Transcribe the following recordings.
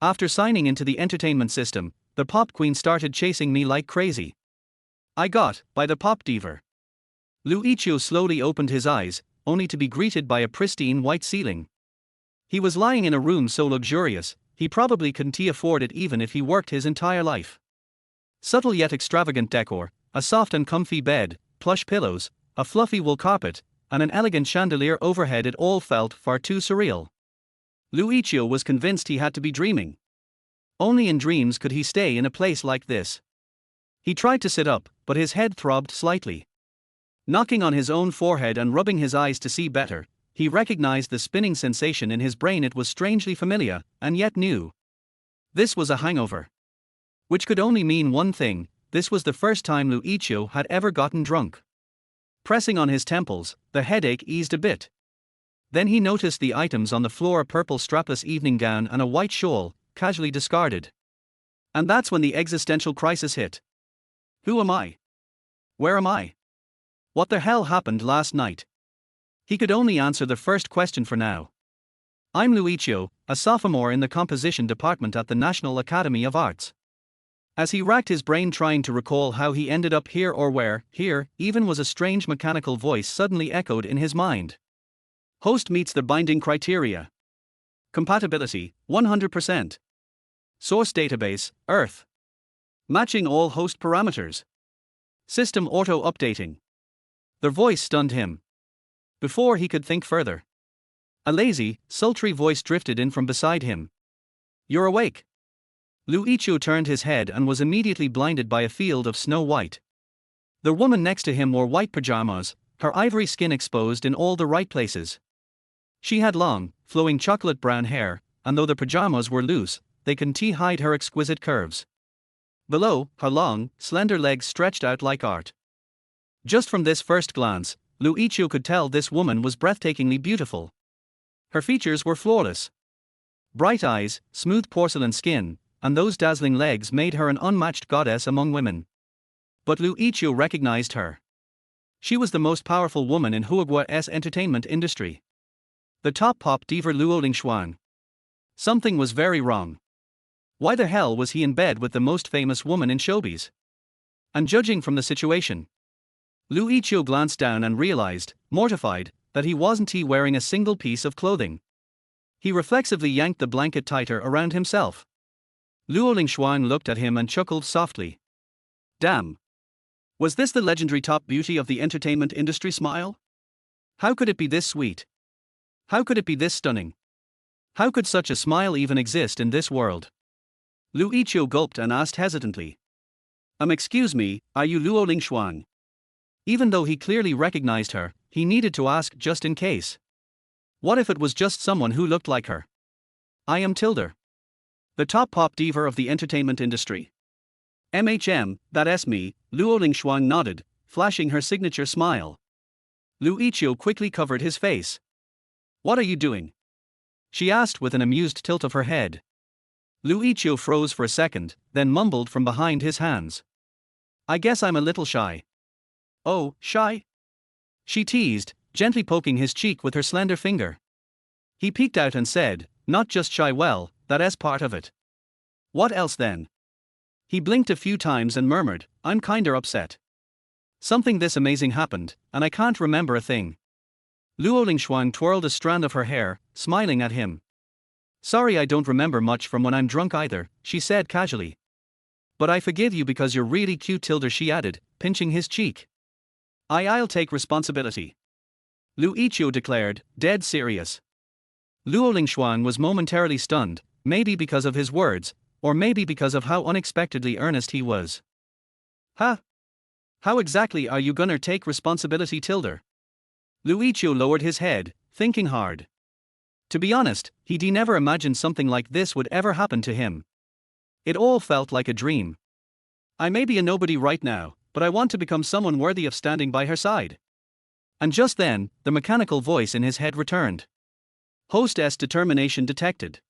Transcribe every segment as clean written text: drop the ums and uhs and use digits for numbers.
After signing into the entertainment system, the pop queen started chasing me like crazy. I got, by the Pop Diva. Yiqiu slowly opened his eyes, only to be greeted by a pristine white ceiling. He was lying in a room so luxurious, he probably couldn't afford it even if he worked his entire life. Subtle yet extravagant decor, a soft and comfy bed, plush pillows, a fluffy wool carpet, and an elegant chandelier overhead, it all felt far too surreal. Yiqiu was convinced he had to be dreaming. Only in dreams could he stay in a place like this. He tried to sit up, but his head throbbed slightly. Knocking on his own forehead and rubbing his eyes to see better, he recognized the spinning sensation in his brain. It was strangely familiar, and yet new. This was a hangover. Which could only mean one thing: this was the first time Yiqiu had ever gotten drunk. Pressing on his temples, the headache eased a bit. Then he noticed the items on the floor: a purple strapless evening gown and a white shawl, casually discarded. And that's when the existential crisis hit. Who am I? Where am I? What the hell happened last night? He could only answer the first question for now. I'm Yiqiu, a sophomore in the composition department at the National Academy of Arts. As he racked his brain trying to recall how he ended up here or where here even was, a strange mechanical voice suddenly echoed in his mind. Host meets the binding criteria. Compatibility, 100%. Source database, Earth. Matching all host parameters. System auto-updating. The voice stunned him. Before he could think further, a lazy, sultry voice drifted in from beside him. You're awake. Yiqiu turned his head and was immediately blinded by a field of snow white. The woman next to him wore white pajamas, her ivory skin exposed in all the right places. She had long, flowing chocolate brown hair, and though the pajamas were loose, they couldn't hide her exquisite curves. Below, her long, slender legs stretched out like art. Just from this first glance, Yiqiu could tell this woman was breathtakingly beautiful. Her features were flawless. Bright eyes, smooth porcelain skin, and those dazzling legs made her an unmatched goddess among women. But Yiqiu recognized her. She was the most powerful woman in Huagua's entertainment industry. The top pop diva Yiqiu. Something was very wrong. Why the hell was he in bed with the most famous woman in showbiz? And judging from the situation, Yiqiu glanced down and realized, mortified, that he wasn't wearing a single piece of clothing. He reflexively yanked the blanket tighter around himself. Yiqiu looked at him and chuckled softly. Damn. Was this the legendary top beauty of the entertainment industry smile? How could it be this sweet? How could it be this stunning? How could such a smile even exist in this world? Yiqiu gulped and asked hesitantly. Excuse me, are you Yiqiu? Even though he clearly recognized her, he needed to ask just in case. What if it was just someone who looked like her? I am Tilda. The top pop diva of the entertainment industry. That's me, Yiqiu nodded, flashing her signature smile. Yiqiu quickly covered his face. What are you doing? She asked with an amused tilt of her head. Yiqiu froze for a second, then mumbled from behind his hands. I guess I'm a little shy. Oh, shy? She teased, gently poking his cheek with her slender finger. He peeked out and said, not just shy, well, that's part of it. What else then? He blinked a few times and murmured, I'm kinda upset. Something this amazing happened, and I can't remember a thing. Yiqiu twirled a strand of her hair, smiling at him. Sorry, I don't remember much from when I'm drunk either, she said casually. But I forgive you because you're really cute, Tilda, she added, pinching his cheek. I'll take responsibility. Yiqiu declared, dead serious. Yiqiu was momentarily stunned, maybe because of his words, or maybe because of how unexpectedly earnest he was. Huh? How exactly are you gonna take responsibility, Tilda? Yiqiu lowered his head, thinking hard. To be honest, he'd never imagined something like this would ever happen to him. It all felt like a dream. I may be a nobody right now, but I want to become someone worthy of standing by her side. And just then, the mechanical voice in his head returned. Hostess determination detected.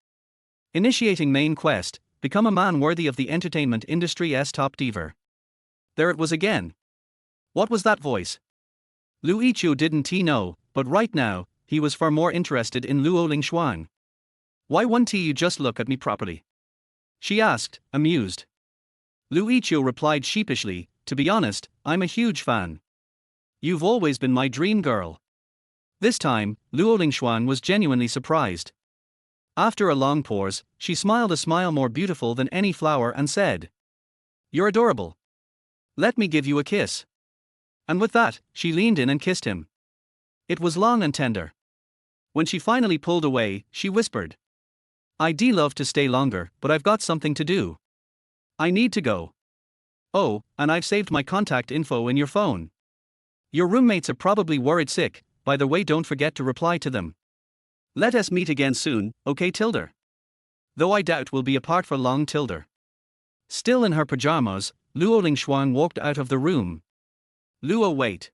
Initiating main quest, become a man worthy of the entertainment industry's top diva. There it was again. What was that voice? Yiqiu didn't know, but right now, he was far more interested in Yiqiu. Why won't you just look at me properly? she asked, amused. Lu Yiqiu replied sheepishly, to be honest, I'm a huge fan. You've always been my dream girl. This time, Luo Lingshuan was genuinely surprised. After a long pause, she smiled a smile more beautiful than any flower and said, "You're adorable. Let me give you a kiss." And with that, she leaned in and kissed him. It was long and tender. When she finally pulled away, she whispered, "I'd love to stay longer, but I've got something to do. I need to go. Oh, and I've saved my contact info in your phone. Your roommates are probably worried sick, by the way, don't forget to reply to them. Let us meet again soon, okay Tilda? Though I doubt we'll be apart for long, Tilda." Still in her pajamas, Luo Lingshuan walked out of the room. "Luo, wait."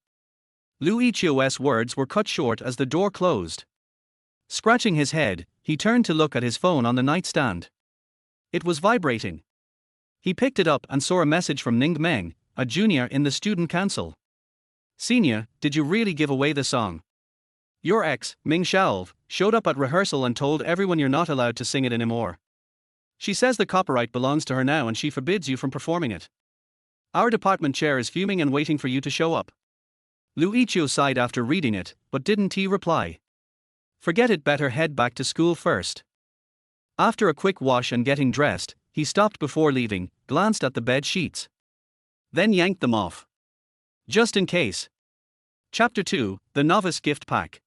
Lu Yiqiu's words were cut short as the door closed. Scratching his head, he turned to look at his phone on the nightstand. It was vibrating. He picked it up and saw a message from Ning Meng, a junior in the student council. "Senior, did you really give away the song? Your ex, Ming Xiaolv, showed up at rehearsal and told everyone you're not allowed to sing it anymore. She says the copyright belongs to her now and she forbids you from performing it. Our department chair is fuming and waiting for you to show up." Lu Yiqiu sighed after reading it, but didn't he reply, "Forget it, better head back to school first." After a quick wash and getting dressed, he stopped before leaving, glanced at the bed sheets. Then yanked them off. Just in case. Chapter 2, The Novice Gift Pack.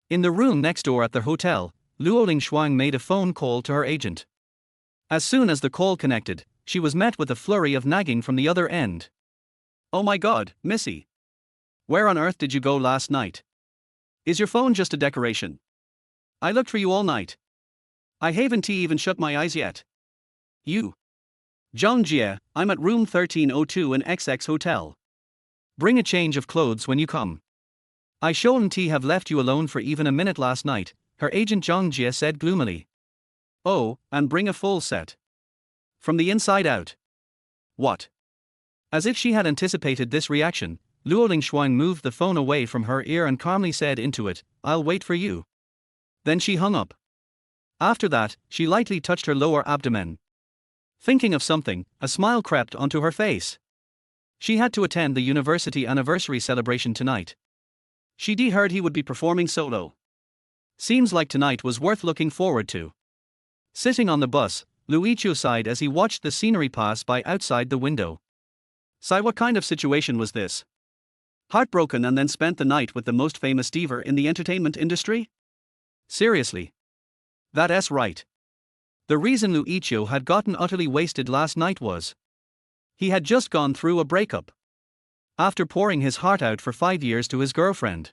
In the room next door at the hotel, Luo Lingshuang made a phone call to her agent. As soon as the call connected, she was met with a flurry of nagging from the other end. "Oh my god, Missy. Where on earth did you go last night? Is your phone just a decoration? I looked for you all night. I haven't even shut my eyes yet. You. Zhang Jie, I'm at room 1302 in XX Hotel. Bring a change of clothes when you come. I shouldn't have left you alone for even a minute last night," her agent Zhang Jie said gloomily. "Oh, and bring a full set. From the inside out." "What?" As if she had anticipated this reaction, Luo Lingshuang moved the phone away from her ear and calmly said into it, "I'll wait for you." Then she hung up. After that, she lightly touched her lower abdomen. Thinking of something, a smile crept onto her face. She had to attend the university anniversary celebration tonight. She'd heard he would be performing solo. Seems like tonight was worth looking forward to. Sitting on the bus, Lu Yiqiu sighed as he watched the scenery pass by outside the window. Sigh, what kind of situation was this? Heartbroken and then spent the night with the most famous diva in the entertainment industry? Seriously? That's right. The reason Lu Yiqiu had gotten utterly wasted last night was he had just gone through a breakup. After pouring his heart out for 5 years to his girlfriend.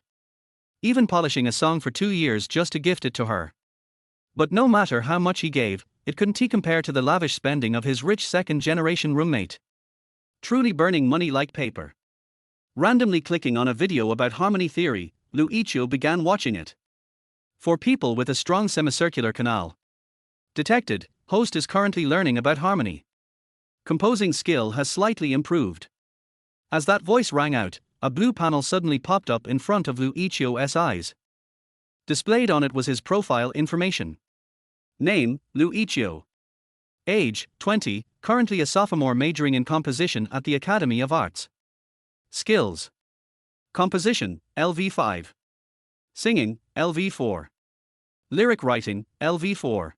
Even polishing a song for 2 years just to gift it to her. But no matter how much he gave, it couldn't compare to the lavish spending of his rich second-generation roommate. Truly burning money like paper. Randomly clicking on a video about harmony theory, Lu Yiqiu began watching it. For people with a strong semicircular canal. Detected, host is currently learning about harmony. Composing skill has slightly improved. As that voice rang out, a blue panel suddenly popped up in front of Lu Yiqiu's eyes. Displayed on it was his profile information. Name, Lu Yiqiu. Age, 20, currently a sophomore majoring in composition at the Academy of Arts. Skills. Composition, LV5. Singing, LV4. Lyric writing, LV4.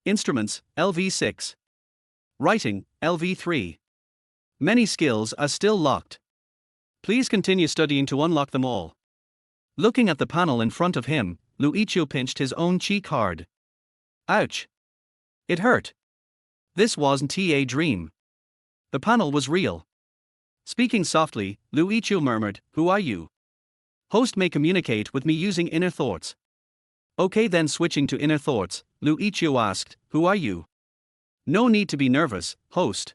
Instruments, LV6. Writing, LV3. Many skills are still locked. Please continue studying to unlock them all. Looking at the panel in front of him, Lu Yiqiu pinched his own cheek hard. Ouch. It hurt. This wasn't a dream. The panel was real. Speaking softly, Lu Yiqiu murmured, "Who are you? Host may communicate with me using inner thoughts." Okay, then switching to inner thoughts, Lu Yiqiu asked, "Who are you?" "No need to be nervous, host.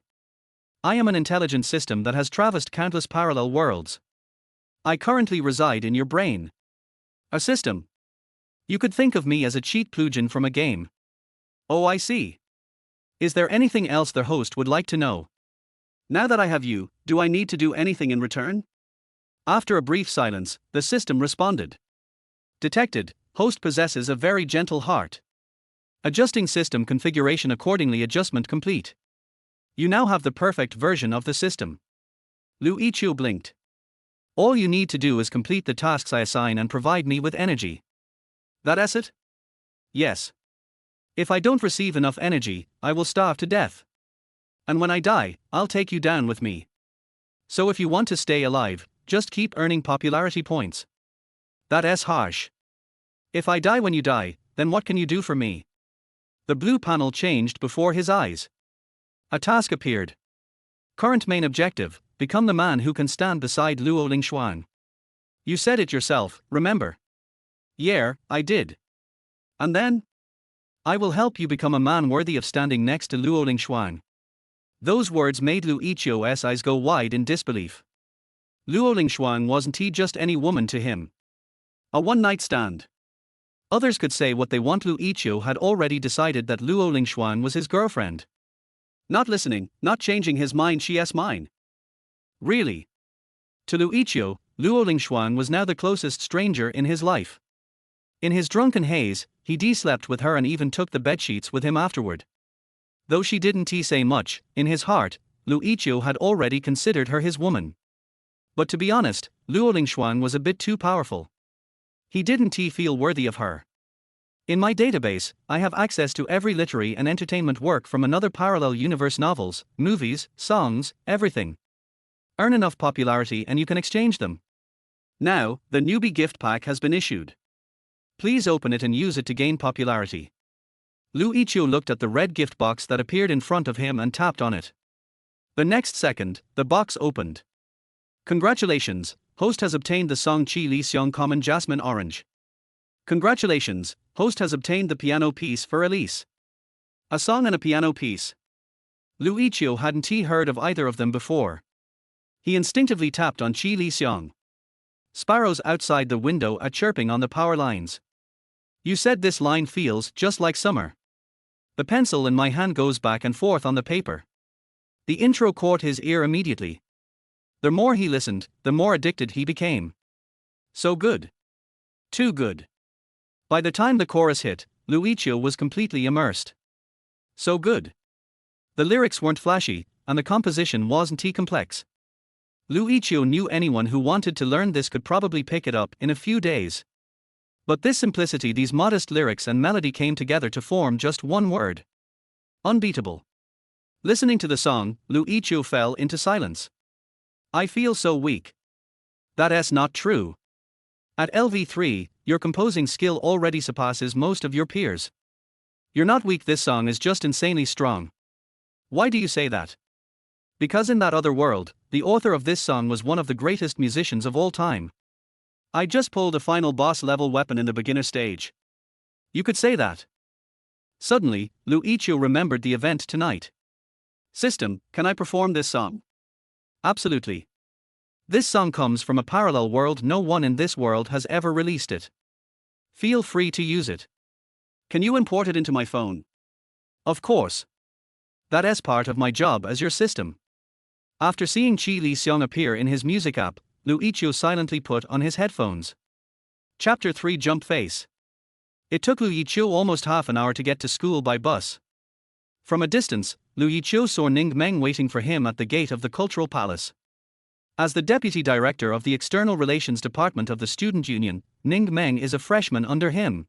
I am an intelligent system that has traversed countless parallel worlds. I currently reside in your brain. A system. You could think of me as a cheat plugin from a game." "Oh, I see. Is there anything else the host would like to know? Now that I have you, do I need to do anything in return?" After a brief silence, the system responded. Detected, host possesses a very gentle heart. Adjusting system configuration accordingly. Adjustment complete. You now have the perfect version of the system. Yiqiu blinked. All you need to do is complete the tasks I assign and provide me with energy. That's it? Yes. If I don't receive enough energy, I will starve to death. And when I die, I'll take you down with me. So if you want to stay alive, just keep earning popularity points. That's harsh. If I die when you die, then what can you do for me? The blue panel changed before his eyes. A task appeared. Current main objective: become the man who can stand beside Luo Lingshuan. You said it yourself, remember? Yeah, I did. And then? I will help you become a man worthy of standing next to Luo Lingshuan. Those words made Yiqiu's eyes go wide in disbelief. Luo Lingshuan wasn't he just any woman to him? A one-night stand. Others could say what they want. Yiqiu had already decided that Luo Lingshuan was his girlfriend. Not listening, not changing his mind. She's mine. Really? To Yiqiu, Luo Lingshuan was now the closest stranger in his life. In his drunken haze, he slept with her and even took the bedsheets with him afterward. Though she didn't say much, in his heart, Yiqiu had already considered her his woman. But to be honest, Luo Lingshuan was a bit too powerful. He didn't feel worthy of her. In my database, I have access to every literary and entertainment work from another parallel universe: novels, movies, songs, everything. Earn enough popularity and you can exchange them. Now, the newbie gift pack has been issued. Please open it and use it to gain popularity. Yiqiu looked at the red gift box that appeared in front of him and tapped on it. The next second, the box opened. Congratulations, host has obtained the song Qi Li Xiong Common Jasmine Orange. Congratulations, host has obtained the piano piece for Elise. A song and a piano piece. Yiqiu hadn't heard of either of them before. He instinctively tapped on Qi Li Xiong. Sparrows outside the window are chirping on the power lines. You said this line feels just like summer. The pencil in my hand goes back and forth on the paper. The intro caught his ear immediately. The more he listened, the more addicted he became. So good. Too good. By the time the chorus hit, Yiqiu was completely immersed. So good. The lyrics weren't flashy, and the composition wasn't complex. Yiqiu knew anyone who wanted to learn this could probably pick it up in a few days. But this simplicity, these modest lyrics and melody came together to form just one word. Unbeatable. Listening to the song, Yiqiu fell into silence. I feel so weak. That's not true. At LV3, your composing skill already surpasses most of your peers. You're not weak, this song is just insanely strong. Why do you say that? Because in that other world, the author of this song was one of the greatest musicians of all time. I just pulled a final boss level weapon in the beginner stage. You could say that. Suddenly, Yiqiu remembered the event tonight. System, can I perform this song? Absolutely. This song comes from a parallel world. No one in this world has ever released it. Feel free to use it. Can you import it into my phone? Of course. That's part of my job as your system. After seeing Qi Li Xiong appear in his music app, Yiqiu silently put on his headphones. Chapter 3: Jump Face. It took Yiqiu almost half an hour to get to school by bus. From a distance, Yiqiu saw Ning Meng waiting for him at the gate of the Cultural Palace. As the deputy director of the External Relations Department of the Student Union, Ning Meng is a freshman under him.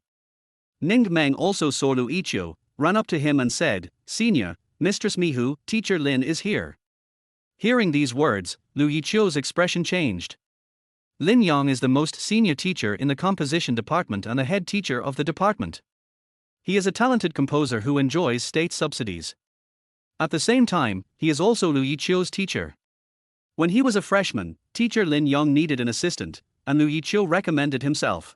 Ning Meng also saw Yiqiu, ran up to him and said, "Senior, Mistress Mihu, Teacher Lin is here." Hearing these words, Yiqiu's expression changed. Lin Yang is the most senior teacher in the composition department and the head teacher of the department. He is a talented composer who enjoys state subsidies. At the same time, he is also Yiqiu's teacher. When he was a freshman, teacher Lin Yang needed an assistant, and Yiqiu recommended himself.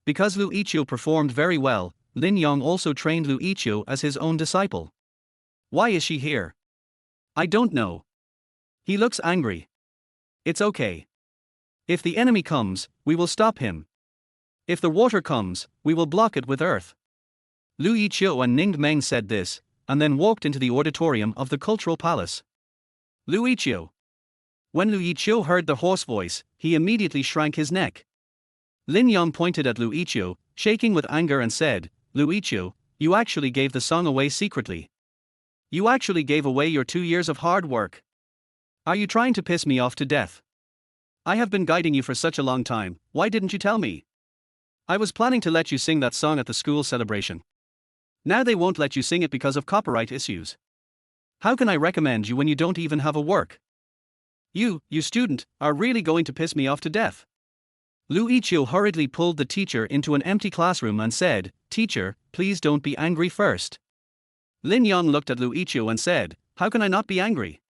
Because Yiqiu performed very well, Lin Yang also trained Yiqiu as his own disciple. Why is she here? I don't know. He looks angry. It's okay. If the enemy comes, we will stop him. If the water comes, we will block it with earth. Yiqiu and Ning Meng said this, and then walked into the auditorium of the Cultural Palace. Yiqiu. When Yiqiu heard the hoarse voice, he immediately shrank his neck. Lin Yang pointed at Yiqiu, shaking with anger and said, "Yiqiu, You actually gave the song away secretly. You actually gave away your 2 years of hard work. Are you trying to piss me off to death? I have been guiding you for such a long time, why didn't you tell me? I was planning to let you sing that song at the school celebration. Now they won't let you sing it because of copyright issues. How can I recommend you when you don't even have a work? You student, are really going to piss me off to death. Yiqiu hurriedly pulled the teacher into an empty classroom and said, "Teacher, please don't be angry first." Lin Yong looked at Yiqiu and said, "How can I not be angry?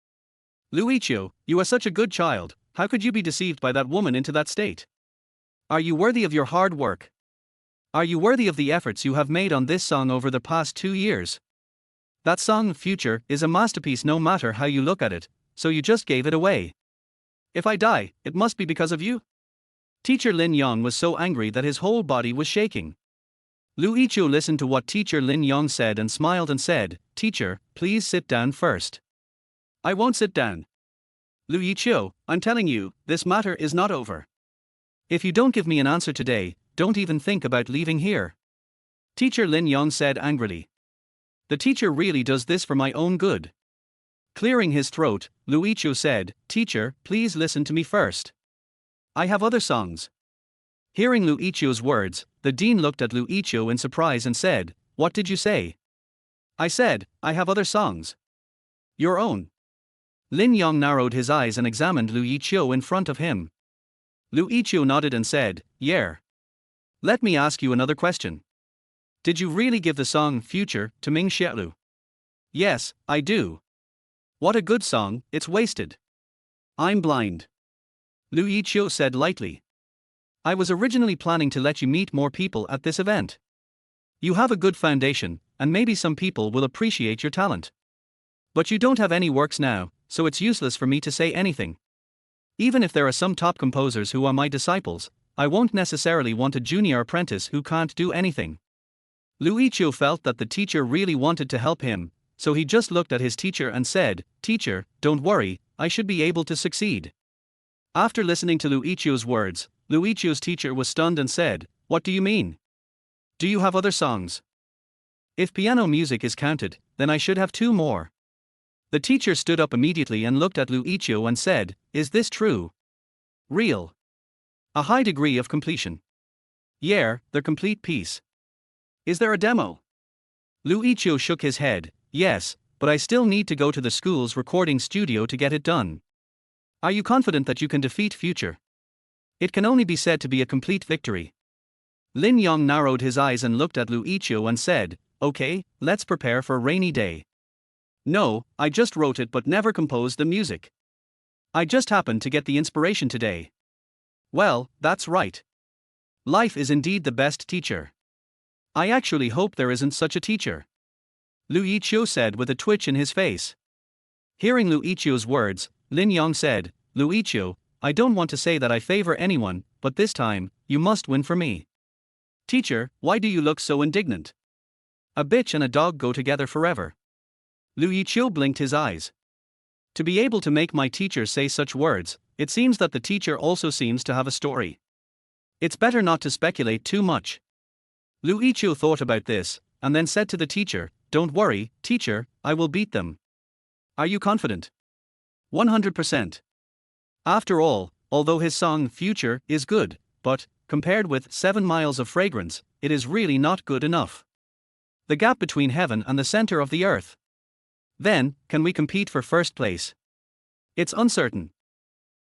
Yiqiu, you are such a good child, how could you be deceived by that woman into that state? Are you worthy of your hard work? Are you worthy of the efforts you have made on this song over the past 2 years? That song, Future, is a masterpiece no matter how you look at it, so you just gave it away. If I die, it must be because of you." Teacher Lin Yong was so angry that his whole body was shaking. Yiqiu listened to what Teacher Lin Yong said and smiled and said, "Teacher, please sit down first." "I won't sit down. Yiqiu, I'm telling you, this matter is not over. If you don't give me an answer today, don't even think about leaving here." Teacher Lin Yong said angrily. "The teacher really does this for my own good." Clearing his throat, Yiqiu said, "Teacher, please listen to me first. I have other songs." Hearing Yiqiu's words, the dean looked at Yiqiu in surprise and said, "What did you say?" "I said, I have other songs." "Your own?" Lin Yong narrowed his eyes and examined Yiqiu in front of him. Yiqiu nodded and said, "Yeah. Let me ask you another question. Did you really give the song Future to Ming Xielu?" "Yes, I do." "What a good song, it's wasted." "I'm blind." Yiqiu said lightly. "I was originally planning to let you meet more people at this event. You have a good foundation, and maybe some people will appreciate your talent. But you don't have any works now, so it's useless for me to say anything. Even if there are some top composers who are my disciples, I won't necessarily want a junior apprentice who can't do anything." Yiqiu felt that the teacher really wanted to help him, so he just looked at his teacher and said, "Teacher, don't worry, I should be able to succeed." After listening to Yiqiu's words, Yiqiu's teacher was stunned and said, "What do you mean? Do you have other songs? If piano music is counted, then I should have 2 more." The teacher stood up immediately and looked at Yiqiu and said, "Is this true? Real? A high degree of completion? Yeah, the complete piece. Is there a demo?" Yiqiu shook his head, "Yes, but I still need to go to the school's recording studio to get it done." "Are you confident that you can defeat Future? It can only be said to be a complete victory." Lin Yong narrowed his eyes and looked at Yiqiu and said, "Okay, let's prepare for a rainy day." "No, I just wrote it but never composed the music. I just happened to get the inspiration today." "Well, that's right. Life is indeed the best teacher. I actually hope there isn't such a teacher," Yiqiu said with a twitch in his face. Hearing Yiqiu's words, Lin Yong said, "Yiqiu, I don't want to say that I favor anyone, but this time, you must win for me." "Teacher, why do you look so indignant? A bitch and a dog go together forever." Yiqiu blinked his eyes. To be able to make my teacher say such words, it seems that the teacher also seems to have a story. It's better not to speculate too much. Yiqiu thought about this, and then said to the teacher, "Don't worry, teacher, I will beat them." "Are you confident?" 100%. After all, although his song Future is good, but, compared with 7 Miles of Fragrance, it is really not good enough. The gap between heaven and the center of the earth. Then, can we compete for first place? It's uncertain.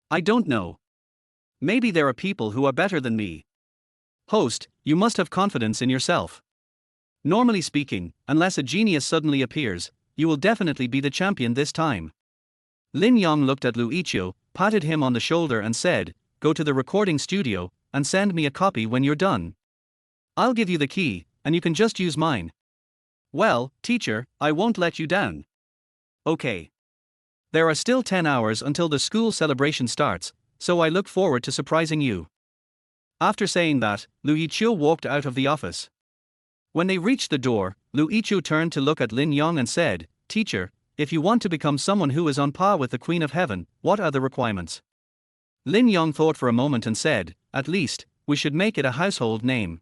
I don't know. Maybe there are people who are better than me. Host, you must have confidence in yourself. Normally speaking, unless a genius suddenly appears, you will definitely be the champion this time. Lin Yong looked at Yiqiu, patted him on the shoulder and said, "Go to the recording studio, and send me a copy when you're done. I'll give you the key, and you can just use mine." "Well, teacher, I won't let you down." "Okay. There are still 10 hours until the school celebration starts, so I look forward to surprising you." After saying that, Yiqiu walked out of the office. When they reached the door, Yiqiu turned to look at Lin Yong and said, "Teacher, if you want to become someone who is on par with the Queen of Heaven, what are the requirements?" Lin Yong thought for a moment and said, "At least, we should make it a household name.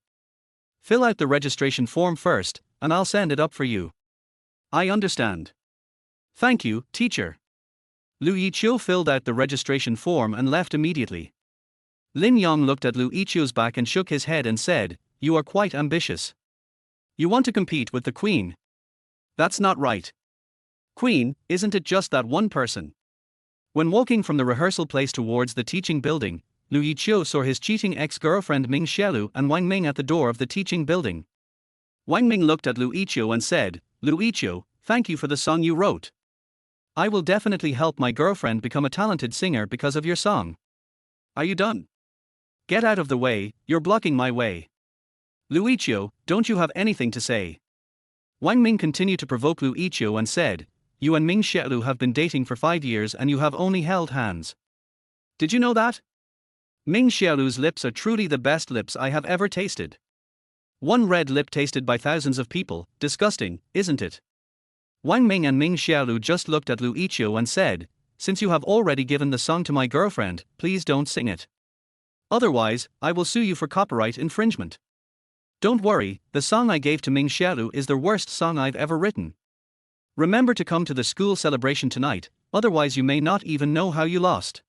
Fill out the registration form first, and I'll send it up for you. I understand. Thank you, teacher. Lu Yiqiu filled out the registration form and left immediately. Lin Yong looked at Lu Yiqiu's back and shook his head and said, "You are quite ambitious. You want to compete with the queen? That's not right. Queen, isn't it just that one person?" When walking from the rehearsal place towards the teaching building, Lu Yiqiu saw his cheating ex-girlfriend Ming Xielu and Wang Ming at the door of the teaching building. Wang Ming looked at Lu Yiqiu and said, "Lu Yiqiu, thank you for the song you wrote. I will definitely help my girlfriend become a talented singer because of your song. Are you done? Get out of the way, you're blocking my way. Lu Yiqiu, don't you have anything to say?" Wang Ming continued to provoke Lu Yiqiu and said, "You and Ming Xielu have been dating for 5 years and you have only held hands. Did you know that? Ming Xiaolu's lips are truly the best lips I have ever tasted. One red lip tasted by thousands of people, disgusting, isn't it?" Wang Ming and Ming Xiaolu just looked at Lu Yiqiu and said, "Since you have already given the song to my girlfriend, please don't sing it. Otherwise, I will sue you for copyright infringement. Don't worry, the song I gave to Ming Xiaolu is the worst song I've ever written. Remember to come to the school celebration tonight, otherwise you may not even know how you lost."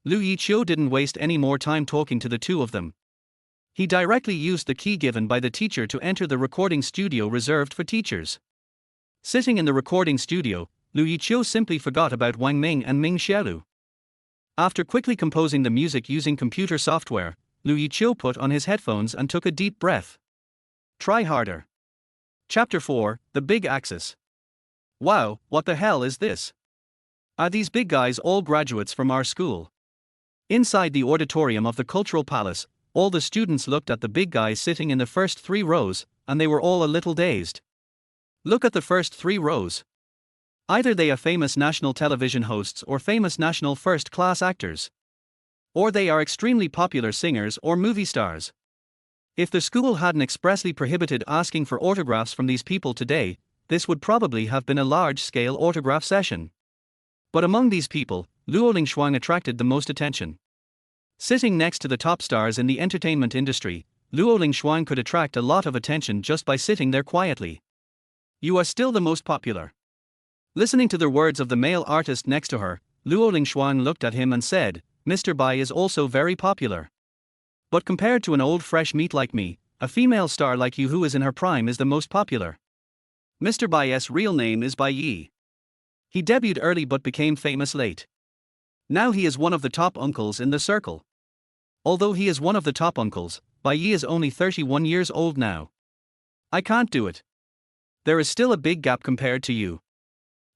Lu Yiqiu didn't waste any more time talking to the two of them. He directly used the key given by the teacher to enter the recording studio reserved for teachers. Sitting in the recording studio, Lu Yiqiu simply forgot about Wang Ming and Ming Xielu. After quickly composing the music using computer software, Lu Yiqiu put on his headphones and took a deep breath. Try harder. Chapter 4, The Big Axis. Wow, what the hell is this? Are these big guys all graduates from our school? Inside the auditorium of the Cultural Palace, all the students looked at the big guys sitting in the first 3 rows, and they were all a little dazed. Look at the first 3 rows. Either they are famous national television hosts or famous national first-class actors. Or they are extremely popular singers or movie stars. If the school hadn't expressly prohibited asking for autographs from these people today, this would probably have been a large-scale autograph session. But among these people, Luo Lingshuang attracted the most attention. Sitting next to the top stars in the entertainment industry, Luo Lingshuang could attract a lot of attention just by sitting there quietly. "You are still the most popular." Listening to the words of the male artist next to her, Luo Lingshuang looked at him and said, "Mr. Bai is also very popular. But compared to an old fresh meat like me, a female star like you who is in her prime is the most popular. Mr. Bai's real name is Bai Yi. He debuted early but became famous late. Now he is one of the top uncles in the circle. Although he is one of the top uncles, Bai Yi is only 31 years old now. I can't do it. There is still a big gap compared to you."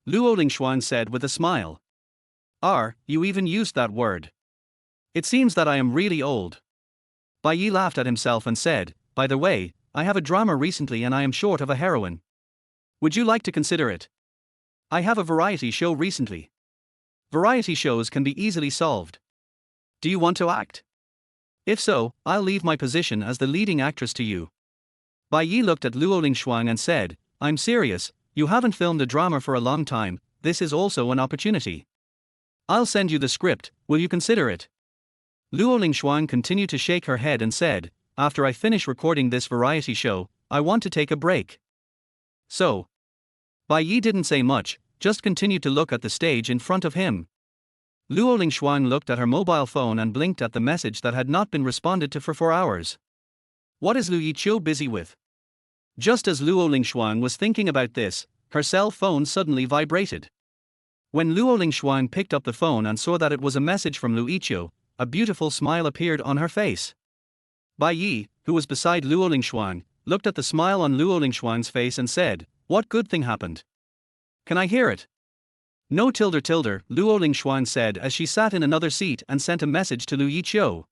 Luo Lingshuang said with a smile. You even used that word. It seems that I am really old." Bai Yi laughed at himself and said, "By the way, I have a drama recently and I am short of a heroine. Would you like to consider it? I have a variety show recently. Variety shows can be easily solved. Do you want to act? If so, I'll leave my position as the leading actress to you." Bai Yi looked at Luo Lingshuang and said, "I'm serious, you haven't filmed a drama for a long time, this is also an opportunity. I'll send you the script, will you consider it?" Luo Lingshuang continued to shake her head and said, "After I finish recording this variety show, I want to take a break." So, Bai Yi didn't say much, just continued to look at the stage in front of him. Luo Lingshuang looked at her mobile phone and blinked at the message that had not been responded to for 4 hours. What is Lu Yiqiu busy with? Just as Luo Lingshuang was thinking about this, her cell phone suddenly vibrated. When Luo Lingshuang picked up the phone and saw that it was a message from Lu Yiqiu, a beautiful smile appeared on her face. Bai Yi, who was beside Luo Lingshuang, looked at the smile on Luo Lingshuang's face and said, "What good thing happened? Can I hear it?" "No tilde," Luo Lingshuang said as she sat in another seat and sent a message to Lu Yiqiu.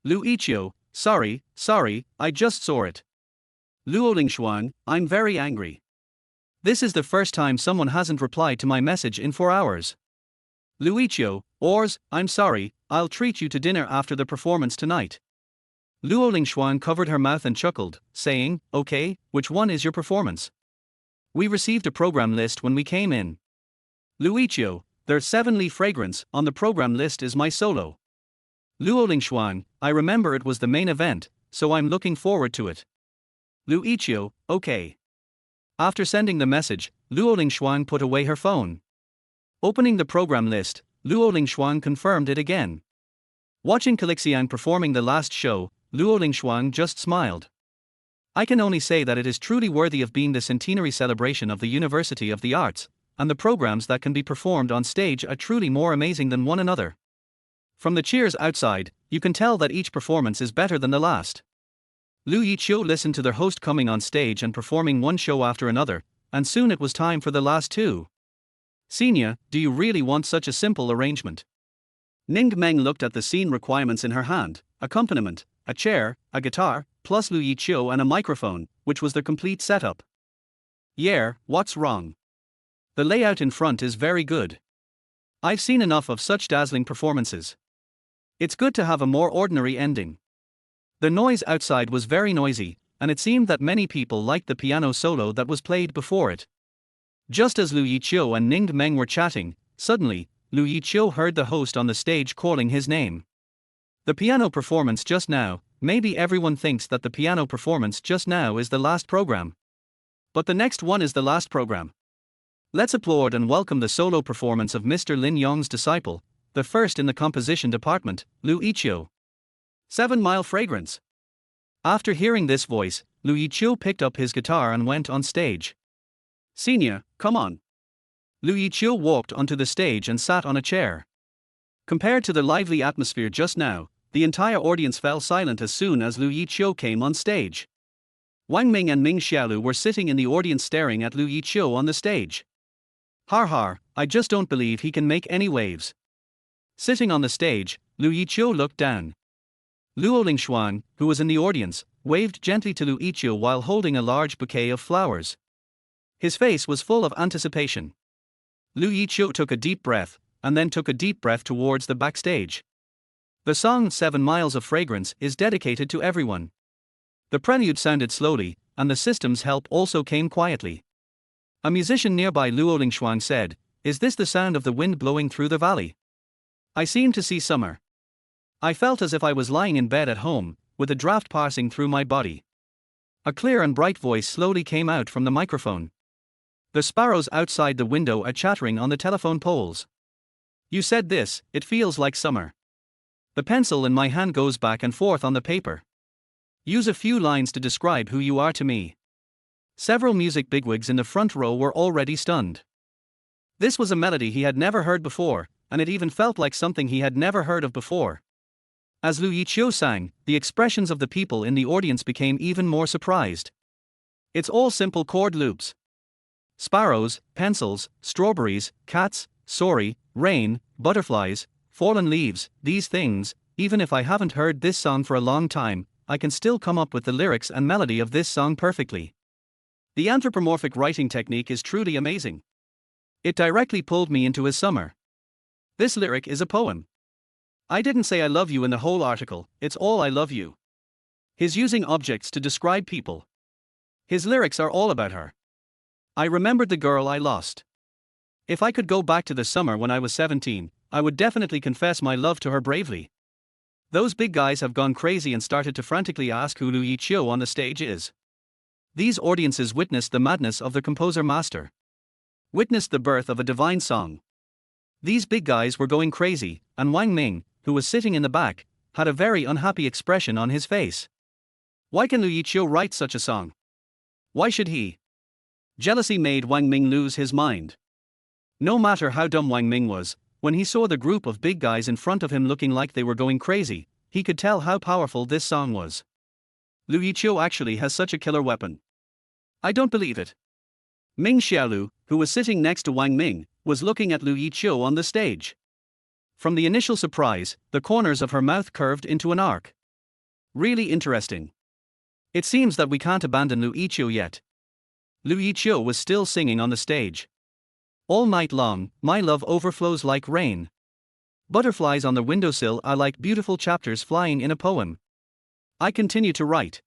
"Lu Yiqiu, sorry, I just saw it. Luo Lingshuang, I'm very angry. This is the first time someone hasn't replied to my message in 4 hours. Lu Yiqiu, I'm sorry, I'll treat you to dinner after the performance tonight." Luo Lingshuang covered her mouth and chuckled, saying, "Okay, which one is your performance? We received a program list when we came in. Lu Yiqiu, there's 7-leaf fragrance, on the program list is my solo. Luo Lingshuang, I remember it was the main event, so I'm looking forward to it. Lu Yiqiu, okay. After sending the message, Luo Lingshuang put away her phone. Opening the program list, Luo Lingshuang confirmed it again. Watching Calixiang performing the last show, Luo Lingshuang just smiled. I can only say that it is truly worthy of being the centenary celebration of the University of the Arts, and the programs that can be performed on stage are truly more amazing than one another. From the cheers outside, you can tell that each performance is better than the last. Lu Yiqiu listened to their host coming on stage and performing one show after another, and soon it was time for the last two. Senior, do you really want such a simple arrangement? Ning Meng looked at the scene requirements in her hand: accompaniment, a chair, a guitar, plus Lu Yiqiu and a microphone, which was the complete setup. Yeah, what's wrong? The layout in front is very good. I've seen enough of such dazzling performances. It's good to have a more ordinary ending. The noise outside was very noisy, and it seemed that many people liked the piano solo that was played before it. Just as Lu Yiqiu and Ning Meng were chatting, suddenly, Lu Yiqiu heard the host on the stage calling his name. The piano performance just now, maybe everyone thinks that the piano performance just now is the last program. But the next one is the last program. Let's applaud and welcome the solo performance of Mr. Lin Yong's disciple, the first in the composition department, Lu Yiqiu. 7 Mile Fragrance. After hearing this voice, Lu Yiqiu picked up his guitar and went on stage. Senior, come on. Lu Yiqiu walked onto the stage and sat on a chair. Compared to the lively atmosphere just now, the entire audience fell silent as soon as Lu Yiqiu came on stage. Wang Ming and Ming Xiaolu were sitting in the audience staring at Lu Yiqiu on the stage. Har, I just don't believe he can make any waves. Sitting on the stage, Lu Yiqiu looked down. Luo Lingshuang, who was in the audience, waved gently to Lu Yiqiu while holding a large bouquet of flowers. His face was full of anticipation. Lu Yiqiu took a deep breath, and then took a deep breath towards the backstage. The song 7 Miles of Fragrance is dedicated to everyone. The prelude sounded slowly, and the system's help also came quietly. A musician nearby Luo Lingshuang said, "Is this the sound of the wind blowing through the valley? I seem to see summer. I felt as if I was lying in bed at home, with a draft passing through my body." A clear and bright voice slowly came out from the microphone. The sparrows outside the window are chattering on the telephone poles. You said this, it feels like summer. The pencil in my hand goes back and forth on the paper. Use a few lines to describe who you are to me. Several music bigwigs in the front row were already stunned. This was a melody he had never heard before, and it even felt like something he had never heard of before. As Lu Yiqiu sang, the expressions of the people in the audience became even more surprised. It's all simple chord loops. Sparrows, pencils, strawberries, cats, sorry, rain, butterflies, fallen leaves, these things, even if I haven't heard this song for a long time, I can still come up with the lyrics and melody of this song perfectly. The anthropomorphic writing technique is truly amazing. It directly pulled me into his summer. This lyric is a poem. I didn't say I love you in the whole article, it's all I love you. He's using objects to describe people. His lyrics are all about her. I remembered the girl I lost. If I could go back to the summer when I was 17, I would definitely confess my love to her bravely. Those big guys have gone crazy and started to frantically ask who Lu Yiqiu on the stage is. These audiences witnessed the madness of the composer master. Witnessed the birth of a divine song. These big guys were going crazy, and Wang Ming, who was sitting in the back, had a very unhappy expression on his face. Why can Lu Yiqiu write such a song? Why should he? Jealousy made Wang Ming lose his mind. No matter how dumb Wang Ming was, when he saw the group of big guys in front of him looking like they were going crazy, he could tell how powerful this song was. Lu Yiqiu actually has such a killer weapon. I don't believe it. Ming Xiaolu, who was sitting next to Wang Ming, was looking at Lu Yiqiu on the stage. From the initial surprise, the corners of her mouth curved into an arc. Really interesting. It seems that we can't abandon Lu Yiqiu yet. Lu Yiqiu was still singing on the stage. All night long, my love overflows like rain. Butterflies on the windowsill are like beautiful chapters flying in a poem. I continue to write.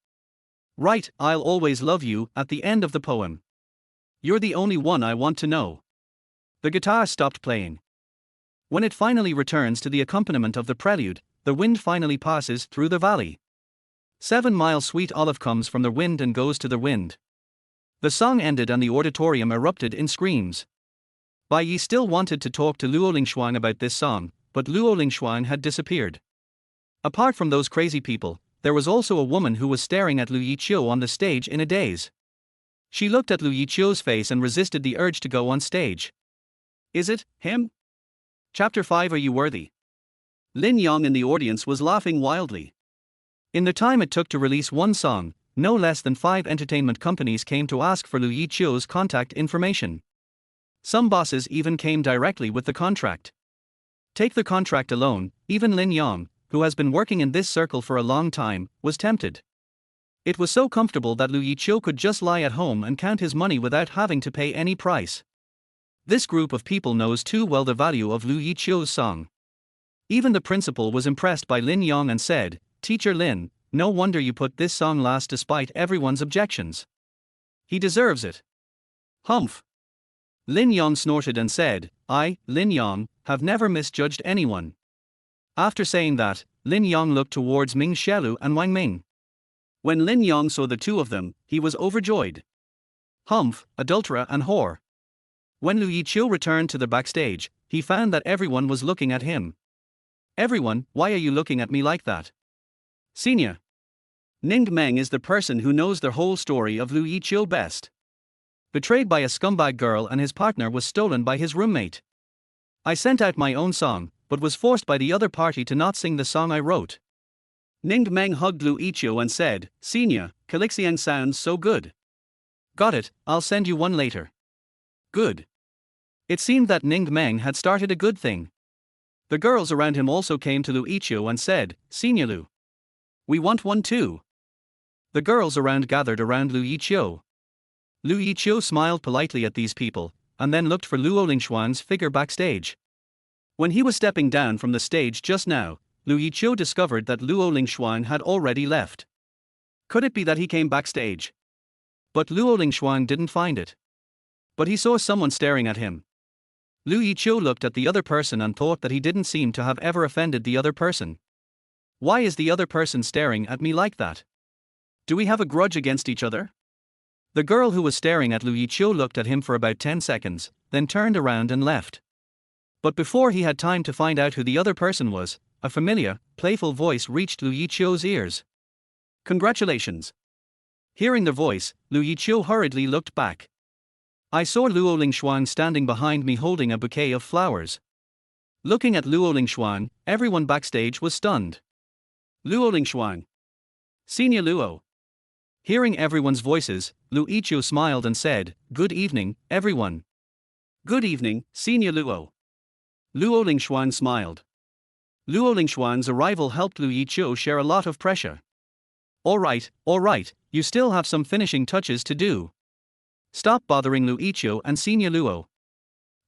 Write, I'll always love you, at the end of the poem. You're the only one I want to know. The guitar stopped playing. When it finally returns to the accompaniment of the prelude, the wind finally passes through the valley. 7 miles sweet olive comes from the wind and goes to the wind. The song ended and the auditorium erupted in screams. Bai Yi still wanted to talk to Luo Lingshuang about this song, but Luo Lingshuang had disappeared. Apart from those crazy people, there was also a woman who was staring at Lu Yiqiu on the stage in a daze. She looked at Lu Yiqiu's face and resisted the urge to go on stage. Is it him? Chapter 5. Are you worthy? Lin Yang in the audience was laughing wildly. In the time it took to release one song, no less than 5 entertainment companies came to ask for Lu Yiqiu's contact information. Some bosses even came directly with the contract. Take the contract alone, even Lin Yang, who has been working in this circle for a long time, was tempted. It was so comfortable that Lu Yiqiu could just lie at home and count his money without having to pay any price. This group of people knows too well the value of Lu Yiqiu's song. Even the principal was impressed by Lin Yang and said, "Teacher Lin, no wonder you put this song last despite everyone's objections. He deserves it." Humph. Lin Yang snorted and said, "I, Lin Yang, have never misjudged anyone." After saying that, Lin Yang looked towards Ming Xiaolu and Wang Ming. When Lin Yang saw the two of them, he was overjoyed. Humph, adulterer and whore. When Lu Yiqiu returned to the backstage, he found that everyone was looking at him. "Everyone, why are you looking at me like that?" Senior. Ning Meng is the person who knows the whole story of Lu Yiqiu best. Betrayed by a scumbag girl and his partner was stolen by his roommate. I sent out my own song, but was forced by the other party to not sing the song I wrote. Ning Meng hugged Lu Yiqiu and said, "Senior, Calixiang sounds so good." "Got it, I'll send you one later." Good. It seemed that Ning Meng had started a good thing. The girls around him also came to Lu Yiqiu and said, "Senior Lu, we want one too." The girls around gathered around Lu Yiqiu. Lu Yiqiu smiled politely at these people, and then looked for Luo Lingshuang's figure backstage. When he was stepping down from the stage just now, Lu Yiqiu discovered that Luo Lingshuang had already left. Could it be that he came backstage? But Luo Lingshuang didn't find it. But he saw someone staring at him. Lu Yiqiu looked at the other person and thought that he didn't seem to have ever offended the other person. Why is the other person staring at me like that? Do we have a grudge against each other? The girl who was staring at Lu Yiqiu looked at him for about 10 seconds, then turned around and left. But before he had time to find out who the other person was, a familiar, playful voice reached Lu Yiqiu's ears. "Congratulations." Hearing the voice, Lu Yiqiu hurriedly looked back. I saw Luo Lingshuang standing behind me holding a bouquet of flowers. Looking at Luo Lingshuang, everyone backstage was stunned. Luo Lingshuang. Senior Luo. Hearing everyone's voices, Lu Yiqiu smiled and said, "Good evening, everyone." "Good evening, Senior Luo." Luo Lingshuang smiled. Luo Lingshuang's arrival helped Lu Yiqiu share a lot of pressure. All right, you still have some finishing touches to do. Stop bothering Lu Yiqiu and Senior Luo.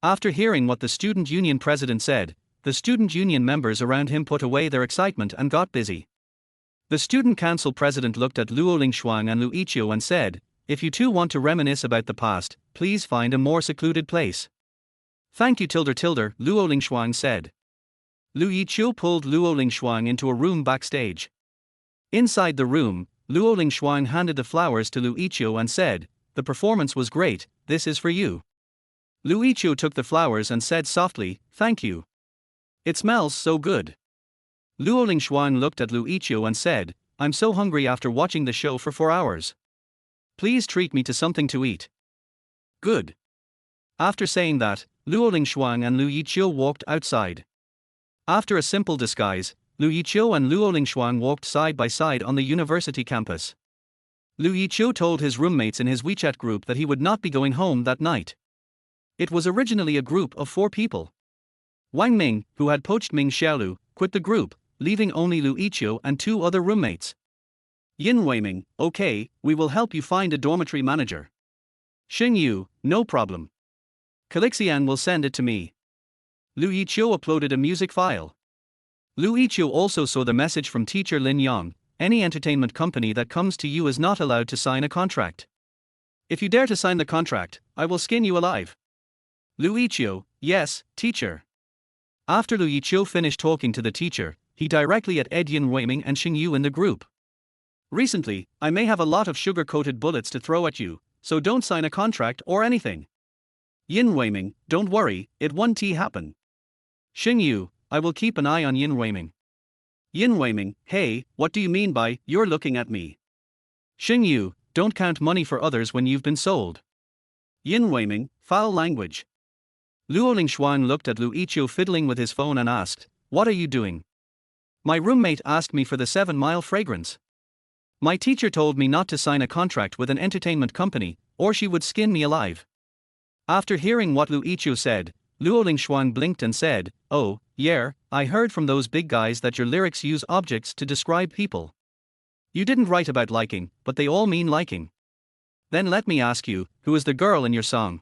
After hearing what the student union president said, the student union members around him put away their excitement and got busy. The student council president looked at Luo Lingshuang and Lu Yiqiu and said, "If you two want to reminisce about the past, please find a more secluded place." "Thank you Luo Lingshuang said. Lu Yiqiu pulled Luo Lingshuang into a room backstage. Inside the room, Luo Lingshuang handed the flowers to Lu Yiqiu and said, "The performance was great, this is for you." Lu Yiqiu took the flowers and said softly, "Thank you. It smells so good." Luo Lingshuang looked at Lu Yiqiu and said, "I'm so hungry after watching the show for 4 hours. Please treat me to something to eat." Good. After saying that, Luo Lingshuang and Lu Yiqiu walked outside. After a simple disguise, Lu Yiqiu and Luo Lingshuang walked side by side on the university campus. Lu Yiqiu told his roommates in his WeChat group that he would not be going home that night. It was originally a group of 4 people. Wang Ming, who had poached Ming Xiaolu, quit the group, leaving only Lu Yiqiu and 2 other roommates. Yin Weiming, "Okay, we will help you find a dormitory manager." Xing Yu, "No problem. Calixian will send it to me." Lu Yiqiu uploaded a music file. Lu Yiqiu also saw the message from teacher Lin Yang, "Any entertainment company that comes to you is not allowed to sign a contract. If you dare to sign the contract, I will skin you alive." Lu Yiqiu, "Yes, teacher." After Lu Yiqiu finished talking to the teacher, he directly at Yin Weiming and Xing Yu in the group. "Recently, I may have a lot of sugar-coated bullets to throw at you, so don't sign a contract or anything. Yin Weiming, don't worry, it won't happen. Xing Yu, I will keep an eye on Yin Weiming. Yin Weiming, hey, what do you mean by, you're looking at me? Xing Yu, don't count money for others when you've been sold. Yin Weiming, foul language. Luo Lingxuan looked at Lu Yiqiu fiddling with his phone and asked, what are you doing? My roommate asked me for the 7-mile fragrance. My teacher told me not to sign a contract with an entertainment company, or she would skin me alive. After hearing what Lu Yiqiu said, Luo Lingxuan blinked and said, oh, yeah, I heard from those big guys that your lyrics use objects to describe people. You didn't write about liking, but they all mean liking. Then let me ask you, who is the girl in your song?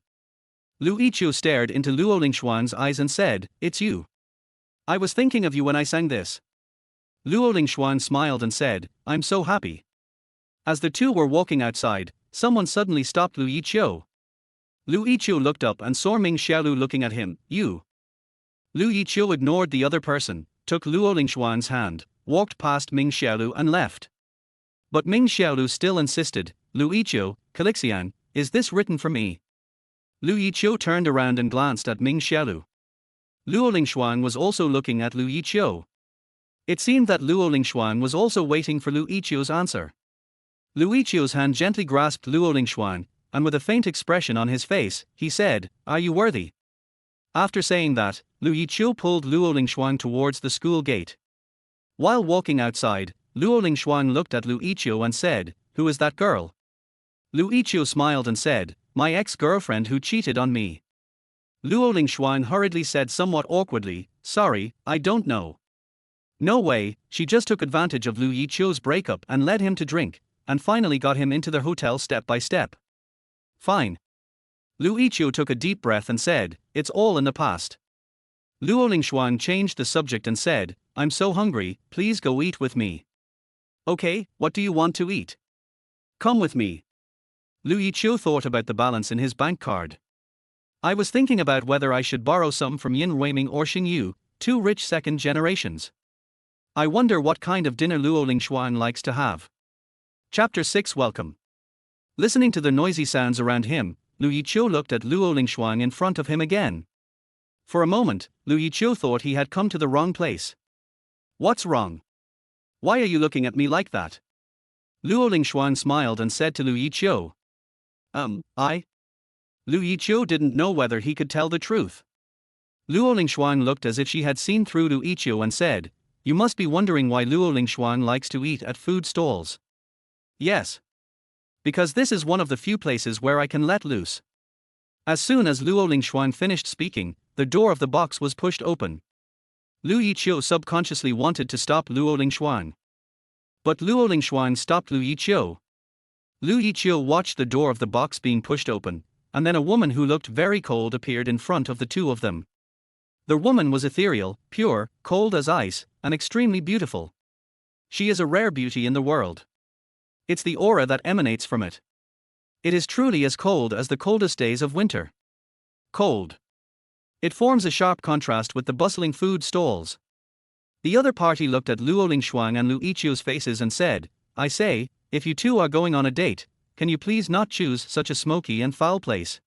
Lu Yiqiu stared into Luo Lingxuan's eyes and said, it's you. I was thinking of you when I sang this. Luo Lingxuan smiled and said, I'm so happy. As the two were walking outside, someone suddenly stopped Lu Yiqiu. Lu Yiqiu looked up and saw Ming Xiaolu looking at him. You. Lu Yiqiu ignored the other person, took Luo Lingxuan's hand, walked past Ming Xiaolu and left. But Ming Xiaolu still insisted, Lu Yiqiu, Calixian, is this written for me? Lu Yiqiu turned around and glanced at Ming Xiaolu. Luo Lingxuan was also looking at Lu Yiqiu. It seemed that Luo Lingxuan was also waiting for Lu Yiqiu's answer. Lu Yiqiu's hand gently grasped Luo Lingxuan, and with a faint expression on his face, he said, are you worthy? After saying that, Lu Yiqiu pulled Luo Lingxuan towards the school gate. While walking outside, Luo Lingxuan looked at Lu Yiqiu and said, who is that girl? Lu Yiqiu smiled and said, my ex-girlfriend who cheated on me. Luo Lingxuan hurriedly said somewhat awkwardly, sorry, I don't know. No way, she just took advantage of Lu Yiqiu's breakup and led him to drink, and finally got him into the hotel step by step. Fine. Lu Yiqiu took a deep breath and said, it's all in the past. Luo Lingxuan changed the subject and said, I'm so hungry, please go eat with me. Okay, what do you want to eat? Come with me. Lu Yiqiu thought about the balance in his bank card. I was thinking about whether I should borrow some from Yin Weiming or Xing Yu, two rich second generations. I wonder what kind of dinner Luo Lingxuan likes to have. Chapter 6 Welcome. Listening to the noisy sounds around him, Lu Yiqiu looked at Luo Lingxuan in front of him again. For a moment, Lu Yiqiu thought he had come to the wrong place. What's wrong? Why are you looking at me like that? Luo Lingxuan smiled and said to Lu Yiqiu. Lu Yiqiu didn't know whether he could tell the truth. Luo Lingxuan looked as if she had seen through Lu Yiqiu and said, you must be wondering why Luo Lingxuan likes to eat at food stalls. Yes. Because this is one of the few places where I can let loose. As soon as Luo Lingxuan finished speaking, the door of the box was pushed open. Lu Yiqiu subconsciously wanted to stop Luo Lingxuan. But Luo Lingxuan stopped Lu Yiqiu. Lu Yiqiu watched the door of the box being pushed open, and then a woman who looked very cold appeared in front of the two of them. The woman was ethereal, pure, cold as ice, and extremely beautiful. She is a rare beauty in the world. It's the aura that emanates from it. It is truly as cold as the coldest days of winter. Cold. It forms a sharp contrast with the bustling food stalls. The other party looked at Luo Lingxuan and Lu Yiqiu's faces and said, I say, if you two are going on a date, can you please not choose such a smoky and foul place?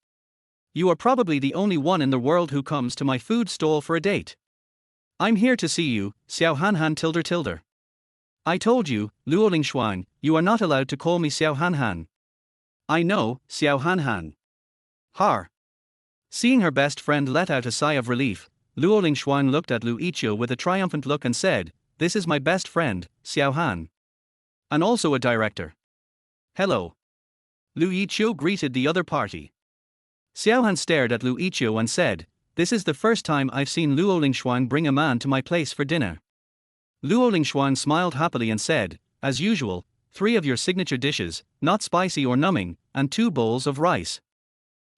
You are probably the only one in the world who comes to my food stall for a date. I'm here to see you, Xiao Hanhan tilde tilde. I told you, Luo Lingxuan, you are not allowed to call me Xiao Hanhan. I know, Xiao Hanhan. Har. Seeing her best friend let out a sigh of relief, Luo Lingxuan looked at Lu Yiqiu with a triumphant look and said, this is my best friend, Xiao Han. And also a director. Hello. Lu Yiqiu greeted the other party. Xiao Han stared at Lu Yiqiu and said, this is the first time I've seen Luo Lingxuan bring a man to my place for dinner. Luo Lingxuan smiled happily and said, as usual, 3 of your signature dishes, not spicy or numbing, and 2 bowls of rice.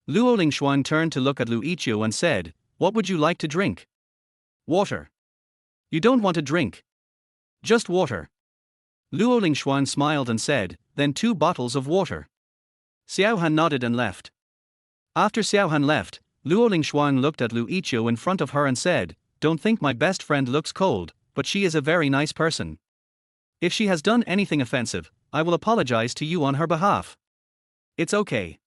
Luo Lingxuan turned to look at Lu Yiqiu and said, what would you like to drink? Water. You don't want a drink. Just water. Luo Lingxuan smiled and said, then 2 bottles of water. Xiao Han nodded and left. After Xiao Han left, Luo Lingxuan looked at Lu Yiqiu in front of her and said, don't think my best friend looks cold, but she is a very nice person. If she has done anything offensive, I will apologize to you on her behalf. It's okay.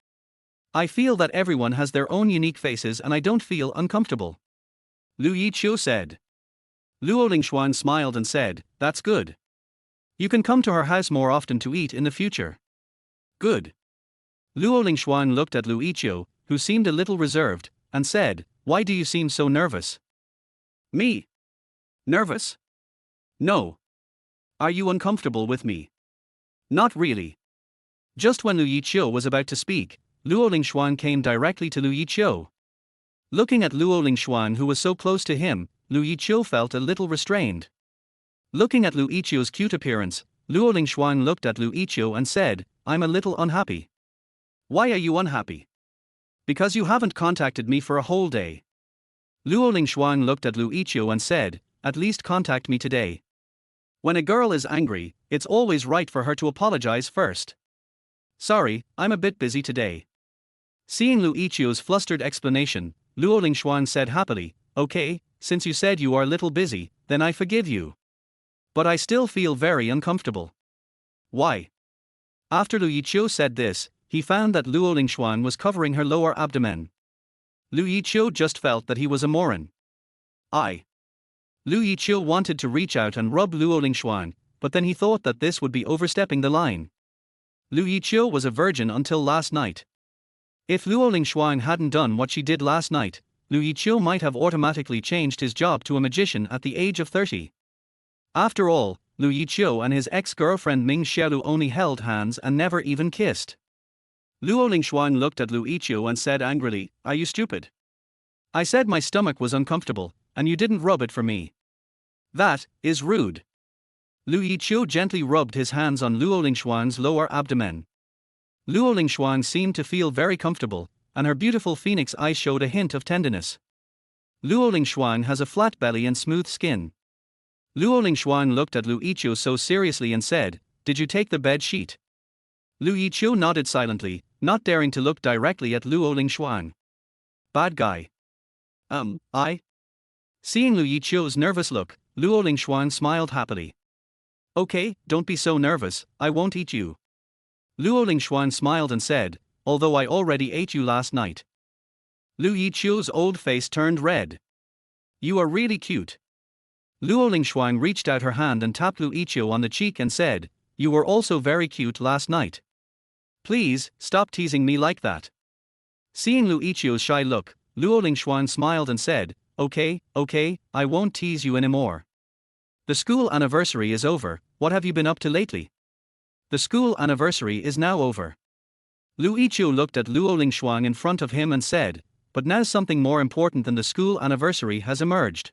I feel that everyone has their own unique faces and I don't feel uncomfortable. Lu Yiqiu said. Luo Lingxuan smiled and said, that's good. You can come to her house more often to eat in the future. Good. Luo Lingxuan looked at Lu Yiqiu, who seemed a little reserved, and said, why do you seem so nervous? Me? Nervous? No. Are you uncomfortable with me? Not really. Just when Lu Yiqiu was about to speak, Luo Lingxuan came directly to Lu Yiqiu. Looking at Luo Lingxuan, who was so close to him, Lu Yiqiu felt a little restrained. Looking at Lu Yiqiu's cute appearance, Luo Lingxuan looked at Lu Yiqiu and said, I'm a little unhappy. Why are you unhappy? Because you haven't contacted me for a whole day. Luo Lingxuan looked at Lu Yiqiu and said, at least contact me today. When a girl is angry, it's always right for her to apologize first. Sorry, I'm a bit busy today. Seeing Lu Yiqiu's flustered explanation, Luo Lingxuan said happily, okay, since you said you are a little busy, then I forgive you. But I still feel very uncomfortable. Why? After Lu Yiqiu said this, he found that Luo Lingxuan was covering her lower abdomen. Lu Yiqiu just felt that he was a moron. Lu Yiqiu wanted to reach out and rub Luo Lingxuan, but then he thought that this would be overstepping the line. Lu Yiqiu was a virgin until last night. If Luo Lingxuan hadn't done what she did last night, Lu Yiqiu might have automatically changed his job to a magician at the age of 30. After all, Lu Yiqiu and his ex-girlfriend Ming Xiaolu only held hands and never even kissed. Luo Lingxuan looked at Lu Yiqiu and said angrily, are you stupid? I said my stomach was uncomfortable, and you didn't rub it for me. That is rude. Lu Yiqiu gently rubbed his hands on Luo Lingxuan's lower abdomen. Luo Lingxuan seemed to feel very comfortable, and her beautiful phoenix eyes showed a hint of tenderness. Luo Lingxuan has a flat belly and smooth skin. Luo Lingxuan looked at Lu Yiqiu so seriously and said, did you take the bed sheet? Lu Yiqiu nodded silently, not daring to look directly at Luo Lingxuan. Bad guy. I? Seeing Lu Yiqiu's nervous look, Luo Lingxuan smiled happily. Okay, don't be so nervous, I won't eat you. Luo Lingxuan smiled and said, although I already ate you last night. Lu Yiqiu's old face turned red. You are really cute. Luo Lingxuan reached out her hand and tapped Lu Yiqiu on the cheek and said, you were also very cute last night. Please, stop teasing me like that. Seeing Lu Yiqiu's shy look, Luo Lingxuan smiled and said, okay, I won't tease you anymore. The school anniversary is over, what have you been up to lately? The school anniversary is now over. Lu Yiqiu looked at Luo Lingxuan in front of him and said, but now something more important than the school anniversary has emerged.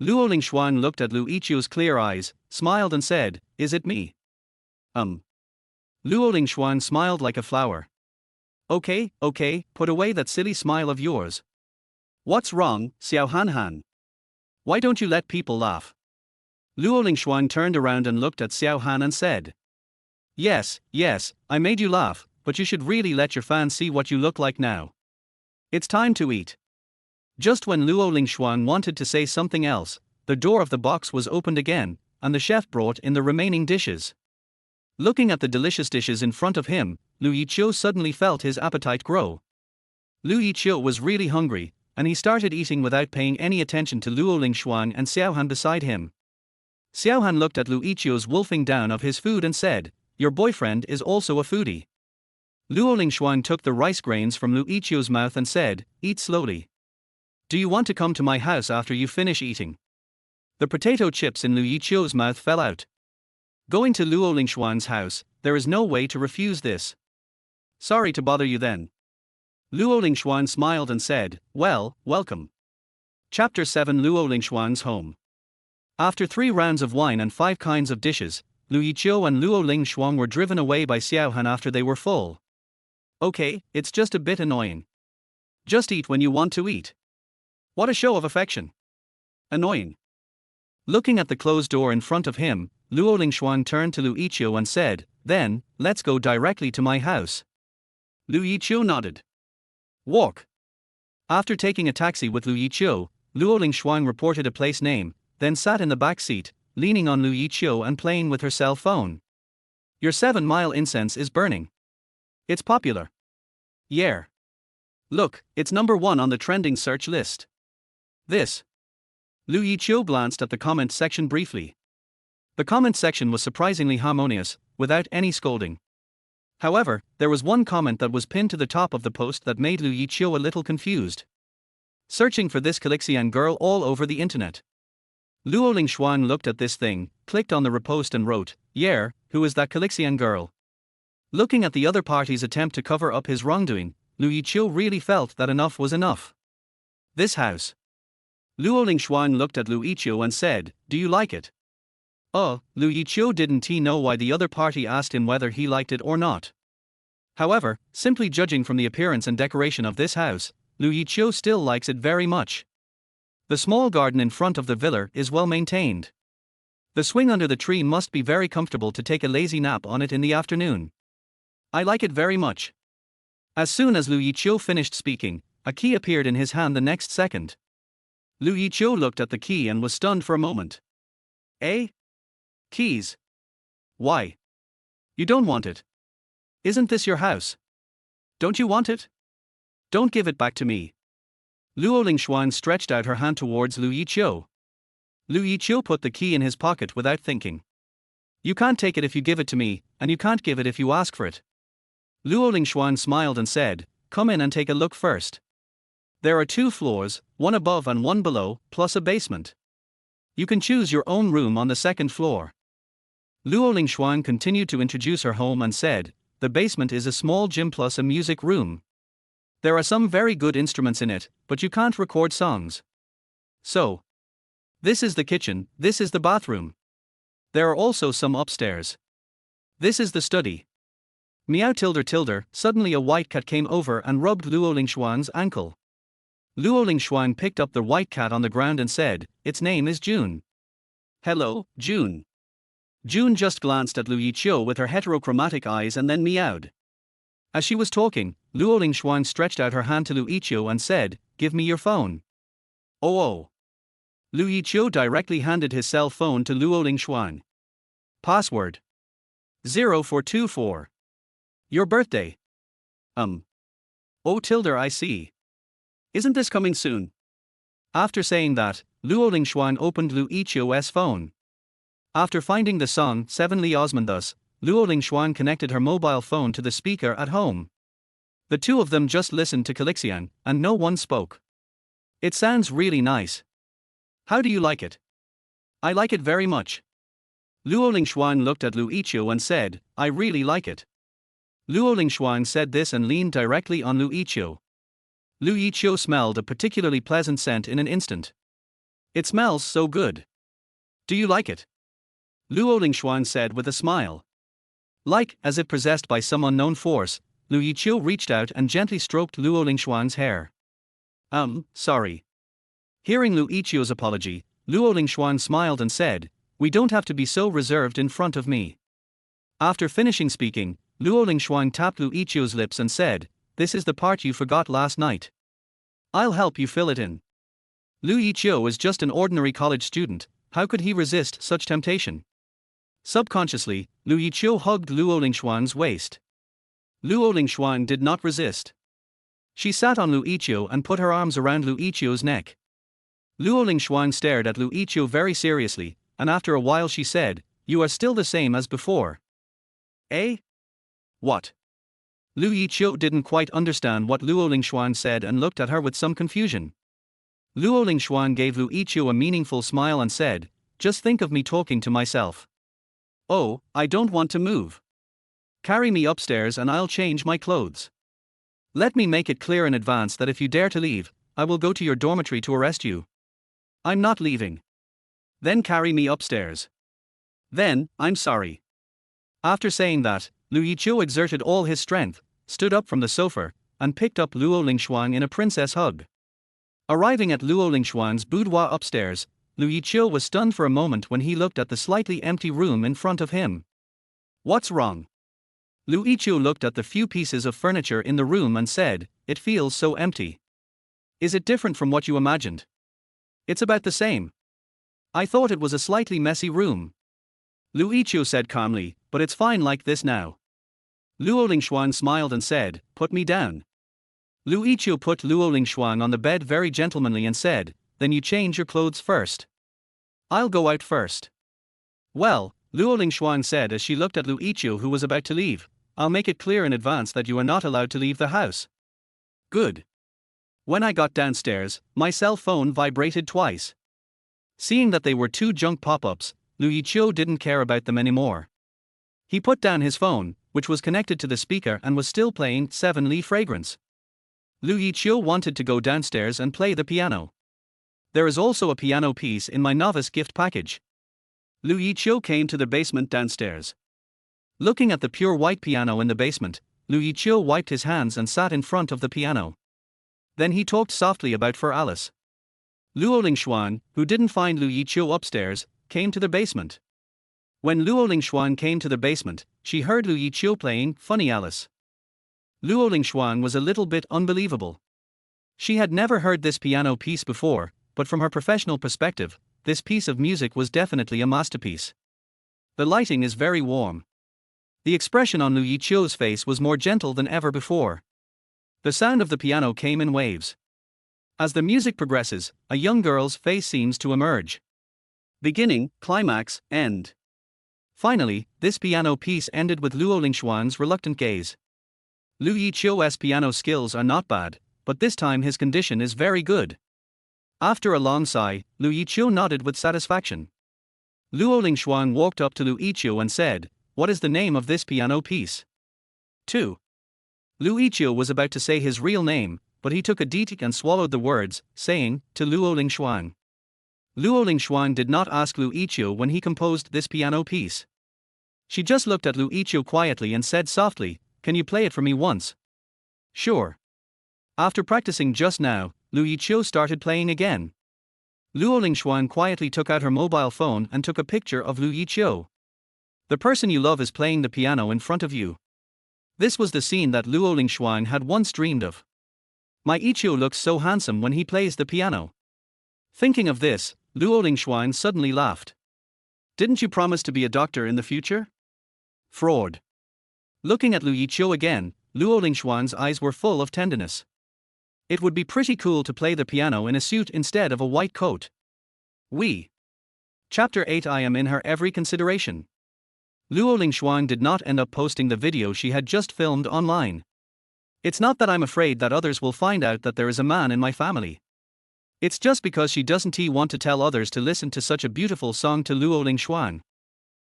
Luo Lingxuan looked at Lu Yiqiu's clear eyes, smiled and said, is it me? Luo Lingxuan smiled like a flower. Okay, put away that silly smile of yours. What's wrong, Xiao Han? Why don't you let people laugh? Luo Lingxuan turned around and looked at Xiao Han and said, yes, I made you laugh, but you should really let your fans see what you look like now. It's time to eat. Just when Luo Lingxuan wanted to say something else, the door of the box was opened again, and the chef brought in the remaining dishes. Looking at the delicious dishes in front of him, Lu Yiqiu suddenly felt his appetite grow. Lu Yiqiu was really hungry, and he started eating without paying any attention to Luo Lingxuan and Xiao Han beside him. Xiao Han looked at Lu Yiqiu's wolfing down of his food and said, your boyfriend is also a foodie. Luo Lingxuan took the rice grains from Lu Yiqiu's mouth and said, eat slowly. Do you want to come to my house after you finish eating? The potato chips in Lu Yiqiu's mouth fell out. Going to Luo Lingxuan's house, there is no way to refuse this. Sorry to bother you then. Luo Lingxuan smiled and said, well, welcome. Chapter 7 Luo Lingxuan's home. After 3 rounds of wine and 5 kinds of dishes, Lu Yiqiu and Luo Lingxuan were driven away by Xiao Han after they were full. Okay, it's just a bit annoying. Just eat when you want to eat. What a show of affection. Annoying. Looking at the closed door in front of him, Luo Lingxuan turned to Lu Yiqiu and said, then, let's go directly to my house. Lu Yiqiu nodded. Walk. After taking a taxi with Lu Yiqiu, Luo Lingxuan reported a place name, then sat in the back seat, leaning on Lu Yiqiu and playing with her cell phone. Your 7-mile incense is burning. It's popular. Yeah. Look, it's #1 on the trending search list. This. Lu Yiqiu glanced at the comment section briefly. The comment section was surprisingly harmonious, without any scolding. However, there was one comment that was pinned to the top of the post that made Lu Yiqiu a little confused. Searching for this Calixian girl all over the internet. Luo Lingshuang looked at this thing, clicked on the repost and wrote, "Yeah, who is that Calixian girl?" Looking at the other party's attempt to cover up his wrongdoing, Lu Yiqiu really felt that enough was enough. This house. Luo Lingshuang looked at Lu Yiqiu and said, "Do you like it?" Lu Yiqiu didn't he know why the other party asked him whether he liked it or not. However, simply judging from the appearance and decoration of this house, Lu Yiqiu still likes it very much. The small garden in front of the villa is well maintained. The swing under the tree must be very comfortable to take a lazy nap on it in the afternoon. I like it very much. As soon as Lu Yiqiu finished speaking, a key appeared in his hand the next second. Lu Yiqiu looked at the key and was stunned for a moment. Eh? Keys? Why? You don't want it? Isn't this your house? Don't you want it? Don't give it back to me. Luo Lingshuan stretched out her hand towards Lu Yiqiu. Lu Yiqiu put the key in his pocket without thinking. You can't take it if you give it to me, and you can't give it if you ask for it. Luo Lingshuan smiled and said, "Come in and take a look first. There are 2 floors, one above and one below, plus a basement. You can choose your own room on the 2nd floor." Luo Lingshuan continued to introduce her home and said, "The basement is a small gym plus a music room. There are some very good instruments in it, but you can't record songs. So, this is the kitchen, this is the bathroom. There are also some upstairs. This is the study." Meow tilde tilde, suddenly a white cat came over and rubbed Luo Lingshuan's ankle. Luo Lingshuan picked up the white cat on the ground and said, "Its name is June." "Hello, June." June just glanced at Lu Yiqiu with her heterochromatic eyes and then meowed. As she was talking, Luo Lingshuan stretched out her hand to Lu Yiqiu and said, "Give me your phone." Oh. Lu Yiqiu directly handed his cell phone to Luo Lingshuan. Password 0424. Your birthday. Oh tilde I see. Isn't this coming soon? After saying that, Luo Lingshuan opened Lu Yiqiu's phone. After finding the song 7 Li Osmondus, Luo Lingshuan connected her mobile phone to the speaker at home. The two of them just listened to Calixian, and no one spoke. It sounds really nice. How do you like it? I like it very much. Luo Lingshuan looked at Lu Yiqiu and said, "I really like it." Luo Lingshuan said this and leaned directly on Lu Yiqiu. Lu Yiqiu smelled a particularly pleasant scent in an instant. It smells so good. Do you like it? Luo Lingshuan said with a smile. Like, as if possessed by some unknown force, Lu Yiqiu reached out and gently stroked Luo Lingshuan's hair. Sorry. Hearing Lu Yiqiu's apology, Luo Lingshuan smiled and said, "We don't have to be so reserved in front of me." After finishing speaking, Luo Lingshuan tapped Lu Yiqiu's lips and said, "This is the part you forgot last night. I'll help you fill it in." Lu Yiqiu is just an ordinary college student, how could he resist such temptation? Subconsciously, Lu Yiqiu hugged Luo Lingshuan's waist. Luo Lingshuan did not resist. She sat on Lu Yiqiu and put her arms around Lu Yiqiu's neck. Luo Lingshuan stared at Lu Yiqiu very seriously, and after a while she said, "You are still the same as before." Eh? What? Lu Yiqiu didn't quite understand what Luo Lingshuan said and looked at her with some confusion. Luo Lingshuan gave Lu Yiqiu a meaningful smile and said, "Just think of me talking to myself. Oh, I don't want to move. Carry me upstairs and I'll change my clothes. Let me make it clear in advance that if you dare to leave, I will go to your dormitory to arrest you. I'm not leaving. Then carry me upstairs. Then, I'm sorry." After saying that, Lu Yiqiu exerted all his strength, stood up from the sofa, and picked up Luo Lingshuan in a princess hug. Arriving at Luo Lingshuan's boudoir upstairs, Lu Yiqiu was stunned for a moment when he looked at the slightly empty room in front of him. What's wrong? Lu Yiqiu looked at the few pieces of furniture in the room and said, "It feels so empty. Is it different from what you imagined?" "It's about the same. I thought it was a slightly messy room." Lu Yiqiu said calmly, "But it's fine like this now." Luo Lingshuan smiled and said, "Put me down." Lu Yiqiu put Luo Lingshuang on the bed very gentlemanly and said, "Then you change your clothes first. I'll go out first." "Well," Luo Lingshuang said as she looked at Lu Yiqiu, who was about to leave, "I'll make it clear in advance that you are not allowed to leave the house." "Good." When I got downstairs, my cell phone vibrated twice. Seeing that they were two junk pop-ups, Lu Yiqiu didn't care about them anymore. He put down his phone, which was connected to the speaker and was still playing 7 Li Fragrance. Lu Yiqiu wanted to go downstairs and play the piano. "There is also a piano piece in my novice gift package." Lu Yiqiu came to the basement downstairs. Looking at the pure white piano in the basement, Lu Yiqiu wiped his hands and sat in front of the piano. Then he talked softly about for Alice. Luo Lingshuang, who didn't find Lu Yiqiu upstairs, came to the basement. When Luo Lingshuang came to the basement, she heard Lu Yiqiu playing Funny Alice. Luo Lingshuang was a little bit unbelievable. She had never heard this piano piece before, but from her professional perspective, this piece of music was definitely a masterpiece. The lighting is very warm. The expression on Lu Yiqiu's face was more gentle than ever before. The sound of the piano came in waves. As the music progresses, a young girl's face seems to emerge. Beginning, climax, end. Finally, this piano piece ended with Luo Lingshuang's reluctant gaze. Lu Yiqiu's piano skills are not bad, but this time his condition is very good. After a long sigh, Lu Yiqiu nodded with satisfaction. Luo Lingshuang walked up to Lu Yiqiu and said, "What is the name of this piano piece?" 2. Lu Yiqiu was about to say his real name, but he took a deep and swallowed the words, saying, "To Luo Lingshuang." Luo Lingshuang did not ask Lu Yiqiu when he composed this piano piece. She just looked at Lu Yiqiu quietly and said softly, "Can you play it for me once?" "Sure." After practicing just now, Lu Yiqiu started playing again. Luo Lingshuang quietly took out her mobile phone and took a picture of Lu Yiqiu. The person you love is playing the piano in front of you. This was the scene that Luo Lingshuang had once dreamed of. "My Yiqiu looks so handsome when he plays the piano." Thinking of this, Luo Lingshuang suddenly laughed. "Didn't you promise to be a doctor in the future?" Fraud. Looking at Lu Yiqiu again, Luo Lingshuang's eyes were full of tenderness. It would be pretty cool to play the piano in a suit instead of a white coat. Chapter 8. I am in her every consideration. Luo Lingshuang did not end up posting the video she had just filmed online. "It's not that I'm afraid that others will find out that there is a man in my family. It's just because she doesn't want to tell others to listen to such a beautiful song." To Luo Lingshuang.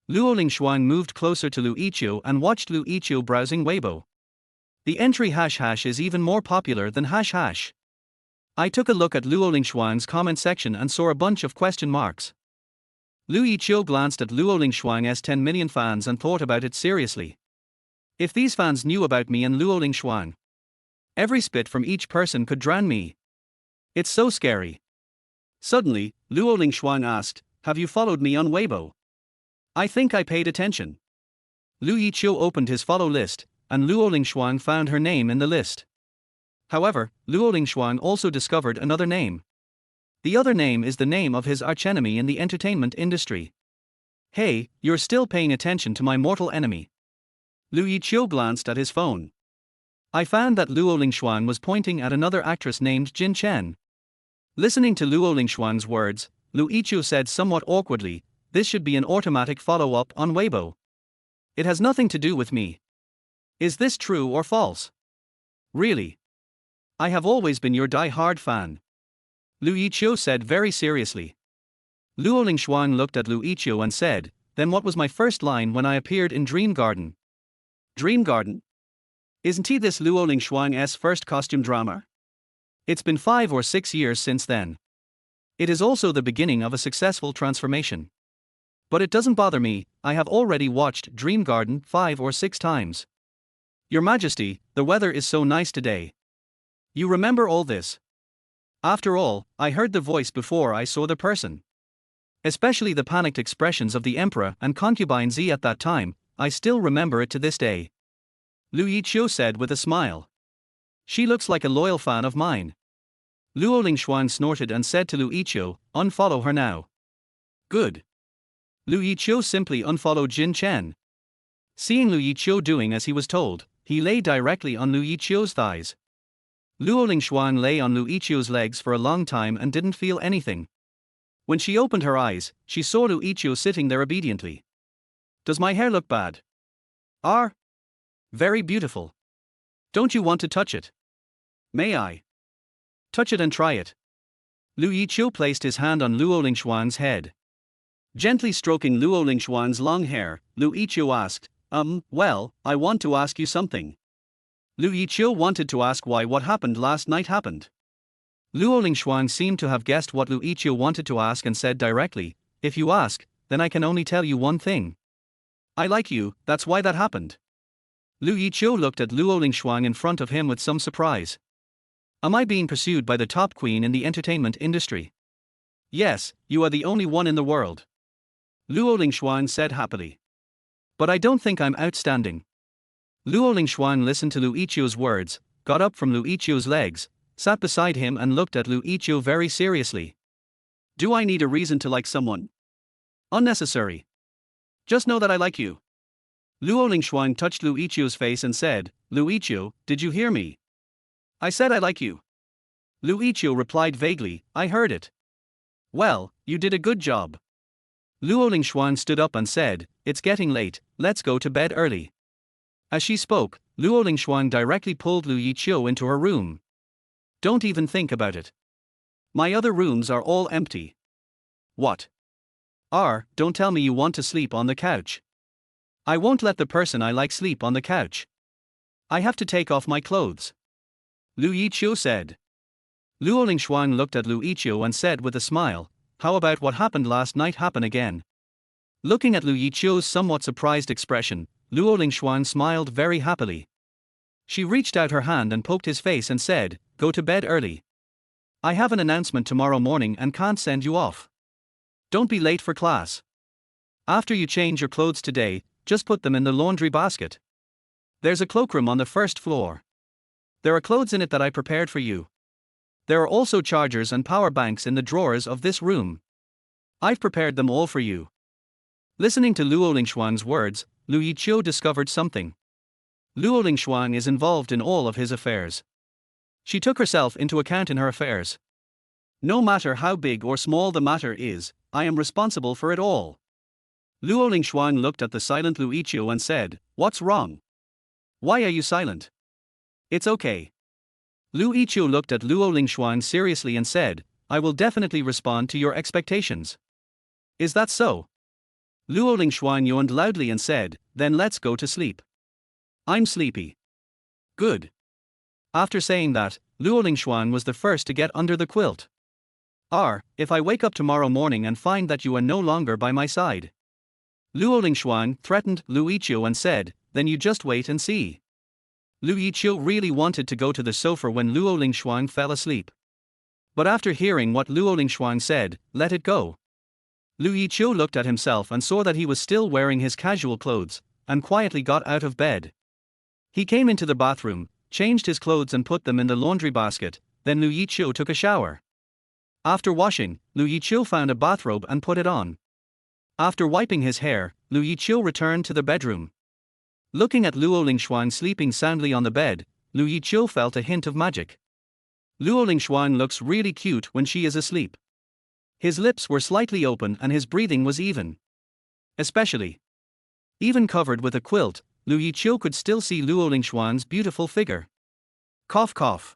Luo Lingshuang moved closer to Lu Yiqiu and watched Lu Yiqiu browsing Weibo. The entry ## is even more popular than ##. I took a look at Luo Lingshuang's comment section and saw a bunch of question marks. Lu Yiqiu glanced at Luo Lingshuang's 10 million fans and thought about it seriously. If these fans knew about me and Luo Lingshuang, every spit from each person could drown me. It's so scary. Suddenly, Luo Lingshuang asked, "Have you followed me on Weibo?" I think I paid attention. Lu Yiqiu opened his follow list, and Luo Lingshuang found her name in the list. However, Luo Lingshuang also discovered another name. The other name is the name of his archenemy in the entertainment industry. "Hey, you're still paying attention to my mortal enemy." Lu Yiqiu glanced at his phone. I found that Luo Lingshuang was pointing at another actress named Jin Chen. Listening to Luo Lingshuang's words, Lu Yiqiu said somewhat awkwardly, "This should be an automatic follow-up on Weibo. It has nothing to do with me. Is this true or false?" "Really? I have always been your die-hard fan," Lu Yiqiu said very seriously. Luo Lingshuang looked at Lu Yiqiu and said, "Then what was my first line when I appeared in Dream Garden?" "Dream Garden? Isn't he this Luo Lingshuang's first costume drama? It's been 5 or 6 years since then. It is also the beginning of a successful transformation. But it doesn't bother me, I have already watched Dream Garden 5 or 6 times. Your Majesty, the weather is so nice today. You remember all this? After all, I heard the voice before I saw the person. Especially the panicked expressions of the Emperor and concubine Z at that time, I still remember it to this day," Lu Yiqiu said with a smile. "She looks like a loyal fan of mine." Luo Lingshuang snorted and said to Lu Yiqiu, "Unfollow her now." "Good." Lu Yiqiu simply unfollowed Jin Chen. Seeing Lu Yiqiu doing as he was told, he lay directly on Lu Yiqiu's thighs. Luo Lingxuan lay on Lu Yiqiu's legs for a long time and didn't feel anything. When she opened her eyes, she saw Lu Yiqiu sitting there obediently. Does my hair look bad? Are. Very beautiful. Don't you want to touch it? May I? Touch it and try it. Lu Yiqiu placed his hand on Luo Lingxuan's head. Gently stroking Luo Lingxuan's long hair, Lu Yiqiu asked, well, I want to ask you something. Lu Yiqiu wanted to ask why what happened last night happened. Luo Lingxuan seemed to have guessed what Lu Yiqiu wanted to ask and said directly, if you ask, then I can only tell you one thing. I like you, that's why that happened. Lu Yiqiu looked at Luo Lingxuan in front of him with some surprise. Am I being pursued by the top queen in the entertainment industry? Yes, you are the only one in the world. Luo Lingxuan said happily. But I don't think I'm outstanding. Luo Lingxuan listened to Lu Yiqiu's words, got up from Lu Yiqiu's legs, sat beside him and looked at Lu Yiqiu very seriously. Do I need a reason to like someone? Unnecessary. Just know that I like you. Luo Lingxuan touched Lu Yiqiu's face and said, Lu Yiqiu, did you hear me? I said I like you. Lu Yiqiu replied vaguely, I heard it. Well, you did a good job. Luo Lingxuan stood up and said, it's getting late, let's go to bed early. As she spoke, Luo Lingxuan directly pulled Lu Yiqiu into her room. Don't even think about it. My other rooms are all empty. What? Don't tell me you want to sleep on the couch. I won't let the person I like sleep on the couch. I have to take off my clothes. Lu Yiqiu said. Luo Lingxuan looked at Lu Yiqiu and said with a smile, how about what happened last night happen again? Looking at Lu Yiqiu's somewhat surprised expression, Luo Lingxuan smiled very happily. She reached out her hand and poked his face and said, go to bed early. I have an announcement tomorrow morning and can't send you off. Don't be late for class. After you change your clothes today, just put them in the laundry basket. There's a cloakroom on the first floor. There are clothes in it that I prepared for you. There are also chargers and power banks in the drawers of this room. I've prepared them all for you. Listening to Luo Lingxuan's words, Lu Yiqiu discovered something. Luo Lingxuan is involved in all of his affairs. She took herself into account in her affairs. No matter how big or small the matter is, I am responsible for it all. Luo Lingxuan looked at the silent Lu Yiqiu and said, what's wrong? Why are you silent? It's okay. Lu Yiqiu looked at Luo Lingxuan seriously and said, I will definitely respond to your expectations. Is that so? Luo Lingxuan yawned loudly and said, then let's go to sleep. I'm sleepy. Good. After saying that, Luo Lingxuan was the first to get under the quilt. If I wake up tomorrow morning and find that you are no longer by my side. Luo Lingxuan threatened Lu Yiqiu and said, then you just wait and see. Lu Yiqiu really wanted to go to the sofa when Luo Lingxuan fell asleep. But after hearing what Luo Lingxuan said, let it go. Lu Yiqiu looked at himself and saw that he was still wearing his casual clothes, and quietly got out of bed. He came into the bathroom, changed his clothes and put them in the laundry basket, then Lu Yiqiu took a shower. After washing, Lu Yiqiu found a bathrobe and put it on. After wiping his hair, Lu Yiqiu returned to the bedroom. Looking at Luo Lingxuan sleeping soundly on the bed, Lu Yiqiu felt a hint of magic. Luo Lingxuan looks really cute when she is asleep. His lips were slightly open and his breathing was even. Even covered with a quilt, Lu Yiqiu could still see Luo Lingxuan's beautiful figure. Cough cough.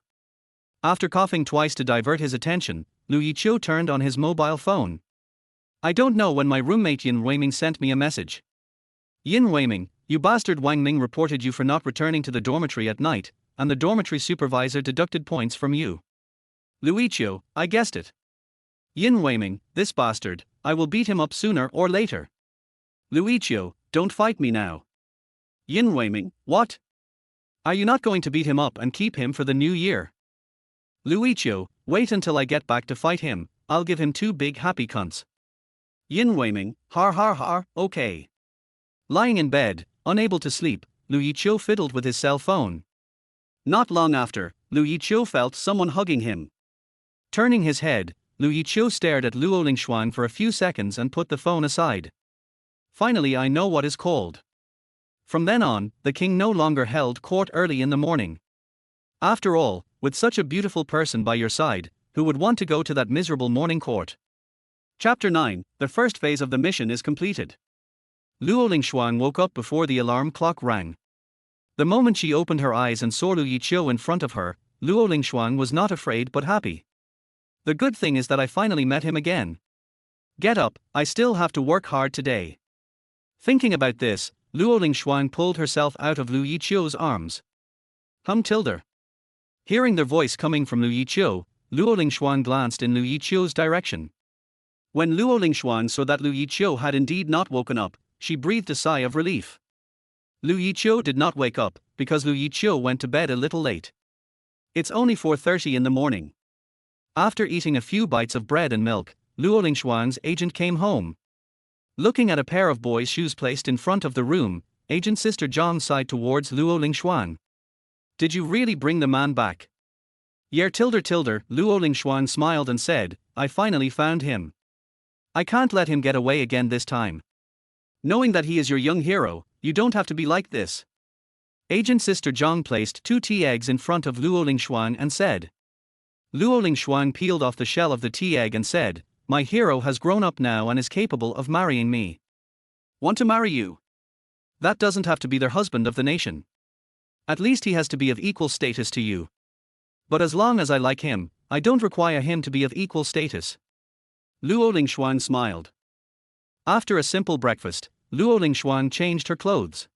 After coughing twice to divert his attention, Lu Yiqiu turned on his mobile phone. I don't know when my roommate Yin Weiming sent me a message. Yin Weiming, you bastard, Wang Ming reported you for not returning to the dormitory at night, and the dormitory supervisor deducted points from you. Lu Yiqiu, I guessed it. Yin Weiming, this bastard, I will beat him up sooner or later. Lu Yiqiu, don't fight me now. Yin Weiming, what? Are you not going to beat him up and keep him for the new year? Lu Yiqiu, wait until I get back to fight him, I'll give him 2 big happy cunts. Yin Weiming, har har har, okay. Lying in bed, unable to sleep, Lu Yiqiu fiddled with his cell phone. Not long after, Lu Yiqiu felt someone hugging him. Turning his head, Lu Yiqiu stared at Luo Lingxuan for a few seconds and put the phone aside. Finally, I know what is called. From then on, the king no longer held court early in the morning. After all, with such a beautiful person by your side, who would want to go to that miserable morning court? Chapter 9. The first phase of the mission is completed. Luo Lingshuang woke up before the alarm clock rang. The moment she opened her eyes and saw Lu Yiqiu in front of her, Luo Lingshuang was not afraid but happy. The good thing is that I finally met him again. Get up, I still have to work hard today. Thinking about this, Luo Lingshuang pulled herself out of Lu Yiqiu's arms. Tilde. Hearing their voice coming from Lu Yiqiu, Luo Lingshuang glanced in Lu Yiqiu's direction. When Luo Lingshuang saw that Lu Yiqiu had indeed not woken up, she breathed a sigh of relief. Lu Yiqiu did not wake up, because Lu Yiqiu went to bed a little late. It's only 4:30 in the morning. After eating a few bites of bread and milk, Luo Lingshuang's agent came home. Looking at a pair of boys' shoes placed in front of the room, agent Sister Zhang sighed towards Luo Lingshuang. Did you really bring the man back? Tilde. Luo Lingshuang smiled and said, I finally found him. I can't let him get away again this time. Knowing that he is your young hero, you don't have to be like this. Agent Sister Zhang placed 2 tea eggs in front of Luo Lingshuang and said. Luo Lingshuang peeled off the shell of the tea egg and said, my hero has grown up now and is capable of marrying me. Want to marry you? That doesn't have to be their husband of the nation. At least he has to be of equal status to you. But as long as I like him, I don't require him to be of equal status. Luo Lingshuang smiled. After a simple breakfast, Luo Lingshuang changed her clothes.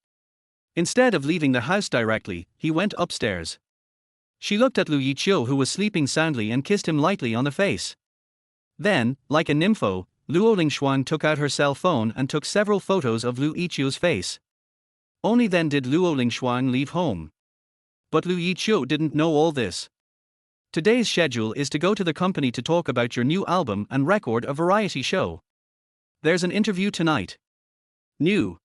Instead of leaving the house directly, he went upstairs. She looked at Lu Yiqiu, who was sleeping soundly, and kissed him lightly on the face. Then, like a nympho, Luo Lingshuang took out her cell phone and took several photos of Lu Yiqiu's face. Only then did Luo Lingshuang leave home. But Lu Yiqiu didn't know all this. Today's schedule is to go to the company to talk about your new album and record a variety show. There's an interview tonight. New.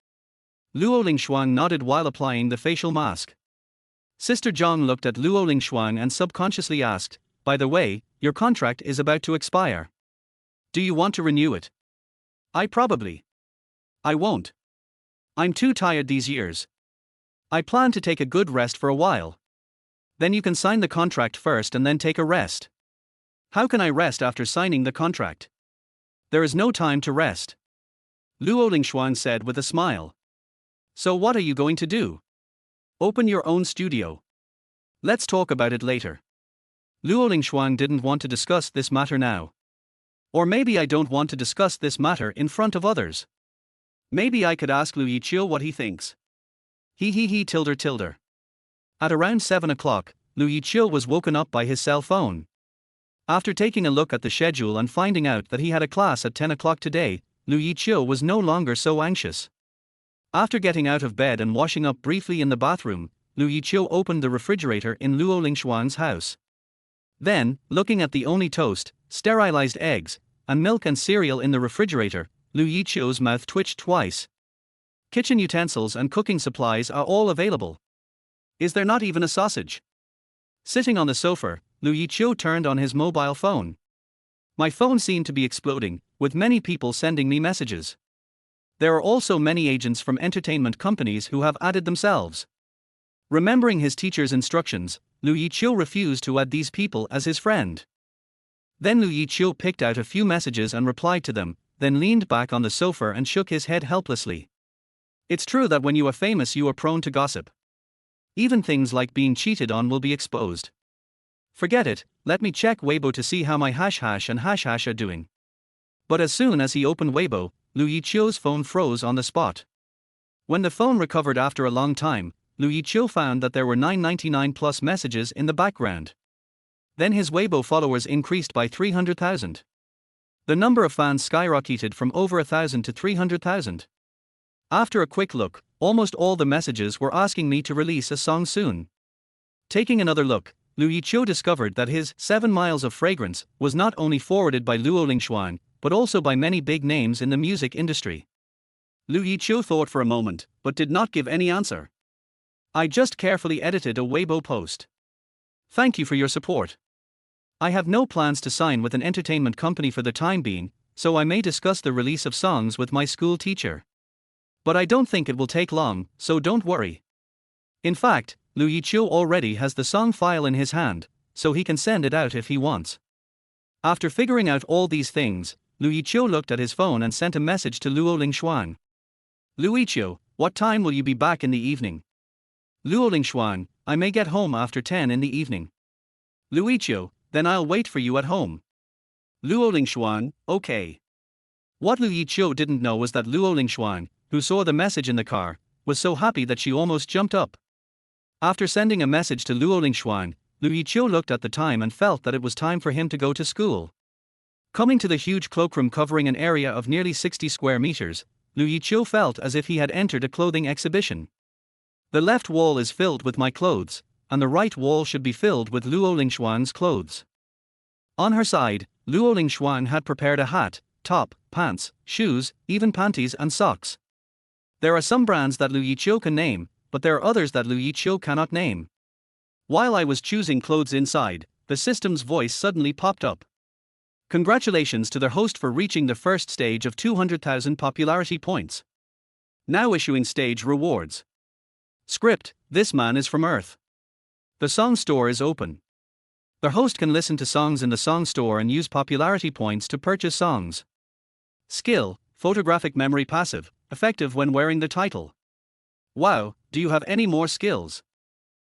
Luo Lingshuang nodded while applying the facial mask. Sister Zhang looked at Luo Lingshuang and subconsciously asked, by the way, your contract is about to expire. Do you want to renew it? I won't. I'm too tired these years. I plan to take a good rest for a while. Then you can sign the contract first and then take a rest. How can I rest after signing the contract? There is no time to rest. Luo Lingshuang said with a smile. So what are you going to do? Open your own studio. Let's talk about it later. Luo Lingshuang didn't want to discuss this matter now. Or maybe I don't want to discuss this matter in front of others. Maybe I could ask Lu Yiqiu what he thinks. Tilde. At around 7 o'clock, Lu Yiqiu was woken up by his cell phone. After taking a look at the schedule and finding out that he had a class at 10 o'clock today, Lu Yiqiu was no longer so anxious. After getting out of bed and washing up briefly in the bathroom, Lu Yiqiu opened the refrigerator in Luo Lingshuang's house. Then, looking at the only toast, sterilized eggs, and milk and cereal in the refrigerator, Lu Yiqiu's mouth twitched twice. Kitchen utensils and cooking supplies are all available. Is there not even a sausage? Sitting on the sofa, Lu Yiqiu turned on his mobile phone. My phone seemed to be exploding, with many people sending me messages. There are also many agents from entertainment companies who have added themselves. Remembering his teacher's instructions, Lu Yiqiu refused to add these people as his friend. Then Lu Yiqiu picked out a few messages and replied to them, then leaned back on the sofa and shook his head helplessly. It's true that when you are famous you are prone to gossip. Even things like being cheated on will be exposed. Forget it, let me check Weibo to see how my hash and hash are doing. But as soon as he opened Weibo, Lu Yiqiu's phone froze on the spot. When the phone recovered after a long time, Lu Yiqiu found that there were 999 plus messages in the background. Then his Weibo followers increased by 300,000. The number of fans skyrocketed from over 1,000 to 300,000. After a quick look, almost all the messages were asking me to release a song soon. Taking another look, Lu Yiqiu discovered that his 7 Miles of Fragrance was not only forwarded by Luo Lingshuang, but also by many big names in the music industry. Lu Yiqiu thought for a moment, but did not give any answer. I just carefully edited a Weibo post. Thank you for your support. I have no plans to sign with an entertainment company for the time being, so I may discuss the release of songs with my school teacher. But I don't think it will take long, so don't worry. In fact, Lu Yiqiu already has the song file in his hand, so he can send it out if he wants. After figuring out all these things, Lu Yiqiu looked at his phone and sent a message to Luo Lingshuan. Lu Yiqiu, what time will you be back in the evening? Luo Lingshuan, I may get home after 10 in the evening. Lu Yiqiu, then I'll wait for you at home. Luo Lingshuan, okay. What Lu Yiqiu didn't know was that Luo Lingshuan, who saw the message in the car, was so happy that she almost jumped up. After sending a message to Luo Lingshuan, Lu Yiqiu looked at the time and felt that it was time for him to go to school. Coming to the huge cloakroom covering an area of nearly 60 square meters, Lu Yiqiu felt as if he had entered a clothing exhibition. The left wall is filled with my clothes, and the right wall should be filled with Luo Lingshuan's clothes. On her side, Luo Lingshuan had prepared a hat, top, pants, shoes, even panties and socks. There are some brands that Lu Yiqiu can name, but there are others that Lu Yiqiu cannot name. While I was choosing clothes inside, the system's voice suddenly popped up. Congratulations to their host for reaching the first stage of 200,000 popularity points. Now issuing stage rewards. Script, this man is from Earth. The song store is open. The host can listen to songs in the song store and use popularity points to purchase songs. Skill, photographic memory passive, effective when wearing the title. Wow, do you have any more skills?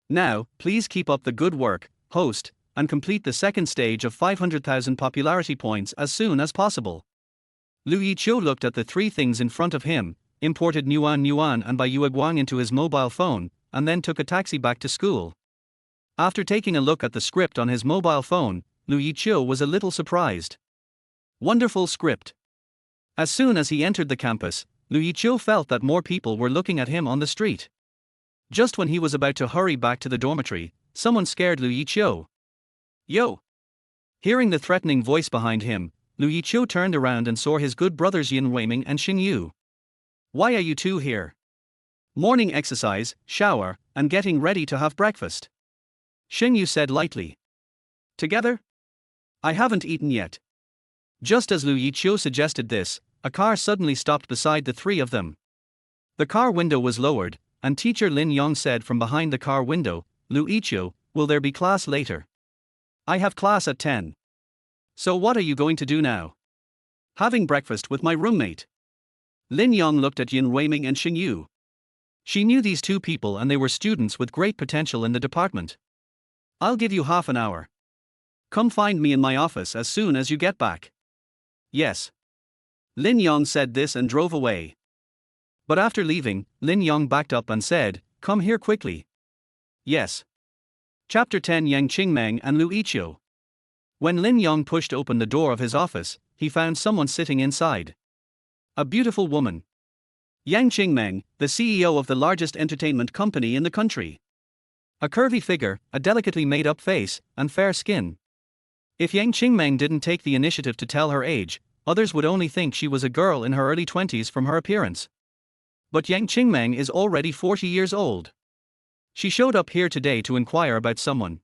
Now, please keep up the good work, host, and complete the second stage of 500,000 popularity points as soon as possible. Lu Yiqiu looked at the three things in front of him, imported Nuan and Bai Yueguang into his mobile phone, and then took a taxi back to school. After taking a look at the script on his mobile phone, Lu Yiqiu was a little surprised. Wonderful script. As soon as he entered the campus, Lu Yiqiu felt that more people were looking at him on the street. Just when he was about to hurry back to the dormitory, someone scared Lu Yiqiu. Yo! Hearing the threatening voice behind him, Lu Yiqiu turned around and saw his good brothers Yin Weiming and Xing Yu. Why are you two here? Morning exercise, shower, and getting ready to have breakfast. Xing Yu said lightly. Together? I haven't eaten yet. Just as Lu Yiqiu suggested this, a car suddenly stopped beside the three of them. The car window was lowered, and teacher Lin Yong said from behind the car window, Lu Yiqiu, will there be class later? I have class at 10. So what are you going to do now? Having breakfast with my roommate. Lin Yong looked at Yin Weiming and Xing Yu. She knew these two people and they were students with great potential in the department. I'll give you half an hour. Come find me in my office as soon as you get back. Yes. Lin Yong said this and drove away. But after leaving, Lin Yong backed up and said, come here quickly. Yes. Chapter 10 Yang Qingmeng and Lu Yiqiu. When Lin Yong pushed open the door of his office, he found someone sitting inside. A beautiful woman. Yang Qingmeng, the CEO of the largest entertainment company in the country. A curvy figure, a delicately made-up face, and fair skin. If Yang Qingmeng didn't take the initiative to tell her age, others would only think she was a girl in her early 20s from her appearance. But Yang Qingmeng is already 40 years old. She showed up here today to inquire about someone.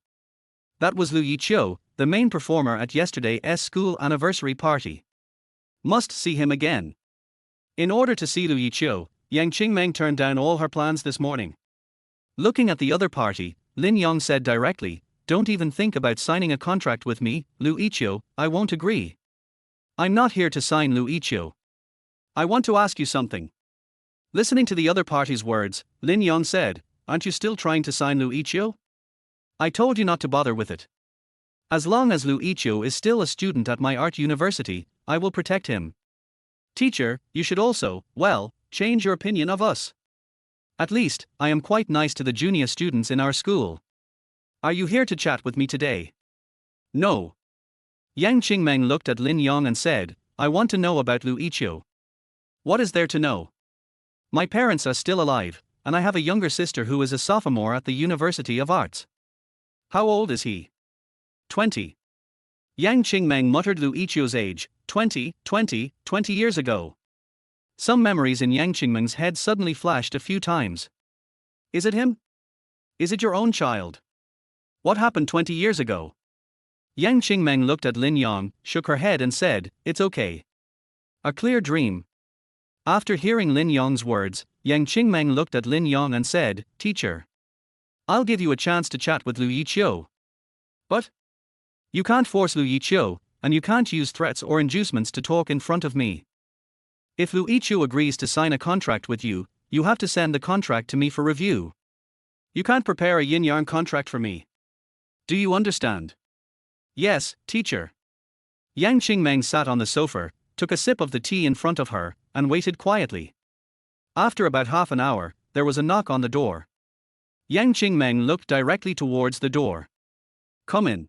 That was Lu Yiqiu, the main performer at yesterday's school anniversary party. Must see him again. In order to see Lu Yiqiu, Yang Qingmeng turned down all her plans this morning. Looking at the other party, Lin Yong said directly, don't even think about signing a contract with me, Lu Yiqiu, I won't agree. I'm not here to sign, Lu Yiqiu. I want to ask you something. Listening to the other party's words, Lin Yong said, aren't you still trying to sign Lu Yiqiu? I told you not to bother with it. As long as Lu Yiqiu is still a student at my art university, I will protect him. Teacher, you should also, change your opinion of us. At least, I am quite nice to the junior students in our school. Are you here to chat with me today? No. Yang Qingmeng looked at Lin Yong and said, I want to know about Lu Yiqiu. What is there to know? My parents are still alive, and I have a younger sister who is a sophomore at the University of Arts. How old is he? 20. Yang Qingmeng muttered Lu Yiqiu's age, 20 years ago. Some memories in Yang Qingmeng's head suddenly flashed a few times. Is it him? Is it your own child? What happened 20 years ago? Yang Qingmeng looked at Lin Yong, shook her head and said, it's okay. A clear dream. After hearing Lin Yong's words, Yang Qingmeng looked at Lin Yong and said, teacher. I'll give you a chance to chat with Lu Yiqiu. But you can't force Lu Yiqiu, and you can't use threats or inducements to talk in front of me. If Lu Yiqiu agrees to sign a contract with you, you have to send the contract to me for review. You can't prepare a yin-yang contract for me. Do you understand? Yes, teacher. Yang Qingmeng sat on the sofa, took a sip of the tea in front of her, and waited quietly. After about half an hour, there was a knock on the door. Yang Qingmeng looked directly towards the door. Come in.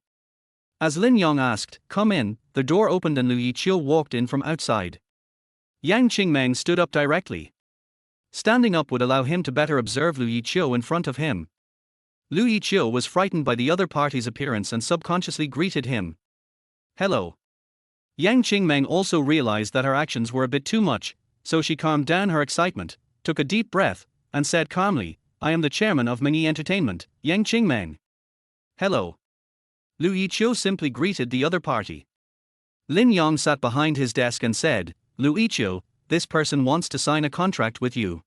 As Lin Yong asked, come in, the door opened and Lu Yiqiu walked in from outside. Yang Qingmeng stood up directly. Standing up would allow him to better observe Lu Yiqiu in front of him. Lu Yiqiu was frightened by the other party's appearance and subconsciously greeted him. Hello. Yang Qingmeng also realized that her actions were a bit too much, so she calmed down her excitement, took a deep breath, and said calmly, I am the chairman of Manhwa Entertainment, Yang Qingmeng. Hello. Lu Yiqiu simply greeted the other party. Lin Yong sat behind his desk and said, Lu Yiqiu, this person wants to sign a contract with you.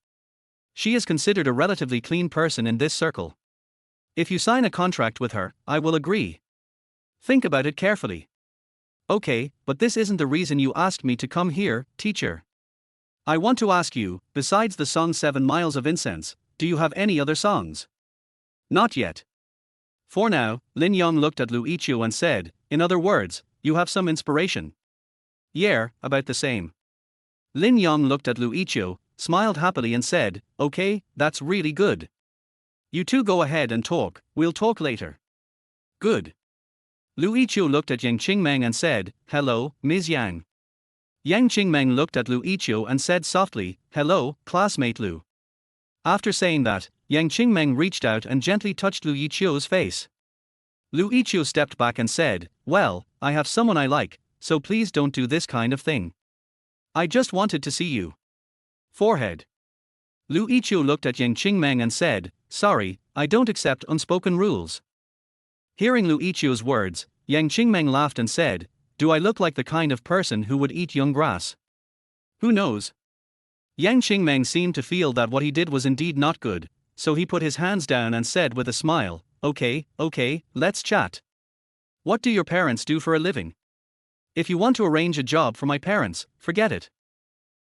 She is considered a relatively clean person in this circle. If you sign a contract with her, I will agree. Think about it carefully. Okay, but this isn't the reason you asked me to come here, teacher. I want to ask you, besides the song 7 Miles of Incense, do you have any other songs? Not yet. For now, Lin Yong looked at Lu Yiqiu and said, in other words, you have some inspiration. Yeah, about the same. Lin Yong looked at Lu Yiqiu, smiled happily and said, okay, that's really good. You two go ahead and talk, we'll talk later. Good. Lu Yiqiu looked at Yang Qingmeng and said, hello, Ms. Yang. Yang Qingmeng looked at Lu Yiqiu and said softly, hello, classmate Lu. After saying that, Yang Qingmeng reached out and gently touched Lu Yiqiu's face. Lu Yiqiu stepped back and said, well, I have someone I like, so please don't do this kind of thing. I just wanted to see you. Forehead. Lu Yiqiu looked at Yang Qingmeng and said, sorry, I don't accept unspoken rules. Hearing Lu Yiqiu's words, Yang Qingmeng laughed and said, do I look like the kind of person who would eat young grass? Who knows? Yang Qingmeng seemed to feel that what he did was indeed not good, so he put his hands down and said with a smile, okay, let's chat. What do your parents do for a living? If you want to arrange a job for my parents, forget it.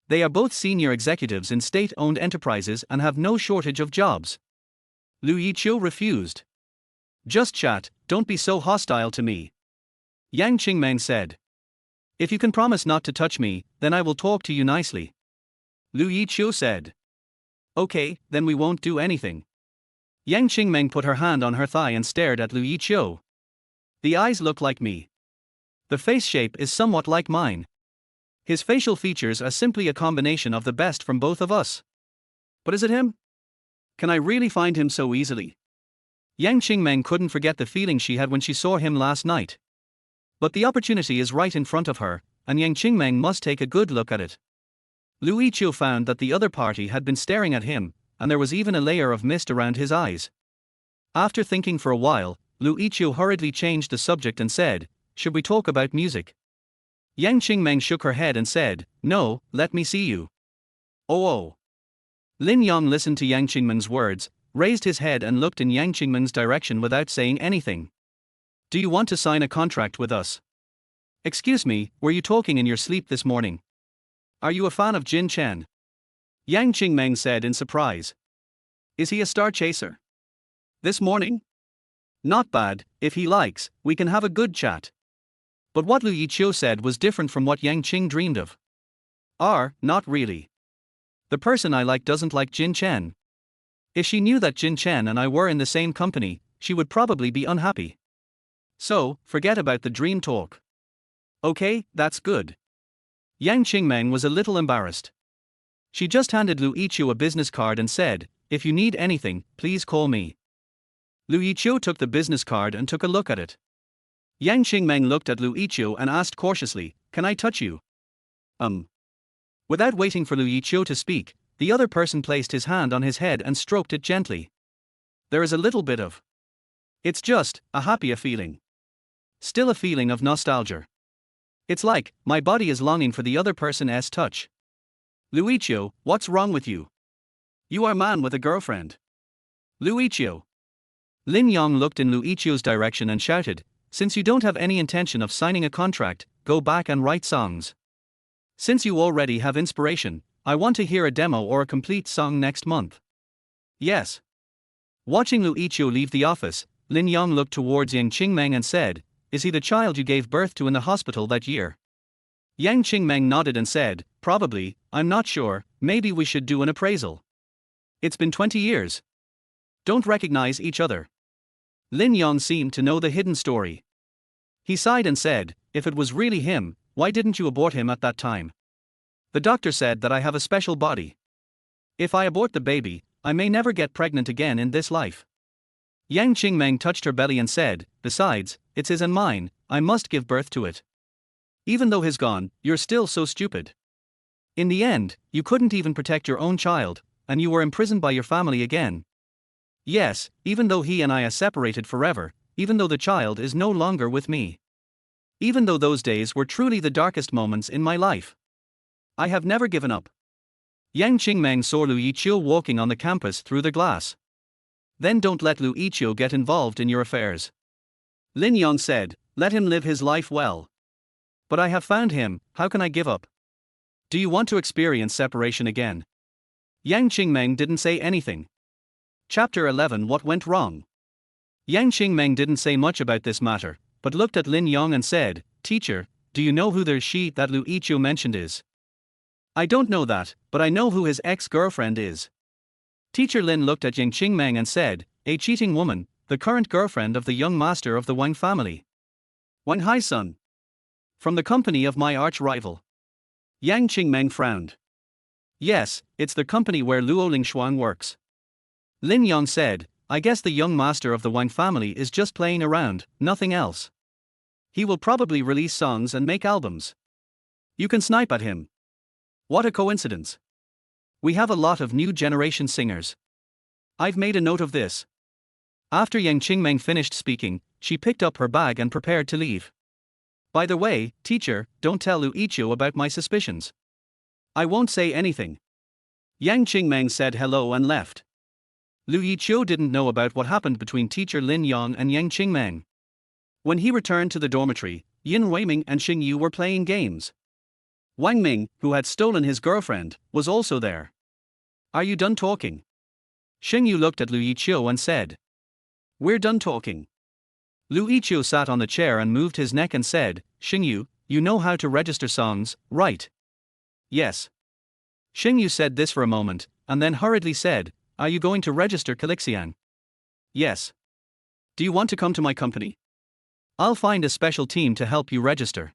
They are both senior executives in state-owned enterprises and have no shortage of jobs. Lu Yiqiu refused. Just chat, don't be so hostile to me. Yang Qingmeng said. If you can promise not to touch me, then I will talk to you nicely. Lu Yiqiu said. Okay, then we won't do anything. Yang Qingmeng put her hand on her thigh and stared at Lu Yiqiu. The eyes look like me. The face shape is somewhat like mine. His facial features are simply a combination of the best from both of us. But is it him? Can I really find him so easily? Yang Qingmeng couldn't forget the feeling she had when she saw him last night. But the opportunity is right in front of her, and Yang Qingmeng must take a good look at it. Lu Yiqiu found that the other party had been staring at him, and there was even a layer of mist around his eyes. After thinking for a while, Lu Yiqiu hurriedly changed the subject and said, should we talk about music? Yang Qingmeng shook her head and said, no, let me see you. Oh. Lin Yong listened to Yang Qingmeng's words, raised his head and looked in Yang Qingmeng's direction without saying anything. Do you want to sign a contract with us? Excuse me, were you talking in your sleep this morning? Are you a fan of Jin Chen? Yang Qingmeng said in surprise. Is he a star chaser? This morning? Not bad, if he likes, we can have a good chat. But what Lu Yiqiu said was different from what Yang Qing dreamed of. Not really. The person I like doesn't like Jin Chen. If she knew that Jin Chen and I were in the same company, she would probably be unhappy. So, forget about the dream talk. Okay, that's good. Yang Qingmeng was a little embarrassed. She just handed Lu Yiqiu a business card and said, if you need anything, please call me. Lu Yiqiu took the business card and took a look at it. Yang Qingmeng looked at Lu Yiqiu and asked cautiously, can I touch you? Without waiting for Lu Yiqiu to speak, the other person placed his hand on his head and stroked it gently. There is a little bit of. It's just a happier feeling. Still a feeling of nostalgia. It's like, my body is longing for the other person's touch. Lu Yiqiu, what's wrong with you? You are a man with a girlfriend. Lu Yiqiu. Lin Yong looked in Lu Yiqiu's direction and shouted, Since you don't have any intention of signing a contract, go back and write songs. Since you already have inspiration, I want to hear a demo or a complete song next month. Yes. Watching Yiqiu leave the office, Lin Yong looked towards Yang Qingmeng and said, "Is he the child you gave birth to in the hospital that year?" Yang Qingmeng nodded and said, "Probably, I'm not sure, maybe we should do an appraisal. It's been 20 years. Don't recognize each other." Lin Yong seemed to know the hidden story. He sighed and said, "If it was really him, why didn't you abort him at that time? The doctor said that I have a special body. If I abort the baby, I may never get pregnant again in this life." Yang Qingmeng touched her belly and said, "Besides, it's his and mine, I must give birth to it. Even though he's gone, you're still so stupid. In the end, you couldn't even protect your own child, and you were imprisoned by your family again. Yes, even though he and I are separated forever, even though the child is no longer with me. Even though those days were truly the darkest moments in my life. I have never given up." Yang Qingmeng saw Yiqiu walking on the campus through the glass. "Then don't let Yiqiu get involved in your affairs." Lin Yong said, "Let him live his life well. But I have found him, how can I give up? Do you want to experience separation again?" Yang Qingmeng didn't say anything. Chapter 11: What Went Wrong? Yang Qingmeng didn't say much about this matter, but looked at Lin Yong and said, "Teacher, do you know who the she that Yiqiu mentioned is?" "I don't know that, but I know who his ex-girlfriend is." Teacher Lin looked at Yang Qingmeng and said, "A cheating woman, the current girlfriend of the young master of the Wang family. Wang Hai's son. From the company of my arch-rival." Yang Qingmeng frowned. "Yes, it's the company where Luo Lingshuang works." Lin Yong said, "I guess the young master of the Wang family is just playing around, nothing else. He will probably release songs and make albums. You can snipe at him. What a coincidence. We have a lot of new generation singers. I've made a note of this." After Yang Qingmeng finished speaking, she picked up her bag and prepared to leave. "By the way, teacher, don't tell Yiqiu about my suspicions." "I won't say anything." Yang Qingmeng said hello and left. Yiqiu didn't know about what happened between teacher Lin Yong and Yang Qingmeng. When he returned to the dormitory, Yin Weiming and Xing Yu were playing games. Wang Ming, who had stolen his girlfriend, was also there. "Are you done talking?" Xing Yu looked at Yiqiu and said, "We're done talking." Yiqiu sat on the chair and moved his neck and said, "Xing Yu, you know how to register songs, right?" "Yes." Xing Yu said this for a moment, and then hurriedly said, "Are you going to register Calixian?" "Yes." "Do you want to come to my company? I'll find a special team to help you register."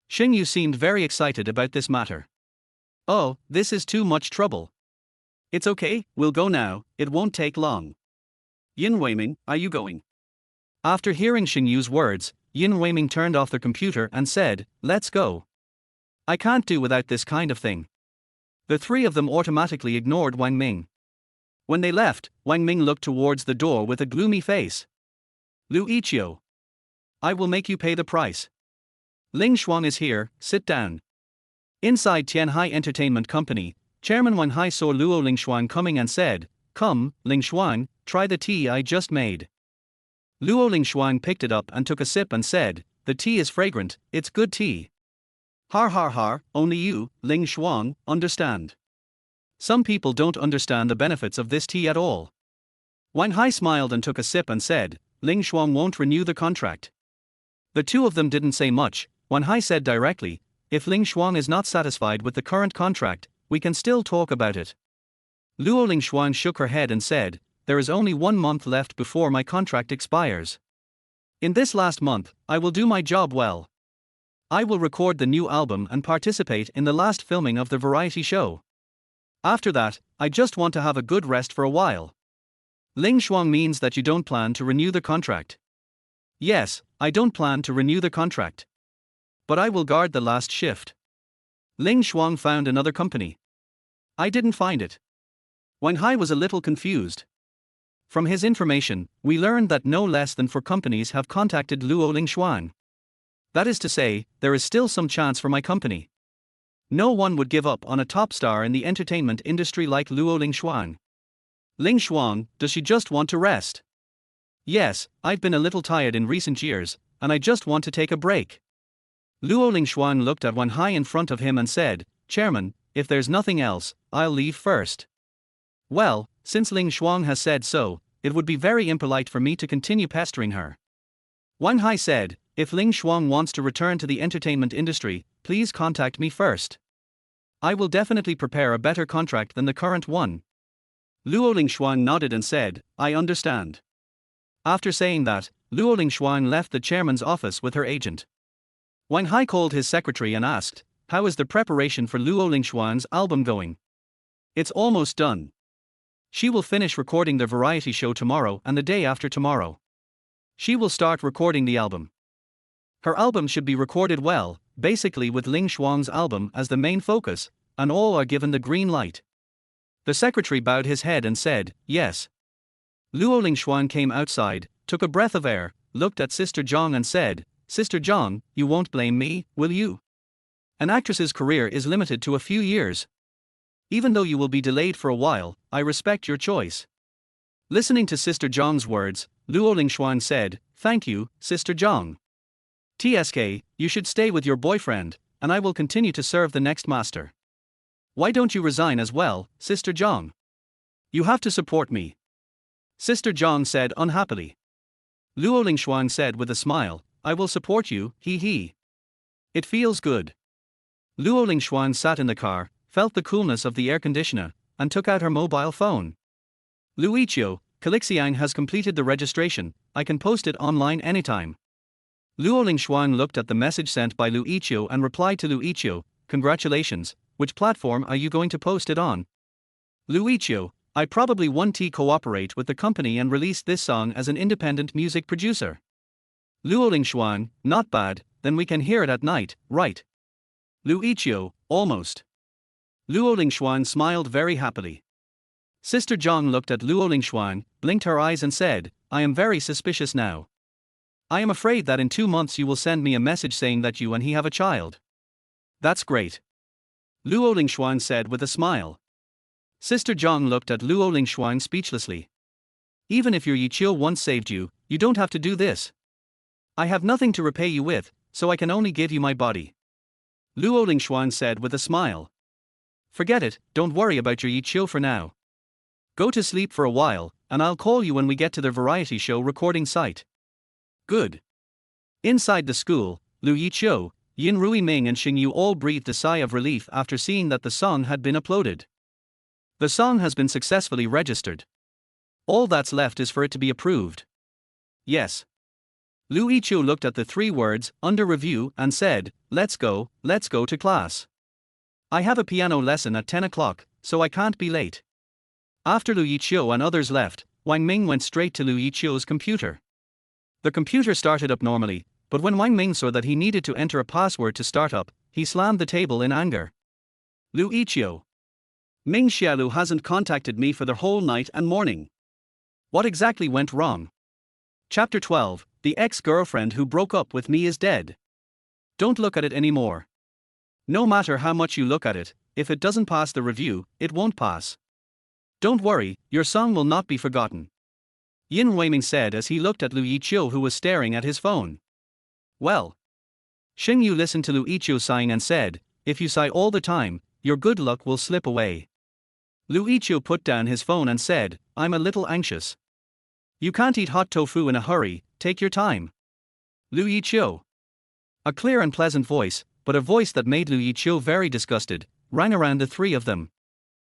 Xing Yu seemed very excited about this matter. "Oh, this is too much trouble." "It's okay, we'll go now, it won't take long." "Yin Weiming, are you going?" After hearing Xing Yu's words, Yin Weiming turned off the computer and said, "Let's go. I can't do without this kind of thing." The three of them automatically ignored Wang Ming. When they left, Wang Ming looked towards the door with a gloomy face. "Yiqiu, I will make you pay the price. Ling Shuang is here, sit down." Inside Tianhai Entertainment Company, Chairman Wang Hai saw Luo Lingshuang coming and said, "Come, Lingshuang, try the tea I just made." Luo Lingshuang picked it up and took a sip and said, "The tea is fragrant, it's good tea." Har har har, only you, Ling Shuang, understand. Some people don't understand the benefits of this tea at all. Wang Hai smiled and took a sip and said, "Ling Shuang won't renew the contract." The two of them didn't say much. Wang Hai said directly, "If Ling Shuang is not satisfied with the current contract, we can still talk about it." Luo Lingshuang shook her head and said, "There is only 1 month left before my contract expires. In this last month, I will do my job well. I will record the new album and participate in the last filming of the variety show. After that, I just want to have a good rest for a while." Ling Shuang means that you don't plan to renew the contract. Yes, I don't plan to renew the contract. But I will guard the last shift. Ling Shuang found another company. I didn't find it. Wang Hai was a little confused. From his information, we learned that no less than 4 companies have contacted Luo Lingshuang. That is to say, there is still some chance for my company. No one would give up on a top star in the entertainment industry like Luo Lingshuang. Ling Shuang, does she just want to rest? Yes, I've been a little tired in recent years, and I just want to take a break. Luo Lingshuan looked at Wang Hai in front of him and said, Chairman, if there's nothing else, I'll leave first. Well, since Ling Shuang has said so, it would be very impolite for me to continue pestering her. Wang Hai said, if Ling Shuang wants to return to the entertainment industry, please contact me first. I will definitely prepare a better contract than the current one. Luo Lingshuan nodded and said, I understand. After saying that, Luo Lingshuan left the chairman's office with her agent. Wang Hai called his secretary and asked, how is the preparation for Luo Lingshuan's album going? It's almost done. She will finish recording the variety show tomorrow and the day after tomorrow. She will start recording the album. Her album should be recorded well, basically with Ling Shuang's album as the main focus, and all are given the green light. The secretary bowed his head and said, yes. Luo Lingshuan came outside, took a breath of air, looked at Sister Zhang and said, Sister Zhang, you won't blame me, will you? An actress's career is limited to a few years. Even though you will be delayed for a while, I respect your choice. Listening to Sister Zhang's words, Luo Lingshuan said, thank you, Sister Zhang. TSK, you should stay with your boyfriend, and I will continue to serve the next master. Why don't you resign as well, Sister Zhang? You have to support me. Sister Zhang said unhappily. Luo Lingshuan said with a smile, I will support you, hee hee. It feels good. Luo Lingshuan sat in the car, felt the coolness of the air conditioner, and took out her mobile phone. Lu Yiqiu, Calixiang has completed the registration, I can post it online anytime. Luo Lingshuan looked at the message sent by Lu Yiqiu and replied to Lu Yiqiu, congratulations, which platform are you going to post it on? Lu Yiqiu, I probably want to cooperate with the company and release this song as an independent music producer. Luo Lingshuan, not bad, then we can hear it at night, right? Lu Yiqiu, almost. Luo Lingshuan smiled very happily. Sister Zhang looked at Luo Lingshuan, blinked her eyes and said, I am very suspicious now. I am afraid that in 2 months you will send me a message saying that you and he have a child. That's great. Luo Lingshuan said with a smile. Sister Zhang looked at Luo Lingshuan speechlessly. Even if your Yiqiu once saved you, you don't have to do this. I have nothing to repay you with, so I can only give you my body. Luo Lingshuan said with a smile. Forget it, don't worry about your Yiqiu for now. Go to sleep for a while, and I'll call you when we get to the variety show recording site. Good. Inside the school, Lu Yiqiu, Yin Ruiming and Xingyu all breathed a sigh of relief after seeing that the song had been uploaded. The song has been successfully registered. All that's left is for it to be approved. Yes. Lu Yiqiu looked at the 3 words, under review, and said, let's go to class. I have a piano lesson at 10 o'clock, so I can't be late. After Lu Yiqiu and others left, Wang Ming went straight to Lu Yiqiu's computer. The computer started up normally, but when Wang Ming saw that he needed to enter a password to start up, he slammed the table in anger. Lu Yiqiu. Ming Xiaolu hasn't contacted me for the whole night and morning. What exactly went wrong? Chapter 12, The ex-girlfriend who broke up with me is dead. Don't look at it anymore. No matter how much you look at it, if it doesn't pass the review, it won't pass. Don't worry, your song will not be forgotten. Yin Weiming said as he looked at Lu Yiqiu who was staring at his phone. Well. Xingyu listened to Lu Yiqiu sighing and said, if you sigh all the time, your good luck will slip away. Lu Yiqiu put down his phone and said, I'm a little anxious. You can't eat hot tofu in a hurry, take your time. Lu Yiqiu. A clear and pleasant voice, but a voice that made Lu Yiqiu very disgusted, rang around the 3 of them.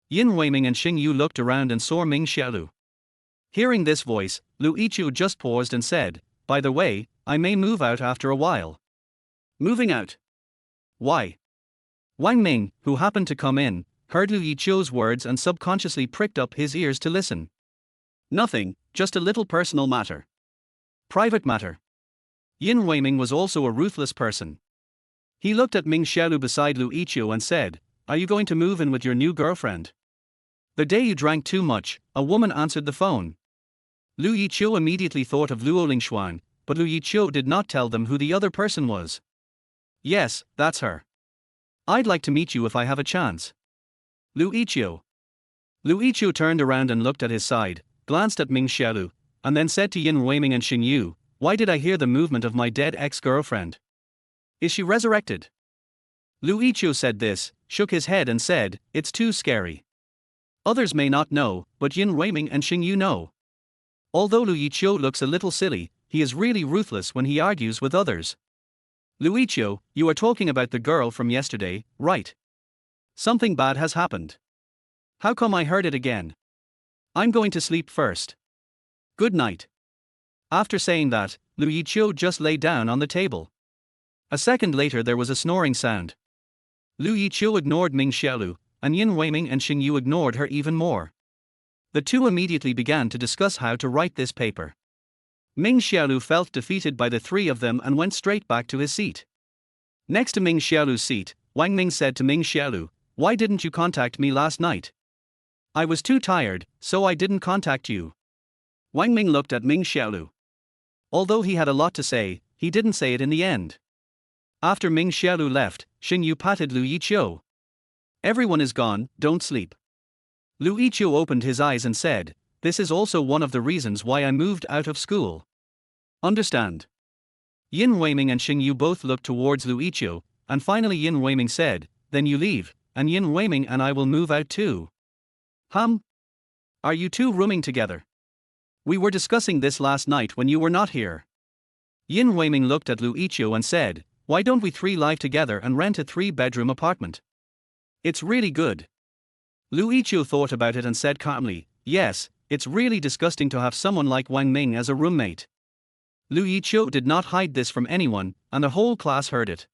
Yin Weiming and Xingyu looked around and saw Ming Xiaolu. Hearing this voice, Lu Yiqiu just paused and said, by the way, I may move out after a while. Moving out? Why? Wang Ming, who happened to come in, heard Lu Yiqiu's words and subconsciously pricked up his ears to listen. Nothing, just a little personal matter. Private matter. Yin Weiming was also a ruthless person. He looked at Ming Xiaolu beside Lu Yiqiu and said, are you going to move in with your new girlfriend? The day you drank too much, a woman answered the phone. Lu Yiqiu immediately thought of Luo Lingshuan, but Lu Yiqiu did not tell them who the other person was. Yes, that's her. I'd like to meet you if I have a chance. Lu Yiqiu. Lu Yiqiu turned around and looked at his side, glanced at Ming Xiaolu, and then said to Yin Weiming and Xingyu, Why did I hear the movement of my dead ex-girlfriend? Is she resurrected? Lu Yiqiu said this, shook his head and said, it's too scary. Others may not know, but Yin Weiming and Xing Yu know. Although Lu Yiqiu looks a little silly, he is really ruthless when he argues with others. Lu Yiqiu, you are talking about the girl from yesterday, right? Something bad has happened. How come I heard it again? I'm going to sleep first. Good night. After saying that, Lu Yiqiu just lay down on the table. A second later there was a snoring sound. Lu Yiqiu ignored Ming Xiaolu, and Yin Weiming and Xing Yu ignored her even more. The two immediately began to discuss how to write this paper. Ming Xiaolu felt defeated by the three of them and went straight back to his seat. Next to Ming Xiaolu's seat, Wang Ming said to Ming Xiaolu, why didn't you contact me last night? I was too tired, so I didn't contact you. Wang Ming looked at Ming Xiaolu. Although he had a lot to say, he didn't say it in the end. After Ming Xiaolu left, Xing Yu patted Lu Yiqiu. Everyone is gone, don't sleep. Lu Yiqiu opened his eyes and said, this is also one of the reasons why I moved out of school. Understand? Yin Weiming and Xing Yu both looked towards Lu Yiqiu, and finally Yin Weiming said, then you leave, and Yin Weiming and I will move out too. Are you two rooming together? We were discussing this last night when you were not here. Yin Weiming looked at Lu Yiqiu and said, why don't we three live together and rent a 3-bedroom apartment? It's really good. Lu Yiqiu thought about it and said calmly, yes, it's really disgusting to have someone like Wang Ming as a roommate. Lu Yiqiu did not hide this from anyone, and the whole class heard it.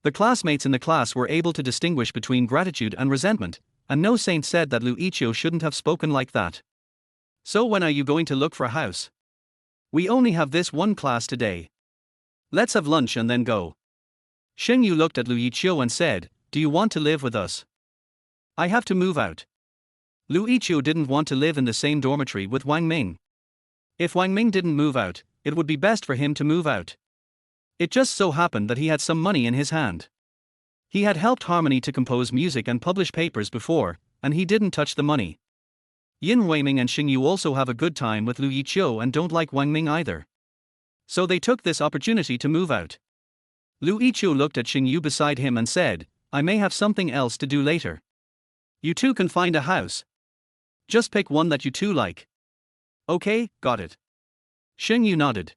The classmates in the class were able to distinguish between gratitude and resentment, and no saint said that Lu Yiqiu shouldn't have spoken like that. So when are you going to look for a house? We only have this one class today. Let's have lunch and then go. Xing Yu looked at Lu Yiqiu and said, do you want to live with us? I have to move out. Lu Yiqiu didn't want to live in the same dormitory with Wang Ming. If Wang Ming didn't move out, it would be best for him to move out. It just so happened that he had some money in his hand. He had helped Harmony to compose music and publish papers before, and he didn't touch the money. Yin Weiming and Xing Yu also have a good time with Lu Yiqiu and don't like Wang Ming either. So they took this opportunity to move out. Lu Yiqiu looked at Xing Yu beside him and said, I may have something else to do later. You two can find a house. Just pick one that you two like. Okay, got it. Xing Yu nodded.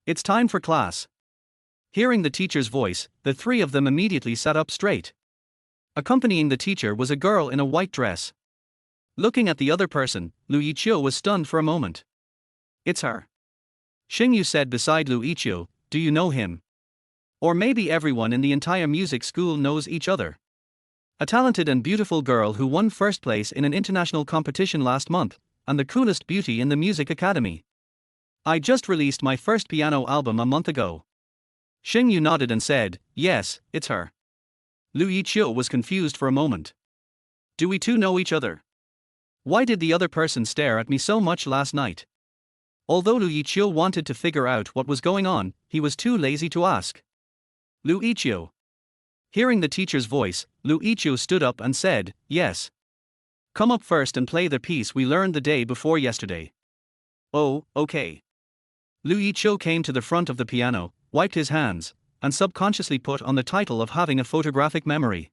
It's time for class. Hearing the teacher's voice, the three of them immediately sat up straight. Accompanying the teacher was a girl in a white dress. Looking at the other person, Lu Yiqiu was stunned for a moment. It's her. Xing Yu said beside Lu Yiqiu, do you know him? Or maybe everyone in the entire music school knows each other. A talented and beautiful girl who won first place in an international competition last month, and the coolest beauty in the music academy. I just released my first piano album a month ago. Xing Yu nodded and said, yes, it's her. Lu Yiqiu was confused for a moment. Do we two know each other? Why did the other person stare at me so much last night? Although Lu Yiqiu wanted to figure out what was going on, he was too lazy to ask. Lu Yiqiu. Hearing the teacher's voice, Lu Yiqiu stood up and said, yes. Come up first and play the piece we learned the day before yesterday. Oh, okay. Lu Yiqiu came to the front of the piano, wiped his hands, and subconsciously put on the title of having a photographic memory.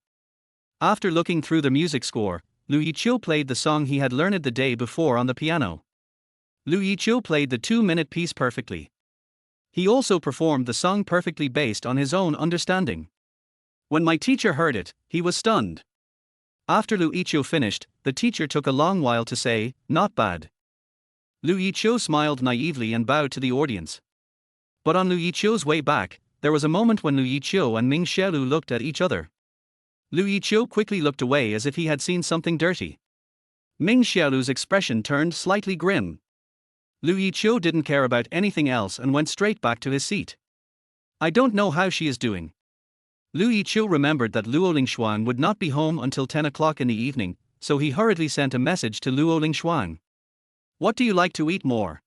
After looking through the music score, Lu Yiqiu played the song he had learned the day before on the piano. Lu Yiqiu played the 2-minute piece perfectly. He also performed the song perfectly based on his own understanding. When my teacher heard it, he was stunned. After Lu Yiqiu finished, the teacher took a long while to say, not bad. Lu Yiqiu smiled naively and bowed to the audience. But on Lu Yiqiu's way back, there was a moment when Lu Yiqiu and Ming Xiaolu looked at each other. Lu Yiqiu quickly looked away as if he had seen something dirty. Ming Xiaolu's expression turned slightly grim. Lu Yiqiu didn't care about anything else and went straight back to his seat. I don't know how she is doing. Lu Yiqiu remembered that Luo Lingshuang would not be home until 10 o'clock in the evening, so he hurriedly sent a message to Luo Lingshuang. What do you like to eat more?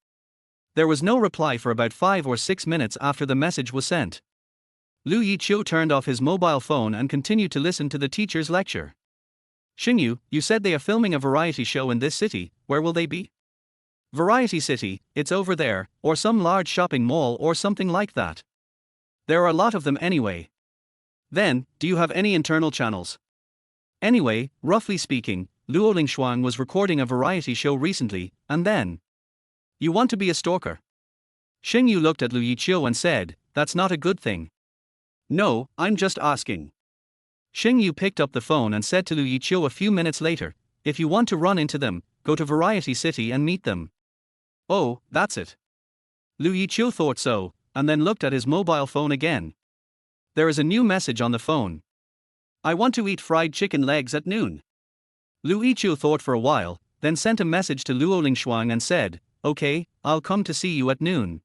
There was no reply for about 5 or 6 minutes after the message was sent. Lu Yiqiu turned off his mobile phone and continued to listen to the teacher's lecture. Xing Yu, you said they are filming a variety show in this city, where will they be? Variety City, it's over there, or some large shopping mall or something like that. There are a lot of them anyway. Then, do you have any internal channels? Anyway, roughly speaking, Luo Lingshuang was recording a variety show recently, and then. You want to be a stalker? Xingyu looked at Lu Yiqiu and said, that's not a good thing. No, I'm just asking. Xingyu picked up the phone and said to Lu Yiqiu a few minutes later, if you want to run into them, go to Variety City and meet them. Oh, that's it. Lu Yiqiu thought so, and then looked at his mobile phone again. There is a new message on the phone. I want to eat fried chicken legs at noon. Lu Yiqiu thought for a while, then sent a message to Luo Lingshuang and said, okay, I'll come to see you at noon.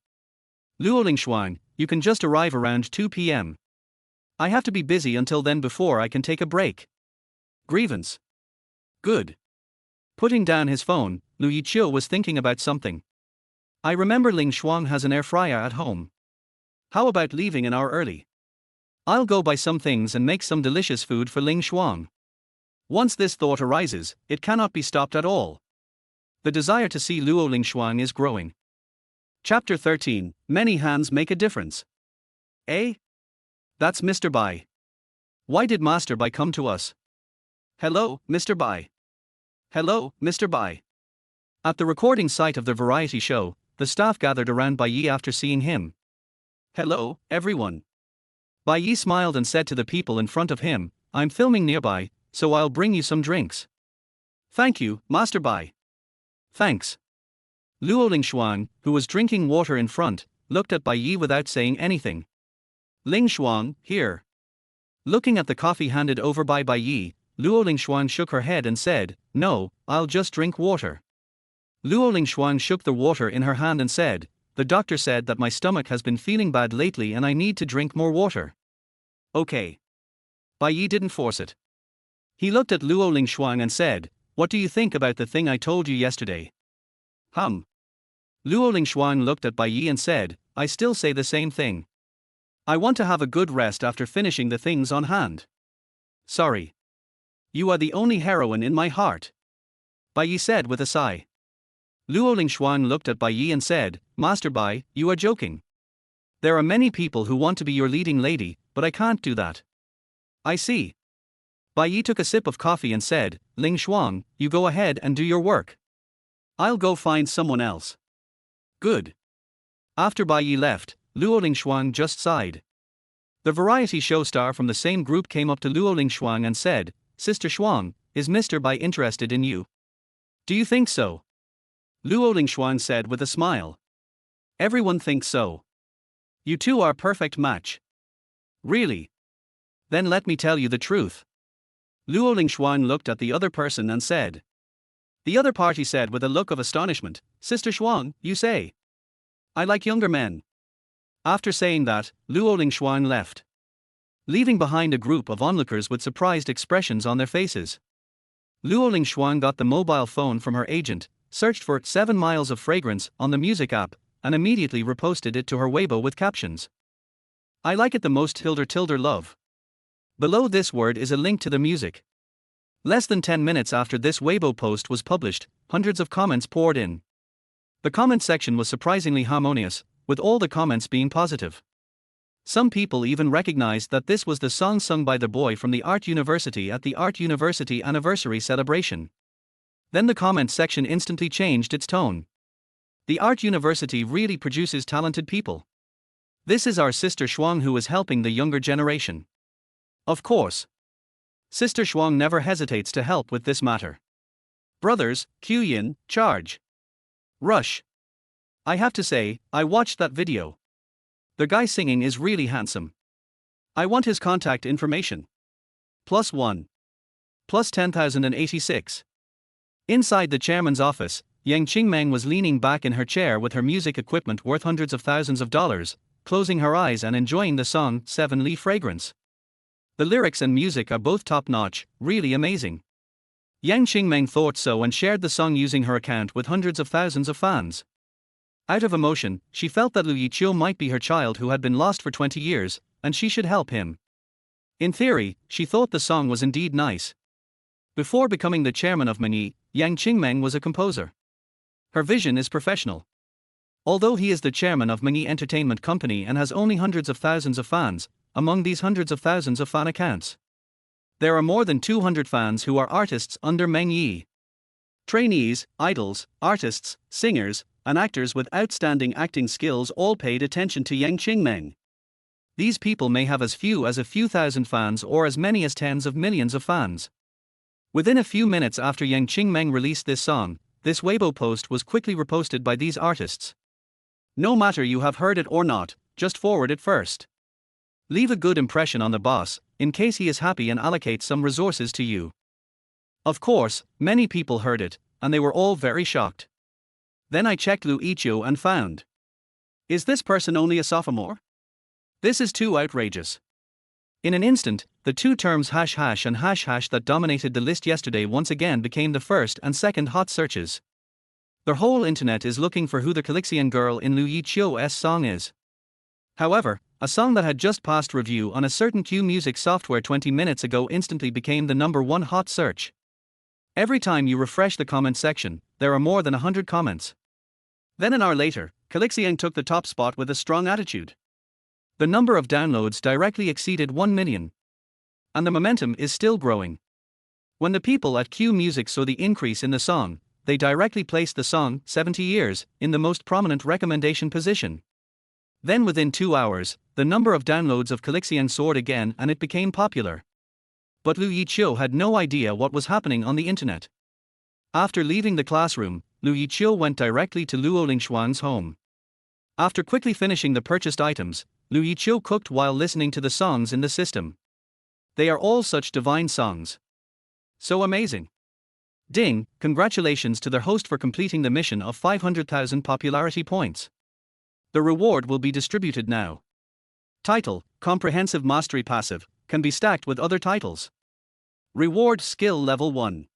Luo Lingshuang, you can just arrive around 2 p.m. I have to be busy until then before I can take a break. Grievance. Good. Putting down his phone, Lu Yiqiu was thinking about something. I remember Ling Shuang has an air fryer at home. How about leaving an hour early? I'll go buy some things and make some delicious food for Ling Shuang. Once this thought arises, it cannot be stopped at all. The desire to see Luo Lingshuang is growing. Chapter 13, Many Hands Make a Difference. Eh? That's Mr. Bai. Why did Master Bai come to us? Hello, Mr. Bai. Hello, Mr. Bai. At the recording site of the variety show, the staff gathered around Bai Yi after seeing him. Hello, everyone. Bai Yi smiled and said to the people in front of him, I'm filming nearby, so I'll bring you some drinks. Thank you, Master Bai. Thanks. Luo Lingshuang, who was drinking water in front, looked at Bai Yi without saying anything. Ling Shuang, here. Looking at the coffee handed over by Bai Yi, Luo Lingshuang shook her head and said, no, I'll just drink water. Luo Lingshuang shook the water in her hand and said, the doctor said that my stomach has been feeling bad lately and I need to drink more water. Okay. Bai Yi didn't force it. He looked at Luo Lingshuang and said, what do you think about the thing I told you yesterday? Luo Lingshuang looked at Bai Yi and said, I still say the same thing. I want to have a good rest after finishing the things on hand. Sorry. You are the only heroine in my heart. Bai Yi said with a sigh. Luo Lingshuang looked at Bai Yi and said, Master Bai, you are joking. There are many people who want to be your leading lady, but I can't do that. I see. Bai Yi took a sip of coffee and said, Ling Shuang, you go ahead and do your work. I'll go find someone else. Good. After Bai Yi left, Luo Lingshuang just sighed. The variety show star from the same group came up to Luo Lingshuang and said, Sister Shuang, is Mr. Bai interested in you? Do you think so? Luo Lingshuang said with a smile. Everyone thinks so. You two are a perfect match. Really? Then let me tell you the truth. Luo Lingshuang looked at the other person and said. The other party said with a look of astonishment, Sister Shuang, you say? I like younger men. After saying that, Luo Lingshuang left, leaving behind a group of onlookers with surprised expressions on their faces. Luo Lingshuang got the mobile phone from her agent, searched for 7 miles of fragrance on the music app, and immediately reposted it to her Weibo with captions. I like it the most tilde love. Below this word is a link to the music. Less than 10 minutes after this Weibo post was published, hundreds of comments poured in. The comment section was surprisingly harmonious, with all the comments being positive. Some people even recognized that this was the song sung by the boy from the Art University at the Art University anniversary celebration. Then the comment section instantly changed its tone. The Art University really produces talented people. This is our Sister Shuang who is helping the younger generation. Of course. Sister Shuang never hesitates to help with this matter. Brothers, Qiuyin, charge. Rush. I have to say, I watched that video. The guy singing is really handsome. I want his contact information. +1. +10,086. Inside the chairman's office, Yang Qingmeng was leaning back in her chair with her music equipment worth hundreds of thousands of dollars, closing her eyes and enjoying the song 7 Li Fragrance. The lyrics and music are both top-notch, really amazing. Yang Qingmeng thought so and shared the song using her account with hundreds of thousands of fans. Out of emotion, she felt that Lu Yiqiu might be her child who had been lost for 20 years, and she should help him. In theory, she thought the song was indeed nice. Before becoming the chairman of manhwa, Yang Qingmeng was a composer. Her vision is professional. Although he is the chairman of Manhwa Entertainment Company and has only hundreds of thousands of fans, among these hundreds of thousands of fan accounts, there are more than 200 fans who are artists under Meng Yi. Trainees, idols, artists, singers, and actors with outstanding acting skills all paid attention to Yang Qingmeng. These people may have as few as a few thousand fans or as many as tens of millions of fans. Within a few minutes after Yang Qingmeng released this song, this Weibo post was quickly reposted by these artists. No matter you have heard it or not, just forward it first. Leave a good impression on the boss, in case he is happy and allocates some resources to you. Of course, many people heard it, and they were all very shocked. Then I checked Yiqiu and found. Is this person only a sophomore? This is too outrageous. In an instant, the two terms hash hash and hash hash that dominated the list yesterday once again became the first and second hot searches. The whole internet is looking for who the Calixian girl in Yiqiu's song is. However, a song that had just passed review on a certain Q Music software 20 minutes ago instantly became the #1 hot search. Every time you refresh the comment section, there are more than 100 comments. Then an hour later, Calixian took the top spot with a strong attitude. The number of downloads directly exceeded 1 million. And the momentum is still growing. When the people at Q Music saw the increase in the song, they directly placed the song, 70 Years, in the most prominent recommendation position. Then within 2 hours, the number of downloads of Calixian soared again and it became popular. But Yiqiu had no idea what was happening on the internet. After leaving the classroom, Yiqiu went directly to Luo Lingshuang's home. After quickly finishing the purchased items, Yiqiu cooked while listening to the songs in the system. They are all such divine songs. So amazing. Ding, congratulations to their host for completing the mission of 500,000 popularity points. The reward will be distributed now. Title, Comprehensive Mastery Passive, can be stacked with other titles. Reward Skill Level 1.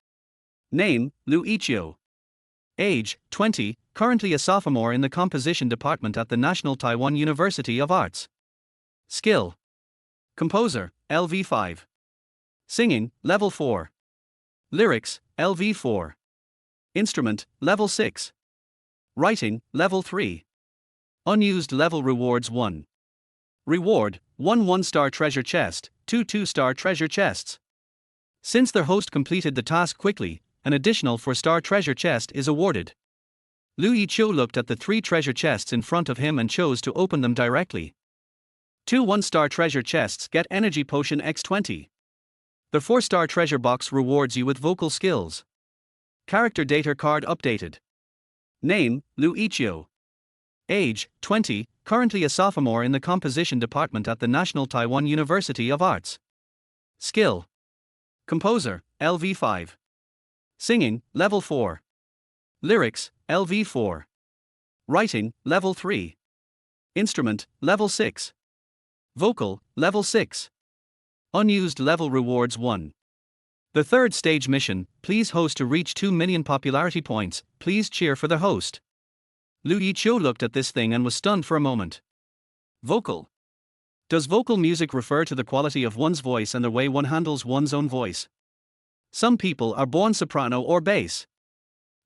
Name, Yiqiu. Age, 20, currently a sophomore in the composition department at the National Taiwan University of Arts. Skill. Composer, LV5. Singing, Level 4. Lyrics, LV4. Instrument, Level 6. Writing, Level 3. Unused level rewards 1. Reward, 1 1-star treasure chest, 2 2-star treasure chests. Since their host completed the task quickly, an additional 4-star treasure chest is awarded. Yiqiu looked at the 3 treasure chests in front of him and chose to open them directly. 2 1-star treasure chests get Energy Potion X20. The 4-star treasure box rewards you with vocal skills. Character data card updated. Name, Yiqiu. Age, 20, currently a sophomore in the composition department at the National Taiwan University of Arts. Skill. Composer, LV5. Singing, Level 4. Lyrics, LV4. Writing, Level 3. Instrument, Level 6. Vocal, Level 6. Unused level rewards 1. The third stage mission, please host to reach 2 million popularity points, please cheer for the host. Yiqiu looked at this thing and was stunned for a moment. Vocal. Does vocal music refer to the quality of one's voice and the way one handles one's own voice? Some people are born soprano or bass.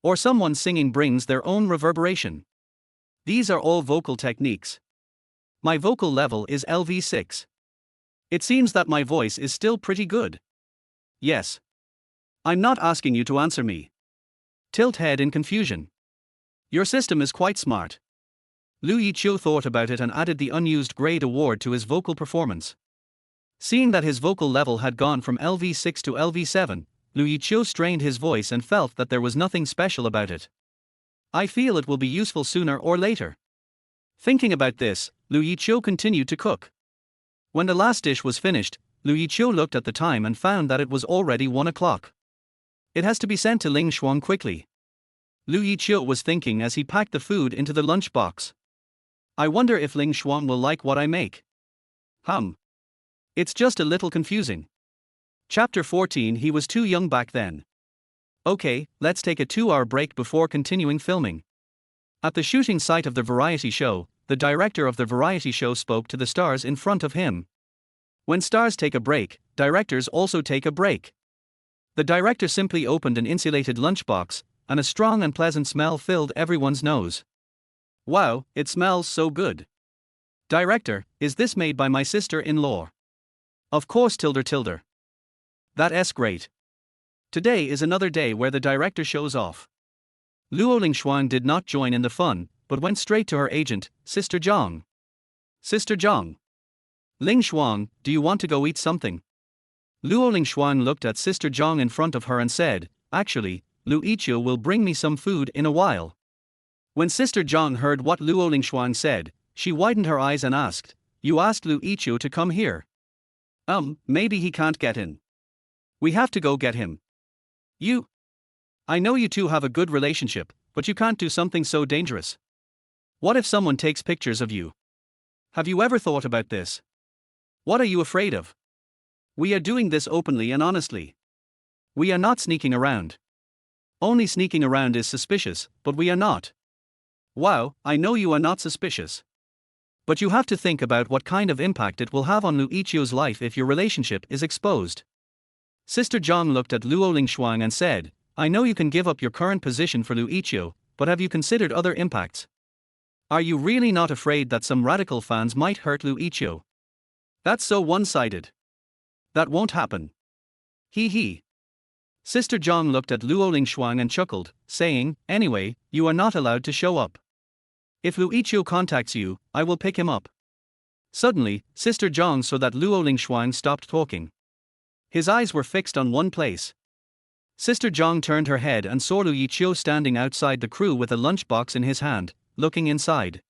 Or someone singing brings their own reverberation. These are all vocal techniques. My vocal level is LV6. It seems that my voice is still pretty good. Yes. I'm not asking you to answer me. Tilt head in confusion. Your system is quite smart. Yiqiu thought about it and added the unused grade award to his vocal performance. Seeing that his vocal level had gone from LV6 to LV7, Yiqiu strained his voice and felt that there was nothing special about it. I feel it will be useful sooner or later. Thinking about this, Yiqiu continued to cook. When the last dish was finished, Yiqiu looked at the time and found that it was already 1 o'clock. It has to be sent to Ling Shuang quickly. Yiqiu was thinking as he packed the food into the lunch box. I wonder if Ling Shuang will like what I make. It's just a little confusing. Chapter 14. He was too young back then. Okay, let's take a 2-hour break before continuing filming. At the shooting site of the variety show, the director of the variety show spoke to the stars in front of him. When stars take a break, directors also take a break. The director simply opened an insulated lunchbox, and a strong and pleasant smell filled everyone's nose. Wow, it smells so good. Director, is this made by my sister-in-law? Of course tilde. That's great. Today is another day where the director shows off. Luo Lingshuang did not join in the fun, but went straight to her agent, Sister Zhang. Sister Zhang. Ling Shuang, do you want to go eat something? Luo Lingshuang looked at Sister Zhang in front of her and said, actually, Lu Yiqiu will bring me some food in a while. When Sister Zhang heard what Luo Lingshuang said, she widened her eyes and asked, you asked Lu Yiqiu to come here? Maybe he can't get in. We have to go get him. I know you two have a good relationship, but you can't do something so dangerous. What if someone takes pictures of you? Have you ever thought about this? What are you afraid of? We are doing this openly and honestly. We are not sneaking around. Only sneaking around is suspicious, but we are not. Wow, I know you are not suspicious. But you have to think about what kind of impact it will have on Lu Yiqiu's life if your relationship is exposed. Sister Zhang looked at Luo Lingshuang and said, I know you can give up your current position for Lu Yiqiu, but have you considered other impacts? Are you really not afraid that some radical fans might hurt Lu Yiqiu? That's so one-sided. That won't happen. He. Sister Zhang looked at Luo Lingshuang and chuckled, saying, anyway, you are not allowed to show up. If Lu Yiqiu contacts you, I will pick him up. Suddenly, Sister Zhang saw that Luo Lingshuang stopped talking. His eyes were fixed on one place. Sister Zhang turned her head and saw Lu Yiqiu standing outside the crew with a lunchbox in his hand, looking inside.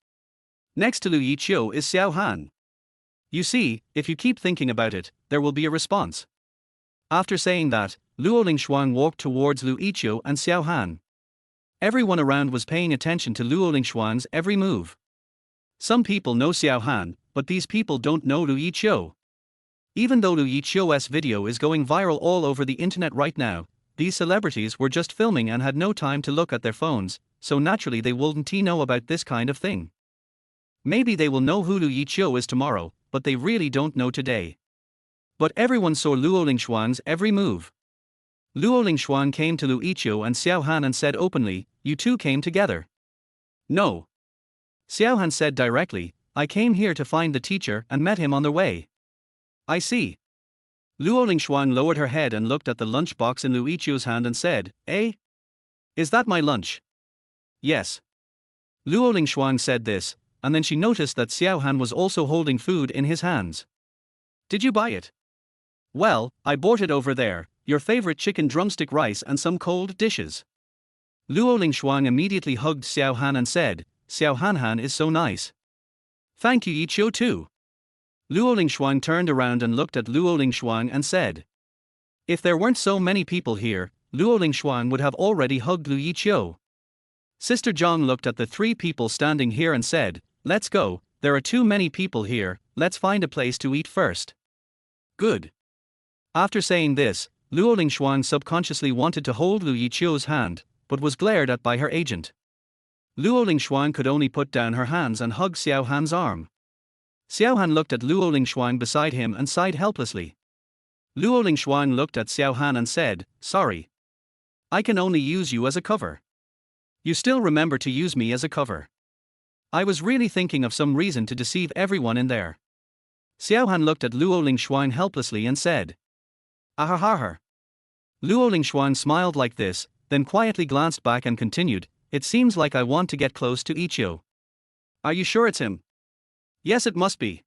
Next to Lu Yiqiu is Xiao Han. You see, if you keep thinking about it, there will be a response. After saying that, Luo Lingshuang walked towards Lu Yiqiu and Xiao Han. Everyone around was paying attention to Luo Lingshuang's every move. Some people know Xiao Han, but these people don't know Lu Yiqiu. Even though Lu Yiqiu's video is going viral all over the internet right now, these celebrities were just filming and had no time to look at their phones, so naturally they wouldn't know about this kind of thing. Maybe they will know who Lu Yiqiu is tomorrow, but they really don't know today. But everyone saw Luo Lingshuang's every move. Luo Lingshuang came to Lu Yiqiu and Xiao Han and said openly, you two came together. No. Xiao Han said directly, I came here to find the teacher and met him on the way. I see. Luo Lingshuang lowered her head and looked at the lunchbox in Lu Yiqiu's hand and said, eh? Is that my lunch? Yes. Luo Lingshuang said this, and then she noticed that Xiao Han was also holding food in his hands. Did you buy it? Well, I bought it over there, your favorite chicken drumstick rice and some cold dishes. Luo Lingshuang immediately hugged Xiao Han and said, Xiao Han is so nice. Thank you Yiqiu too. Luo Lingshuang turned around and looked at Luo Lingshuang and said, if there weren't so many people here, Luo Lingshuang would have already hugged Lu Yiqiu. Sister Zhang looked at the three people standing here and said, let's go, there are too many people here, let's find a place to eat first. Good. After saying this, Luo Lingshuang subconsciously wanted to hold Lu Yiqiu's hand, but was glared at by her agent. Luo Lingshuang could only put down her hands and hug Xiao Han's arm. Xiao Han looked at Luo Lingshuang beside him and sighed helplessly. Luo Lingshuang looked at Xiao Han and said, sorry. I can only use you as a cover. You still remember to use me as a cover. I was really thinking of some reason to deceive everyone in there. Xiao Han looked at Luo Lingshuang helplessly and said, Ahahaha. Luo Lingshuang smiled like this, then quietly glanced back and continued, it seems like I want to get close to Yiqiu. Are you sure it's him? Yes, it must be.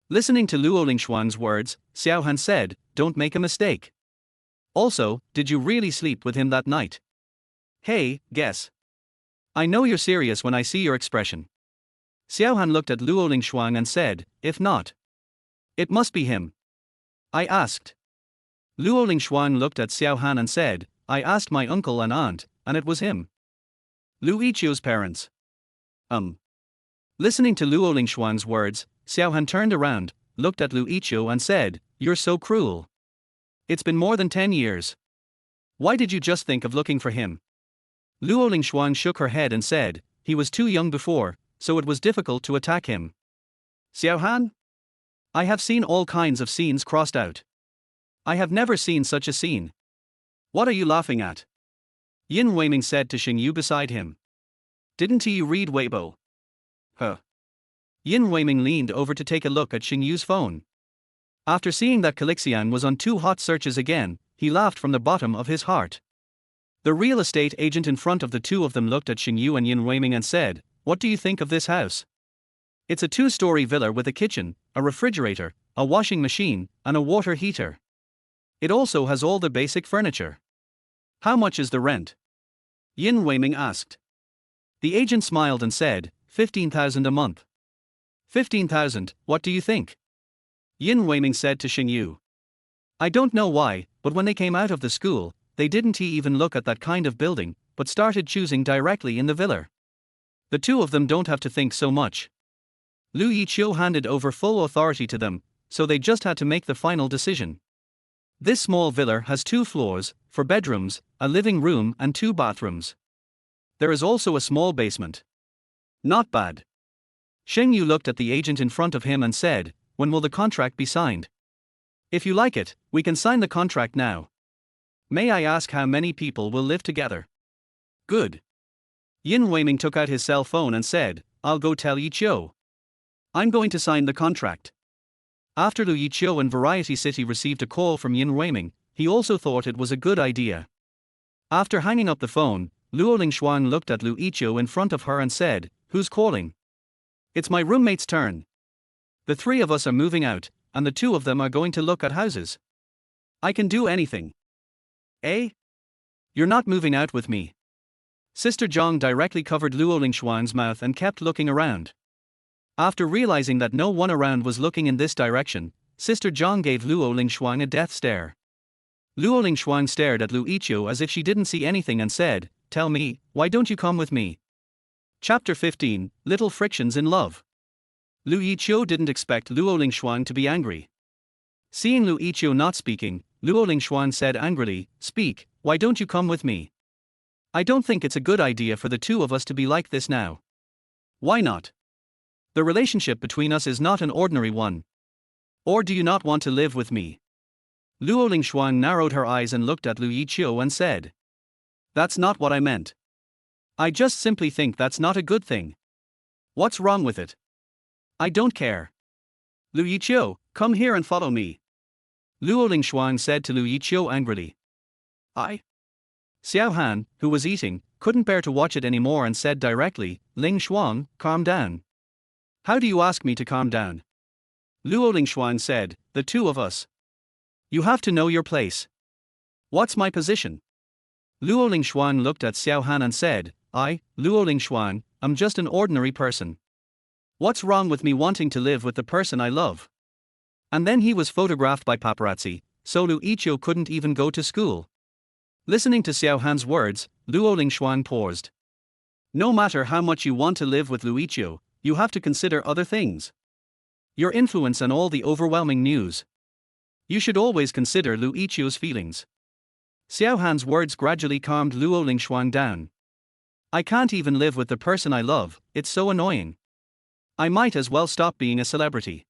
Listening to Luo Lingshuang's words, Xiao Han said, don't make a mistake. Also, did you really sleep with him that night? Hey, guess. I know you're serious when I see your expression. Xiao Han looked at Luo Lingshuang and said, if not, it must be him. I asked. Luo Lingshuang looked at Xiao Han and said, I asked my uncle and aunt, and it was him. Lu Yiqiu's parents. Listening to Luo Lingshuang's words, Xiao Han turned around, looked at Lu Yiqiu and said, you're so cruel. It's been more than 10 years. Why did you just think of looking for him? Luo Lingshuang shook her head and said, he was too young before, so it was difficult to attack him. Xiao Han? I have seen all kinds of scenes crossed out. I have never seen such a scene. What are you laughing at? Yin Weiming said to Xingyu beside him. Didn't you read Weibo? Huh. Yin Weiming leaned over to take a look at Xingyu's phone. After seeing that Calixian was on 2 hot searches again, he laughed from the bottom of his heart. The real estate agent in front of the two of them looked at Xingyu and Yin Weiming and said, "What do you think of this house? It's a 2-story villa with a kitchen, a refrigerator, a washing machine, and a water heater. It also has all the basic furniture. How much is the rent?" Yin Weiming asked. The agent smiled and said, 15,000 a month. 15,000, what do you think? Yin Weiming said to Xingyu. I don't know why, but when they came out of the school, they didn't even look at that kind of building, but started choosing directly in the villa. The two of them don't have to think so much. Lu Yiqiu handed over full authority to them, so they just had to make the final decision. This small villa has 2 floors, 4 bedrooms, a living room and 2 bathrooms. There is also a small basement. Not bad. Xingyu looked at the agent in front of him and said, "When will the contract be signed?" "If you like it, we can sign the contract now. May I ask how many people will live together?" "Good." Yin Weiming took out his cell phone and said, "I'll go tell Yiqiu. I'm going to sign the contract." After Lu Yiqiu in Variety City received a call from Yin Weiming, he also thought it was a good idea. After hanging up the phone, Luo Lingshuang looked at Lu Yiqiu in front of her and said, "Who's calling?" "It's my roommate's turn. The 3 of us are moving out, and the 2 of them are going to look at houses. I can do anything." "Eh? You're not moving out with me." Sister Zhang directly covered Luo Lingshuang's mouth and kept looking around. After realizing that no one around was looking in this direction, Sister Zhang gave Luo Lingshuang a death stare. Luo Lingshuang stared at Lu Yiqiu as if she didn't see anything and said, "Tell me, why don't you come with me?" Chapter 15, Little Frictions in Love. Lu Yiqiu didn't expect Luo Lingshuang to be angry. Seeing Lu Yiqiu not speaking, Luo Lingshuang said angrily, "Speak, why don't you come with me? I don't think it's a good idea for the 2 of us to be like this now." "Why not? The relationship between us is not an ordinary one. Or do you not want to live with me?" Luo Lingshuang narrowed her eyes and looked at Lu Yiqiu and said, "That's not what I meant. I just simply think that's not a good thing. What's wrong with it?" "I don't care. Lu Yiqiu, come here and follow me." Luo Lingshuang said to Lu Yiqiu angrily. Xiao Han, who was eating, couldn't bear to watch it anymore and said directly, "Ling Shuang, calm down." "How do you ask me to calm down?" Luo Lingshuang said, "The 2 of us. You have to know your place." "What's my position?" Luo Lingshuang looked at Xiao Han and said, Luo Lingshuang, I'm just an ordinary person. What's wrong with me wanting to live with the person I love?" And then he was photographed by paparazzi, so Lu Yiqiu couldn't even go to school. Listening to Xiao Han's words, Luo Lingshuang paused. No matter how much you want to live with Lu Yiqiu, you have to consider other things. Your influence and all the overwhelming news. You should always consider Lu Yiqiu's feelings. Xiao Han's words gradually calmed Luo Lingshuang down. "I can't even live with the person I love, it's so annoying. I might as well stop being a celebrity."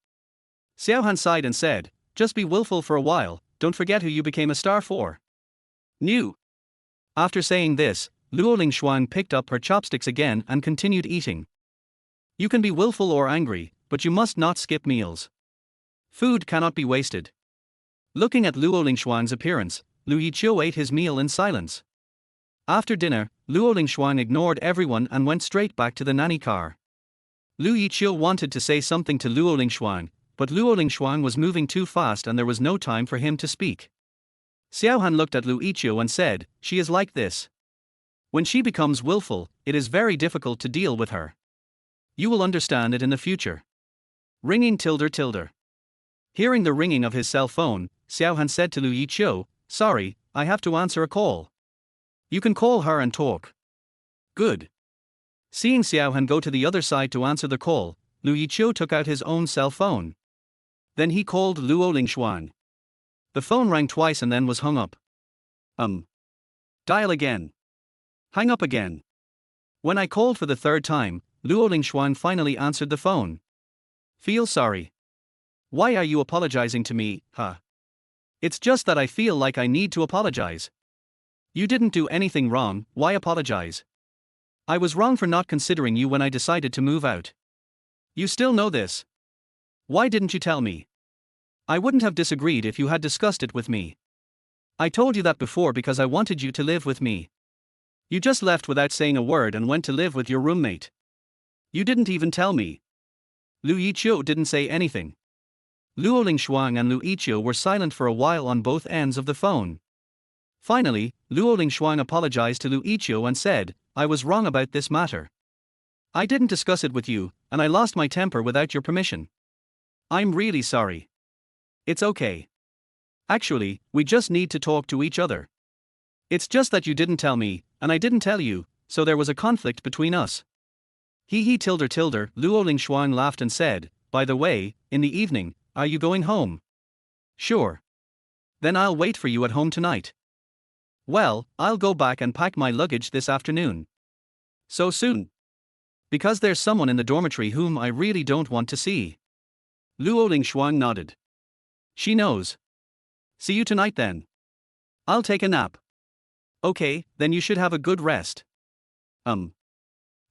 Xiao Han sighed and said, "Just be willful for a while, don't forget who you became a star for." New. After saying this, Luo Lingshuang picked up her chopsticks again and continued eating. You can be willful or angry, but you must not skip meals. Food cannot be wasted. Looking at Luo Lingshuang's appearance, Lu Yiqiu ate his meal in silence. After dinner, Luo Lingshuang ignored everyone and went straight back to the nanny car. Lu Yiqiu wanted to say something to Luo Lingshuang, but Luo Lingshuang was moving too fast and there was no time for him to speak. Xiao Han looked at Lu Yiqiu and said, "She is like this. When she becomes willful, it is very difficult to deal with her. You will understand it in the future." Ringing tilde. Hearing the ringing of his cell phone, Xiao Han said to Lu Yiqiu, "Sorry, I have to answer a call. You can call her and talk." "Good." Seeing Xiao Han go to the other side to answer the call, Lu Yiqiu took out his own cell phone. Then he called Luo Lingshuang. The phone rang twice and then was hung up. Dial again. Hang up again. When I called for the 3rd time, Luo Lingshuang finally answered the phone. "Feel sorry. Why are you apologizing to me, huh?" "It's just that I feel like I need to apologize." You didn't do anything wrong, why apologize? I was wrong for not considering you when I decided to move out. You still know this. Why didn't you tell me? I wouldn't have disagreed if you had discussed it with me. I told you that before because I wanted you to live with me. You just left without saying a word and went to live with your roommate. You didn't even tell me. Lu Yiqiu didn't say anything. Luo Lingshuang and Lu Yiqiu were silent for a while on both ends of the phone. Finally, Luo Lingshuang apologized to Lu Yiqiu and said, I was wrong about this matter. I didn't discuss it with you, and I lost my temper without your permission. I'm really sorry. It's okay. Actually, we just need to talk to each other. It's just that you didn't tell me, and I didn't tell you, so there was a conflict between us. He tilde, Luo Lingshuang laughed and said, by the way, in the evening, are you going home? Sure. Then I'll wait for you at home tonight. Well, I'll go back and pack my luggage this afternoon. So soon? Because there's someone in the dormitory whom I really don't want to see. Luo Lingshuang nodded. She knows. See you tonight then. I'll take a nap. Okay, then you should have a good rest.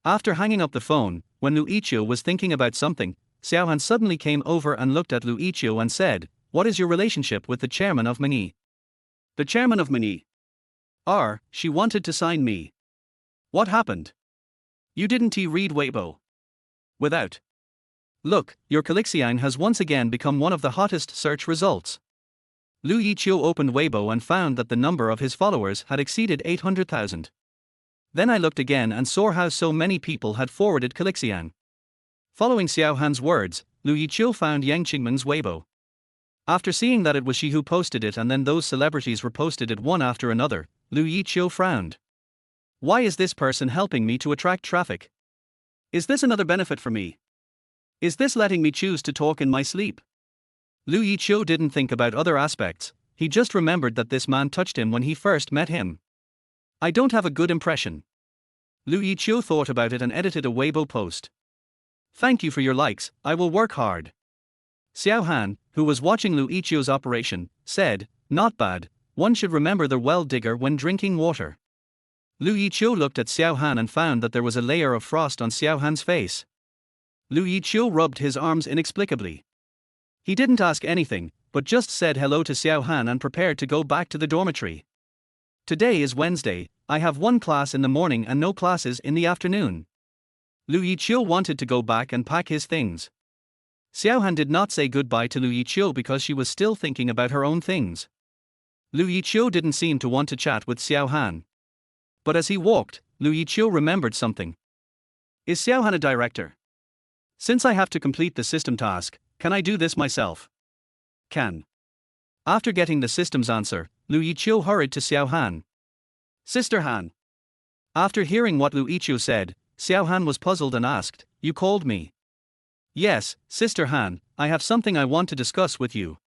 After hanging up the phone, when Lu Yiqiu was thinking about something, Xiaohan suddenly came over and looked at Lu Yiqiu and said, what is your relationship with the chairman of Mani? The chairman of Mani? She wanted to sign me. What happened? You didn't read Weibo? Without. Look, your Calixiang has once again become one of the hottest search results. Lu Yiqiu opened Weibo and found that the number of his followers had exceeded 800,000. Then I looked again and saw how so many people had forwarded Calixiang. Following Xiaohan's words, Lu Yiqiu found Yang Qingmen's Weibo. After seeing that it was she who posted it and then those celebrities reposted it one after another, Lu Yiqiu frowned. Why is this person helping me to attract traffic? Is this another benefit for me? Is this letting me choose to talk in my sleep? Lu Yiqiu didn't think about other aspects, he just remembered that this man touched him when he first met him. I don't have a good impression. Lu Yiqiu thought about it and edited a Weibo post. Thank you for your likes, I will work hard. Xiaohan, who was watching Lu Yiqiu's operation, said, not bad, one should remember the well digger when drinking water. Lu Yiqiu looked at Xiaohan and found that there was a layer of frost on Xiaohan's face. Lu Yiqiu rubbed his arms inexplicably. He didn't ask anything, but just said hello to Xiaohan and prepared to go back to the dormitory. Today is Wednesday, I have one class in the morning and no classes in the afternoon. Lu Yiqiu wanted to go back and pack his things. Xiaohan did not say goodbye to Lu Yiqiu because she was still thinking about her own things. Lu Yiqiu didn't seem to want to chat with Xiaohan. But as he walked, Lu Yiqiu remembered something. Is Xiaohan a director? Since I have to complete the system task, can I do this myself? Can. After getting the system's answer, Lu Yiqiu hurried to Xiaohan. Sister Han. After hearing what Lu Yiqiu said, Xiaohan was puzzled and asked, you called me? Yes, Sister Han, I have something I want to discuss with you.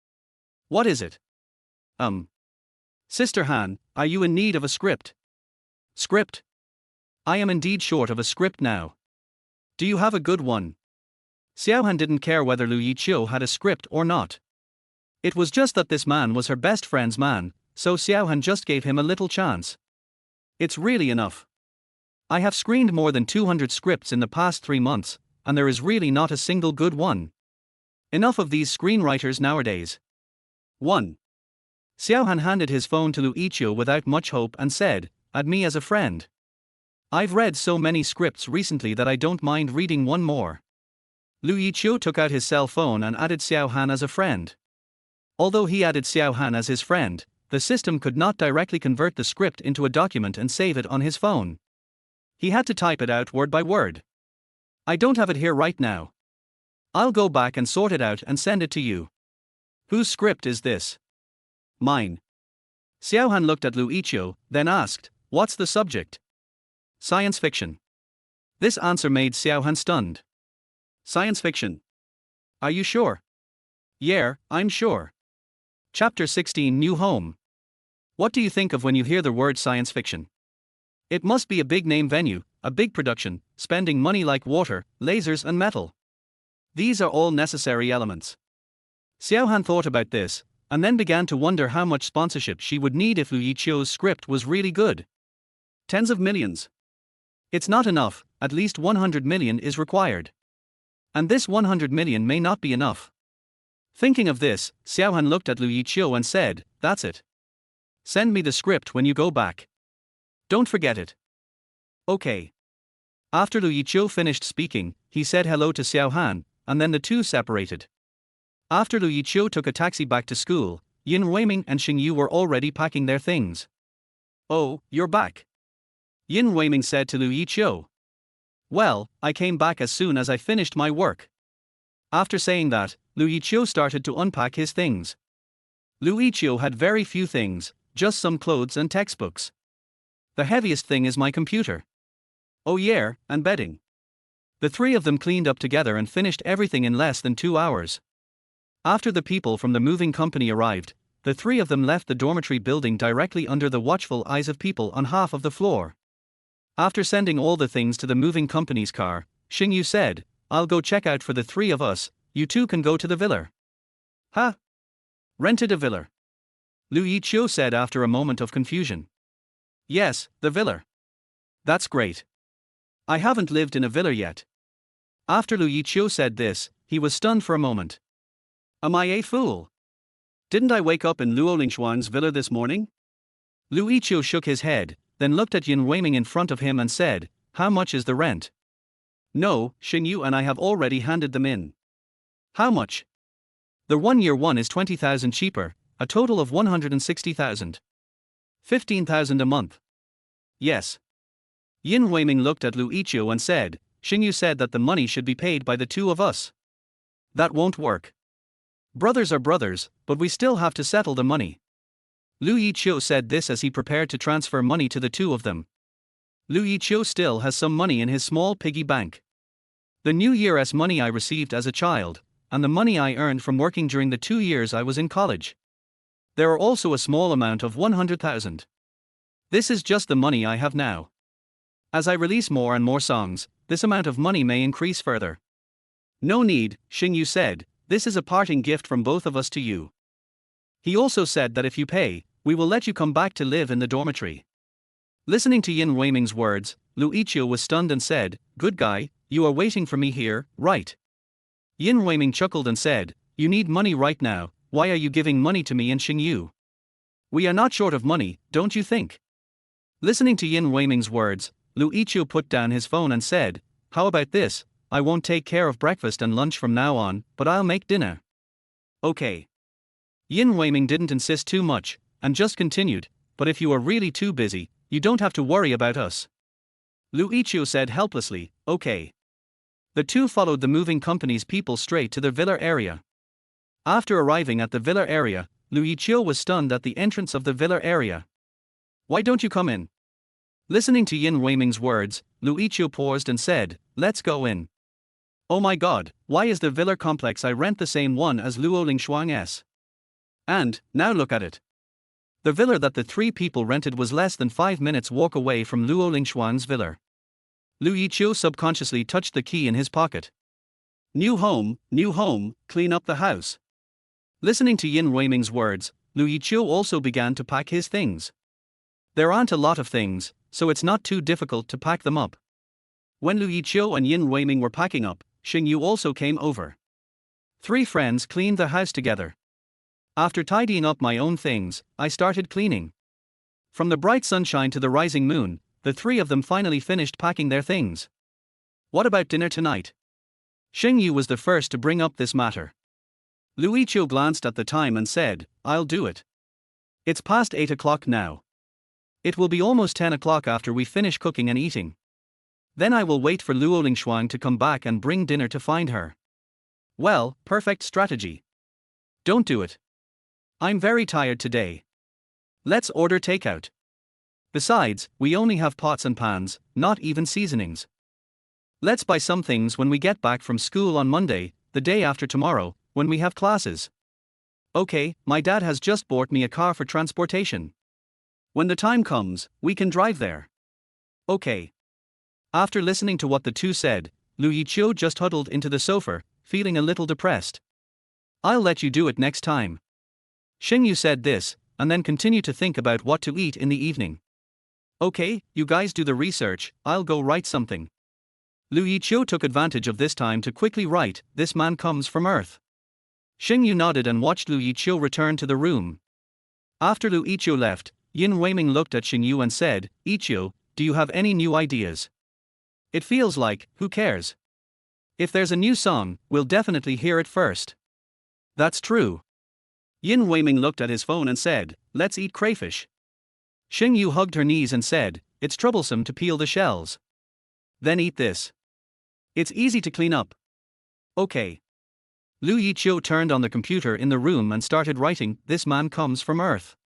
What is it? Sister Han, are you in need of a script? Script? I am indeed short of a script now. Do you have a good one? Xiaohan didn't care whether Lu Yiqiu had a script or not. It was just that this man was her best friend's man, so Xiaohan just gave him a little chance. It's really enough. I have screened more than 200 scripts in the past 3 months, and there is really not a single good one. Enough of these screenwriters nowadays. 1. Xiaohan handed his phone to Lu Yiqiu without much hope and said, add me as a friend. I've read so many scripts recently that I don't mind reading one more. Lu Yiqiu took out his cell phone and added Xiaohan as a friend. Although he added Xiaohan as his friend, the system could not directly convert the script into a document and save it on his phone. He had to type it out word by word. I don't have it here right now. I'll go back and sort it out and send it to you. Whose script is this? Mine. Xiaohan looked at Lu Yiqiu, then asked, what's the subject? Science fiction. This answer made Xiaohan stunned. Science fiction. Are you sure? Yeah, I'm sure. Chapter 16 New Home. What do you think of when you hear the word science fiction? It must be a big name venue, a big production, spending money like water, lasers and metal. These are all necessary elements. Xiaohan thought about this, and then began to wonder how much sponsorship she would need if Lu Yiqiu's script was really good. Tens of millions. It's not enough, at least 100 million is required. And this 100 million may not be enough. Thinking of this, Xiaohan looked at Lu Yiqiu and said, "That's it. Send me the script when you go back. Don't forget it." Okay. After Lu Yiqiu finished speaking, he said hello to Xiaohan, and then the two separated. After Lu Yiqiu took a taxi back to school, Yin Ruiming and Xingyu were already packing their things. "Oh, you're back," Yin Ruiming said to Lu Yiqiu. "Well, I came back as soon as I finished my work." After saying that, Lu Yiqiu started to unpack his things. Lu Yiqiu had very few things, just some clothes and textbooks. "The heaviest thing is my computer. Oh yeah, and bedding." The three of them cleaned up together and finished everything in less than 2 hours. After the people from the moving company arrived, the three of them left the dormitory building directly under the watchful eyes of people on half of the floor. After sending all the things to the moving company's car, Xingyu said, "I'll go check out for the three of us, you two can go to the villa." "Huh? Rented a villa?" Lu Yiqiu said after a moment of confusion. "Yes, the villa." "That's great. I haven't lived in a villa yet." After Lu Yiqiu said this, he was stunned for a moment. "Am I a fool? Didn't I wake up in Luo Lingshuang's villa this morning?" Lu Yiqiu shook his head, then looked at Yin Ruiming in front of him and said, "How much is the rent?" "No, Xingyu and I have already handed them in." "How much?" "The 1-year one is 20,000 cheaper, a total of 160,000. 15,000 a month." "Yes." Yin Ruiming looked at Lu Yiqiu and said, "Xingyu said that the money should be paid by the two of us." "That won't work. Brothers are brothers, but we still have to settle the money." Lu Yiqiu said this as he prepared to transfer money to the two of them. Lu Yiqiu still has some money in his small piggy bank. "The New Year's money I received as a child, and the money I earned from working during the 2 years I was in college. There are also a small amount of 100,000. This is just the money I have now. As I release more and more songs, this amount of money may increase further." "No need," Xingyu said, "this is a parting gift from both of us to you. He also said that if you pay, we will let you come back to live in the dormitory." Listening to Yin Ruiming's words, Lu Yiqiu was stunned and said, "Good guy, you are waiting for me here, right?" Yin Ruiming chuckled and said, "You need money right now, why are you giving money to me and Xingyu? We are not short of money, don't you think?" Listening to Yin Ruiming's words, Lu Yiqiu put down his phone and said, "How about this? I won't take care of breakfast and lunch from now on, but I'll make dinner." "Okay." Yin Ruiming didn't insist too much, and just continued, "But if you are really too busy, you don't have to worry about us." Lu Yiqiu said helplessly, "Okay." The two followed the moving company's people straight to the villa area. After arriving at the villa area, Lu Yiqiu was stunned at the entrance of the villa area. "Why don't you come in?" Listening to Yin Ruiming's words, Lu Yiqiu paused and said, "Let's go in." "Oh my god, why is the villa complex I rent the same one as Luo Lingshuang's? And, now look at it." The villa that the three people rented was less than 5 minutes walk away from Luo Lingshuang's villa. Lu Yiqiu subconsciously touched the key in his pocket. New home, clean up the house." Listening to Yin Ruiming's words, Lu Yiqiu also began to pack his things. There aren't a lot of things, so it's not too difficult to pack them up. When Lu Yiqiu and Yin Ruiming were packing up, Xingyu also came over. 3 friends cleaned the house together. After tidying up my own things, I started cleaning. From the bright sunshine to the rising moon, the 3 of them finally finished packing their things. "What about dinner tonight?" Xingyu was the first to bring up this matter. Lu Yiqiu glanced at the time and said, "I'll do it. It's past 8 o'clock now. It will be almost 10 o'clock after we finish cooking and eating. Then I will wait for Luo Lingshuang to come back and bring dinner to find her." "Well, perfect strategy. Don't do it. I'm very tired today. Let's order takeout. Besides, we only have pots and pans, not even seasonings. Let's buy some things when we get back from school on Monday, the day after tomorrow, when we have classes." "Okay, my dad has just bought me a car for transportation. When the time comes, we can drive there." "Okay." After listening to what the two said, Lu Yiqiu just huddled into the sofa, feeling a little depressed. "I'll let you do it next time." Xingyu said this, and then continued to think about what to eat in the evening. Okay, you guys do the research, I'll go write something. Lu Yiqiu took advantage of this time to quickly write, "This man comes from Earth." Xingyu nodded and watched Lu Yiqiu return to the room. After Lu Yiqiu left, Yin Weiming looked at Xingyu and said, "Yiqiu, do you have any new ideas? It feels like, who cares? If there's a new song, we'll definitely hear it first." "That's true." Yin Weiming looked at his phone and said, "Let's eat crayfish." Xingyu hugged her knees and said, "It's troublesome to peel the shells." "Then eat this. It's easy to clean up." "Okay." Lu Yiqiu turned on the computer in the room and started writing, "This man comes from Earth."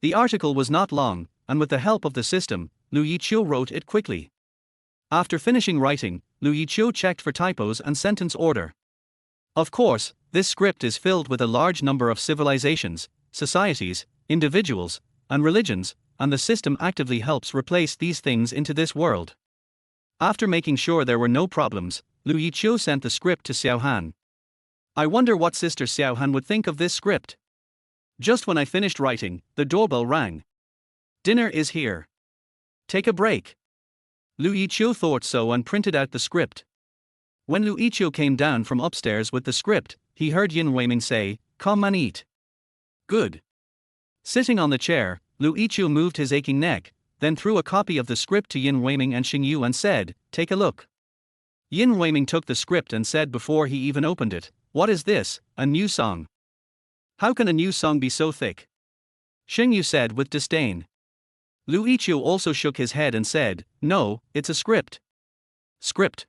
The article was not long, and with the help of the system, Lu Yiqiu wrote it quickly. After finishing writing, Lu Yiqiu checked for typos and sentence order. Of course, this script is filled with a large number of civilizations, societies, individuals, and religions, and the system actively helps replace these things into this world. After making sure there were no problems, Lu Yiqiu sent the script to Xiaohan. "I wonder what Sister Xiaohan would think of this script." Just when I finished writing, the doorbell rang. "Dinner is here. Take a break." Lu Yiqiu thought so and printed out the script. When Lu Yiqiu came down from upstairs with the script, he heard Yin Weiming say, "Come and eat." "Good." Sitting on the chair, Lu Yiqiu moved his aching neck, then threw a copy of the script to Yin Weiming and Xingyu and said, "Take a look." Yin Weiming took the script and said before he even opened it, "What is this, a new song? How can a new song be so thick?" Xingyu said with disdain. Lu Yiqiu also shook his head and said, "No, it's a script." Script.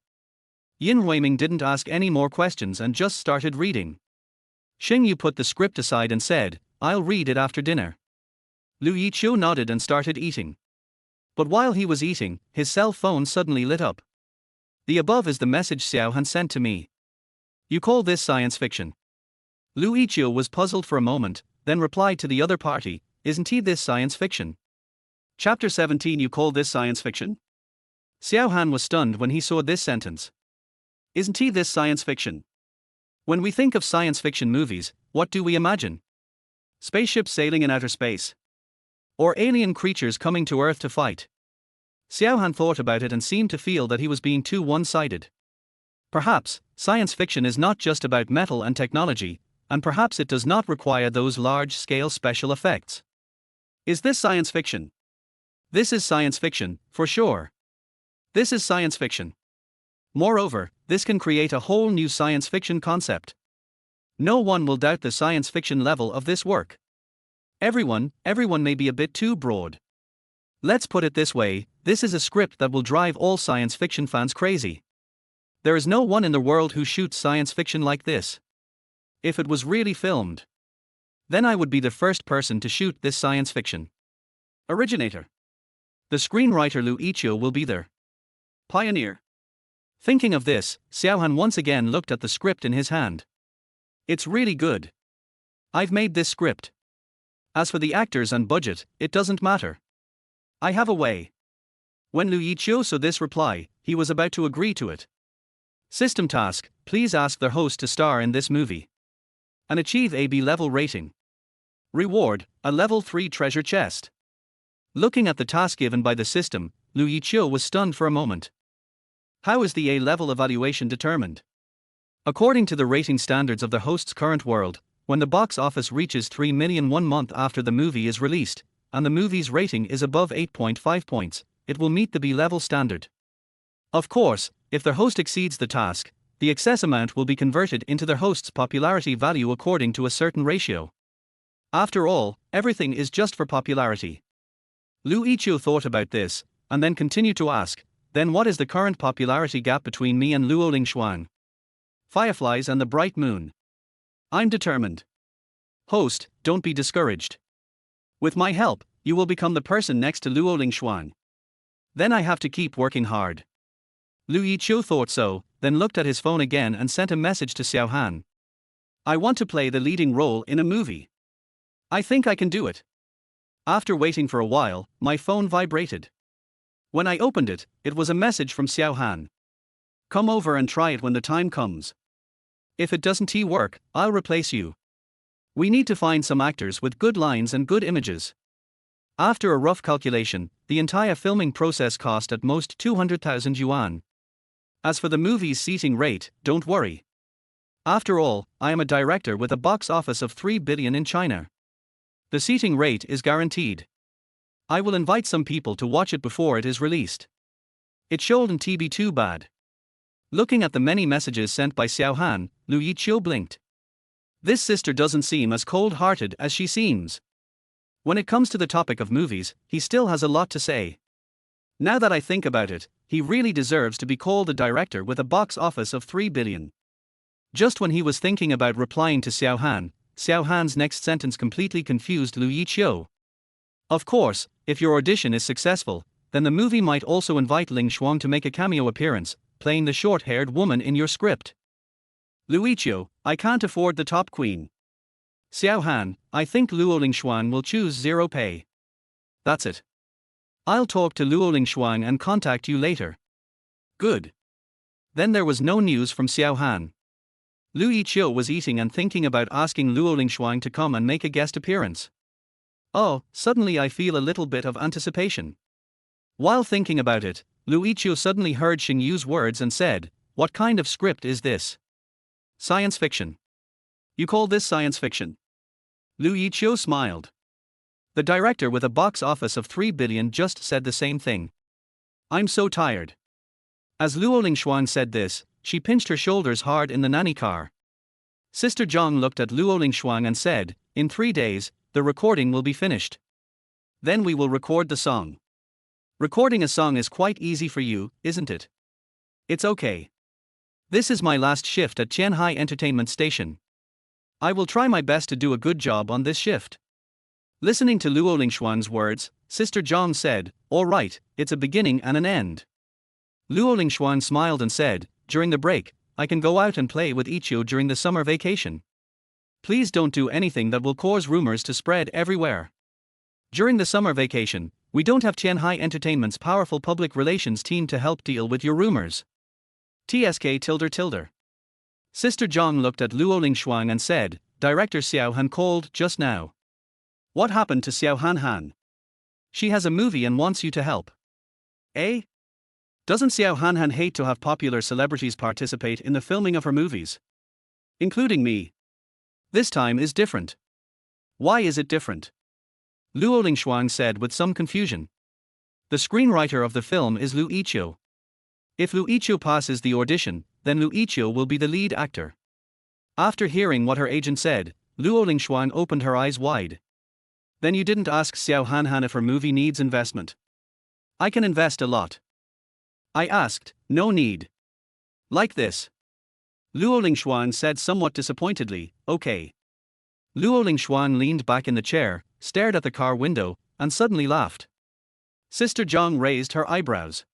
Yin Weiming didn't ask any more questions and just started reading. Xingyu put the script aside and said, "I'll read it after dinner." Lu Yiqiu nodded and started eating. But while he was eating, his cell phone suddenly lit up. "The above is the message Xiaohan sent to me. You call this science fiction?" Lu Yiqiu was puzzled for a moment, then replied to the other party, "Isn't he this science fiction?" Chapter 17. You call this science fiction? Xiaohan was stunned when he saw this sentence. Isn't he this science fiction? When we think of science fiction movies, what do we imagine? Spaceships sailing in outer space? Or alien creatures coming to Earth to fight? Xiaohan thought about it and seemed to feel that he was being too one-sided. Perhaps, science fiction is not just about metal and technology, and perhaps it does not require those large-scale special effects. Is this science fiction? This is science fiction, for sure. This is science fiction. Moreover, this can create a whole new science fiction concept. No one will doubt the science fiction level of this work. Everyone may be a bit too broad. Let's put it this way, this is a script that will drive all science fiction fans crazy. There is no one in the world who shoots science fiction like this. If it was really filmed, then I would be the first person to shoot this science fiction. Originator. The screenwriter Lu Yiqiu will be there. Pioneer. Thinking of this, Xiaohan once again looked at the script in his hand. It's really good. I've made this script. As for the actors and budget, it doesn't matter. I have a way. When Lu Yiqiu saw this reply, he was about to agree to it. System task, please ask the host to star in this movie. And achieve a B-level rating. Reward, a level 3 treasure chest. Looking at the task given by the system, Lu Yiqiu was stunned for a moment. How is the A-level evaluation determined? According to the rating standards of the host's current world, when the box office reaches 3 million 1 month after the movie is released, and the movie's rating is above 8.5 points, it will meet the B-level standard. Of course, if the host exceeds the task, the excess amount will be converted into the host's popularity value according to a certain ratio. After all, everything is just for popularity. Lu Yiqiu thought about this, and then continued to ask, then what is the current popularity gap between me and Luo Lingshuang? Fireflies and the bright moon. I'm determined. Host, don't be discouraged. With my help, you will become the person next to Luo Lingshuang. Then I have to keep working hard. Lu Yiqiu thought so, then looked at his phone again and sent a message to Xiaohan. I want to play the leading role in a movie. I think I can do it. After waiting for a while, my phone vibrated. When I opened it, it was a message from Xiaohan. Come over and try it when the time comes. If it doesn't work, I'll replace you. We need to find some actors with good lines and good images. After a rough calculation, the entire filming process cost at most 200,000 yuan. As for the movie's seating rate, don't worry. After all, I am a director with a box office of 3 billion in China. The seating rate is guaranteed. I will invite some people to watch it before it is released. It shouldn't be too bad. Looking at the many messages sent by Xiao Han, Lu Yiqiu blinked. This sister doesn't seem as cold-hearted as she seems. When it comes to the topic of movies, he still has a lot to say. Now that I think about it, he really deserves to be called a director with a box office of 3 billion. Just when he was thinking about replying to Xiao Han's next sentence completely confused Lu Yiqiu. Of course, if your audition is successful, then the movie might also invite Ling Shuang to make a cameo appearance, playing the short-haired woman in your script. Lu Yiqiu, I can't afford the top queen. Xiao Han, I think Luo Lingshuang will choose zero pay. That's it. I'll talk to Luo Lingshuang and contact you later. Good. Then there was no news from Xiao Han. Lu Yiqiu was eating and thinking about asking Luo Lingshuang to come and make a guest appearance. Oh, suddenly I feel a little bit of anticipation. While thinking about it, Lu Yiqiu suddenly heard Xing Yu's words and said, "What kind of script is this?" Science fiction. You call this science fiction? Lu Yiqiu smiled. The director with a box office of 3 billion just said the same thing. I'm so tired. As Luo Lingshuang said this, she pinched her shoulders hard in the nanny car. Sister Zhang looked at Luo Lingshuang and said, "In 3 days, the recording will be finished. Then we will record the song." Recording a song is quite easy for you, isn't it? It's okay. This is my last shift at Qianhai Entertainment Station. I will try my best to do a good job on this shift. Listening to Luo Lingshuang's words, Sister Zhang said, "All right, it's a beginning and an end." Luo Lingshuang smiled and said, "During the break, I can go out and play with Yiqiu during the summer vacation. Please don't do anything that will cause rumors to spread everywhere. During the summer vacation, we don't have Qianhai Entertainment's powerful public relations team to help deal with your rumors. TSK. Sister Zhang looked at Luo Lingshuang and said, "Director Xiao Han called just now. What happened to Xiao Han? She has a movie and wants you to help." Eh? Doesn't Xiao Han hate to have popular celebrities participate in the filming of her movies? Including me. This time is different. Why is it different? Luo Lingshuang said with some confusion. The screenwriter of the film is Lu Yiqiu. If Lu Yiqiu passes the audition, then Lu Yiqiu will be the lead actor. After hearing what her agent said, Luo Lingshuang opened her eyes wide. Then you didn't ask Xiao Han if her movie needs investment? I can invest a lot. I asked, no need. Like this. Luo Lingshuang said somewhat disappointedly, okay. Luo Lingshuang leaned back in the chair, stared at the car window, and suddenly laughed. Sister Zhang raised her eyebrows.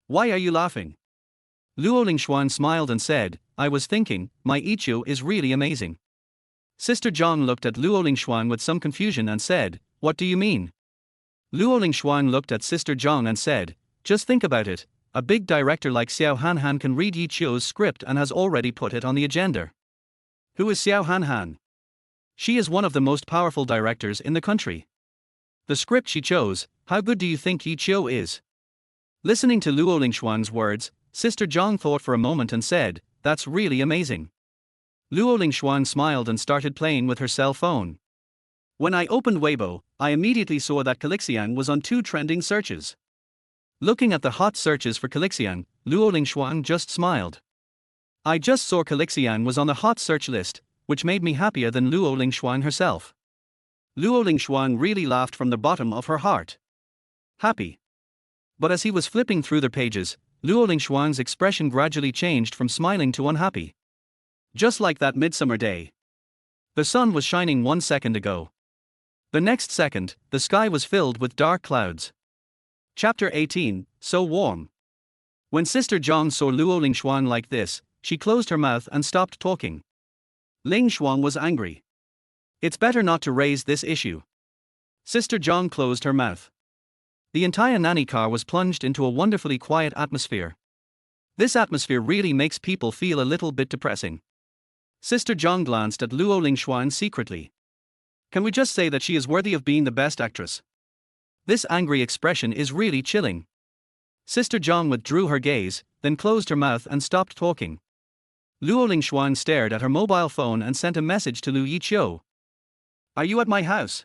Why are you laughing? Luo Lingshuang smiled and said, I was thinking, my Yiqiu is really amazing. Sister Zhang looked at Luo Lingshuang with some confusion and said, what do you mean? Luo Lingshuang looked at Sister Zhang and said, just think about it, a big director like Xiao Han can read Yiqiu's script and has already put it on the agenda. Who is Xiao Han? She is one of the most powerful directors in the country. The script she chose, how good do you think Yiqiu is? Listening to Luo Lingshuang's words, Sister Zhang thought for a moment and said, that's really amazing. Luo Lingshuang smiled and started playing with her cell phone. When I opened Weibo, I immediately saw that Calixiang was on 2 trending searches. Looking at the hot searches for Calixiang, Luo Lingshuang just smiled. I just saw Calixiang was on the hot search list, which made me happier than Luo Lingshuang herself. Luo Lingshuang really laughed from the bottom of her heart. Happy. But as he was flipping through the pages, Luo Lingshuang's expression gradually changed from smiling to unhappy. Just like that midsummer day. The sun was shining 1 second ago. The next second, the sky was filled with dark clouds. Chapter 18, So Warm. When Sister Zhang saw Luo Lingshuang like this, she closed her mouth and stopped talking. Lingshuang was angry. It's better not to raise this issue. Sister Zhang closed her mouth. The entire nanny car was plunged into a wonderfully quiet atmosphere. This atmosphere really makes people feel a little bit depressing. Sister Zhang glanced at Luo Lingxuan secretly. Can we just say that she is worthy of being the best actress? This angry expression is really chilling. Sister Zhang withdrew her gaze, then closed her mouth and stopped talking. Luo Lingxuan stared at her mobile phone and sent a message to Lu Yiqiu. Are you at my house?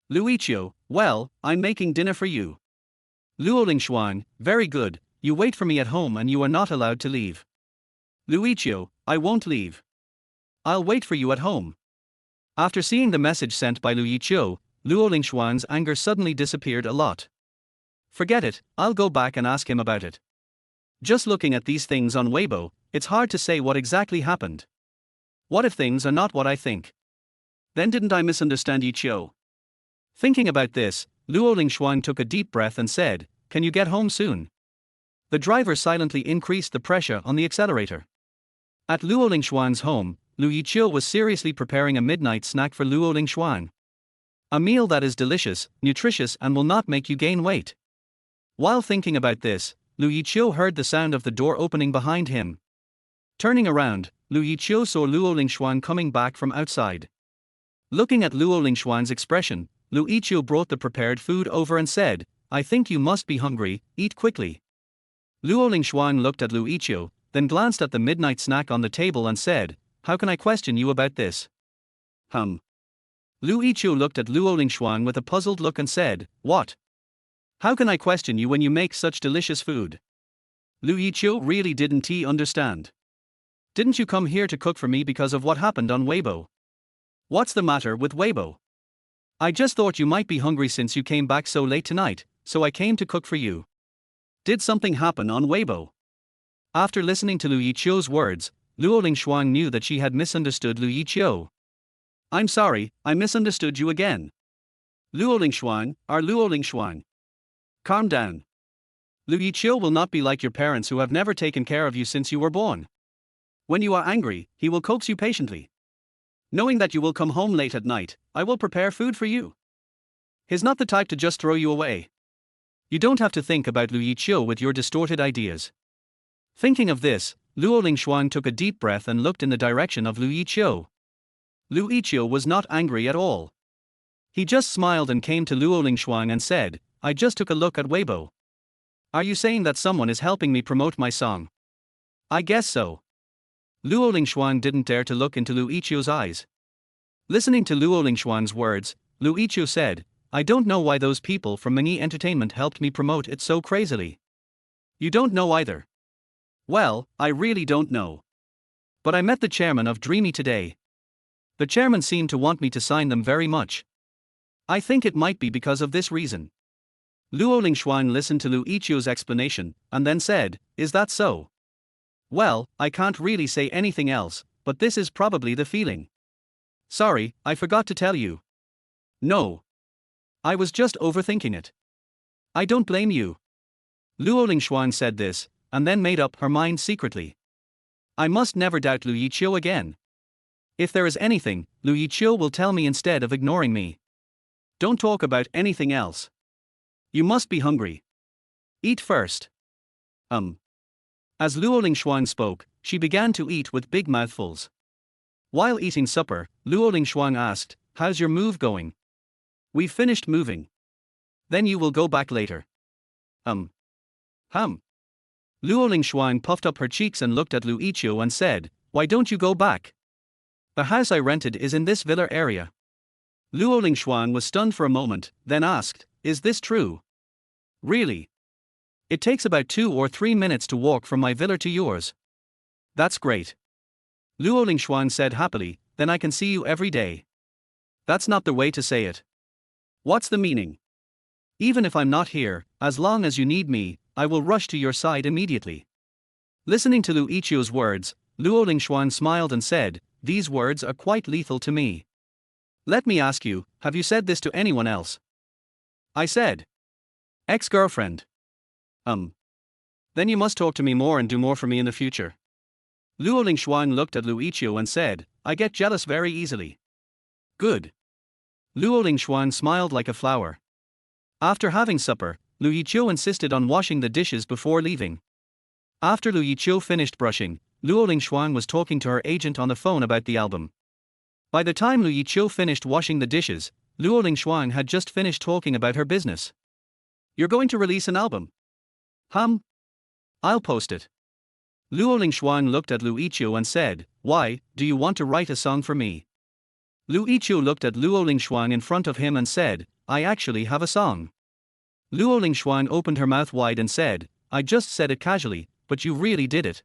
Lu Yiqiu, well, I'm making dinner for you. Luo Lingxuan, very good, you wait for me at home and you are not allowed to leave. Lu Yiqiu, I won't leave. I'll wait for you at home. After seeing the message sent by Lu Yiqiu, Luo Lingxuan's anger suddenly disappeared a lot. Forget it, I'll go back and ask him about it. Just looking at these things on Weibo, it's hard to say what exactly happened. What if things are not what I think? Then didn't I misunderstand Yiqiu? Thinking about this, Luo Lingxuan took a deep breath and said, can you get home soon? The driver silently increased the pressure on the accelerator. At Luo Lingxuan's home, Lu Yiqiu was seriously preparing a midnight snack for Luo Lingxuan. A meal that is delicious, nutritious and will not make you gain weight. While thinking about this, Lu Yiqiu heard the sound of the door opening behind him. Turning around, Lu Yiqiu saw Luo Lingxuan coming back from outside. Looking at Luo Lingxuan's expression, Lu Yiqiu brought the prepared food over and said, I think you must be hungry, eat quickly. Luo Lingxuan looked at Lu Yiqiu, then glanced at the midnight snack on the table and said, how can I question you about this? Lu Yiqiu looked at Luo Lingxuan with a puzzled look and said, what? How can I question you when you make such delicious food? Lu Yiqiu really didn't understand. Didn't you come here to cook for me because of what happened on Weibo? What's the matter with Weibo? I just thought you might be hungry since you came back so late tonight, so I came to cook for you. Did something happen on Weibo? After listening to Lu Yiqiu's words, Luo Lingxuan knew that she had misunderstood Lu Yiqiu. I'm sorry, I misunderstood you again. Luo Lingxuan. Calm down. Lu Yiqiu will not be like your parents who have never taken care of you since you were born. When you are angry, he will coax you patiently. Knowing that you will come home late at night, I will prepare food for you. He's not the type to just throw you away. You don't have to think about Lu Yiqiu with your distorted ideas. Thinking of this, Luo Lingxuan took a deep breath and looked in the direction of Lu Yiqiu. Lu Yiqiu was not angry at all. He just smiled and came to Luo Lingxuan and said, I just took a look at Weibo. Are you saying that someone is helping me promote my song? I guess so. Luo Lingxuan didn't dare to look into Lu Yiqiu's eyes. Listening to Luo Lingxuan's words, Lu Yiqiu said, I don't know why those people from Manhwa Entertainment helped me promote it so crazily. You don't know either. Well, I really don't know. But I met the chairman of Dreamy today. The chairman seemed to want me to sign them very much. I think it might be because of this reason. Luo Lingxuan listened to Lu Yiqiu's explanation, and then said, is that so? Well, I can't really say anything else, but this is probably the feeling. Sorry, I forgot to tell you. No. I was just overthinking it. I don't blame you. Luo Lingxuan said this, and then made up her mind secretly. I must never doubt Lu Yiqiu again. If there is anything, Lu Yiqiu will tell me instead of ignoring me. Don't talk about anything else. You must be hungry. Eat first. As Luo Lingxuan spoke, she began to eat with big mouthfuls. While eating supper, Luo Lingxuan asked, how's your move going? We've finished moving. Then you will go back later. Luo Lingxuan puffed up her cheeks and looked at Lu Yiqiu and said, why don't you go back? The house I rented is in this villa area. Luo Lingxuan was stunned for a moment, then asked, is this true? Really? It takes about 2 or 3 minutes to walk from my villa to yours. That's great. Luo Lingxuan said happily, then I can see you every day. That's not the way to say it. What's the meaning? Even if I'm not here, as long as you need me, I will rush to your side immediately. Listening to Lu Yiqiu's words, Luo Lingxuan smiled and said, these words are quite lethal to me. Let me ask you, have you said this to anyone else? I said. Ex-girlfriend. Then you must talk to me more and do more for me in the future. Luo Lingxuan looked at Lu Yiqiu and said, I get jealous very easily. Good. Luo Lingxuan smiled like a flower. After having supper, Lu Yiqiu insisted on washing the dishes before leaving. After Lu Yiqiu finished brushing, Luo Lingshuang was talking to her agent on the phone about the album. By the time Lu Yiqiu finished washing the dishes, Luo Lingshuang had just finished talking about her business. You're going to release an album? I'll post it. Luo Lingshuang looked at Lu Yiqiu and said, why, do you want to write a song for me? Lu Yiqiu looked at Luo Lingshuang in front of him and said, I actually have a song. Luo Lingshuang opened her mouth wide and said, I just said it casually, but you really did it.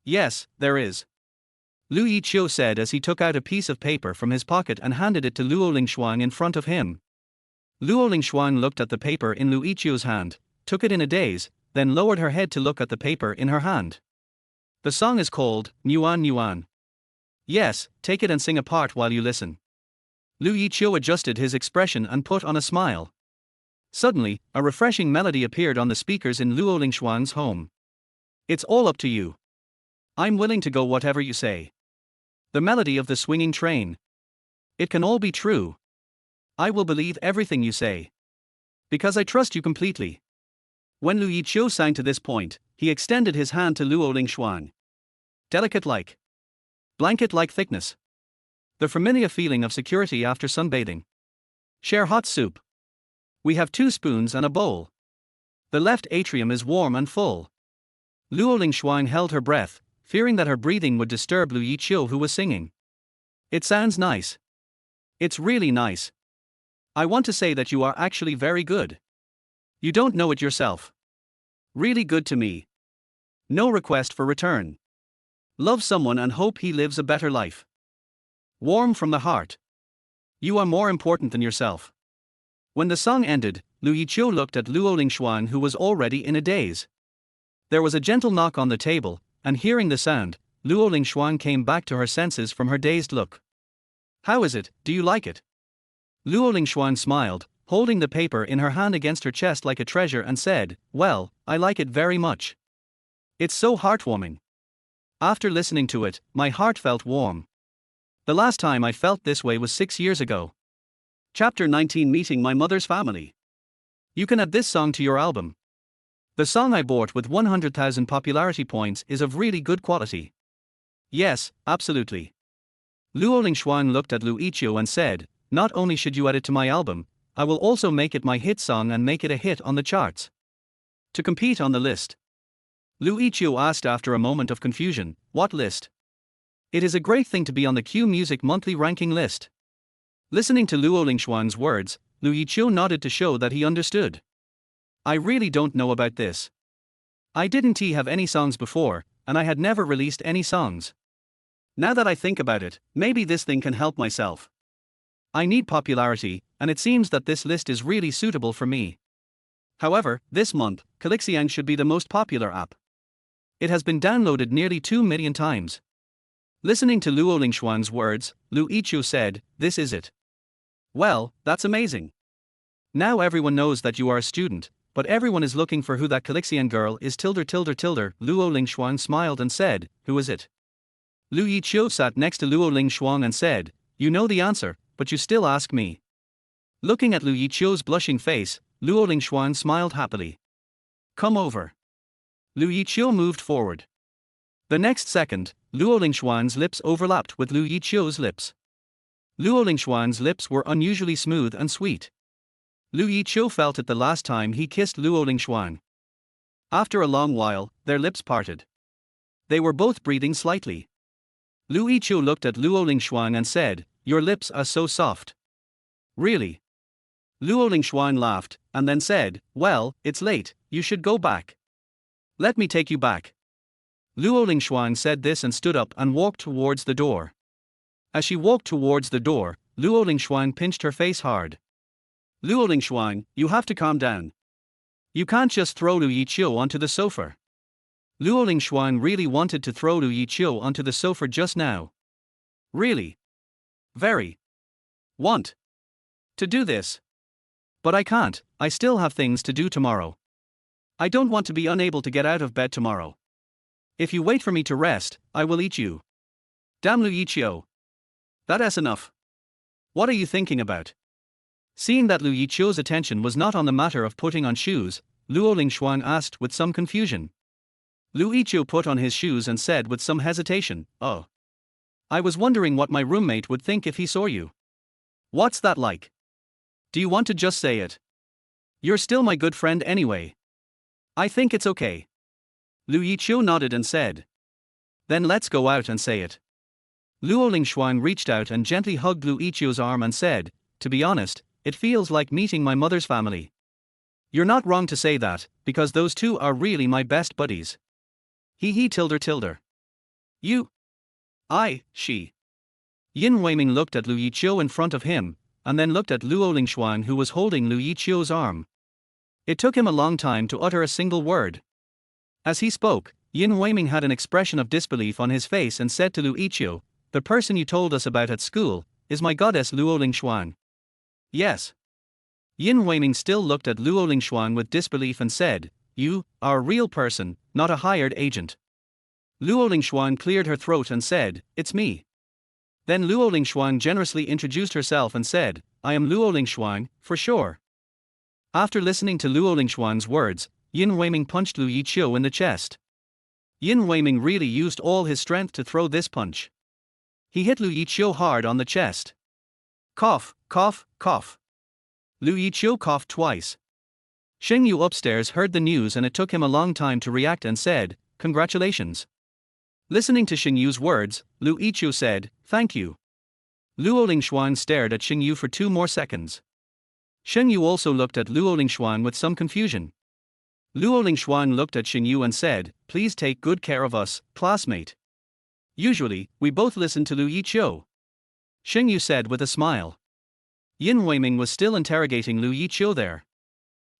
Yes, there is. Lu Yiqiu said as he took out a piece of paper from his pocket and handed it to Luo Lingshuang in front of him. Luo Lingshuang looked at the paper in Lu Yiqiu's hand, took it in a daze, then lowered her head to look at the paper in her hand. The song is called Nuan Nuan. Yes, take it and sing a part while you listen. Lu Yiqiu adjusted his expression and put on a smile. Suddenly, a refreshing melody appeared on the speakers in Luo Lingshuang's home. It's all up to you. I'm willing to go whatever you say. The melody of the swinging train. It can all be true. I will believe everything you say. Because I trust you completely. When Lu Yiqiu sang to this point, he extended his hand to Luo Lingshuang. Delicate like. Blanket like thickness. The familiar feeling of security after sunbathing. Share hot soup. We have 2 spoons and a bowl. The left atrium is warm and full. Luo Lingshuang held her breath, fearing that her breathing would disturb Lu Yiqiu who was singing. It sounds nice. It's really nice. I want to say that you are actually very good. You don't know it yourself. Really good to me. No request for return. Love someone and hope he lives a better life. Warm from the heart. You are more important than yourself. When the song ended, Lu Yiqiu looked at Luo Lingshuang who was already in a daze. There was a gentle knock on the table, and hearing the sound, Luo Lingshuang came back to her senses from her dazed look. How is it, do you like it? Luo Lingshuang smiled, holding the paper in her hand against her chest like a treasure and said, well, I like it very much. It's so heartwarming. After listening to it, my heart felt warm. The last time I felt this way was 6 years ago. Chapter 19 Meeting My Mother's Family. You can add this song to your album. The song I bought with 100,000 popularity points is of really good quality. Yes, absolutely. Luo Lingshuang looked at Lu Yiqiu and said, not only should you add it to my album, I will also make it my hit song and make it a hit on the charts. To compete on the list. Lu Yiqiu asked after a moment of confusion, what list? It is a great thing to be on the Q Music monthly ranking list. Listening to Luo Lingshuang's words, Lu Yiqiu nodded to show that he understood. I really don't know about this. I didn't have any songs before, and I had never released any songs. Now that I think about it, maybe this thing can help myself. I need popularity, and it seems that this list is really suitable for me. However, this month, Calixiang should be the most popular app. It has been downloaded nearly 2 million times. Listening to Luo Lingshuang's words, Lu Yiqiu said, this is it. Well, that's amazing. Now everyone knows that you are a student, but everyone is looking for who that Calixiang girl is. Luo Lingshuang smiled and said, who is it? Lu Yiqiu sat next to Luo Lingshuang and said, you know the answer, but you still ask me. Looking at Lu Yiqiu's blushing face, Luo Lingshuang smiled happily. Come over. Lu Yiqiu moved forward. The next second, Luo Lingshuang's lips overlapped with Lu Yiqiu's lips. Luo Lingshuang's lips were unusually smooth and sweet. Lu Yiqiu felt it the last time he kissed Luo Lingshuang. After a long while, their lips parted. They were both breathing slightly. Lu Yiqiu looked at Luo Lingshuang and said, your lips are so soft. Really? Luo Lingshuang laughed, and then said, well, it's late, you should go back. Let me take you back. Luo Lingshuang said this and stood up and walked towards the door. As she walked towards the door, Luo Lingshuang pinched her face hard. Luo Lingshuang, you have to calm down. You can't just throw Lu Yiqiu onto the sofa. Luo Lingshuang really wanted to throw Lu Yiqiu onto the sofa just now. Really? Very. Want to do this. But I can't, I still have things to do tomorrow. I don't want to be unable to get out of bed tomorrow. If you wait for me to rest, I will eat you. Damn Lu Yiqiu. That's enough. What are you thinking about? Seeing that Lu Yiqiu's attention was not on the matter of putting on shoes, Luo Lingshuang asked with some confusion. Lu Yiqiu put on his shoes and said with some hesitation, "Oh. I was wondering what my roommate would think if he saw you. What's that like? Do you want to just say it? You're still my good friend anyway." "I think it's okay." Lu Yiqiu nodded and said. "Then let's go out and say it." Luo Lingshuang reached out and gently hugged Lu Yiqiu's arm and said, "To be honest, it feels like meeting my mother's family." "You're not wrong to say that, because those two are really my best buddies." He tilde. "You. She." Yin Weiming looked at Lu Yiqiu in front of him, and then looked at Luo Lingshuang who was holding Lu Yiqiu's arm. It took him a long time to utter a single word. As he spoke, Yin Weiming had an expression of disbelief on his face and said to Lu Yiqiu, "The person you told us about at school is my goddess Luo Lingshuang." "Yes." Yin Weiming still looked at Luo Lingshuang with disbelief and said, "You are a real person, not a hired agent." Luo Lingshuang cleared her throat and said, "It's me." Then Luo Lingshuang generously introduced herself and said, "I am Luo Lingshuang, for sure." After listening to Luo Lingshuang's words, Yin Weiming punched Lu Yiqiu in the chest. Yin Weiming really used all his strength to throw this punch. He hit Lu Yiqiu hard on the chest. Cough, cough, cough. Lu Yiqiu coughed twice. Sheng Yu upstairs heard the news and it took him a long time to react and said, "Congratulations." Listening to Sheng Yu's words, Lu Yiqiu said, "Thank you." Luo Lingshuang stared at Sheng Yu for 2 more seconds. Sheng Yu also looked at Luo Lingshuang with some confusion. Luo Lingshuang looked at Sheng Yu and said, "Please take good care of us, classmate." "Usually, we both listen to Lu Yiqiu," Sheng Yu said with a smile. Yin Weiming was still interrogating Lu Yiqiu there.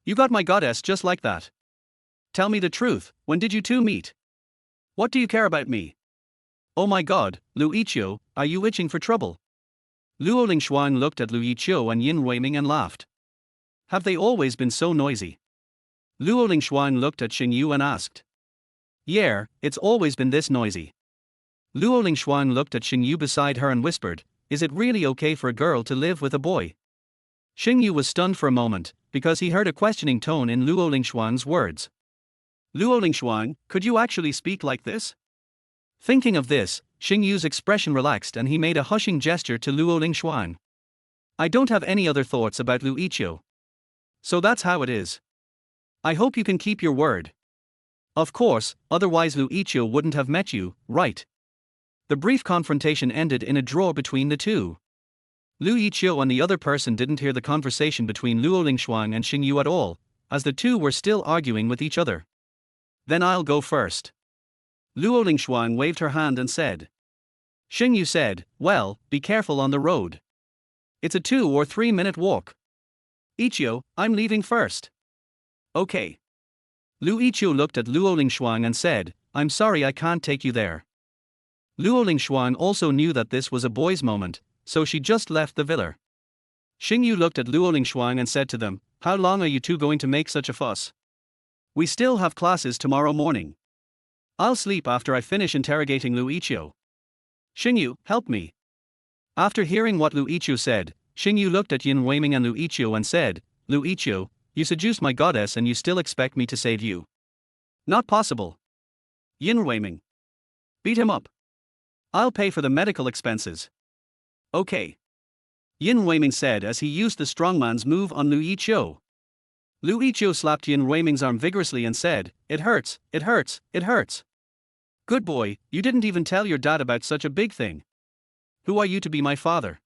"You got my goddess just like that. Tell me the truth, when did you two meet? What do you care about me?" "Oh my god, Lu Yiqiu, are you itching for trouble?" Luo Lingshuang looked at Lu Yiqiu and Yin Weiming and laughed. "Have they always been so noisy?" Luo Lingshuang looked at Sheng Yu and asked. "Yeah, it's always been this noisy." Luo Lingshuang looked at Sheng Yu beside her and whispered, "Is it really okay for a girl to live with a boy?" Sheng Yu was stunned for a moment, because he heard a questioning tone in Luo Lingshuang's words. "Luo Lingshuang, could you actually speak like this?" Thinking of this, Sheng Yu's expression relaxed and he made a hushing gesture to Luo Lingshuang. "I don't have any other thoughts about Lu Yiqiu. So that's how it is. I hope you can keep your word. Of course, otherwise Lu Yiqiu wouldn't have met you, right?" The brief confrontation ended in a draw between the two. Lu Yiqiu and the other person didn't hear the conversation between Luo Lingshuang and Sheng Yu at all, as the two were still arguing with each other. "Then I'll go first." Luo Lingshuang waved her hand and said. Sheng Yu said, "Well, be careful on the road. It's a 2 or 3 minute walk." "Yiqiu, I'm leaving first." "Okay." Lu Yiqiu looked at Luo Lingshuang and said, "I'm sorry I can't take you there." Luo Lingshuang also knew that this was a boy's moment, so she just left the villa. Sheng Yu looked at Luo Lingshuang and said to them, "How long are you two going to make such a fuss? We still have classes tomorrow morning. I'll sleep after I finish interrogating Lu Yiqiu. Sheng Yu, help me." After hearing what Lu Yiqiu said, Sheng Yu looked at Yin Weiming and Lu Yiqiu and said, "Lu Yiqiu, you seduced my goddess and you still expect me to save you? Not possible." Yin Weiming. "Beat him up. I'll pay for the medical expenses." "Okay." Yin Weiming said as he used the strongman's move on Lu Yiqiu. Lu Yiqiu slapped Yin Weiming's arm vigorously and said, "It hurts, it hurts, it hurts." "Good boy, you didn't even tell your dad about such a big thing. Who are you to be my father?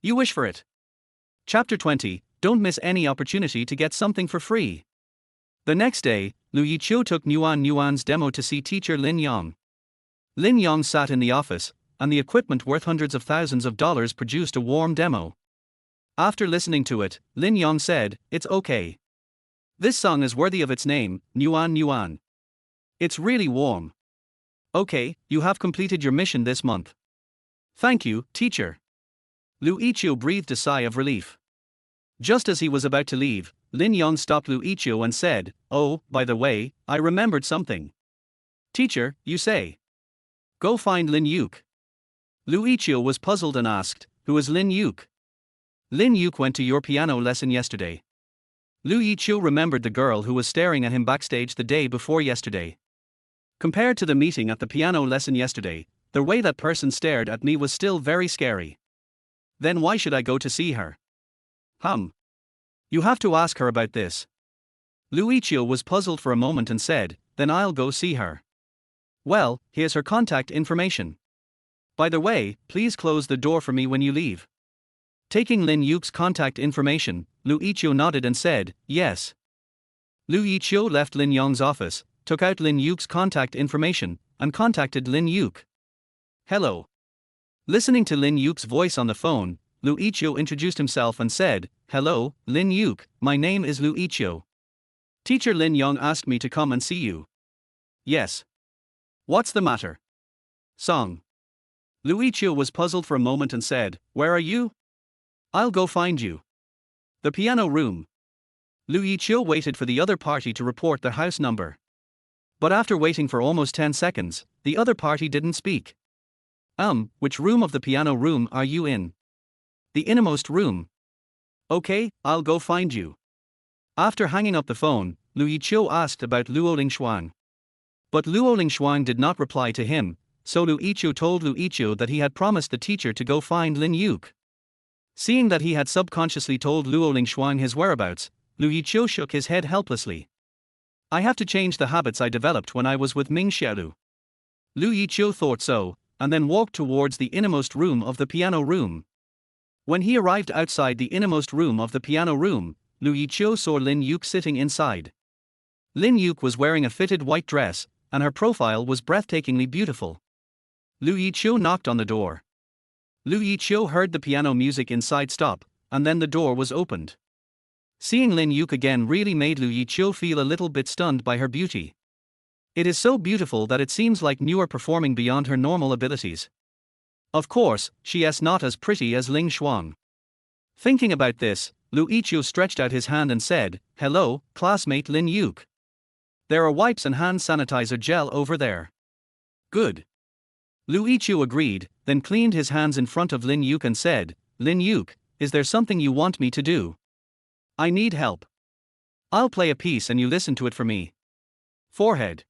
You wish for it." Chapter 20. Don't miss any opportunity to get something for free. The next day, Lu Yiqiu took Nuan's demo to see teacher Lin Yang. Lin Yang sat in the office, and the equipment worth hundreds of thousands of dollars produced a warm demo. After listening to it, Lin Yang said, "It's okay. This song is worthy of its name, Nuan. It's really warm. Okay, you have completed your mission this month." "Thank you, teacher." Lu Yiqiu breathed a sigh of relief. Just as he was about to leave, Lin Yang stopped Lu Yiqiu and said, "Oh, by the way, I remembered something." "Teacher, you say?" "Go find Lin Yuk." Lu Yiqiu was puzzled and asked, "Who is Lin Yuk?" "Lin Yuk went to your piano lesson yesterday." Lu Yiqiu remembered the girl who was staring at him backstage the day before yesterday. Compared to the meeting at the piano lesson yesterday, the way that person stared at me was still very scary. Then why should I go to see her? You have to ask her about this. Yiqiu was puzzled for a moment and said, then I'll go see her. Well, here's her contact information. By the way, please close the door for me when you leave. Taking Lin Yuke's contact information, Yiqiu nodded and said, yes. Yiqiu left Lin Yong's office, took out Lin Yuke's contact information, and contacted Lin Yuke. Hello. Listening to Lin Yuke's voice on the phone, Yiqiu introduced himself and said, hello, Lin Yuke, my name is Yiqiu. Teacher Lin Yong asked me to come and see you. Yes. What's the matter? Song. Yiqiu was puzzled for a moment and said, where are you? I'll go find you. The piano room. Yiqiu waited for the other party to report their house number. But after waiting for almost 10 seconds, the other party didn't speak. Which room of the piano room are you in? The innermost room. Okay, I'll go find you. After hanging up the phone, Yiqiu asked about Luo Lingxuan. But Luo Lingxuan did not reply to him, so Yiqiu told Yiqiu that he had promised the teacher to go find Lin Yuke. Seeing that he had subconsciously told Luo Lingxuan his whereabouts, Yiqiu shook his head helplessly. I have to change the habits I developed when I was with Ming Xiaolu. Yiqiu thought so, and then walked towards the innermost room of the piano room. When he arrived outside the innermost room of the piano room, Yiqiu saw Lin Yuke sitting inside. Lin Yuke was wearing a fitted white dress, and her profile was breathtakingly beautiful. Yiqiu knocked on the door. Yiqiu heard the piano music inside stop, and then the door was opened. Seeing Lin Yuke again really made Yiqiu feel a little bit stunned by her beauty. It is so beautiful that it seems like you are performing beyond her normal abilities. Of course, she is not as pretty as Ling Xuang. Thinking about this, Yiqiu stretched out his hand and said, hello, classmate Lin Yuke. There are wipes and hand sanitizer gel over there. Good. Yiqiu agreed, then cleaned his hands in front of Lin Yuke and said, Lin Yuke, is there something you want me to do? I need help. I'll play a piece and you listen to it for me. Forehead.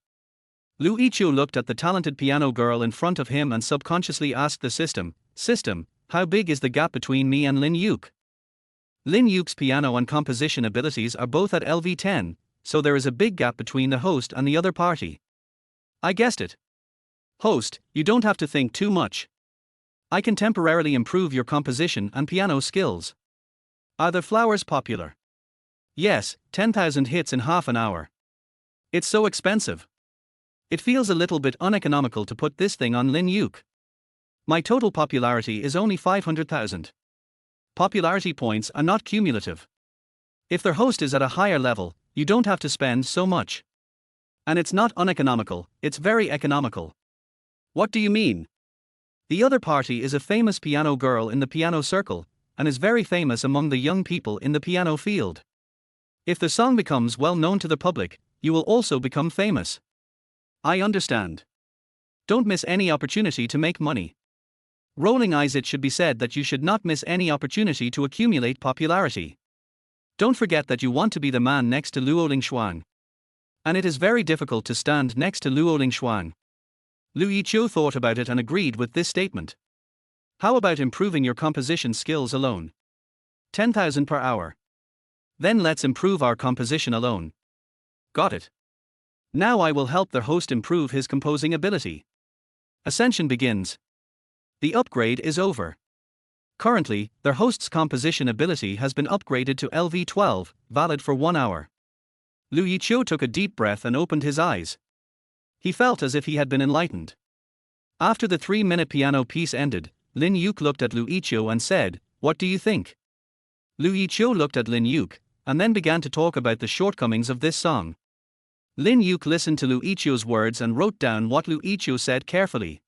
Yiqiu looked at the talented piano girl in front of him and subconsciously asked the system, how big is the gap between me and Lin Yuke? Lin Yuke's piano and composition abilities are both at LV10, so there is a big gap between the host and the other party. I guessed it. Host, you don't have to think too much. I can temporarily improve your composition and piano skills. Are the flowers popular? Yes, 10,000 hits in half an hour. It's so expensive. It feels a little bit uneconomical to put this thing on Lin Yuke. My total popularity is only 500,000. Popularity points are not cumulative. If their host is at a higher level, you don't have to spend so much. And it's not uneconomical, it's very economical. What do you mean? The other party is a famous piano girl in the piano circle, and is very famous among the young people in the piano field. If the song becomes well known to the public, you will also become famous. I understand. Don't miss any opportunity to make money. Rolling eyes, it should be said that you should not miss any opportunity to accumulate popularity. Don't forget that you want to be the man next to Luo Lingxuan. And it is very difficult to stand next to Luo Lingxuan. Yiqiu thought about it and agreed with this statement. How about improving your composition skills alone? 10,000 per hour. Then let's improve our composition alone. Got it. Now I will help their host improve his composing ability. Ascension begins. The upgrade is over. Currently, their host's composition ability has been upgraded to LV12, valid for 1 hour. Yiqiu took a deep breath and opened his eyes. He felt as if he had been enlightened. After the 3-minute piano piece ended, Lin Yuke looked at Yiqiu and said, what do you think? Yiqiu looked at Lin Yuke, and then began to talk about the shortcomings of this song. Lin Yuke listened to Yiqiu's words and wrote down what Yiqiu said carefully.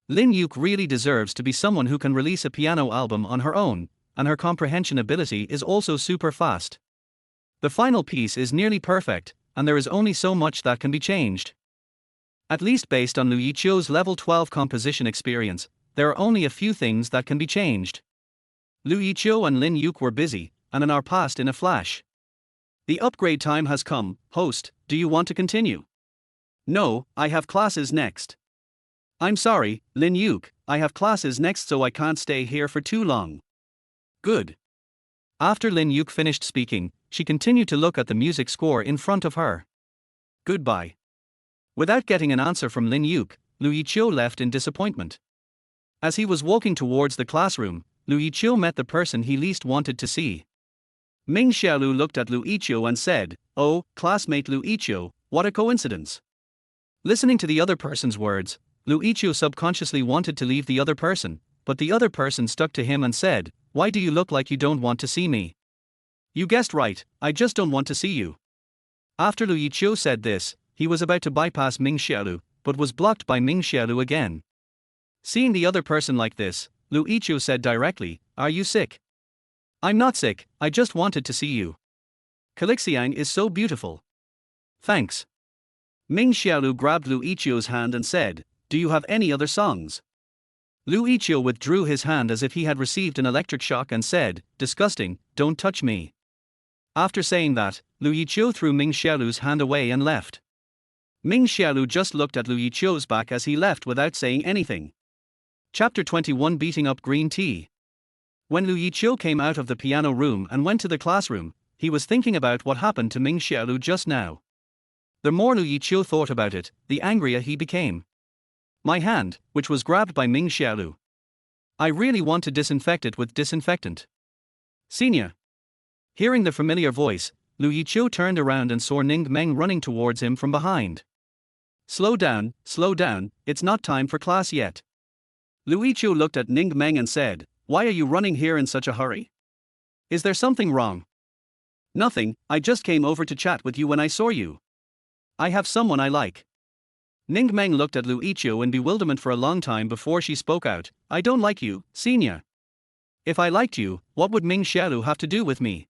Lin Yuke really deserves to be someone who can release a piano album on her own, and her comprehension ability is also super fast. The final piece is nearly perfect, and there is only so much that can be changed. At least based on Yiqiu's level 12 composition experience, there are only a few things that can be changed. Yiqiu and Lin Yuke were busy, and an hour passed in a flash. The upgrade time has come, host, do you want to continue? No, I have classes next. I'm sorry, Lin Yuk, I have classes next so I can't stay here for too long. Good. After Lin Yuk finished speaking, she continued to look at the music score in front of her. Goodbye. Without getting an answer from Lin Yuk, Lu Yiqiu left in disappointment. As he was walking towards the classroom, Lu Yiqiu met the person he least wanted to see. Ming Xiaolu looked at Lu Yiqiu and said, "Oh, classmate Lu Yiqiu, what a coincidence." Listening to the other person's words, Lu Yiqiu subconsciously wanted to leave the other person, but the other person stuck to him and said, "Why do you look like you don't want to see me?" "You guessed right, I just don't want to see you." After Lu Yiqiu said this, he was about to bypass Ming Xiaolu, but was blocked by Ming Xiaolu again. Seeing the other person like this, Lu Yiqiu said directly, "Are you sick?" "I'm not sick, I just wanted to see you. Calixiang is so beautiful." "Thanks." Ming Xiaolu grabbed Lu Yiqiu's hand and said, "Do you have any other songs?" Lu Yiqiu withdrew his hand as if he had received an electric shock and said, "Disgusting, don't touch me." After saying that, Lu Yiqiu threw Ming Xiaolu's hand away and left. Ming Xiaolu just looked at Lu Yiqiu's back as he left without saying anything. Chapter 21 Beating Up Green Tea. When Lu Yiqiu came out of the piano room and went to the classroom, he was thinking about what happened to Ming Xiaolu just now. The more Lu Yiqiu thought about it, the angrier he became. My hand, which was grabbed by Ming Xiaolu. I really want to disinfect it with disinfectant. Senior. Hearing the familiar voice, Lu Yiqiu turned around and saw Ning Meng running towards him from behind. Slow down, it's not time for class yet." Lu Yiqiu looked at Ning Meng and said, "Why are you running here in such a hurry? Is there something wrong?" "Nothing, I just came over to chat with you when I saw you. I have someone I like." Ning Meng looked at Lu Yiqiu in bewilderment for a long time before she spoke out, "I don't like you, senior. If I liked you, what would Ming Xiaolu have to do with me?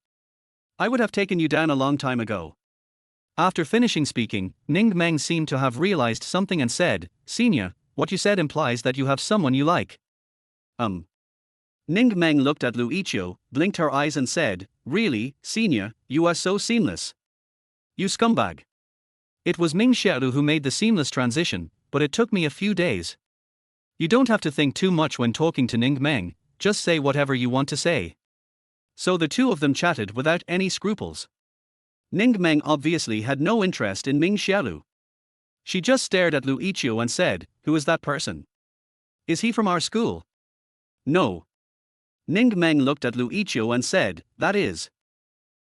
I would have taken you down a long time ago." After finishing speaking, Ning Meng seemed to have realized something and said, "Senior, what you said implies that you have someone you like." Ning Meng looked at Lu Yiqiu, blinked her eyes and said, "Really, senior, you are so seamless. You scumbag." It was Ming Xiaolu who made the seamless transition, but it took me a few days. You don't have to think too much when talking to Ning Meng, just say whatever you want to say. So the two of them chatted without any scruples. Ning Meng obviously had no interest in Ming Xiaolu. She just stared at Lu Yiqiu and said, "Who is that person? Is he from our school?" "No." Ning Meng looked at Lu Yiqiu and said, "That is.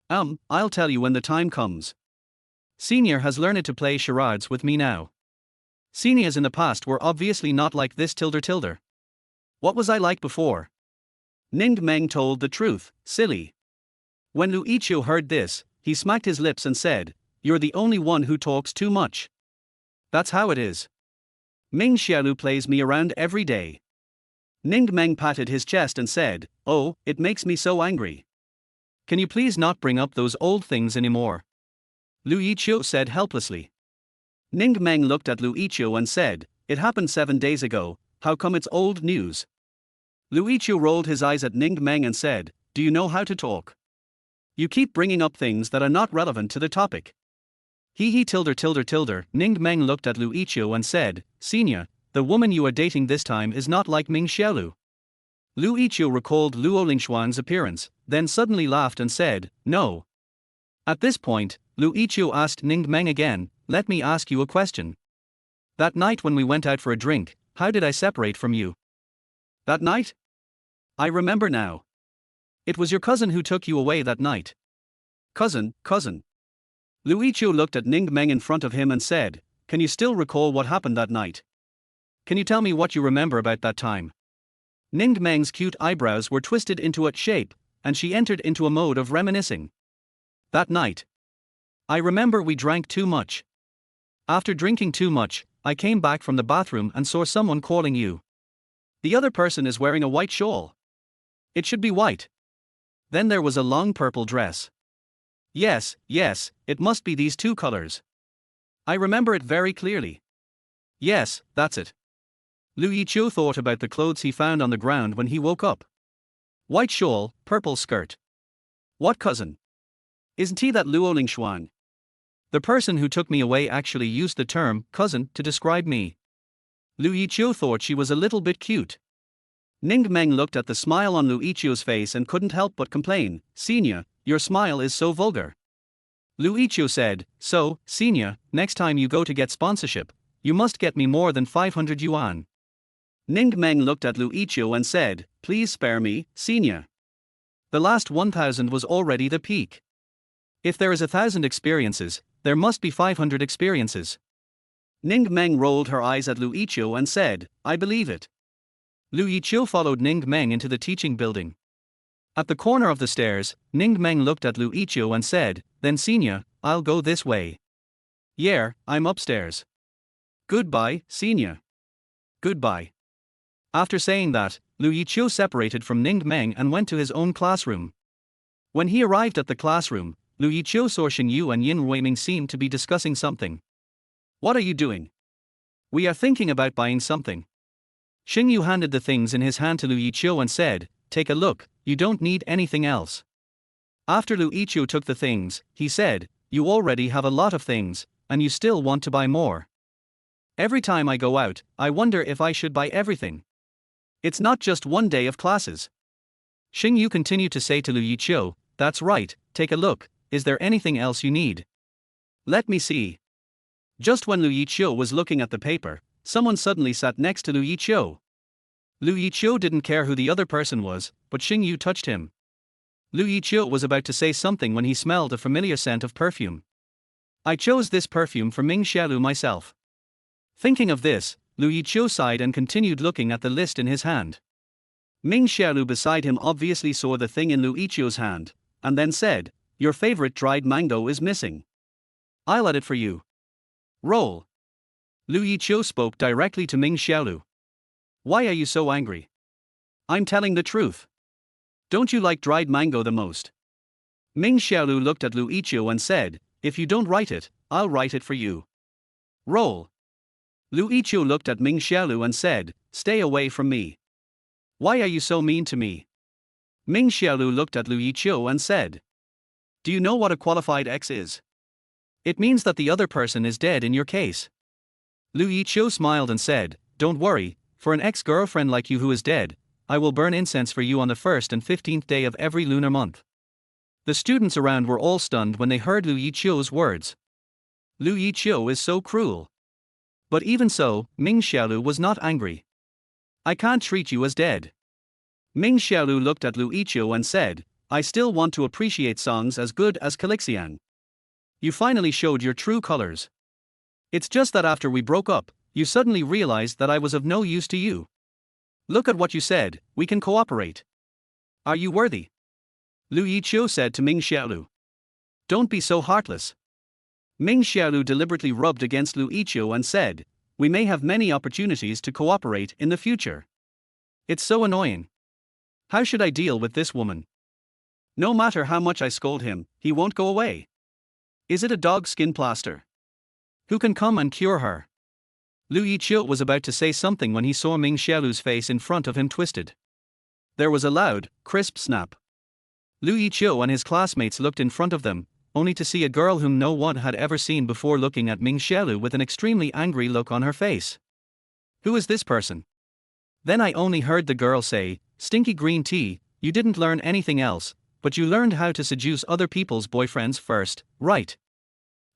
I'll tell you when the time comes. Senior has learned to play charades with me now. Seniors in the past were obviously not like this tilde. What was I like before?" Ning Meng told the truth, "Silly." When Lu Yiqiu heard this, he smacked his lips and said, "You're the only one who talks too much. That's how it is. Ming Xiaolu plays me around every day." Ning Meng patted his chest and said, "Oh, it makes me so angry. Can you please not bring up those old things anymore?" Lu Yiqiu said helplessly. Ning Meng looked at Lu Yiqiu and said, "It happened 7 days ago, how come it's old news?" Lu Yiqiu rolled his eyes at Ning Meng and said, "Do you know how to talk? You keep bringing up things that are not relevant to the topic." He tilde. Ning Meng looked at Lu Yiqiu and said, "Senior, the woman you are dating this time is not like Ming Xiaolu." Lu Yiqiu recalled Luo Lingxuan's appearance, then suddenly laughed and said, "No." At this point, Lu Yiqiu asked Ning Meng again, "Let me ask you a question. That night when we went out for a drink, how did I separate from you?" "That night? I remember now. It was your cousin who took you away that night." Cousin. Lu Yiqiu looked at Ning Meng in front of him and said, "Can you still recall what happened that night? Can you tell me what you remember about that time?" Ning Meng's cute eyebrows were twisted into a shape, and she entered into a mode of reminiscing. "That night. I remember we drank too much. After drinking too much, I came back from the bathroom and saw someone calling you. The other person is wearing a white shawl. It should be white. Then there was a long purple dress. Yes, it must be these two colors. I remember it very clearly. Yes, that's it." Lu Yiqiu thought about the clothes he found on the ground when he woke up. White shawl, purple skirt. What cousin? Isn't he that Luo Lingxuan? The person who took me away actually used the term cousin to describe me. Lu Yiqiu thought she was a little bit cute. Ning Meng looked at the smile on Lu Yiqiu's face and couldn't help but complain, "Senior, your smile is so vulgar." Lu Yiqiu said, "So, senior, next time you go to get sponsorship, you must get me more than 500 yuan. Ning Meng looked at Lu Yiqiu and said, "Please spare me, senior. The last 1000 was already the peak. If there is 1000 experiences, there must be 500 experiences." Ning Meng rolled her eyes at Lu Yiqiu and said, "I believe it." Lu Yiqiu followed Ning Meng into the teaching building. At the corner of the stairs, Ning Meng looked at Lu Yiqiu and said, "Then senior, I'll go this way." "Yeah, I'm upstairs." "Goodbye, senior." "Goodbye." After saying that, Lu Yiqiu separated from Ning Meng and went to his own classroom. When he arrived at the classroom, Lu Yiqiu saw Xingyu and Yin Ruiming seemed to be discussing something. "What are you doing?" "We are thinking about buying something." Xingyu handed the things in his hand to Lu Yiqiu and said, "Take a look, you don't need anything else." After Lu Yiqiu took the things, he said, "You already have a lot of things, and you still want to buy more. Every time I go out, I wonder if I should buy everything. It's not just one day of classes." Xingyu continued to say to Lu Yiqiu, "That's right, take a look, is there anything else you need?" "Let me see." Just when Lu Yiqiu was looking at the paper, someone suddenly sat next to Lu Yiqiu. Lu Yiqiu didn't care who the other person was, but Xingyu touched him. Lu Yiqiu was about to say something when he smelled a familiar scent of perfume. "I chose this perfume for Ming Xiaolu myself." Thinking of this, Lu Yiqiu sighed and continued looking at the list in his hand. Ming Xiaolu beside him obviously saw the thing in Lu Yiqiu's hand, and then said, "Your favorite dried mango is missing. I'll add it for you. Roll." Lu Yiqiu spoke directly to Ming Xiaolu. "Why are you so angry?" "I'm telling the truth. Don't you like dried mango the most?" Ming Xiaolu looked at Lu Yiqiu and said, "If you don't write it, I'll write it for you. Roll." Lu Yiqiu looked at Ming Xiaolu and said, "Stay away from me. Why are you so mean to me?" Ming Xiaolu looked at Lu Yiqiu and said, "Do you know what a qualified X is? It means that the other person is dead in your case." Lu Yiqiu smiled and said, "Don't worry, for an ex-girlfriend like you who is dead, I will burn incense for you on the 1st and 15th day of every lunar month." The students around were all stunned when they heard Lu Yiqiu's words. Lu Yiqiu is so cruel. But even so, Ming Xiaolu was not angry. "I can't treat you as dead." Ming Xiaolu looked at Lu Yiqiu and said, "I still want to appreciate songs as good as Calixian. You finally showed your true colors. It's just that after we broke up, you suddenly realized that I was of no use to you. Look at what you said, we can cooperate. Are you worthy?" Lu Yiqiu said to Ming Xiaolu. "Don't be so heartless." Ming Xiaolu deliberately rubbed against Lu Yiqiu and said, "We may have many opportunities to cooperate in the future. It's so annoying. How should I deal with this woman? No matter how much I scold him, he won't go away. Is it a dog skin plaster? Who can come and cure her?" Lu Yiqiu was about to say something when he saw Ming Xiaolu's face in front of him twisted. There was a loud, crisp snap. Lu Yiqiu and his classmates looked in front of them, only to see a girl whom no one had ever seen before looking at Ming Xiaolu with an extremely angry look on her face. "Who is this person?" Then I only heard the girl say, "Stinky green tea, you didn't learn anything else, but you learned how to seduce other people's boyfriends first, right?"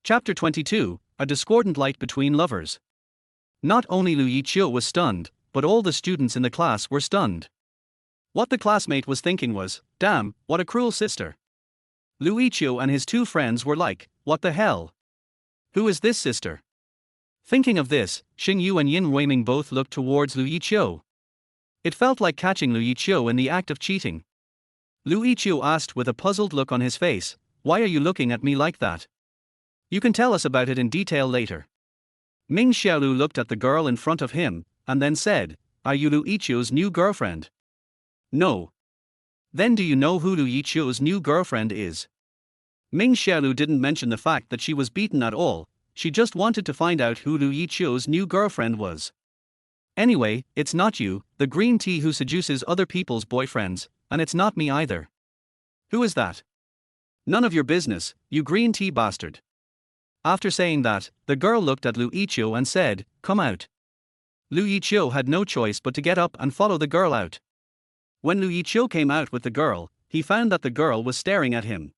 Chapter 22, A Discordant Light Between Lovers. Not only Lu Yiqiu was stunned, but all the students in the class were stunned. What the classmate was thinking was, "Damn, what a cruel sister." Lu Yiqiu and his two friends were like, "What the hell? Who is this sister?" Thinking of this, Xingyu and Yin Ruiming both looked towards Lu Yiqiu. It felt like catching Lu Yiqiu in the act of cheating. Lu Yiqiu asked with a puzzled look on his face, "Why are you looking at me like that? You can tell us about it in detail later." Ming Xiaolu looked at the girl in front of him, and then said, "Are you Lu Yiqiu's new girlfriend?" "No." "Then do you know who Lu Yiqiu's new girlfriend is?" Ming Xiaolu didn't mention the fact that she was beaten at all, she just wanted to find out who Lu Yiqiu's new girlfriend was. "Anyway, it's not you, the green tea who seduces other people's boyfriends, and it's not me either." "Who is that?" "None of your business, you green tea bastard." After saying that, the girl looked at Lu Yiqiu and said, "Come out." Lu Yiqiu had no choice but to get up and follow the girl out. When Lu Yiqiu came out with the girl, he found that the girl was staring at him.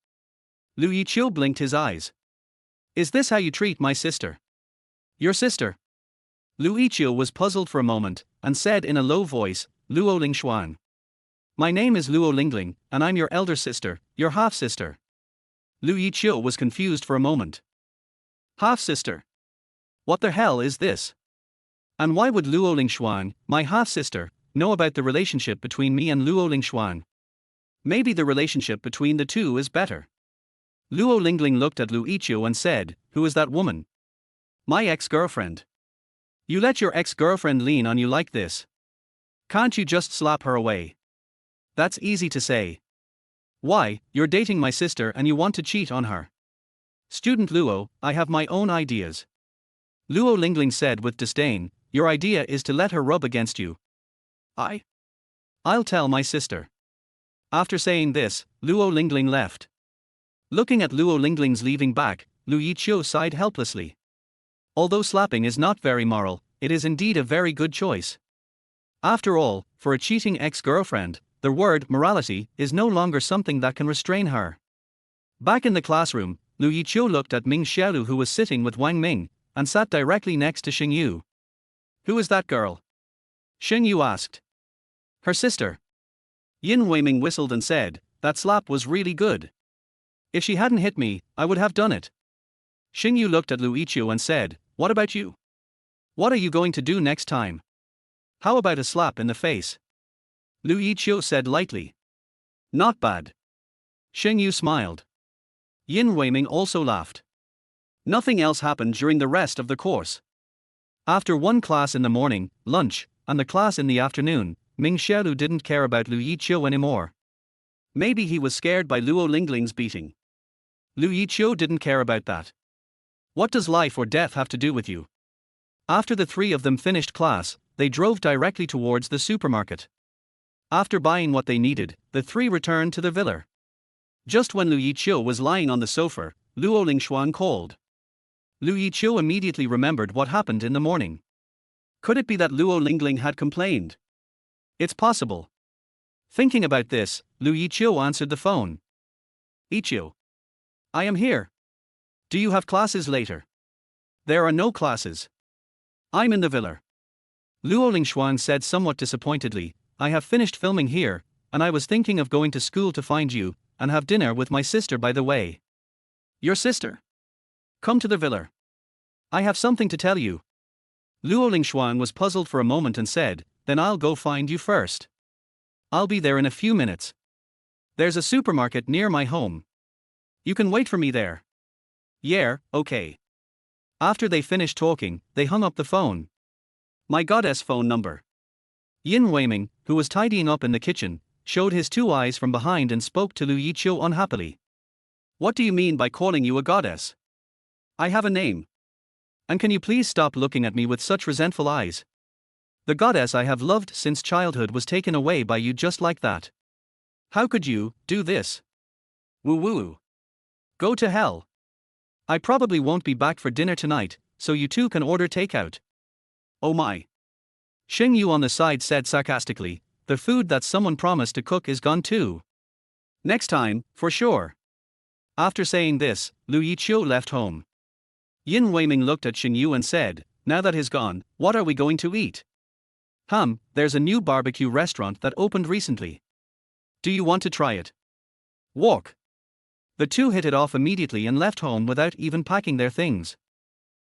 Lu Yiqiu blinked his eyes. "Is this how you treat my sister?" "Your sister?" Lu Yiqiu was puzzled for a moment, and said in a low voice, "Luo Lingshuan. My name is Luo Lingling, and I'm your elder sister, your half-sister." Lu Yiqiu was confused for a moment. Half-sister? What the hell is this? And why would Luo Lingshuan, my half-sister, know about the relationship between me and Luo Lingshuan? Maybe the relationship between the two is better. Luo Lingling looked at Lu Yiqiu and said, "Who is that woman?" "My ex-girlfriend." "You let your ex-girlfriend lean on you like this? Can't you just slap her away?" "That's easy to say." "Why, you're dating my sister and you want to cheat on her." "Student Luo, I have my own ideas." Luo Lingling said with disdain, "Your idea is to let her rub against you." I'll tell my sister." After saying this, Luo Lingling left. Looking at Luo Lingling's leaving back, Lu Yiqiu sighed helplessly. Although slapping is not very moral, it is indeed a very good choice. After all, for a cheating ex-girlfriend, the word morality is no longer something that can restrain her. Back in the classroom, Lu Yiqiu looked at Ming Xiaolu, who was sitting with Wang Ming, and sat directly next to Xingyu. "Who is that girl?" Xingyu asked. "Her sister." Yin Weiming whistled and said, "That slap was really good. If she hadn't hit me, I would have done it." Xingyu looked at Lu Yiqiu and said, "What about you? What are you going to do next time? How about a slap in the face?" Lu Yiqiu said lightly. "Not bad." Xingyu smiled. Yin Weiming also laughed. Nothing else happened during the rest of the course. After one class in the morning, lunch, and the class in the afternoon, Ming Xiaolu didn't care about Lu Yiqiu anymore. Maybe he was scared by Luo Lingling's beating. Lu Yiqiu didn't care about that. What does life or death have to do with you? After the three of them finished class, they drove directly towards the supermarket. After buying what they needed, the three returned to the villa. Just when Lu Yiqiu was lying on the sofa, Luo Lingshuan called. Lu Yiqiu immediately remembered what happened in the morning. Could it be that Luo Lingling had complained? It's possible. Thinking about this, Lu Yiqiu answered the phone. "Yiqiu. I am here. Do you have classes later?" "There are no classes. I'm in the villa." Luo Lingshuan said somewhat disappointedly, "I have finished filming here, and I was thinking of going to school to find you, and have dinner with my sister by the way." "Your sister? Come to the villa. I have something to tell you." Luo Lingshuan was puzzled for a moment and said, "Then I'll go find you first. I'll be there in a few minutes. There's a supermarket near my home. You can wait for me there." "Yeah, okay." After they finished talking, they hung up the phone. "My goddess phone number." Yin Weiming, who was tidying up in the kitchen, showed his two eyes from behind and spoke to Lu Yiqiu unhappily. "What do you mean by calling you a goddess? I have a name. And can you please stop looking at me with such resentful eyes? The goddess I have loved since childhood was taken away by you just like that. How could you do this? Woo woo. Go to hell. I probably won't be back for dinner tonight, so you two can order takeout." "Oh my." Xingyu on the side said sarcastically, "The food that someone promised to cook is gone too. Next time, for sure." After saying this, Lu Yiqiu left home. Yin Weiming looked at Xingyu and said, "Now that he's gone, what are we going to eat?" There's a new barbecue restaurant that opened recently. Do you want to try it?" "Walk." The two hit it off immediately and left home without even packing their things.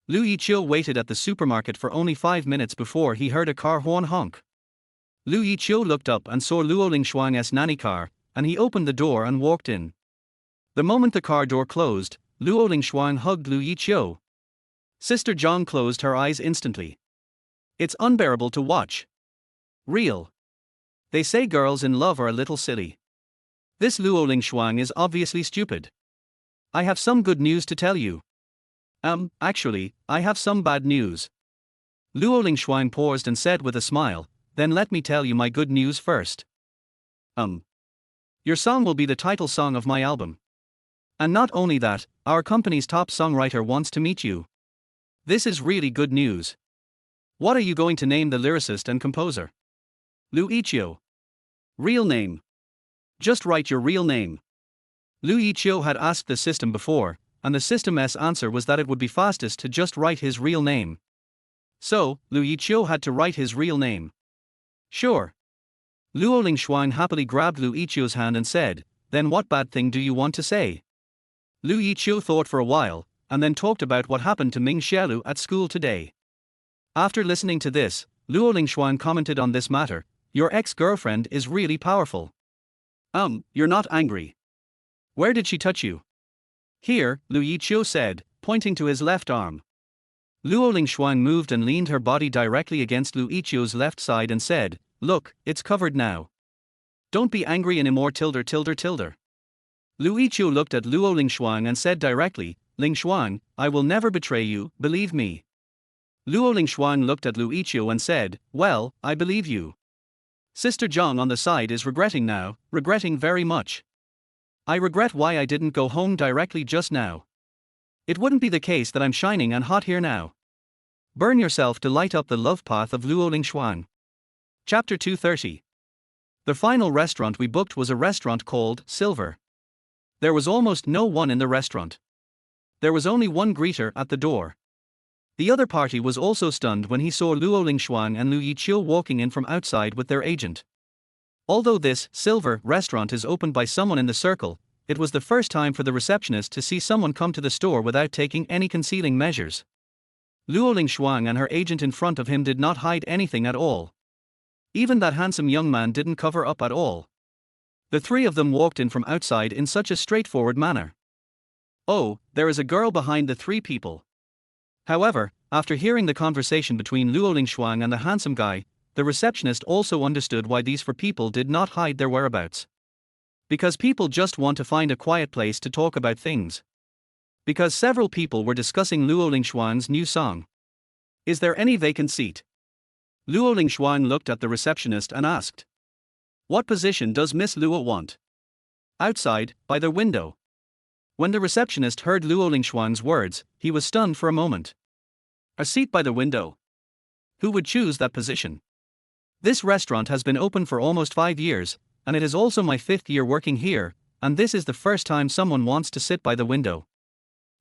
Lu Yiqiu waited at the supermarket for only 5 minutes before he heard a car horn honk. Lu Yiqiu looked up and saw Luo Lingshuang's nanny car, and he opened the door and walked in. The moment the car door closed, Luo Lingshuang hugged Lu Yiqiu. Sister Zhang closed her eyes instantly. It's unbearable to watch. Real. They say girls in love are a little silly. This Luo Lingshuang is obviously stupid. I have some good news to tell you. Actually, I have some bad news. Luo Lingshuang paused and said with a smile, "Then let me tell you my good news first. Your song will be the title song of my album." And not only that, our company's top songwriter wants to meet you. This is really good news. What are you going to name the lyricist and composer? Yiqiu. Real name. Just write your real name. Yiqiu had asked the system before, and the system's answer was that it would be fastest to just write his real name. So, Yiqiu had to write his real name. Sure. Luo Lingshuang happily grabbed Yiqiu's hand and said, "Then what bad thing do you want to say?" Yiqiu thought for a while, and then talked about what happened to Ming Xiaolu at school today. After listening to this, Luo Lingshuang commented on this matter, "Your ex-girlfriend is really powerful. You're not angry. Where did she touch you?" "Here," Yiqiu said, pointing to his left arm. Luo Lingshuang moved and leaned her body directly against Yiqiu's left side and said, "Look, it's covered now. Don't be angry anymore tilde. Yiqiu looked at Luo Lingshuang and said directly, "Lingshuang, I will never betray you, believe me." Luo Lingshuang looked at Yiqiu and said, "Well, I believe you. Sister Zhang on the side is regretting now, regretting very much. I regret why I didn't go home directly just now. It wouldn't be the case that I'm shining and hot here now. Burn yourself to light up the love path of Luo Lingshuang." Chapter 230. The final restaurant we booked was a restaurant called Silver. There was almost no one in the restaurant. There was only one greeter at the door. The other party was also stunned when he saw Luo Lingshuang and Yiqiu walking in from outside with their agent. Although this Silver restaurant is opened by someone in the circle, it was the first time for the receptionist to see someone come to the store without taking any concealing measures. Luo Lingshuang and her agent in front of him did not hide anything at all. Even that handsome young man didn't cover up at all. The three of them walked in from outside in such a straightforward manner. Oh, there is a girl behind the three people. However, after hearing the conversation between Luo Lingshuang and the handsome guy, the receptionist also understood why these four people did not hide their whereabouts. Because people just want to find a quiet place to talk about things. Because several people were discussing Luo Lingshuang's new song. "Is there any vacant seat?" Luo Lingshuang looked at the receptionist and asked. "What position does Miss Luo want?" "Outside, by the window." When the receptionist heard Luo Lingshuang's words, he was stunned for a moment. A seat by the window? Who would choose that position? This restaurant has been open for almost 5 years, and it is also my 5th year working here, and this is the first time someone wants to sit by the window.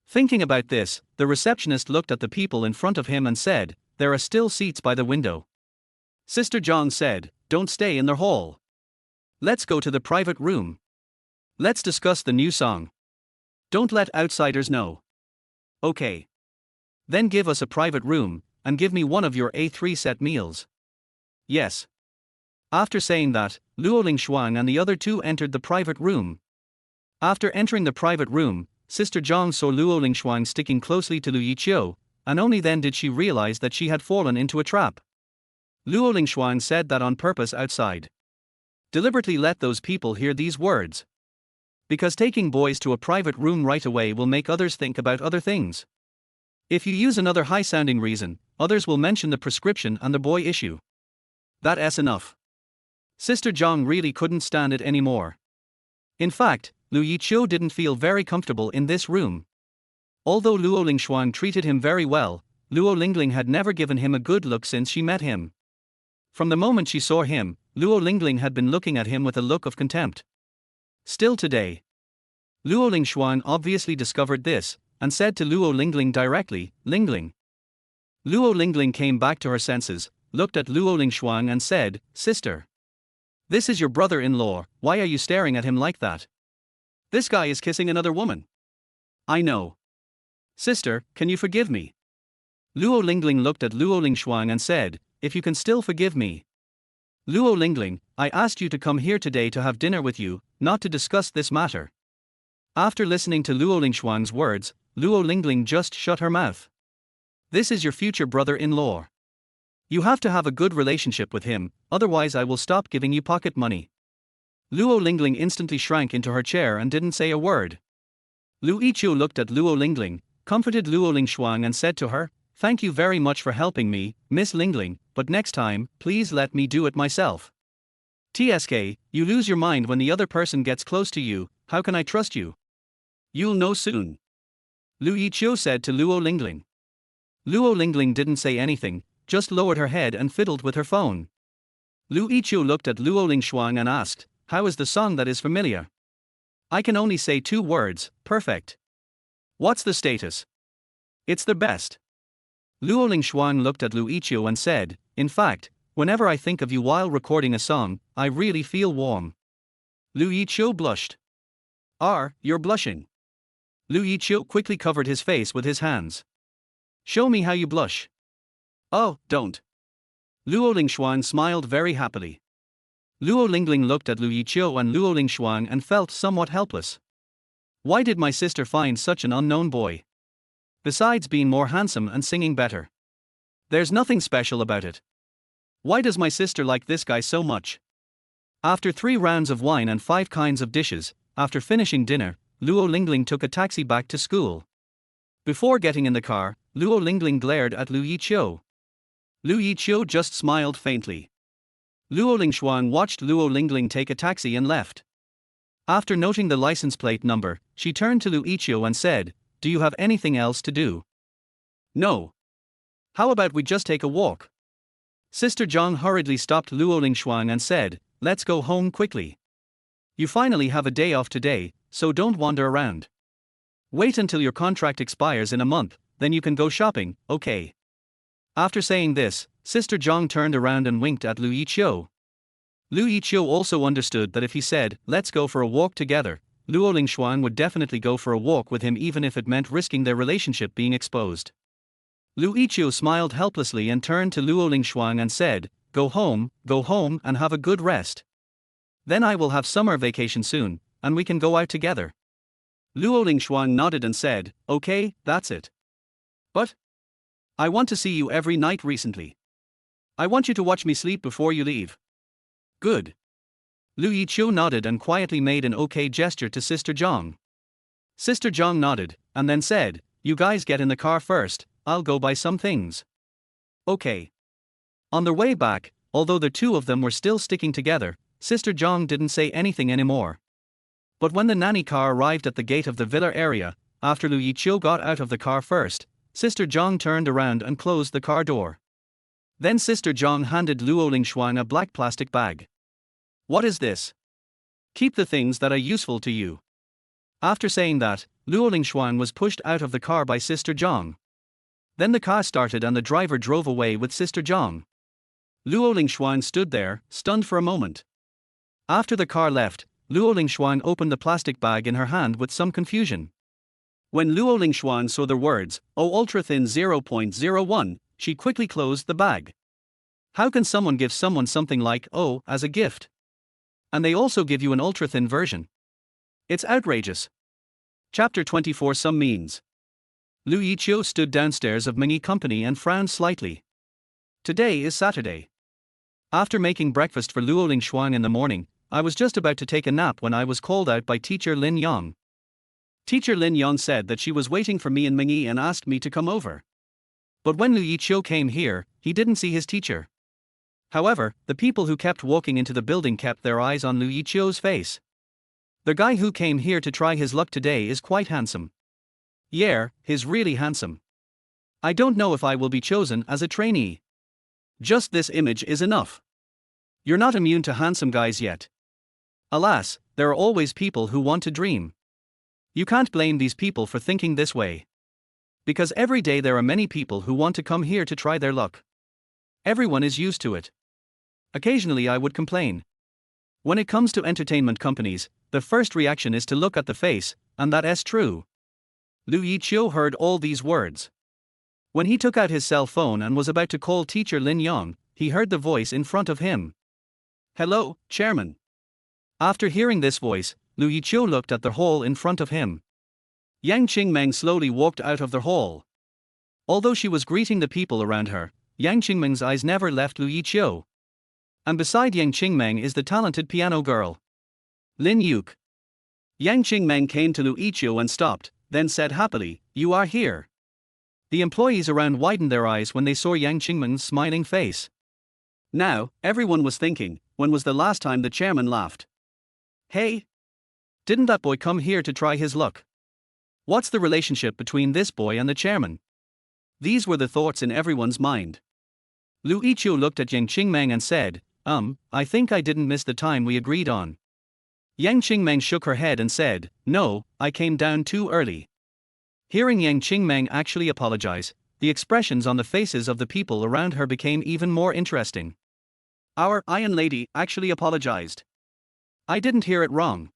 Thinking about this, the receptionist looked at the people in front of him and said, "There are still seats by the window." Sister Zhang said, "Don't stay in the hall. Let's go to the private room. Let's discuss the new song. Don't let outsiders know." "Okay. Then give us a private room, and give me one of your A3 set meals." "Yes." After saying that, Luo Lingshuang and the other two entered the private room. After entering the private room, Sister Zhang saw Luo Lingshuang sticking closely to Yiqiu, and only then did she realize that she had fallen into a trap. Luo Lingshuang said that on purpose outside. Deliberately let those people hear these words. Because taking boys to a private room right away will make others think about other things. If you use another high-sounding reason, others will mention the prescription and the boy issue. That's enough. Sister Zhang really couldn't stand it anymore. In fact, Yiqiu didn't feel very comfortable in this room. Although Luo Lingshuang treated him very well, Luo Lingling had never given him a good look since she met him. From the moment she saw him, Luo Lingling had been looking at him with a look of contempt. Still today. Luo Lingshuang obviously discovered this, and said to Luo Lingling directly, "Lingling." Luo Lingling came back to her senses, looked at Luo Lingshuang and said, "Sister. This is your brother-in-law, why are you staring at him like that? This guy is kissing another woman." "I know. Sister, can you forgive me?" Luo Lingling looked at Luo Lingshuang and said, "If you can still forgive me." "Luo Lingling, I asked you to come here today to have dinner with you, not to discuss this matter." After listening to Luo Lingshuang's words, Luo Lingling just shut her mouth. "This is your future brother-in-law. You have to have a good relationship with him, otherwise I will stop giving you pocket money." Luo Lingling instantly shrank into her chair and didn't say a word. Yiqiu looked at Luo Lingling, comforted Luo Lingshuang and said to her, "Thank you very much for helping me, Miss Lingling, but next time, please let me do it myself. TSK, you lose your mind when the other person gets close to you, how can I trust you?" You'll know soon, Lu Yiqiu said to Luo Lingling. Luo Lingling didn't say anything, just lowered her head and fiddled with her phone. Lu Yiqiu looked at Luo Lingshuang and asked, "How is the song that is familiar?" "I can only say 2 words, perfect." "What's the status?" "It's the best." Luo Lingshuang looked at Lu Yiqiu and said, "In fact, whenever I think of you while recording a song, I really feel warm." Lu Yiqiu blushed. You're blushing." Lu Yiqiu quickly covered his face with his hands. "Show me how you blush." "Oh, don't." Luo Lingshuang smiled very happily. Luo Lingling looked at Lu Yiqiu and Luo Lingshuang and felt somewhat helpless. Why did my sister find such an unknown boy? Besides being more handsome and singing better, there's nothing special about it. Why does my sister like this guy so much? After 3 rounds of wine and 5 kinds of dishes, after finishing dinner, Luo Lingling took a taxi back to school. Before getting in the car, Luo Lingling glared at Lu Yiqiu. Lu Yiqiu just smiled faintly. Luo Lingshuang watched Luo Lingling take a taxi and left. After noting the license plate number, she turned to Lu Yiqiu and said, "Do you have anything else to do?" "No. How about we just take a walk?" Sister Zhang hurriedly stopped Luo Lingshuang and said, "Let's go home quickly. You finally have a day off today, so don't wander around. Wait until your contract expires in a month, then you can go shopping, okay?" After saying this, Sister Zhang turned around and winked at Lu Yiqiu. Lu Yiqiu also understood that if he said, "Let's go for a walk together," Luo Lingshuang would definitely go for a walk with him even if it meant risking their relationship being exposed. Lu Yiqiu smiled helplessly and turned to Luo Lingshuang and said, go home and have a good rest. Then I will have summer vacation soon, and we can go out together." Luo Lingshuang nodded and said, "Okay, that's it. But I want to see you every night recently. I want you to watch me sleep before you leave." "Good." Lu Yiqiu nodded and quietly made an okay gesture to Sister Zhang. Sister Zhang nodded, and then said, "You guys get in the car first, I'll go buy some things." "Okay." On their way back, although the 2 of them were still sticking together, Sister Zhang didn't say anything anymore. But when the nanny car arrived at the gate of the villa area, after Lu Yiqiu got out of the car first, Sister Zhang turned around and closed the car door. Then Sister Zhang handed Luo Lingshuang a black plastic bag. "What is this?" "Keep the things that are useful to you." After saying that, Luo Lingshuang was pushed out of the car by Sister Zhang. Then the car started and the driver drove away with Sister Zhang. Luo Lingshuang stood there, stunned for a moment. After the car left, Luo Lingshuang opened the plastic bag in her hand with some confusion. When Luo Lingshuang saw the words, "Oh ultra thin 0.01, she quickly closed the bag. How can someone give someone something like "Oh" as a gift? And they also give you an ultra thin version? It's outrageous. Chapter 24 Some Means. Lu Yiqiu stood downstairs of Mingyi Company and frowned slightly. Today is Saturday. After making breakfast for Luo Lingshuang in the morning, I was just about to take a nap when I was called out by Teacher Lin Yang. Teacher Lin Yang said that she was waiting for me in Mingyi and asked me to come over. But when Lu Yiqiu came here, he didn't see his teacher. However, the people who kept walking into the building kept their eyes on Lu Yiqiu's face. The guy who came here to try his luck today is quite handsome. Yeah, he's really handsome. I don't know if I will be chosen as a trainee. Just this image is enough. You're not immune to handsome guys yet. Alas, there are always people who want to dream. You can't blame these people for thinking this way. Because every day there are many people who want to come here to try their luck. Everyone is used to it. Occasionally I would complain. When it comes to entertainment companies, the first reaction is to look at the face, and that is true. Lu Yiqiu heard all these words. When he took out his cell phone and was about to call Teacher Lin Yang, he heard the voice in front of him. "Hello, Chairman." After hearing this voice, Lu Yiqiu looked at the hall in front of him. Yang Qingmeng slowly walked out of the hall. Although she was greeting the people around her, Yang Qingmeng's eyes never left Lu Yiqiu. And beside Yang Qingmeng is the talented piano girl, Lin Yuk. Yang Qingmeng came to Lu Yiqiu and stopped, then said happily, "You are here." The employees around widened their eyes when they saw Yang Qingmeng's smiling face. Now, everyone was thinking, when was the last time the chairman laughed? Hey! Didn't that boy come here to try his luck? What's the relationship between this boy and the chairman? These were the thoughts in everyone's mind. Lu Yiqiu looked at Yang Qingmeng and said, I think I didn't miss the time we agreed on. Yang Qingmeng shook her head and said, no, I came down too early. Hearing Yang Qingmeng actually apologize, the expressions on the faces of the people around her became even more interesting. Our Iron Lady actually apologized. I didn't hear it wrong.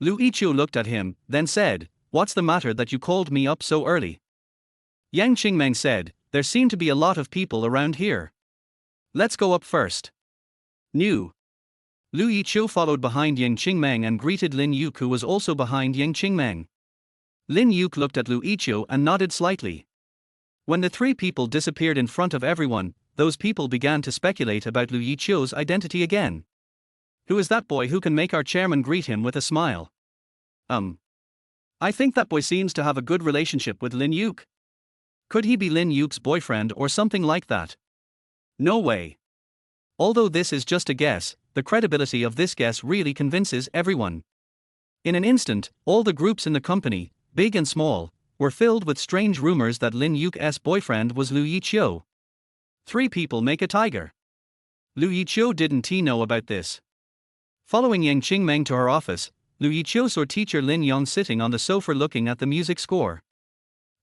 Lu Yiqiu looked at him, then said, what's the matter that you called me up so early? Yang Qingmeng said, there seem to be a lot of people around here. Let's go up first. New. Lu Yiqiu followed behind Yang Qingmeng and greeted Lin Yuke, who was also behind Yang Qingmeng. Lin Yuke looked at Lu Yiqiu and nodded slightly. When the three people disappeared in front of everyone, those people began to speculate about Lu Yiqiu's identity again. Who is that boy who can make our chairman greet him with a smile? I think that boy seems to have a good relationship with Lin Yuke. Could he be Lin Yuke's boyfriend or something like that? No way. Although this is just a guess, the credibility of this guess really convinces everyone. In an instant, all the groups in the company, big and small, were filled with strange rumors that Lin Yuke's boyfriend was Lu Yiqiu. 3 people make a tiger. Lu Yiqiu didn't know about this. Following Yang Qingmeng to her office, Lu Yiqiu saw teacher Lin Yong sitting on the sofa looking at the music score.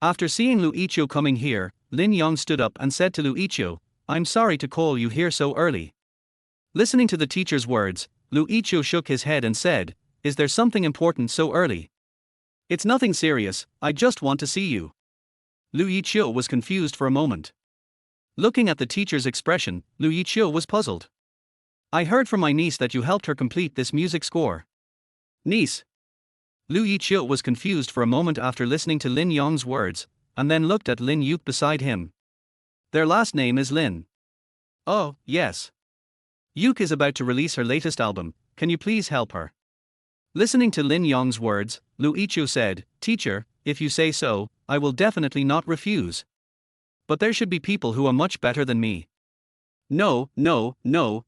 After seeing Lu Yiqiu coming here, Lin Yong stood up and said to Lu Yiqiu, I'm sorry to call you here so early. Listening to the teacher's words, Lu Yiqiu shook his head and said, is there something important so early? It's nothing serious, I just want to see you. Lu Yiqiu was confused for a moment. Looking at the teacher's expression, Lu Yiqiu was puzzled. I heard from my niece that you helped her complete this music score. Niece? Lu Yiqiu was confused for a moment after listening to Lin Yong's words, and then looked at Lin Yuke beside him. Their last name is Lin. Oh, yes. Yuke is about to release her latest album, can you please help her? Listening to Lin Yong's words, Lu Yiqiu said, teacher, if you say so, I will definitely not refuse. But there should be people who are much better than me. No,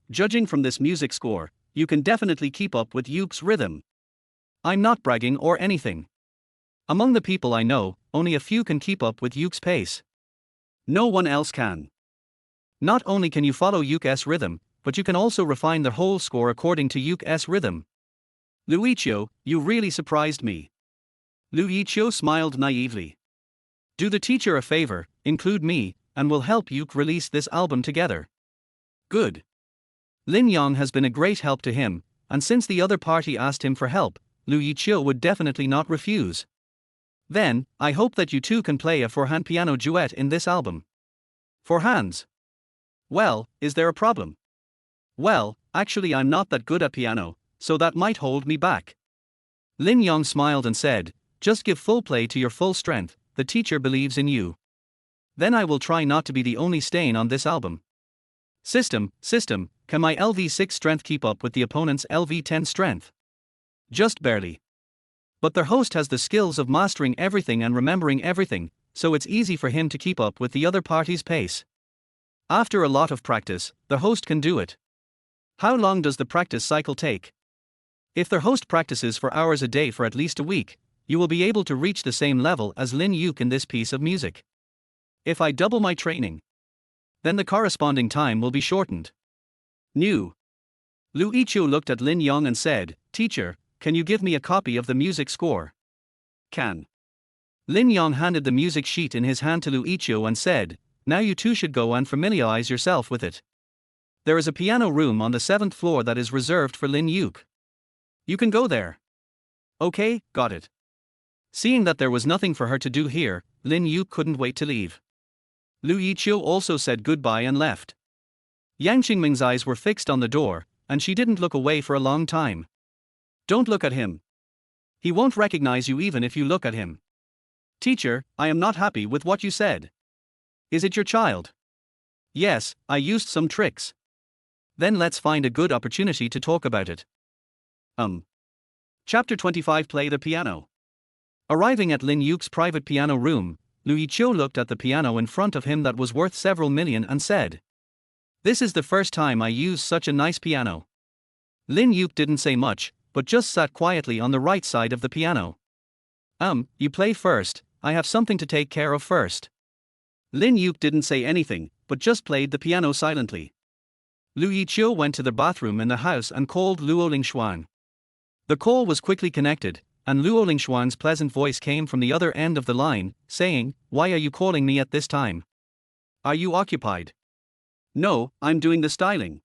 judging from this music score, you can definitely keep up with Yuke's rhythm. I'm not bragging or anything. Among the people I know, only a few can keep up with Yuke's pace. No one else can. Not only can you follow Yuke's rhythm, but you can also refine the whole score according to Yuke's rhythm. Lu Yiqiu, you really surprised me. Lu Yiqiu smiled naively. Do the teacher a favor, include me, and we'll help Yuke release this album together. Good. Lin Yong has been a great help to him, and since the other party asked him for help, Lu Yiqiu would definitely not refuse. Then, I hope that you two can play a 4-hand piano duet in this album. 4 hands? Well, is there a problem? Well, actually I'm not that good at piano, so that might hold me back. Lin Yong smiled and said, just give full play to your full strength, the teacher believes in you. Then I will try not to be the only stain on this album. System, can my LV6 strength keep up with the opponent's LV10 strength? Just barely. But the host has the skills of mastering everything and remembering everything, so it's easy for him to keep up with the other party's pace. After a lot of practice, the host can do it. How long does the practice cycle take? If the host practices for hours a day for at least a week, you will be able to reach the same level as Lin Yuke in this piece of music. If I double my training, then the corresponding time will be shortened. New. Lu Yiqiu looked at Lin Yong and said, teacher, can you give me a copy of the music score? Can. Lin Yong handed the music sheet in his hand to Lu Yiqiu and said, now you two should go and familiarize yourself with it. There is a piano room on the 7th floor that is reserved for Lin Yuke. You can go there. Okay, got it. Seeing that there was nothing for her to do here, Lin Yuke couldn't wait to leave. Lu Yiqiu also said goodbye and left. Yang Qingming's eyes were fixed on the door, and she didn't look away for a long time. Don't look at him. He won't recognize you even if you look at him. Teacher, I am not happy with what you said. Is it your child? Yes, I used some tricks. Then let's find a good opportunity to talk about it. Chapter 25 Play the piano. Arriving at Lin Yuke's private piano room, Lu Yiqiu looked at the piano in front of him that was worth several million and said, this is the first time I use such a nice piano. Lin Yuke didn't say much, but just sat quietly on the right side of the piano. You play first, I have something to take care of first. Lin Yuk didn't say anything, but just played the piano silently. Lu Yiqiu went to the bathroom in the house and called Luo Lingshuan. The call was quickly connected, and Luo Lingshuan's pleasant voice came from the other end of the line, saying, "Why are you calling me at this time? Are you occupied?" "No, I'm doing the styling."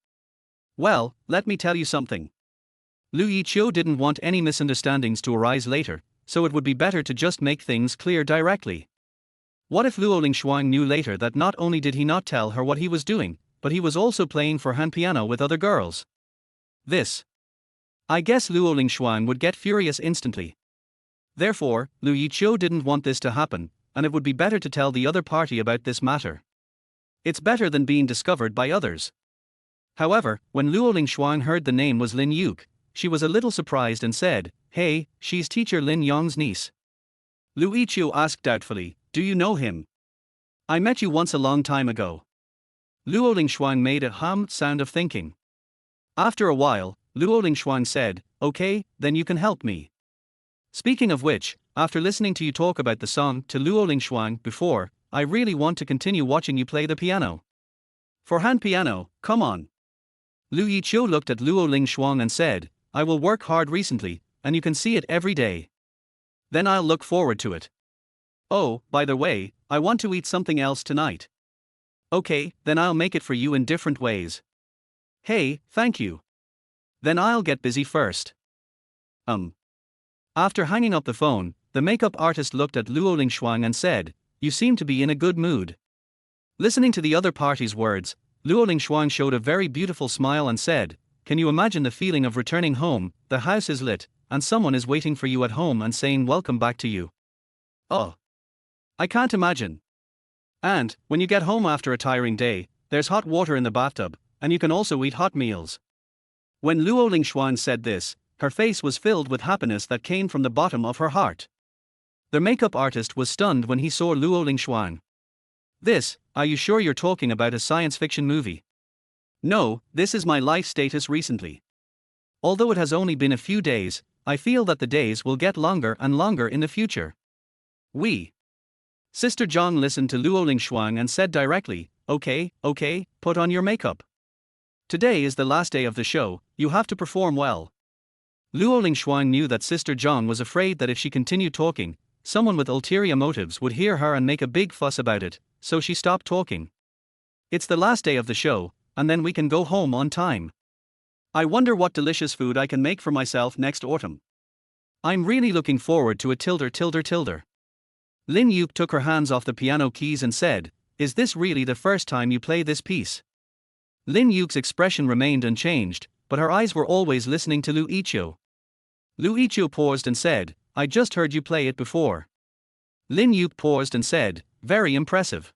"Well, let me tell you something." Lu Yiqiu didn't want any misunderstandings to arise later, so it would be better to just make things clear directly. What if Luo Lingshuan knew later that not only did he not tell her what he was doing, but he was also playing for hand piano with other girls? I guess Luo Lingshuan would get furious instantly. Therefore, Lu Yiqiu didn't want this to happen, and it would be better to tell the other party about this matter. It's better than being discovered by others. However, when Luo Lingshuan heard the name was Lin Yuk, she was a little surprised and said, "Hey, she's teacher Lin Yong's niece." Lu Yiqiu asked doubtfully, "Do you know him? I met you once a long time ago." Luo Lingshuan made a sound of thinking. After a while, Luo Lingshuan said, "Okay, then you can help me. Speaking of which, after listening to you talk about the song to Luo Lingshuan before, I really want to continue watching you play the piano. For hand piano, come on." Lu Yiqiu looked at Luo Lingshuan and said, "I will work hard recently, and you can see it every day. Then I'll look forward to it. Oh, by the way, I want to eat something else tonight." "Okay, then I'll make it for you in different ways." "Hey, thank you. Then I'll get busy first." After hanging up the phone, the makeup artist looked at Luo Lingshuan and said, "You seem to be in a good mood." Listening to the other party's words, Luo Lingshuan showed a very beautiful smile and said, "Can you imagine the feeling of returning home, the house is lit, and someone is waiting for you at home and saying welcome back to you? Oh, I can't imagine. And, when you get home after a tiring day, there's hot water in the bathtub, and you can also eat hot meals." When Luo Lingshuan said this, her face was filled with happiness that came from the bottom of her heart. The makeup artist was stunned when he saw Luo Lingshuan. Are you sure you're talking about a science fiction movie?" "No, this is my life status recently. Although it has only been a few days, I feel that the days will get longer and longer in the future." Sister Zhang listened to Luo Lingshuan and said directly, Okay, put on your makeup. Today is the last day of the show, you have to perform well." Luo Lingshuan knew that Sister Zhang was afraid that if she continued talking, someone with ulterior motives would hear her and make a big fuss about it, so she stopped talking. "It's the last day of the show, and then we can go home on time. I wonder what delicious food I can make for myself next autumn. I'm really looking forward to it. Lin Yuk took her hands off the piano keys and said, "Is this really the first time you play this piece?" Lin Yuk's expression remained unchanged, but her eyes were always listening to Lu Yiqiu. Lu Yiqiu paused and said, "I just heard you play it before." Lin Yuk paused and said, "Very impressive."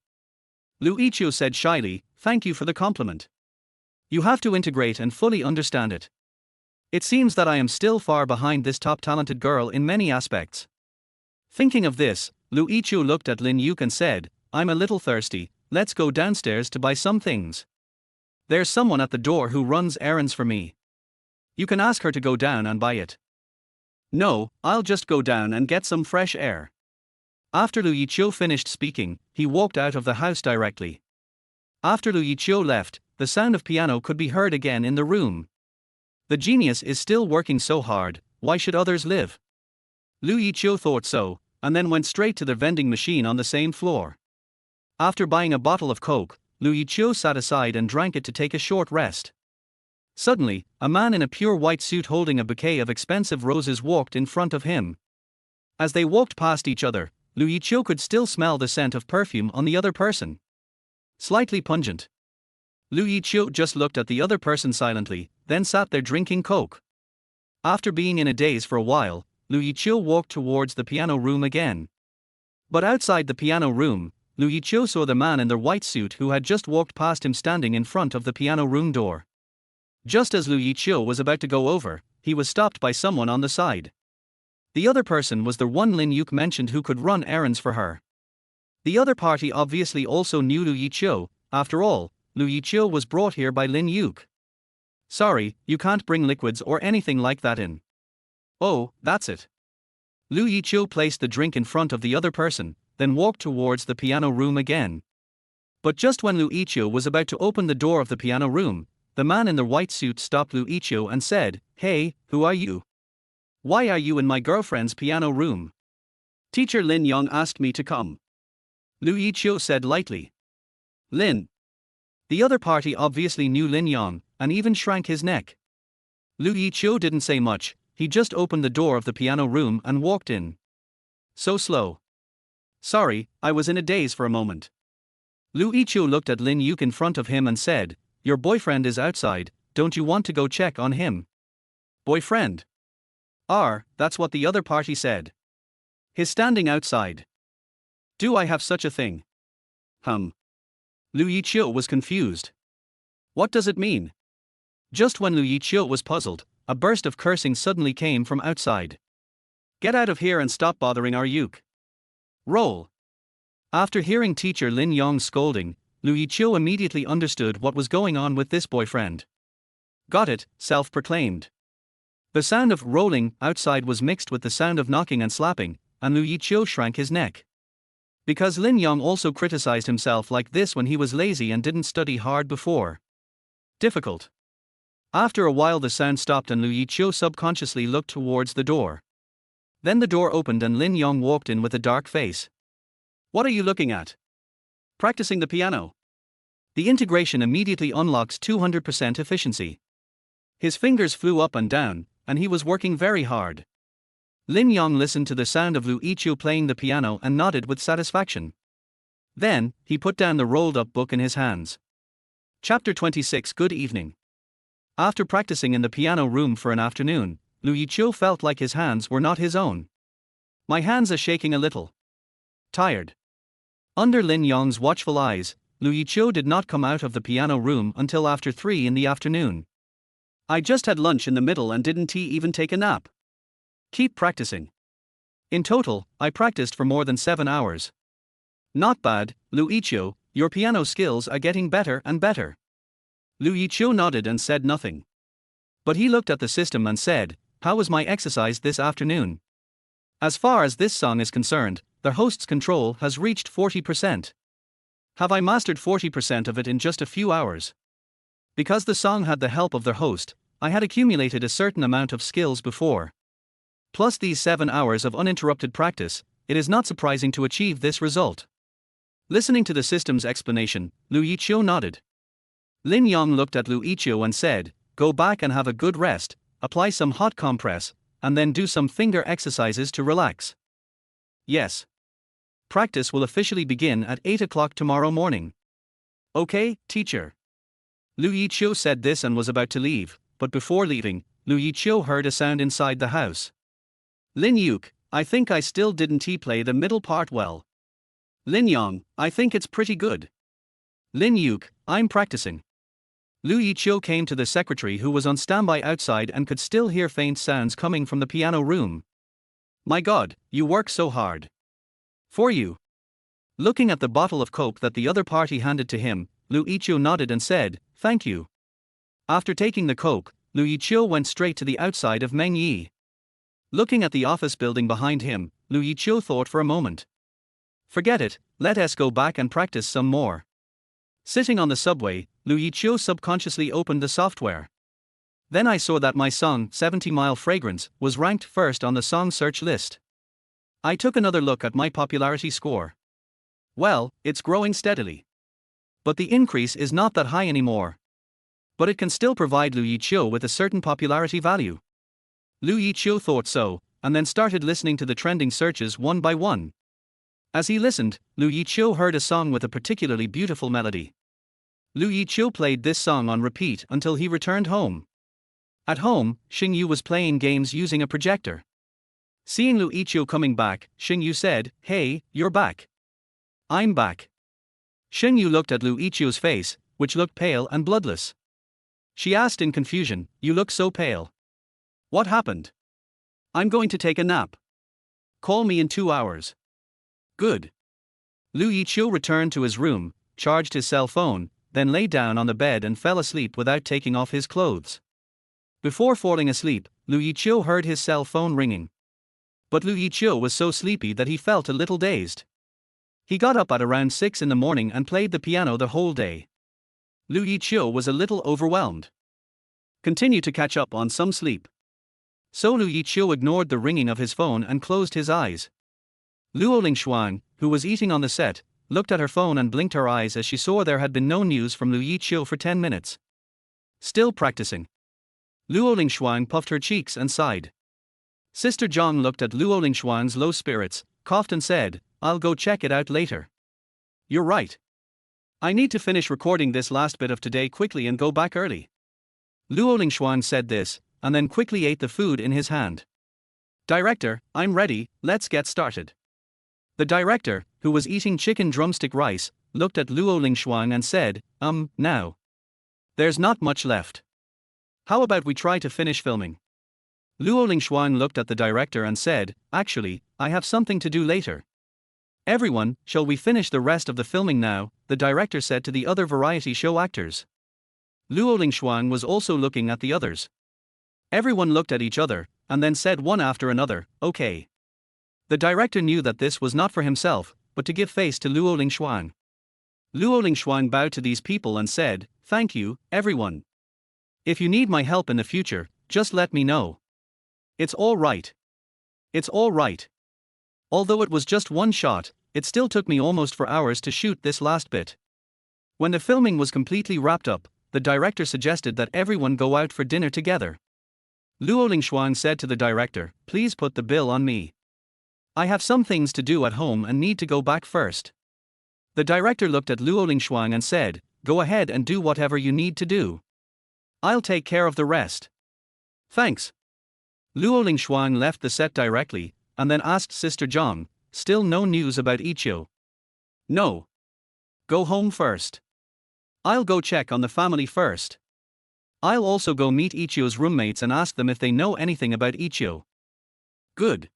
Lu Yiqiu said shyly, "Thank you for the compliment. You have to integrate and fully understand it. It seems that I am still far behind this top talented girl in many aspects." Thinking of this, Lu Yiqiu looked at Lin Yuk and said, "I'm a little thirsty, let's go downstairs to buy some things. There's someone at the door who runs errands for me. You can ask her to go down and buy it." "No, I'll just go down and get some fresh air." After Lu Yiqiu finished speaking, he walked out of the house directly. After Lu Yiqiu left, the sound of piano could be heard again in the room. The genius is still working so hard, why should others live? Lu Yiqiu thought so, and then went straight to the vending machine on the same floor. After buying a bottle of Coke, Lu Yiqiu sat aside and drank it to take a short rest. Suddenly, a man in a pure white suit holding a bouquet of expensive roses walked in front of him. As they walked past each other, Lu Yiqiu could still smell the scent of perfume on the other person. Slightly pungent. Lu Yiqiu just looked at the other person silently, then sat there drinking Coke. After being in a daze for a while, Lu Yiqiu walked towards the piano room again. But outside the piano room, Lu Yiqiu saw the man in the white suit who had just walked past him standing in front of the piano room door. Just as Lu Yiqiu was about to go over, he was stopped by someone on the side. The other person was the one Lin Yuk mentioned who could run errands for her. The other party obviously also knew Lu Yiqiu. After all, Lu Yiqiu was brought here by Lin Yuk. "Sorry, you can't bring liquids or anything like that in." "Oh, that's it. Lu Yiqiu placed the drink in front of the other person, then walked towards the piano room again. But just when Lu Yiqiu was about to open the door of the piano room, the man in the white suit stopped Lu Yiqiu and said, "Hey, who are you? Why are you in my girlfriend's piano room?" "Teacher Lin Yong asked me to come," Lu Yiqiu said lightly. "Lin." The other party obviously knew Lin Yong, and even shrank his neck. Lu Yiqiu didn't say much, he just opened the door of the piano room and walked in. So slow. "Sorry, I was in a daze for a moment." Lu Yiqiu looked at Lin Yuk in front of him and said, "Your boyfriend is outside, don't you want to go check on him?" "Boyfriend?" That's what the other party said. "He's standing outside." "Do I have such a thing?" Lu Yiqiu was confused. What does it mean? Just when Lu Yiqiu was puzzled, a burst of cursing suddenly came from outside. "Get out of here and stop bothering our Yuk." Roll. After hearing teacher Lin Yong's scolding, Lu Yiqiu immediately understood what was going on with this boyfriend. Got it, self-proclaimed. The sound of rolling outside was mixed with the sound of knocking and slapping, and Lu Yiqiu shrank his neck. Because Lin Yong also criticized himself like this when he was lazy and didn't study hard before. Difficult. After a while the sound stopped and Lu Yiqiu subconsciously looked towards the door. Then the door opened and Lin Yong walked in with a dark face. "What are you looking at?" "Practicing the piano." The integration immediately unlocks 200% efficiency. His fingers flew up and down, and he was working very hard. Lin Yong listened to the sound of Lu Yiqiu playing the piano and nodded with satisfaction. Then, he put down the rolled-up book in his hands. Chapter 26. Good evening. After practicing in the piano room for an afternoon, Lu Yiqiu felt like his hands were not his own. "My hands are shaking a little. Tired." Under Lin Yong's watchful eyes, Lu Yiqiu did not come out of the piano room until after 3 in the afternoon. "I just had lunch in the middle and didn't even take a nap." "Keep practicing." "In total, I practiced for more than 7 hours." "Not bad, Lu Yiqiu, your piano skills are getting better and better." Lu Yiqiu nodded and said nothing. But he looked at the system and said, "How was my exercise this afternoon?" As far as this song is concerned, the host's control has reached 40%. Have I mastered 40% of it in just a few hours? Because the song had the help of the host, I had accumulated a certain amount of skills before. Plus these 7 hours of uninterrupted practice, it is not surprising to achieve this result. Listening to the system's explanation, Lu Yiqiu nodded. Lin Yong looked at Lu Yiqiu and said, "Go back and have a good rest, apply some hot compress, and then do some finger exercises to relax." "Yes. Practice will officially begin at 8 o'clock tomorrow morning." "Okay, teacher." Lu Yiqiu said this and was about to leave, but before leaving, Lu Yiqiu heard a sound inside the house. "Lin Yuk, I think I still didn't play the middle part well." "Lin Yong, I think it's pretty good." "Lin Yuk, I'm practicing." Lu Yiqiu came to the secretary who was on standby outside and could still hear faint sounds coming from the piano room. "My God, you work so hard." "For you." Looking at the bottle of coke that the other party handed to him, Lu Yiqiu nodded and said, "Thank you." After taking the coke, Lu Yiqiu went straight to the outside of Meng Yi. Looking at the office building behind him, Lu Yiqiu thought for a moment. Forget it, let us go back and practice some more. Sitting on the subway, Lu Yiqiu subconsciously opened the software. Then I saw that my song, 70 Mile Fragrance, was ranked first on the song search list. I took another look at my popularity score. Well, it's growing steadily. But the increase is not that high anymore. But it can still provide Lu Yiqiu with a certain popularity value. Lu Yiqiu thought so, and then started listening to the trending searches one by one. As he listened, Lu Yiqiu heard a song with a particularly beautiful melody. Lu Yiqiu played this song on repeat until he returned home. At home, Xingyu was playing games using a projector. Seeing Lu Yiqiu coming back, Xingyu said, "Hey, you're back." "I'm back." Xingyu looked at Lu Yiqiu's face, which looked pale and bloodless. She asked in confusion, "You look so pale. What happened?" "I'm going to take a nap. Call me in 2 hours." "Good." Lu Yiqiu returned to his room, charged his cell phone, then lay down on the bed and fell asleep without taking off his clothes. Before falling asleep, Lu Yiqiu heard his cell phone ringing. But Lu Yiqiu was so sleepy that he felt a little dazed. He got up at around 6 in the morning and played the piano the whole day. Lu Yiqiu was a little overwhelmed. Continue to catch up on some sleep. So Lu Yiqiu ignored the ringing of his phone and closed his eyes. Luo Lingshuang, who was eating on the set, looked at her phone and blinked her eyes as she saw there had been no news from Lu Yiqiu for 10 minutes. Still practicing. Luo Lingshuang puffed her cheeks and sighed. Sister Zhang looked at Luo Lingshuang's low spirits, coughed and said, "I'll go check it out later." "You're right. I need to finish recording this last bit of today quickly and go back early." Luo Lingshuang said this, and then quickly ate the food in his hand. "Director, I'm ready, let's get started." The director, who was eating chicken drumstick rice, looked at Luo Lingshuang and said, now. There's not much left. How about we try to finish filming?" Luo Lingshuang looked at the director and said, "Actually, I have something to do later." "Everyone, shall we finish the rest of the filming now?" the director said to the other variety show actors. Luo Lingshuang was also looking at the others. Everyone looked at each other, and then said one after another, "Okay." The director knew that this was not for himself, but to give face to Luo Lingshuang. Luo Lingshuang bowed to these people and said, "Thank you, everyone. If you need my help in the future, just let me know. It's all right. It's all right." Although it was just one shot, it still took me almost 4 hours to shoot this last bit. When the filming was completely wrapped up, the director suggested that everyone go out for dinner together. Luo Lingshuang said to the director, "Please put the bill on me. I have some things to do at home and need to go back first." The director looked at Luo Lingshuang and said, "Go ahead and do whatever you need to do. I'll take care of the rest." "Thanks." Luo Lingshuang left the set directly, and then asked Sister Zhang, "Still no news about Yiqiu?" "No. Go home first. I'll go check on the family first. I'll also go meet Yiqiu's roommates and ask them if they know anything about Yiqiu." "Good."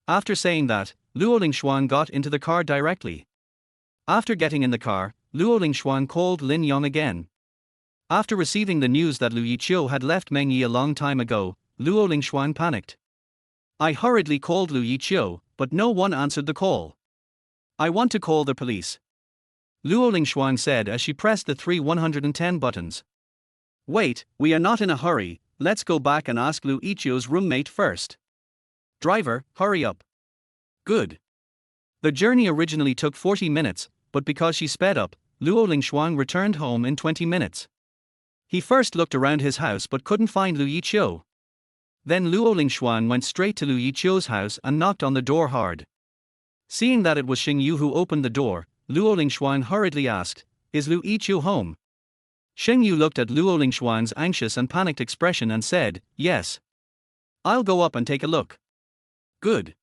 After saying that, Luo Lingshuang got into the car directly. After getting in the car, Luo Lingshuang called Lin Yong again. After receiving the news that Lu Yiqiu had left Mengyi a long time ago, Luo Lingshuang panicked. "I hurriedly called Lu Yiqiu, but no one answered the call. I want to call the police," Luo Lingshuang said as she pressed the 110 buttons. "Wait, we are not in a hurry, let's go back and ask Lu Yiqiu's roommate first. Driver, hurry up." "Good." The journey originally took 40 minutes, but because she sped up, Luo Lingshuang returned home in 20 minutes. He first looked around his house but couldn't find Lu Yiqiu. Then Luo Lingshuang went straight to Lu Yiqiu's house and knocked on the door hard. Seeing that it was Xing Yu who opened the door, Luo Lingshuang hurriedly asked, "Is Lu Yiqiu home?" Xing Yu looked at Luo Lingshuang's anxious and panicked expression and said, "Yes. I'll go up and take a look." "Good."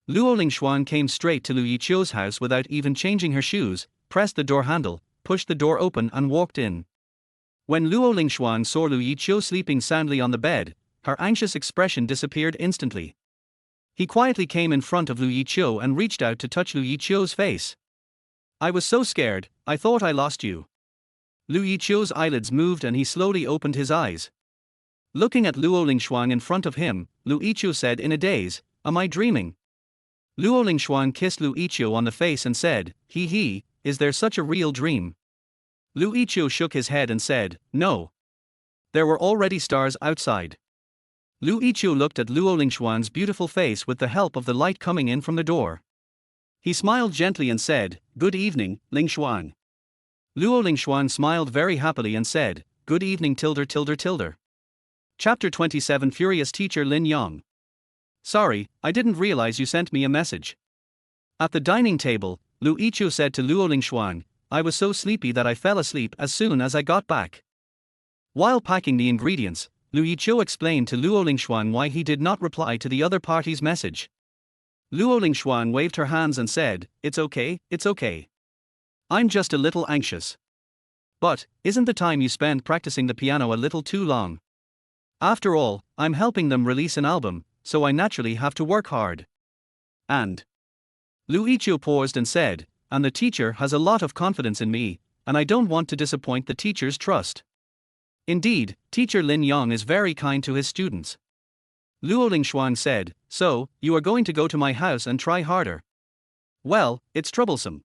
Luo Lingshuang came straight to Lu Yiqiu's house without even changing her shoes, pressed the door handle, pushed the door open and walked in. When Luo Lingshuang saw Lu Yiqiu sleeping soundly on the bed, her anxious expression disappeared instantly. He quietly came in front of Lu Yiqiu and reached out to touch Lu Yiqiu's face. "I was so scared, I thought I lost you." Lu Yiqiu's eyelids moved and he slowly opened his eyes. Looking at Luo Lingshuang in front of him, Lu Yiqiu said in a daze, "Am I dreaming?" Luo Lingshuang kissed Lu Yiqiu on the face and said, He, is there such a real dream?" Lu Yiqiu shook his head and said, "No. There were already stars outside." Lu Yiqiu looked at Luo Lingshuang's beautiful face with the help of the light coming in from the door. He smiled gently and said, "Good evening, Lingshuang." Luo Lingshuang smiled very happily and said, "Good evening tilde. Chapter 27 Furious Teacher Lin Yong. "Sorry, I didn't realize you sent me a message." At the dining table, Lu Yiqiu said to Luo Lingshuang, "I was so sleepy that I fell asleep as soon as I got back." While packing the ingredients, Lu Yiqiu explained to Luo Lingshuang why he did not reply to the other party's message. Luo Lingshuang waved her hands and said, it's okay. I'm just a little anxious. But, isn't the time you spend practicing the piano a little too long? After all, I'm helping them release an album, so I naturally have to work hard. And Lu Yiqiu paused and said, "And the teacher has a lot of confidence in me, and I don't want to disappoint the teacher's trust." Indeed, teacher Lin Yong is very kind to his students. Luo Lingshuang said, So, you are going to go to my house and try harder. Well, it's troublesome.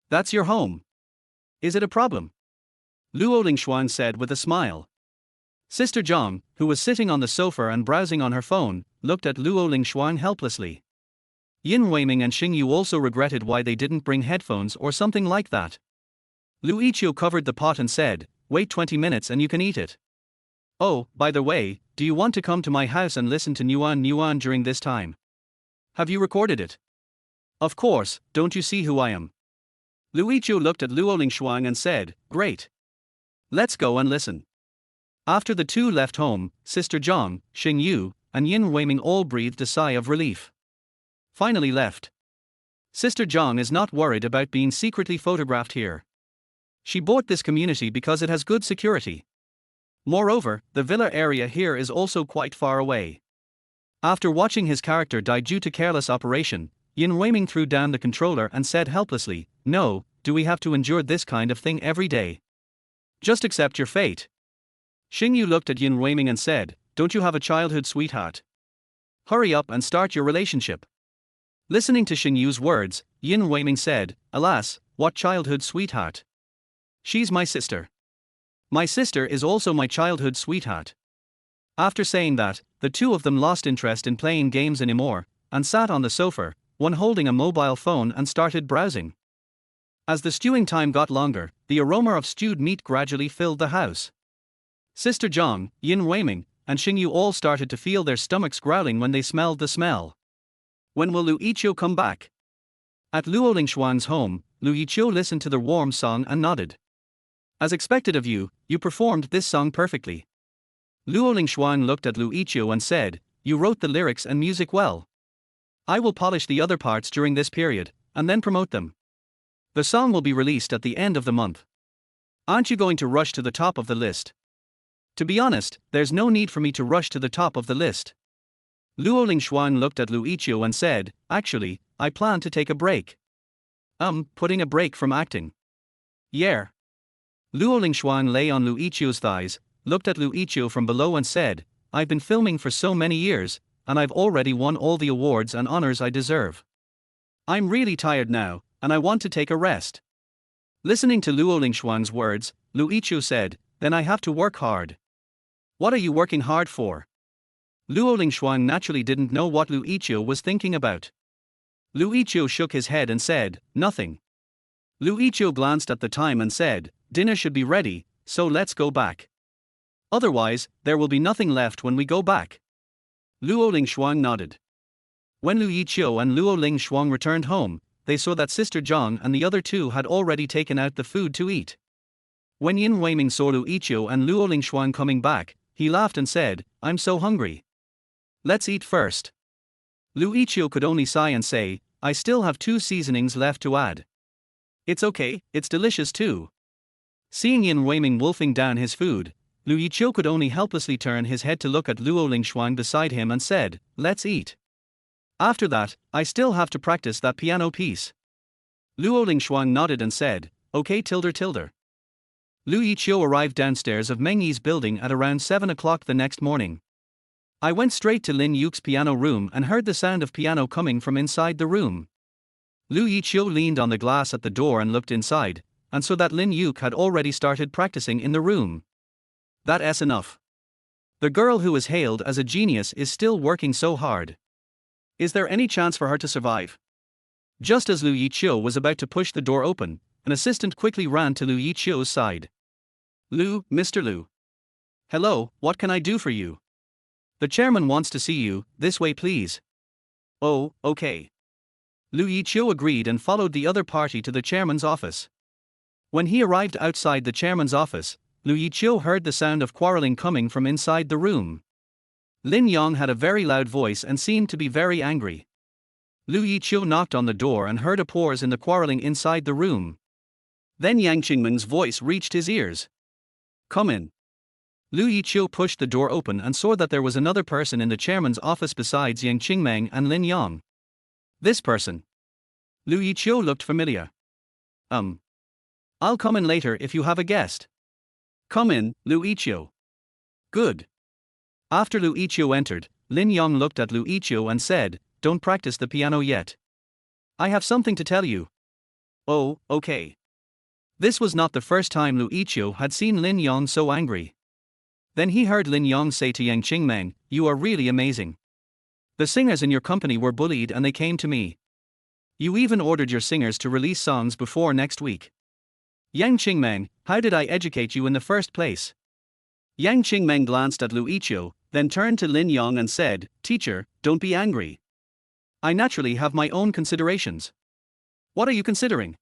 That's your home. Is it a problem? Luo Lingshuang said with a smile. Sister Zhang, who was sitting on the sofa and browsing on her phone, looked at Luo Lingshuang helplessly. Yin Weiming and Xingyu also regretted why they didn't bring headphones or something like that. Lu Yiqiu covered the pot and said, "Wait 20 minutes and you can eat it. Oh, by the way, do you want to come to my house and listen to Nuan during this time? Have you recorded it?" "Of course, don't you see who I am?" Lu Yiqiu looked at Luo Lingshuang and said, "Great. Let's go and listen." After the two left home, Sister Zhang, Xingyu, and Yin Weiming all breathed a sigh of relief. Finally left. Sister Zhang is not worried about being secretly photographed here. She bought this community because it has good security. Moreover, the villa area here is also quite far away. After watching his character die due to careless operation, Yin Weiming threw down the controller and said helplessly, "No, do we have to endure this kind of thing every day? Just accept your fate." Xingyu looked at Yin Weiming and said, "Don't you have a childhood sweetheart? Hurry up and start your relationship." Listening to Xingyu's words, Yin Weiming said, "Alas, what childhood sweetheart? She's my sister. My sister is also my childhood sweetheart." After saying that, the two of them lost interest in playing games anymore, and sat on the sofa, one holding a mobile phone and started browsing. As the stewing time got longer, the aroma of stewed meat gradually filled the house. Sister Zhang, Yin Weiming, and Xingyu all started to feel their stomachs growling when they smelled the smell. When will Lu Yiqiu come back? At Luo Lingshuang's home, Lu Yiqiu listened to the warm song and nodded. As expected of you, you performed this song perfectly. Luo Lingshuang looked at Lu Yiqiu and said, "You wrote the lyrics and music well. I will polish the other parts during this period, and then promote them. The song will be released at the end of the month. Aren't you going to rush to the top of the list?" "To be honest, there's no need for me to rush to the top of the list." Luo Lingshuang looked at Lu Yiqiu and said, "Actually, I plan to take a break." Putting a break from acting. Yeah. Luo Lingshuang lay on Lu Yiqiu's thighs, looked at Lu Yiqiu from below and said, "I've been filming for so many years, and I've already won all the awards and honors I deserve. I'm really tired now, and I want to take a rest." Listening to Luo Lingshuang's words, Lu Yiqiu said, "Then I have to work hard." "What are you working hard for?" Luo Lingshuang naturally didn't know what Lu Yiqiu was thinking about. Lu Yiqiu shook his head and said, "Nothing." Lu Yiqiu glanced at the time and said, "Dinner should be ready, so let's go back. Otherwise, there will be nothing left when we go back." Luo Lingshuang nodded. When Lu Yiqiu and Luo Lingshuang returned home, they saw that Sister Zhang and the other two had already taken out the food to eat. When Yin Weiming saw Lu Yiqiu and Luo Lingshuang coming back, he laughed and said, "I'm so hungry. Let's eat first." Lu Yiqiu could only sigh and say, "I still have 2 seasonings left to add." "It's okay, it's delicious too." Seeing Yin Weiming wolfing down his food, Lu Yiqiu could only helplessly turn his head to look at Luo Lingshuang beside him and said, "Let's eat. After that, I still have to practice that piano piece." Luo Lingshuang nodded and said, "Okay tilde." Lu Yiqiu arrived downstairs of Meng Yi's building at around 7 o'clock the next morning. "I went straight to Lin Yuke's piano room and heard the sound of piano coming from inside the room." Lu Yiqiu leaned on the glass at the door and looked inside, and saw that Lin Yuke had already started practicing in the room. That's enough. The girl who is hailed as a genius is still working so hard. Is there any chance for her to survive? Just as Lu Yiqiu was about to push the door open, an assistant quickly ran to Lu Yiqiu's side. Mr. Lu. Hello, what can I do for you?" "The chairman wants to see you, this way please." "Oh, okay." Lu Yiqiu agreed and followed the other party to the chairman's office. When he arrived outside the chairman's office, Lu Yiqiu heard the sound of quarreling coming from inside the room. Lin Yang had a very loud voice and seemed to be very angry. Lu Yiqiu knocked on the door and heard a pause in the quarreling inside the room. Then Yang Qingmeng's voice reached his ears. "Come in." Lu Yiqiu pushed the door open and saw that there was another person in the chairman's office besides Yang Qingmeng and Lin Yang. This person. Lu Yiqiu looked familiar. I'll come in later if you have a guest." "Come in, Lu Yiqiu." "Good." After Lu Yiqiu entered, Lin Yong looked at Lu Yiqiu and said, "Don't practice the piano yet. I have something to tell you." "Oh, okay." This was not the first time Lu Yiqiu had seen Lin Yong so angry. Then he heard Lin Yong say to Yang Qingmeng, "You are really amazing. The singers in your company were bullied and they came to me. You even ordered your singers to release songs before next week. Yang Qingmeng, how did I educate you in the first place?" Yang Qingmeng glanced at Lu Yiqiu, then turned to Lin Yong and said, "Teacher, don't be angry. I naturally have my own considerations." "What are you considering?"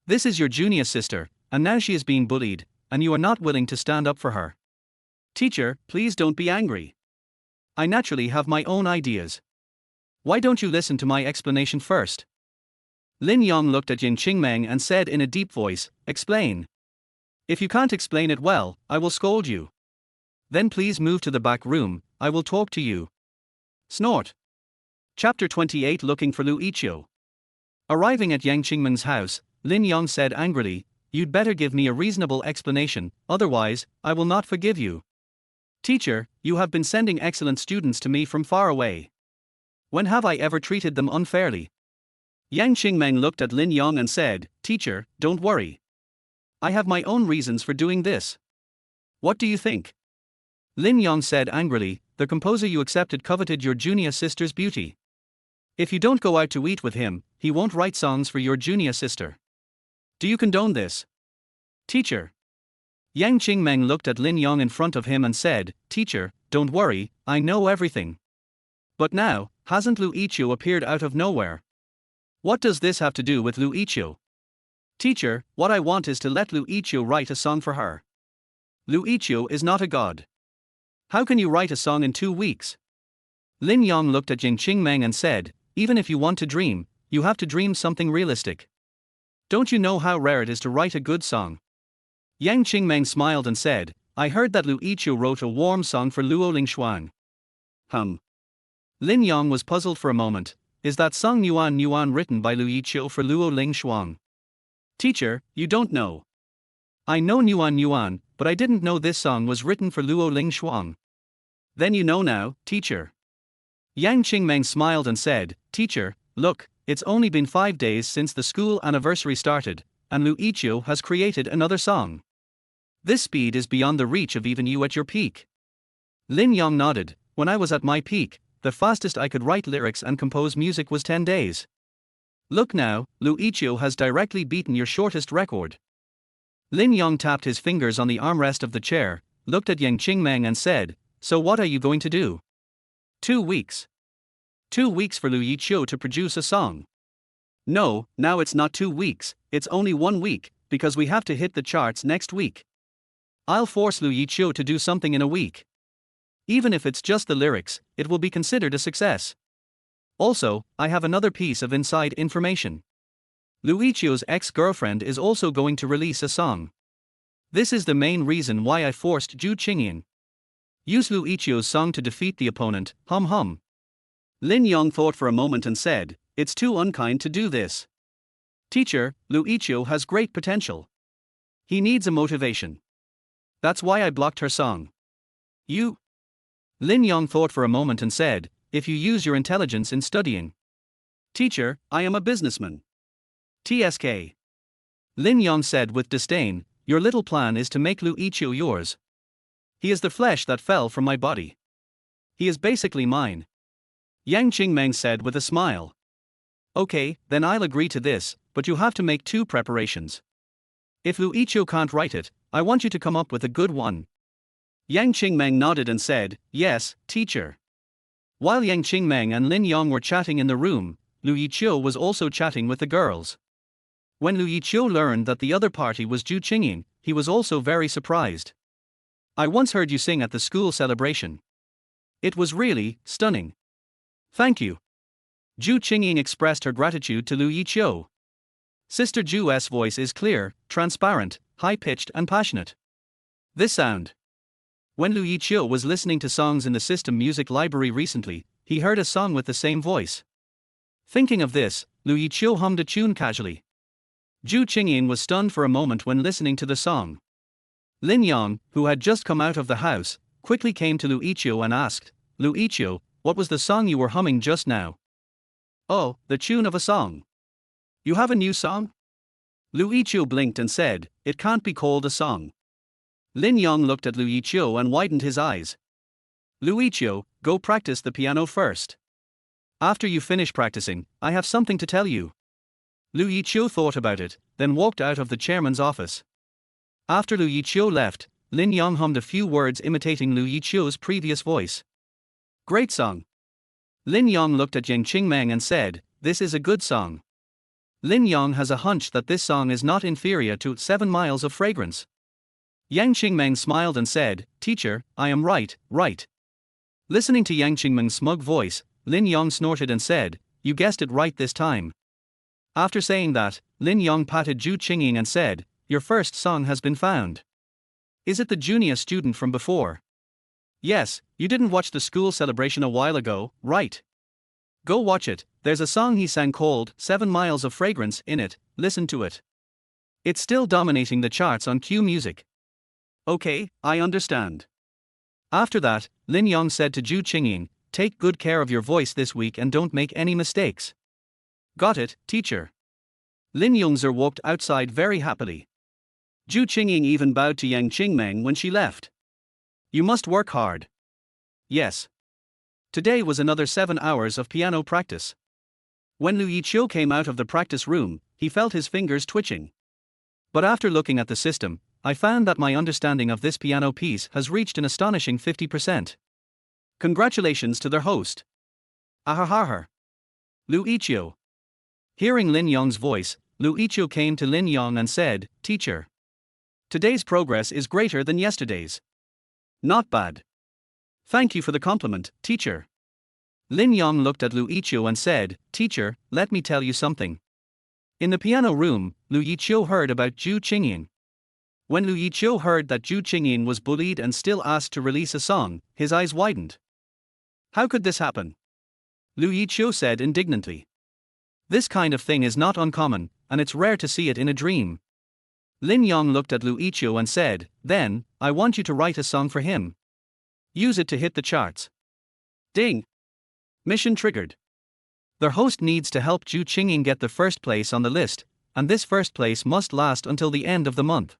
"This is your junior sister, and now she is being bullied, and you are not willing to stand up for her." "Teacher, please don't be angry. I naturally have my own ideas. Why don't you listen to my explanation first?" Lin Yong looked at Yang Qingmeng and said in a deep voice, "Explain. If you can't explain it well, I will scold you. Then please move to the back room, I will talk to you." Snort. Chapter 28 Looking for Lu Yiqiu. Arriving at Yang Qingmeng's house, Lin Yong said angrily, "You'd better give me a reasonable explanation, otherwise, I will not forgive you. Teacher, you have been sending excellent students to me from far away. When have I ever treated them unfairly?" Yang Qingmeng looked at Lin Yong and said, "Teacher, don't worry. I have my own reasons for doing this." "What do you think?" Lin Yong said angrily, "The composer you accepted coveted your junior sister's beauty. If you don't go out to eat with him, he won't write songs for your junior sister. Do you condone this?" "Teacher." Yang Qingmeng looked at Lin Yong in front of him and said, "Teacher, don't worry, I know everything. But now, hasn't Lu Yiqiu appeared out of nowhere? What does this have to do with Lu Yiqiu?" "Teacher, what I want is to let Lu Yiqiu write a song for her. Lu Yiqiu is not a god. How can you write a song in 2 weeks?" Lin Yong looked at Yang Qingmeng and said, "Even if you want to dream, you have to dream something realistic. Don't you know how rare it is to write a good song?" Yang Qingmeng smiled and said, "I heard that Lu Yiqiu wrote a warm song for Luo Lingshuang." Lin Yong was puzzled for a moment. Is that song Nuan Nuan written by Lu Yiqiu for Luo Lingshuang? "Teacher, you don't know." "I know Nuan Nuan, but I didn't know this song was written for Luo Lingshuang." "Then you know now, teacher." Yang Qingmeng smiled and said, "Teacher, look, it's only been 5 days since the school anniversary started, and Lu Yiqiu has created another song. This speed is beyond the reach of even you at your peak." Lin Yong nodded. "When I was at my peak, the fastest I could write lyrics and compose music was 10 days. Look now, Lu Yiqiu has directly beaten your shortest record." Lin Yong tapped his fingers on the armrest of the chair, looked at Yang Qingmeng and said, "So what are you going to do?" 2 weeks. 2 weeks for Lu Yiqiu to produce a song. "No, now it's not 2 weeks, it's only 1 week, because we have to hit the charts next week. I'll force Lu Yiqiu to do something in a week. Even if it's just the lyrics, it will be considered a success. Also, I have another piece of inside information. Lu Yiqiu's ex-girlfriend is also going to release a song. This is the main reason why I forced Zhu Qingyin. Use Lu Yiqiu's song to defeat the opponent, hum hum." Lin Yong thought for a moment and said, "It's too unkind to do this. Teacher, Lu Yiqiu has great potential. He needs a motivation. That's why I blocked her song." "You?" Lin Yong thought for a moment and said, "If you use your intelligence in studying." "Teacher, I am a businessman." "TSK." Lin Yong said with disdain, "Your little plan is to make Lu Yiqiu yours. He is the flesh that fell from my body. He is basically mine." Yang Qingmeng said with a smile. "Okay, then I'll agree to this, but you have to make 2 preparations. If Lu Yiqiu can't write it, I want you to come up with a good one." Yang Qingmeng nodded and said, "Yes, teacher." While Yang Qingmeng and Lin Yong were chatting in the room, Lu Yiqiu was also chatting with the girls. When Lu Yiqiu learned that the other party was Zhu Qingyin, he was also very surprised. "I once heard you sing at the school celebration. It was really stunning. Thank you." Zhu Qingyin expressed her gratitude to Lu Yiqiu. Sister Zhu's voice is clear, transparent, high-pitched and passionate. This sound. When Lu Yiqiu was listening to songs in the system music library recently, he heard a song with the same voice. Thinking of this, Lu Yiqiu hummed a tune casually. Zhu Qingyin was stunned for a moment when listening to the song. Lin Yong, who had just come out of the house, quickly came to Lu Yiqiu and asked, Lu Yiqiu, what was the song you were humming just now? Oh, the tune of a song. You have a new song? Lu Yiqiu blinked and said, it can't be called a song. Lin Yong looked at Lu Yiqiu and widened his eyes. Lu Yiqiu, go practice the piano first. After you finish practicing, I have something to tell you. Lu Yiqiu thought about it, then walked out of the chairman's office. After Lu Yiqiu left, Lin Yong hummed a few words imitating Lu Yiqiu's previous voice. Great song. Lin Yong looked at Yang Qingmeng and said, this is a good song. Lin Yong has a hunch that this song is not inferior to 7 Miles of Fragrance. Yang Qingmeng smiled and said, teacher, I am right, right. Listening to Yang Qingmeng's smug voice, Lin Yong snorted and said, you guessed it right this time. After saying that, Lin Yong patted Zhu Qingying and said, your first song has been found. Is it the junior student from before? Yes, you didn't watch the school celebration a while ago, right? Go watch it, there's a song he sang called 7 Miles of Fragrance in it, listen to it. It's still dominating the charts on Q Music. Okay, I understand. After that, Lin Yong said to Zhu Qingying, take good care of your voice this week and don't make any mistakes. Got it, teacher. Lin Yongzer walked outside very happily. Zhu Qingying even bowed to Yang Qingmeng when she left. You must work hard. Yes. Today was another 7 hours of piano practice. When Lu Yiqiu came out of the practice room, he felt his fingers twitching. But after looking at the system, I found that my understanding of this piano piece has reached an astonishing 50%. Congratulations to their host. Ahahaha. Lu Yiqiu. Hearing Lin Yong's voice, Lu Yiqiu came to Lin Yong and said, teacher. Today's progress is greater than yesterday's. Not bad. Thank you for the compliment, teacher. Lin Yong looked at Lu Yiqiu and said, teacher, let me tell you something. In the piano room, Lu Yiqiu heard about Zhu Qingying. When Lu Yiqiu heard that Zhu Qingying was bullied and still asked to release a song, his eyes widened. How could this happen? Lu Yiqiu said indignantly. This kind of thing is not uncommon, and it's rare to see it in a dream. Lin Yong looked at Lu Yiqiu and said, then, I want you to write a song for him. Use it to hit the charts. Ding! Mission triggered. Their host needs to help Zhu Qingying get the first place on the list, and this first place must last until the end of the month.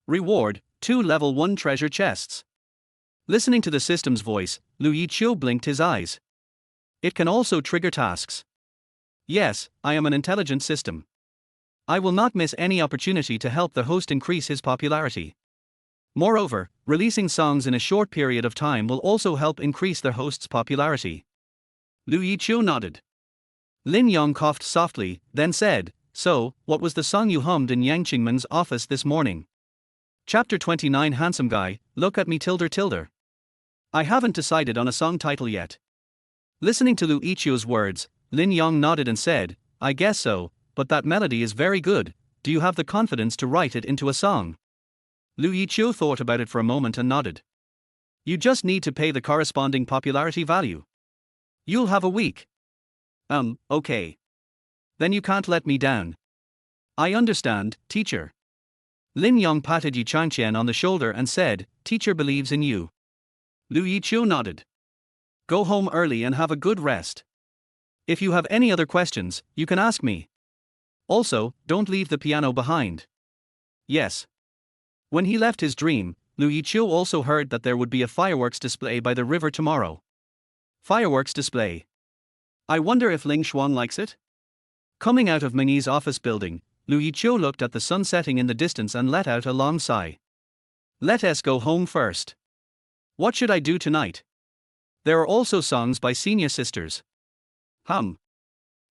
Reward, 2 level 1 treasure chests. Listening to the system's voice, Lu Yiqiu blinked his eyes. It can also trigger tasks. Yes, I am an intelligent system. I will not miss any opportunity to help the host increase his popularity. Moreover, releasing songs in a short period of time will also help increase their host's popularity. Lu Yiqiu nodded. Lin Yong coughed softly, then said, so, what was the song you hummed in Yang Qingmeng's office this morning? Chapter 29 Handsome Guy, Look at Me tilde tilde. I haven't decided on a song title yet. Listening to Lu Yiqiu's words, Lin Yong nodded and said, I guess so, but that melody is very good, do you have the confidence to write it into a song? Lu Yiqiu thought about it for a moment and nodded. You just need to pay the corresponding popularity value. You'll have a week. Okay. Then you can't let me down. I understand, teacher. Lin Yong patted Yi Changqian on the shoulder and said, teacher believes in you. Lu Yiqiu nodded. Go home early and have a good rest. If you have any other questions, you can ask me. Also, don't leave the piano behind. Yes. When he left his dream, Lu Yiqiu also heard that there would be a fireworks display by the river tomorrow. Fireworks display. I wonder if Ling Xuan likes it? Coming out of Mengyi's office building, Lu Yiqiu looked at the sun setting in the distance and let out a long sigh. Let us go home first. What should I do tonight? There are also songs by Senior sisters.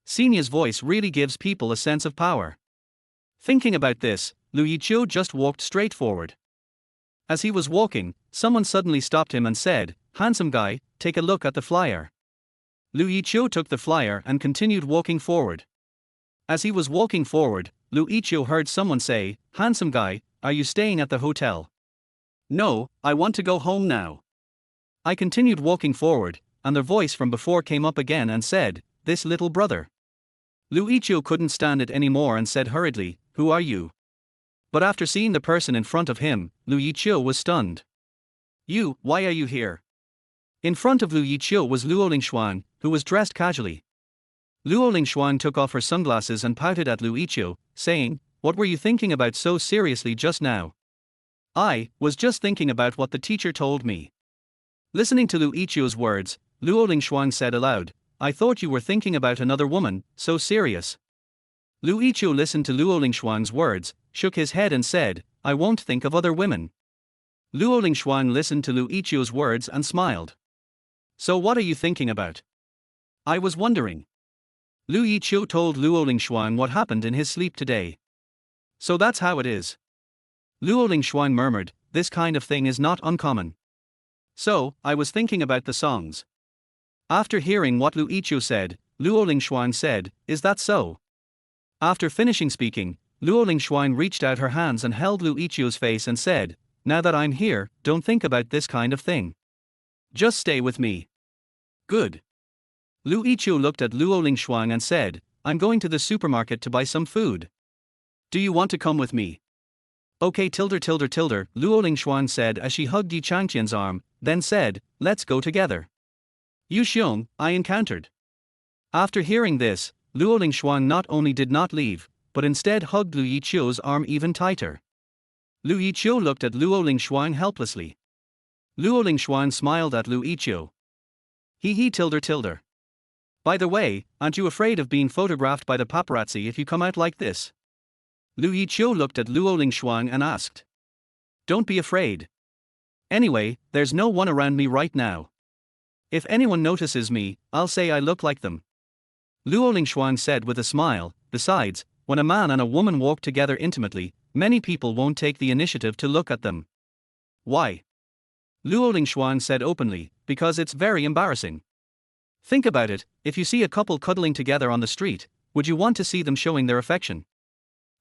Senior's voice really gives people a sense of power. Thinking about this, Lu Yiqiu just walked straight forward. As he was walking, someone suddenly stopped him and said, handsome guy, take a look at the flyer. Lu Yiqiu took the flyer and continued walking forward. As he was walking forward, Lu Yiqiu heard someone say, handsome guy, are you staying at the hotel? No, I want to go home now. I continued walking forward, and their voice from before came up again and said, this little brother. Lu Yiqiu couldn't stand it anymore and said hurriedly, who are you? But after seeing the person in front of him, Lu Yiqiu was stunned. You, why are you here? In front of Lu Yiqiu was Luo Lingshuan, who was dressed casually. Luo Lingshuan took off her sunglasses and pouted at Lu Yiqiu, saying, "What were you thinking about so seriously just now?" "I was just thinking about what the teacher told me." Listening to Lu Yiqiu's words, Luo Lingshuan said aloud, "I thought you were thinking about another woman, so serious." Lu Yiqiu listened to Luo Lingshuan's words, shook his head and said, "I won't think of other women." Luo Lingshuan listened to Lu Yiqiu's words and smiled. "So what are you thinking about?" "I was wondering." Lu Yiqiu told Luo Lingshuan what happened in his sleep today. "So that's how it is." Luo Lingshuan murmured, "This kind of thing is not uncommon." "So, I was thinking about the songs." After hearing what Lu Yiqiu said, Luo Lingshuan said, "Is that so?" After finishing speaking, Luo Lingshuan reached out her hands and held Lu Yiqiu's face and said, "Now that I'm here, don't think about this kind of thing. Just stay with me." "Good." Lu Yiqiu looked at Luo Lingshuan and said, "I'm going to the supermarket to buy some food. Do you want to come with me?" "Okay tilde tilde tilde," Luo Lingshuan said as she hugged Yi Changqian's arm, then said, "Let's go together." Yu Xiong, I encountered. After hearing this, Luo Lingshuan not only did not leave, but instead hugged Lu Yiqiu's arm even tighter. Lu Yiqiu looked at Luo Lingshuan helplessly. Luo Lingshuan smiled at Lu Yiqiu. He tilde tilde. "By the way, aren't you afraid of being photographed by the paparazzi if you come out like this?" Lu Yiqiu looked at Luo Lingshuan and asked. "Don't be afraid. Anyway, there's no one around me right now. If anyone notices me, I'll say I look like them." Luo Lingshuan said with a smile, "Besides, when a man and a woman walk together intimately, many people won't take the initiative to look at them." "Why?" Luo Lingshuan said openly, "Because it's very embarrassing. Think about it, if you see a couple cuddling together on the street, would you want to see them showing their affection?"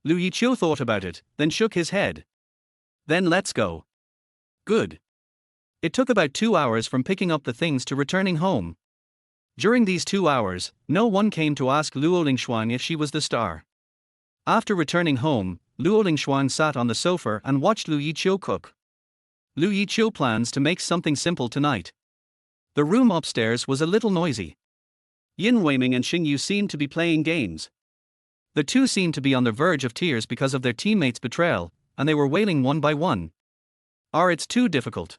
Lu Yiqiu thought about it, then shook his head. "Then let's go." "Good." It took about 2 hours from picking up the things to returning home. During these 2 hours, no one came to ask Luo Lingshuan if she was the star. After returning home, Luo Lingshuan sat on the sofa and watched Lu Yiqiu cook. Lu Yiqiu plans to make something simple tonight. The room upstairs was a little noisy. Yin Weiming and Xingyu seemed to be playing games. The two seemed to be on the verge of tears because of their teammates' betrayal, and they were wailing one by one. It's too difficult."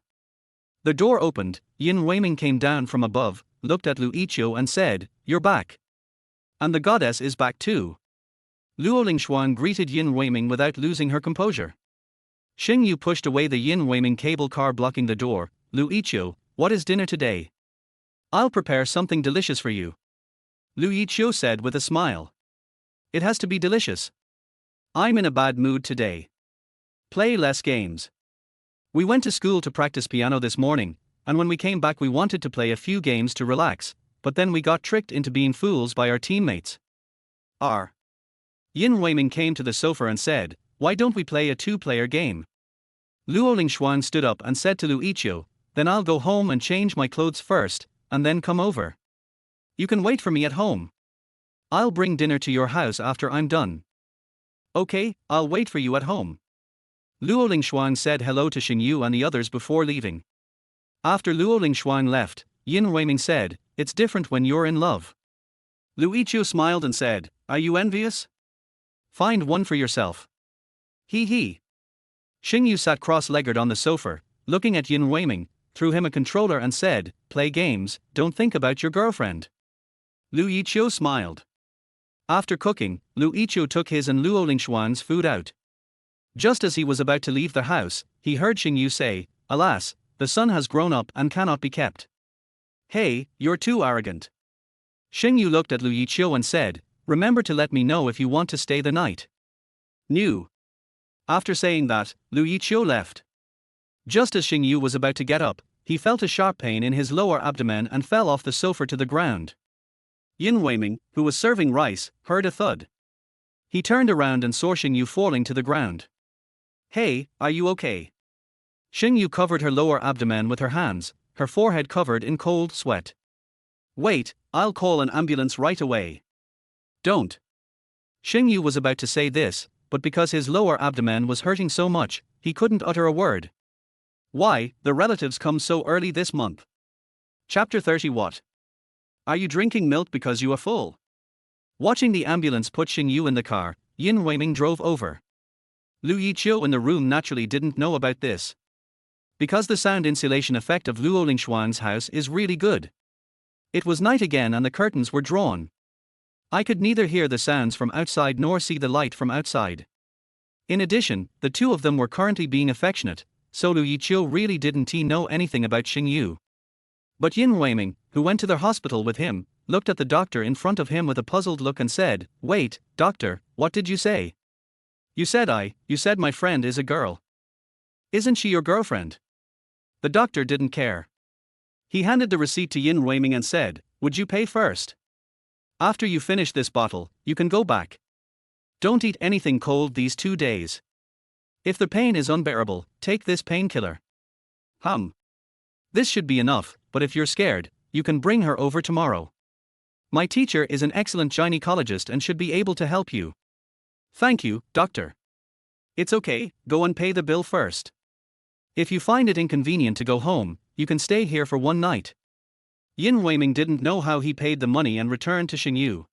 The door opened, Yin Weiming came down from above, looked at Lu Yiqiu and said, "You're back. And the goddess is back too." Luo Lingshuan greeted Yin Weiming without losing her composure. Xingyu pushed away the Yin Weiming cable car blocking the door. "Lu Yiqiu, what is dinner today?" "I'll prepare something delicious for you," Lu Yiqiu said with a smile. "It has to be delicious. I'm in a bad mood today. Play less games. We went to school to practice piano this morning, and when we came back we wanted to play a few games to relax, but then we got tricked into being fools by our teammates." Yin Weiming came to the sofa and said, "Why don't we play a two-player game?" Luo Lingshuan stood up and said to Lu Yiqiu, "Then I'll go home and change my clothes first, and then come over. You can wait for me at home. I'll bring dinner to your house after I'm done." "Okay, I'll wait for you at home." Luo Lingshuan said hello to Xingyu and the others before leaving. After Luo Lingshuan left, Yin Weiming said, "It's different when you're in love." Lu Yiqiu smiled and said, "Are you envious? Find one for yourself." He. Xingyu sat cross-legged on the sofa, looking at Yin Weiming, threw him a controller and said, "Play games, don't think about your girlfriend." Lu Yiqiu smiled. After cooking, Lu Yiqiu took his and Luo Lingshuan's food out. Just as he was about to leave the house, he heard Xingyu say, "Alas, the son has grown up and cannot be kept. Hey, you're too arrogant." Xingyu looked at Lu Yiqiu and said, "Remember to let me know if you want to stay the night." "New." After saying that, Lu Yiqiu left. Just as Xingyu was about to get up, he felt a sharp pain in his lower abdomen and fell off the sofa to the ground. Yin Weiming, who was serving rice, heard a thud. He turned around and saw Xingyu falling to the ground. "Hey, are you okay?" Xingyu covered her lower abdomen with her hands, her forehead covered in cold sweat. "Wait, I'll call an ambulance right away." "Don't." Xingyu was about to say this, but because his lower abdomen was hurting so much, he couldn't utter a word. Why, the relatives come so early this month? Chapter 30. What? Are you drinking milk because you are full? Watching the ambulance put Xingyu in the car, Yin Weiming drove over. Lu Yiqiu in the room naturally didn't know about this. Because the sound insulation effect of Luo Lingshuang's house is really good. It was night again and the curtains were drawn. I could neither hear the sounds from outside nor see the light from outside. In addition, the two of them were currently being affectionate, so Lu Yiqiu really didn't know anything about Xingyu. But Yin Weiming, who went to the hospital with him, looked at the doctor in front of him with a puzzled look and said, "Wait, doctor, what did you say? You said my friend is a girl. Isn't she your girlfriend?" The doctor didn't care. He handed the receipt to Yin Weiming and said, "Would you pay first? After you finish this bottle, you can go back. Don't eat anything cold these 2 days. If the pain is unbearable, take this painkiller. This should be enough, but if you're scared, you can bring her over tomorrow. My teacher is an excellent gynecologist and should be able to help you." "Thank you, doctor. It's okay, go and pay the bill first. If you find it inconvenient to go home, you can stay here for 1 night." Yin Weiming didn't know how he paid the money and returned to Xingyu.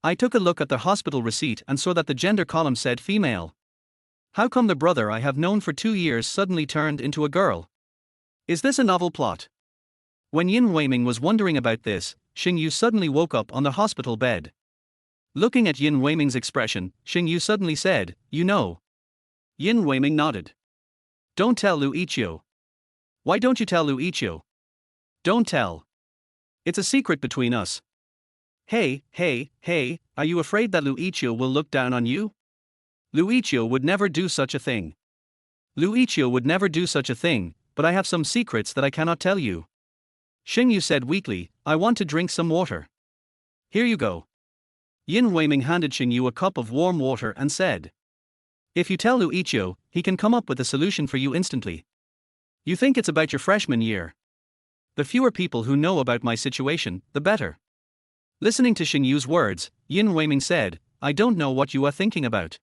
I took a look at the hospital receipt and saw that the gender column said female. How come the brother I have known for 2 years suddenly turned into a girl? Is this a novel plot? When Yin Weiming was wondering about this, Xingyu suddenly woke up on the hospital bed. Looking at Yin Weiming's expression, Xingyu suddenly said, "You know." Yin Weiming nodded. "Don't tell Lu Yiqiu." "Why don't you tell Lu Yiqiu?" "Don't tell. It's a secret between us." Hey, are you afraid that Lu Yiqiu will look down on you?" "Lu Yiqiu would never do such a thing." "Lu Yiqiu would never do such a thing, but I have some secrets that I cannot tell you." Xingyu said weakly, "I want to drink some water." "Here you go." Yin Weiming handed Xingyu a cup of warm water and said, "If you tell Lu Yiqiu, he can come up with a solution for you instantly. You think it's about your freshman year. The fewer people who know about my situation, the better." Listening to Xingyu's words, Yin Weiming said, "I don't know what you are thinking about.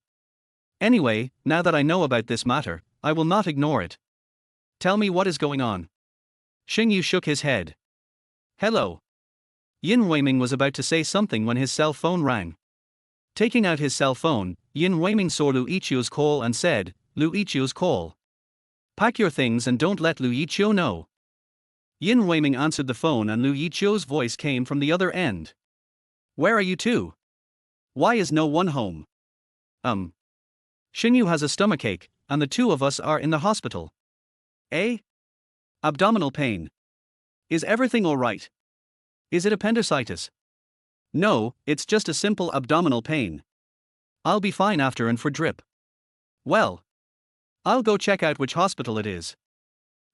Anyway, now that I know about this matter, I will not ignore it. Tell me what is going on." Xingyu shook his head. "Hello." Yin Weiming was about to say something when his cell phone rang. Taking out his cell phone, Yin Weiming saw Lu Yiqiu's call and said, "Lu Yiqiu's call. Pack your things and don't let Lu Yiqiu know." Yin Weiming answered the phone and Lu Yiqiu's voice came from the other end. "Where are you two? Why is no one home?" Xingyu has a stomachache, and the two of us are in the hospital." "Eh? Abdominal pain. Is everything alright? Is it appendicitis?" "No, it's just a simple abdominal pain. I'll be fine after and for drip." "Well, I'll go check out which hospital it is."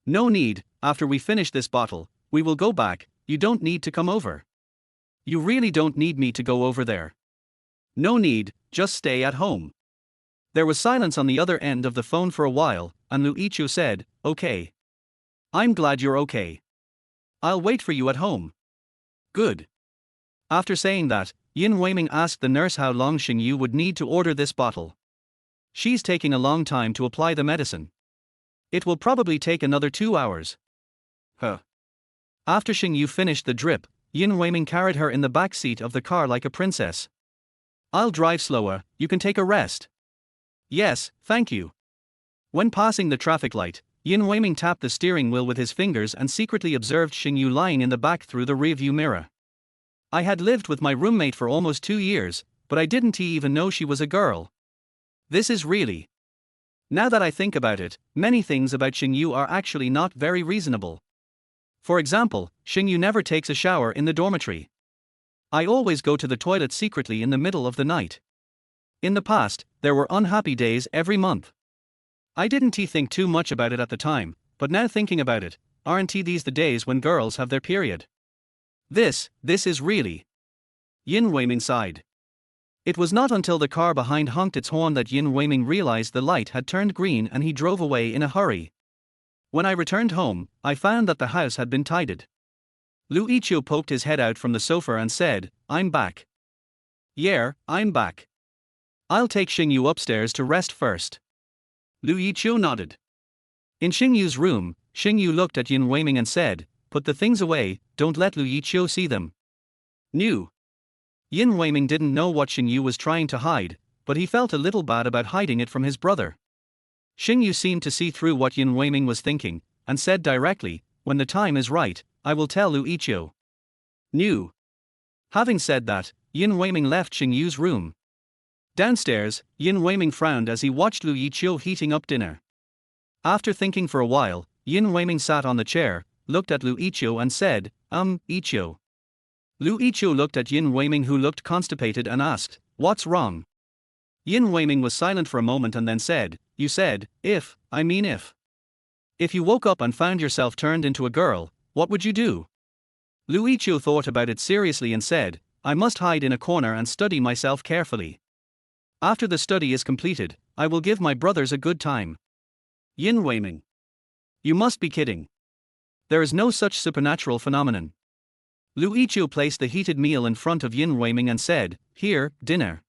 "No need, after we finish this bottle, we will go back, you don't need to come over." "You really don't need me to go over there." "No need, just stay at home." There was silence on the other end of the phone for a while, and Lu Yiqiu said, "Okay. I'm glad you're okay. I'll wait for you at home." "Good." After saying that, Yin Weiming asked the nurse how long Xingyu would need to order this bottle. "She's taking a long time to apply the medicine. It will probably take another 2 hours." After Xingyu finished the drip, Yin Weiming carried her in the back seat of the car like a princess. "I'll drive slower, you can take a rest." "Yes, thank you." When passing the traffic light, Yin Weiming tapped the steering wheel with his fingers and secretly observed Xingyu lying in the back through the rearview mirror. I had lived with my roommate for almost 2 years, but I didn't even know she was a girl. This is really. Now that I think about it, many things about Xingyu are actually not very reasonable. For example, Xingyu never takes a shower in the dormitory. I always go to the toilet secretly in the middle of the night. In the past, there were unhappy days every month. I didn't think too much about it at the time, but now thinking about it, aren't these the days when girls have their period? This is really. Yin Weiming sighed. It was not until the car behind honked its horn that Yin Weiming realized the light had turned green and he drove away in a hurry. When I returned home, I found that the house had been tidied. Lu Yiqiu poked his head out from the sofa and said, "I'm back." "Yeah, I'm back. I'll take Xingyu upstairs to rest first." Lu Yiqiu nodded. In Xingyu's room, Xingyu looked at Yin Weiming and said, "Put the things away, don't let Lu Yiqiu see them." New. Yin Weiming didn't know what Xingyu was trying to hide, but he felt a little bad about hiding it from his brother. Xingyu seemed to see through what Yin Weiming was thinking, and said directly, "When the time is right, I will tell Lu Yiqiu." New. Having said that, Yin Weiming left Xingyu's room. Downstairs, Yin Weiming frowned as he watched Lu Yiqiu heating up dinner. After thinking for a while, Yin Weiming sat on the chair, looked at Lu Yiqiu and said, Yiqiu. Lu Yiqiu looked at Yin Weiming, who looked constipated, and asked, "What's wrong?" Yin Weiming was silent for a moment and then said, "You said, if. If you woke up and found yourself turned into a girl, what would you do?" Lu Yiqiu thought about it seriously and said, "I must hide in a corner and study myself carefully. After the study is completed, I will give my brothers a good time." Yin Weiming. You must be kidding. There is no such supernatural phenomenon. Lu Yiqiu placed the heated meal in front of Yin Weiming and said, "Here, dinner.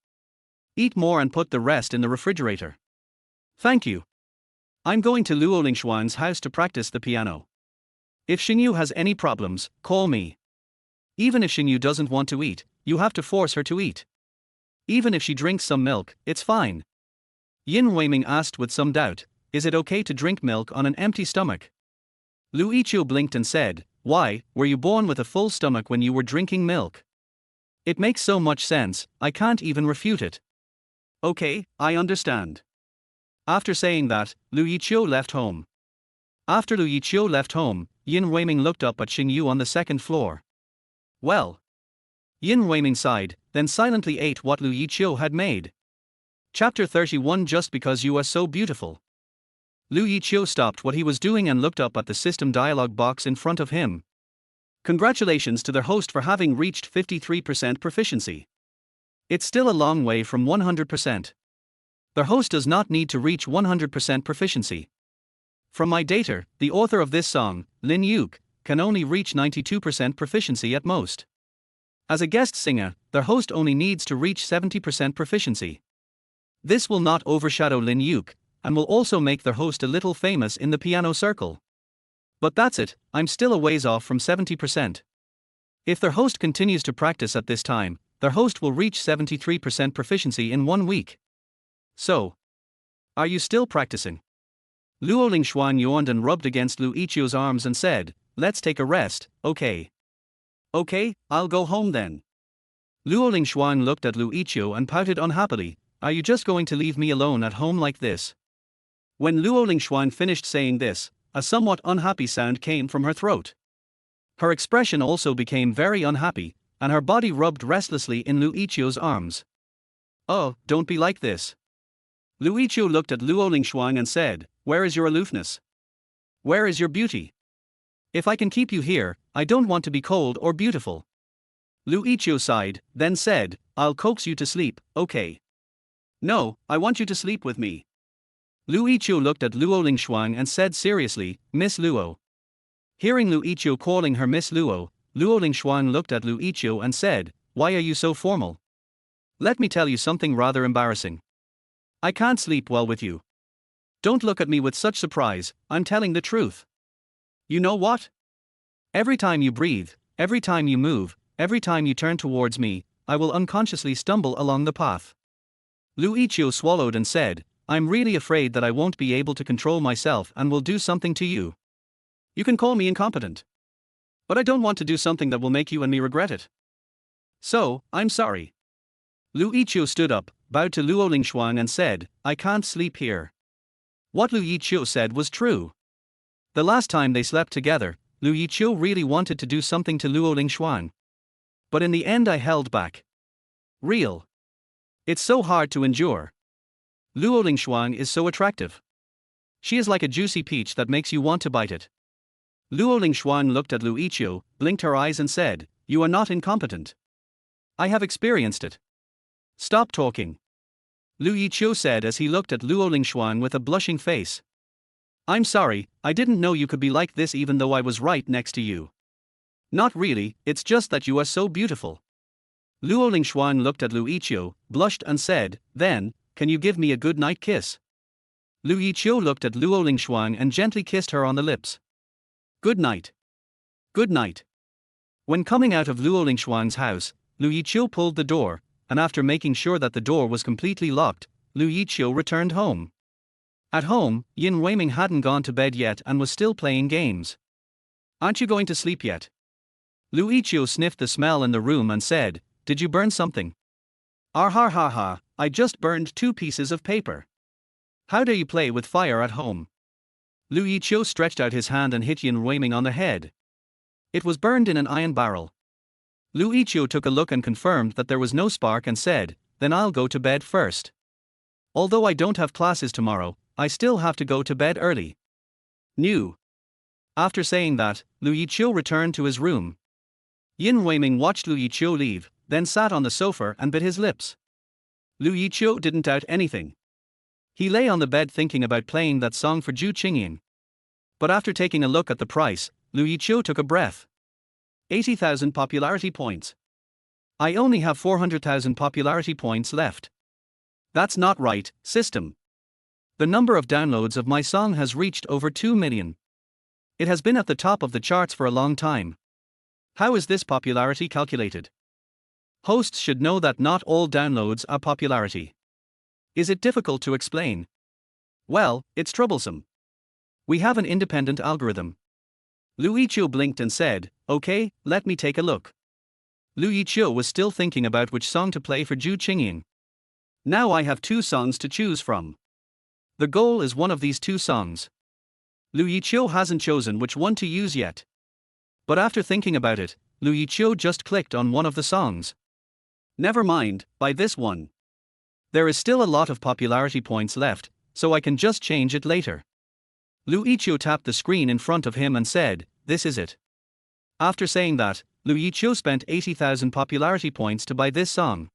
Eat more and put the rest in the refrigerator." "Thank you. I'm going to Luo Lingshuan's house to practice the piano. If Xingyu has any problems, call me. Even if Xingyu doesn't want to eat, you have to force her to eat. Even if she drinks some milk, it's fine." Yin Weiming asked with some doubt, "Is it okay to drink milk on an empty stomach?" Lu Yiqiu blinked and said, "Why, were you born with a full stomach when you were drinking milk? It makes so much sense, I can't even refute it." "Okay, I understand." After saying that, Lu Yiqiu left home. After Lu Yiqiu left home, Yin Weiming looked up at Xingyu on the second floor. "Well." Yin Weiming sighed, then silently ate what Lu Yiqiu had made. Chapter 31. Just because you are so beautiful. Lu Yiqiu stopped what he was doing and looked up at the system dialog box in front of him. Congratulations to their host for having reached 53% proficiency. It's still a long way from 100%. Their host does not need to reach 100% proficiency. From my data, the author of this song, Lin Yuk, can only reach 92% proficiency at most. As a guest singer, their host only needs to reach 70% proficiency. This will not overshadow Lin Yuk, and will also make their host a little famous in the piano circle. But that's it, I'm still a ways off from 70%. If their host continues to practice at this time, their host will reach 73% proficiency in 1 week. So, are you still practicing? Luo Lingshuan yawned and rubbed against Lu Yiqiu's arms and said, "Let's take a rest, okay?" "Okay, I'll go home then." Luo Lingshuan looked at Lu Yiqiu and pouted unhappily, "Are you just going to leave me alone at home like this?" When Luo Lingshuan finished saying this, a somewhat unhappy sound came from her throat. Her expression also became very unhappy, and her body rubbed restlessly in Lu Yiqiu's arms. "Oh, don't be like this." Lu Yiqiu looked at Luo Lingshuan and said, "Where is your aloofness? Where is your beauty? If I can keep you here, I don't want to be cold or beautiful." Lu Yiqiu sighed, then said, "I'll coax you to sleep, okay?" "No, I want you to sleep with me." Lu Yiqiu looked at Luo Lingshuan and said seriously, "Miss Luo." Hearing Lu Yiqiu calling her Miss Luo, Luo Lingshuan looked at Lu Yiqiu and said, "Why are you so formal? Let me tell you something rather embarrassing. I can't sleep well with you. Don't look at me with such surprise, I'm telling the truth. You know what? Every time you breathe, every time you move, every time you turn towards me, I will unconsciously stumble along the path." Lu Yiqiu swallowed and said, "I'm really afraid that I won't be able to control myself and will do something to you. You can call me incompetent. But I don't want to do something that will make you and me regret it. So, I'm sorry." Lu Yiqiu stood up, bowed to Luo Lingshuan and said, "I can't sleep here." What Lu Yiqiu said was true. The last time they slept together, Lu Yiqiu really wanted to do something to Luo Lingshuan. But in the end I held back. Real. It's so hard to endure. Luo Lingshuan is so attractive. She is like a juicy peach that makes you want to bite it. Luo Lingshuan looked at Lu Yiqiu, blinked her eyes and said, "You are not incompetent. I have experienced it. Stop talking." Lu Yiqiu said as he looked at Luo Lingshuan with a blushing face. "I'm sorry, I didn't know you could be like this even though I was right next to you." "Not really, it's just that you are so beautiful." Luo Lingshuan looked at Lu Yiqiu, blushed and said, "Then, can you give me a good night kiss?" Lu Yiqiu looked at Luo Lingshuang and gently kissed her on the lips. Good night. Good night. When coming out of Luo Lingshuang's house, Lu Yiqiu pulled the door, and after making sure that the door was completely locked, Lu Yiqiu returned home. At home, Yin Weiming hadn't gone to bed yet and was still playing games. Aren't you going to sleep yet? Lu Yiqiu sniffed the smell in the room and said, Did you burn something? Ah ha ha ha, I just burned 2 pieces of paper. How dare you play with fire at home? Lu Yiqiu stretched out his hand and hit Yin Weiming on the head. It was burned in an iron barrel. Lu Yiqiu took a look and confirmed that there was no spark and said, Then I'll go to bed first. Although I don't have classes tomorrow, I still have to go to bed early. New. After saying that, Lu Yiqiu returned to his room. Yin Weiming watched Lu Yiqiu leave, then sat on the sofa and bit his lips. Lu Yiqiu didn't doubt anything. He lay on the bed thinking about playing that song for Zhu Qingyin. But after taking a look at the price, Lu Yiqiu took a breath. 80,000 popularity points. I only have 400,000 popularity points left. That's not right, system. The number of downloads of my song has reached over 2 million. It has been at the top of the charts for a long time. How is this popularity calculated? Hosts should know that not all downloads are popularity. Is it difficult to explain? Well, it's troublesome. We have an independent algorithm. Lu Yiqiu blinked and said, Okay, let me take a look. Lu Yiqiu was still thinking about which song to play for Zhu Qingyin. Now I have 2 songs to choose from. The goal is one of these 2 songs. Lu Yiqiu hasn't chosen which one to use yet. But after thinking about it, Lu Yiqiu just clicked on one of the songs. Never mind, by this one. There is still a lot of popularity points left, so I can just change it later. Lu Yiqiu tapped the screen in front of him and said, This is it. After saying that, Lu Yiqiu spent 80,000 popularity points to buy this song.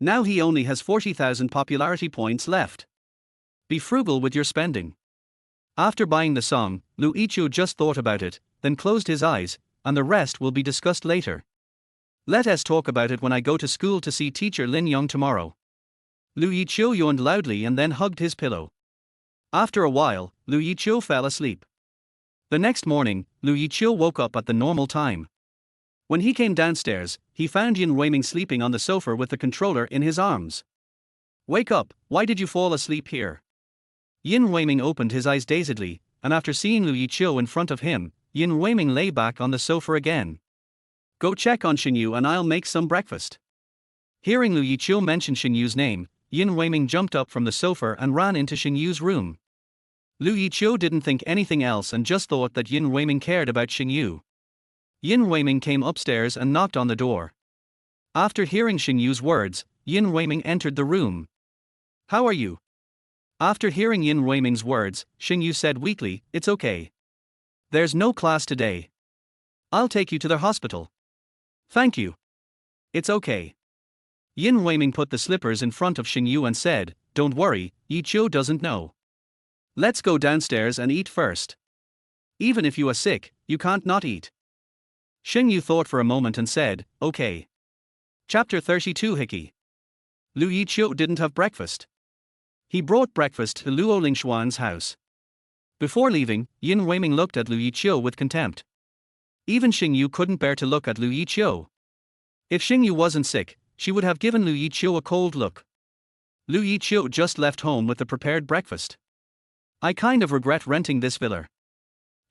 Now he only has 40,000 popularity points left. Be frugal with your spending. After buying the song, Lu Yiqiu just thought about it, then closed his eyes, and the rest will be discussed later. Let us talk about it when I go to school to see teacher Lin Yong tomorrow. Lu Yiqiu yawned loudly and then hugged his pillow. After a while, Lu Yiqiu fell asleep. The next morning, Lu Yiqiu woke up at the normal time. When he came downstairs, he found Yin Weiming sleeping on the sofa with the controller in his arms. Wake up, why did you fall asleep here? Yin Weiming opened his eyes dazedly, and after seeing Lu Yiqiu in front of him, Yin Weiming lay back on the sofa again. Go check on Xingyu and I'll make some breakfast. Hearing Lu Yiqiu mention Xingyu's name, Yin Weiming jumped up from the sofa and ran into Xingyu's room. Lu Yiqiu didn't think anything else and just thought that Yin Weiming cared about Xingyu. Yin Weiming came upstairs and knocked on the door. After hearing Xingyu's words, Yin Weiming entered the room. How are you? After hearing Yin Weiming's words, Xingyu said weakly, It's okay. There's no class today. I'll take you to the hospital. Thank you. It's okay. Yin Weiming put the slippers in front of Xingyu and said, Don't worry, Yiqiu doesn't know. Let's go downstairs and eat first. Even if you are sick, you can't not eat. Xingyu thought for a moment and said, Okay. Chapter 32 Yiqiu. Lu Yiqiu didn't have breakfast. He brought breakfast to Luo Lingshuan's house. Before leaving, Yin Weiming looked at Lu Yiqiu with contempt. Even Xingyu couldn't bear to look at Lu Yiqiu. If Xingyu wasn't sick, she would have given Lu Yiqiu a cold look. Lu Yiqiu just left home with the prepared breakfast. I kind of regret renting this villa.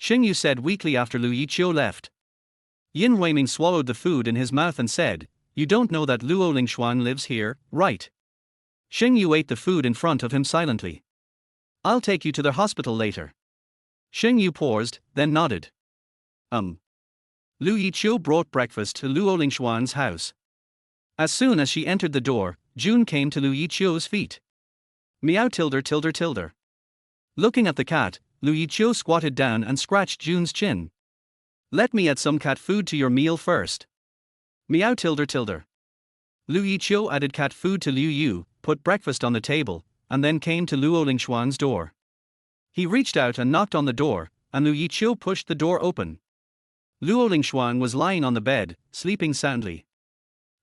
Xingyu said weakly after Lu Yiqiu left. Yin Weiming swallowed the food in his mouth and said, You don't know that Luo Lingshuan lives here, right? Xingyu ate the food in front of him silently. I'll take you to the hospital later. Xingyu paused, then nodded. Lu Yiqiu brought breakfast to Luo Lingshuan's house. As soon as she entered the door, June came to Lu Yiqiu's feet. Meow tilde tilde tilde. Looking at the cat, Lu Yiqiu squatted down and scratched June's chin. Let me add some cat food to your meal first. Meow tilde tilde. Lu Yiqiu added cat food to Liu Yu, put breakfast on the table, and then came to Luo Lingshuan's door. He reached out and knocked on the door, and Lu Yiqiu pushed the door open. Luo Lingshuan was lying on the bed, sleeping soundly.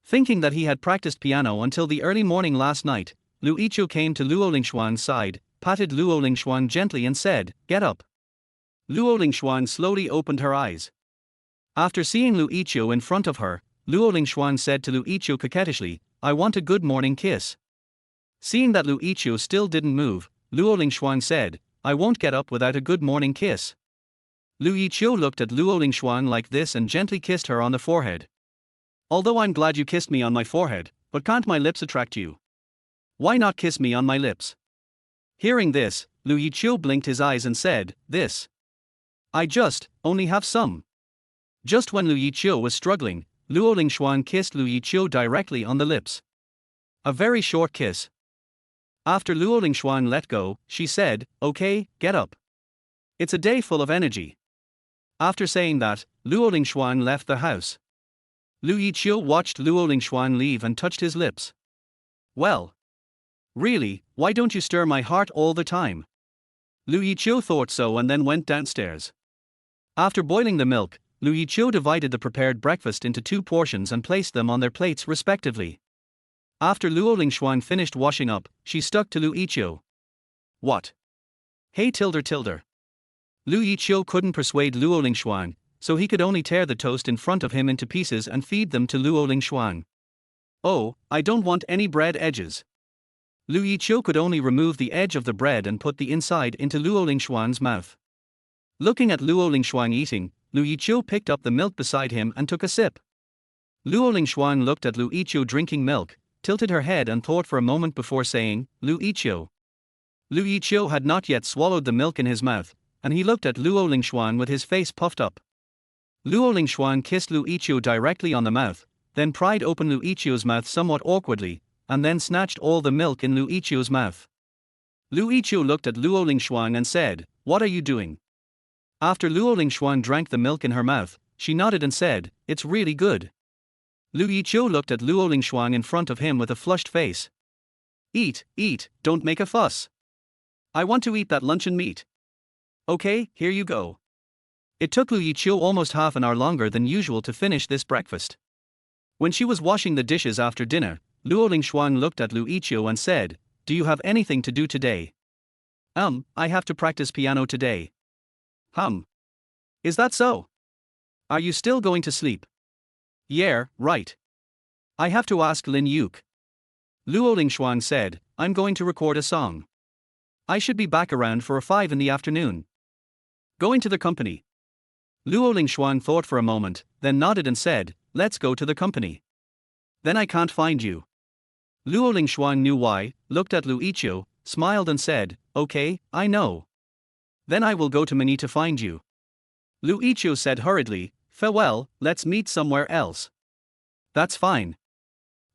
Thinking that he had practiced piano until the early morning last night, Lu Yiqiu came to Luo Lingshuan's side, patted Luo Lingxuan gently and said, "Get up." Luo Lingxuan slowly opened her eyes. After seeing Lu Yiqiu in front of her, Luo Lingxuan said to Lu Yiqiu coquettishly, "I want a good morning kiss." Seeing that Lu Yiqiu still didn't move, Luo Lingxuan said, "I won't get up without a good morning kiss." Lu Yiqiu looked at Luo Lingxuan like this and gently kissed her on the forehead. "Although I'm glad you kissed me on my forehead, but can't my lips attract you? Why not kiss me on my lips?" Hearing this, Lu Yiqiu blinked his eyes and said, "This. I only have some." Just when Lu Yiqiu was struggling, Luo Lingxuan kissed Lu Yiqiu directly on the lips. A very short kiss. After Luo Lingxuan let go, she said, "Okay, get up. It's a day full of energy." After saying that, Luo Lingxuan left the house. Lu Yiqiu watched Luo Lingxuan leave and touched his lips. "Well. Really, why don't you stir my heart all the time?" Lu Yiqiu thought so and then went downstairs. After boiling the milk, Lu Yiqiu divided the prepared breakfast into 2 portions and placed them on their plates respectively. After Luo Lingxuan finished washing up, she stuck to Lu Yiqiu. "What? Hey tilde. Lu Yiqiu couldn't persuade Luo Lingxuan, so he could only tear the toast in front of him into pieces and feed them to Luo Lingxuan. "Oh, I don't want any bread edges." Lu Yiqiu could only remove the edge of the bread and put the inside into Luo Lingxuan's mouth. Looking at Luo Lingxuan eating, Lu Yiqiu picked up the milk beside him and took a sip. Luo Lingxuan looked at Lu Yiqiu drinking milk, tilted her head and thought for a moment before saying, "Lu Yiqiu." Lu Yiqiu had not yet swallowed the milk in his mouth, and he looked at Luo Lingxuan with his face puffed up. Luo Lingxuan kissed Lu Yiqiu directly on the mouth, then pried open Lu Yiqiu's mouth somewhat awkwardly, and then snatched all the milk in Lu Yiqiu's mouth. Lu Yiqiu looked at Luo Lingxuan and said, "What are you doing?" After Luo Lingxuan drank the milk in her mouth, she nodded and said, "It's really good." Lu Yiqiu looked at Luo Lingxuan in front of him with a flushed face. Eat, don't make a fuss. I want to eat that luncheon meat." "Okay, here you go." It took Lu Yiqiu almost half an hour longer than usual to finish this breakfast. When she was washing the dishes after dinner, Luo Lingxuan looked at Lu Yiqiu and said, "Do you have anything to do today?" I have to practice piano today." Is that so? Are you still going to sleep?" "Yeah, right. I have to ask Lin Yuk." Luo Lingxuan said, "I'm going to record a song. I should be back around for 5 in the afternoon." "Going to the company?" Luo Lingxuan thought for a moment, then nodded and said, "Let's go to the company. Then I can't find you." Luo Lingxuan knew why, looked at Lu Yiqiu, smiled and said, "Okay, I know. Then I will go to Mani to find you." Lu Yiqiu said hurriedly, "Farewell, let's meet somewhere else." "That's fine."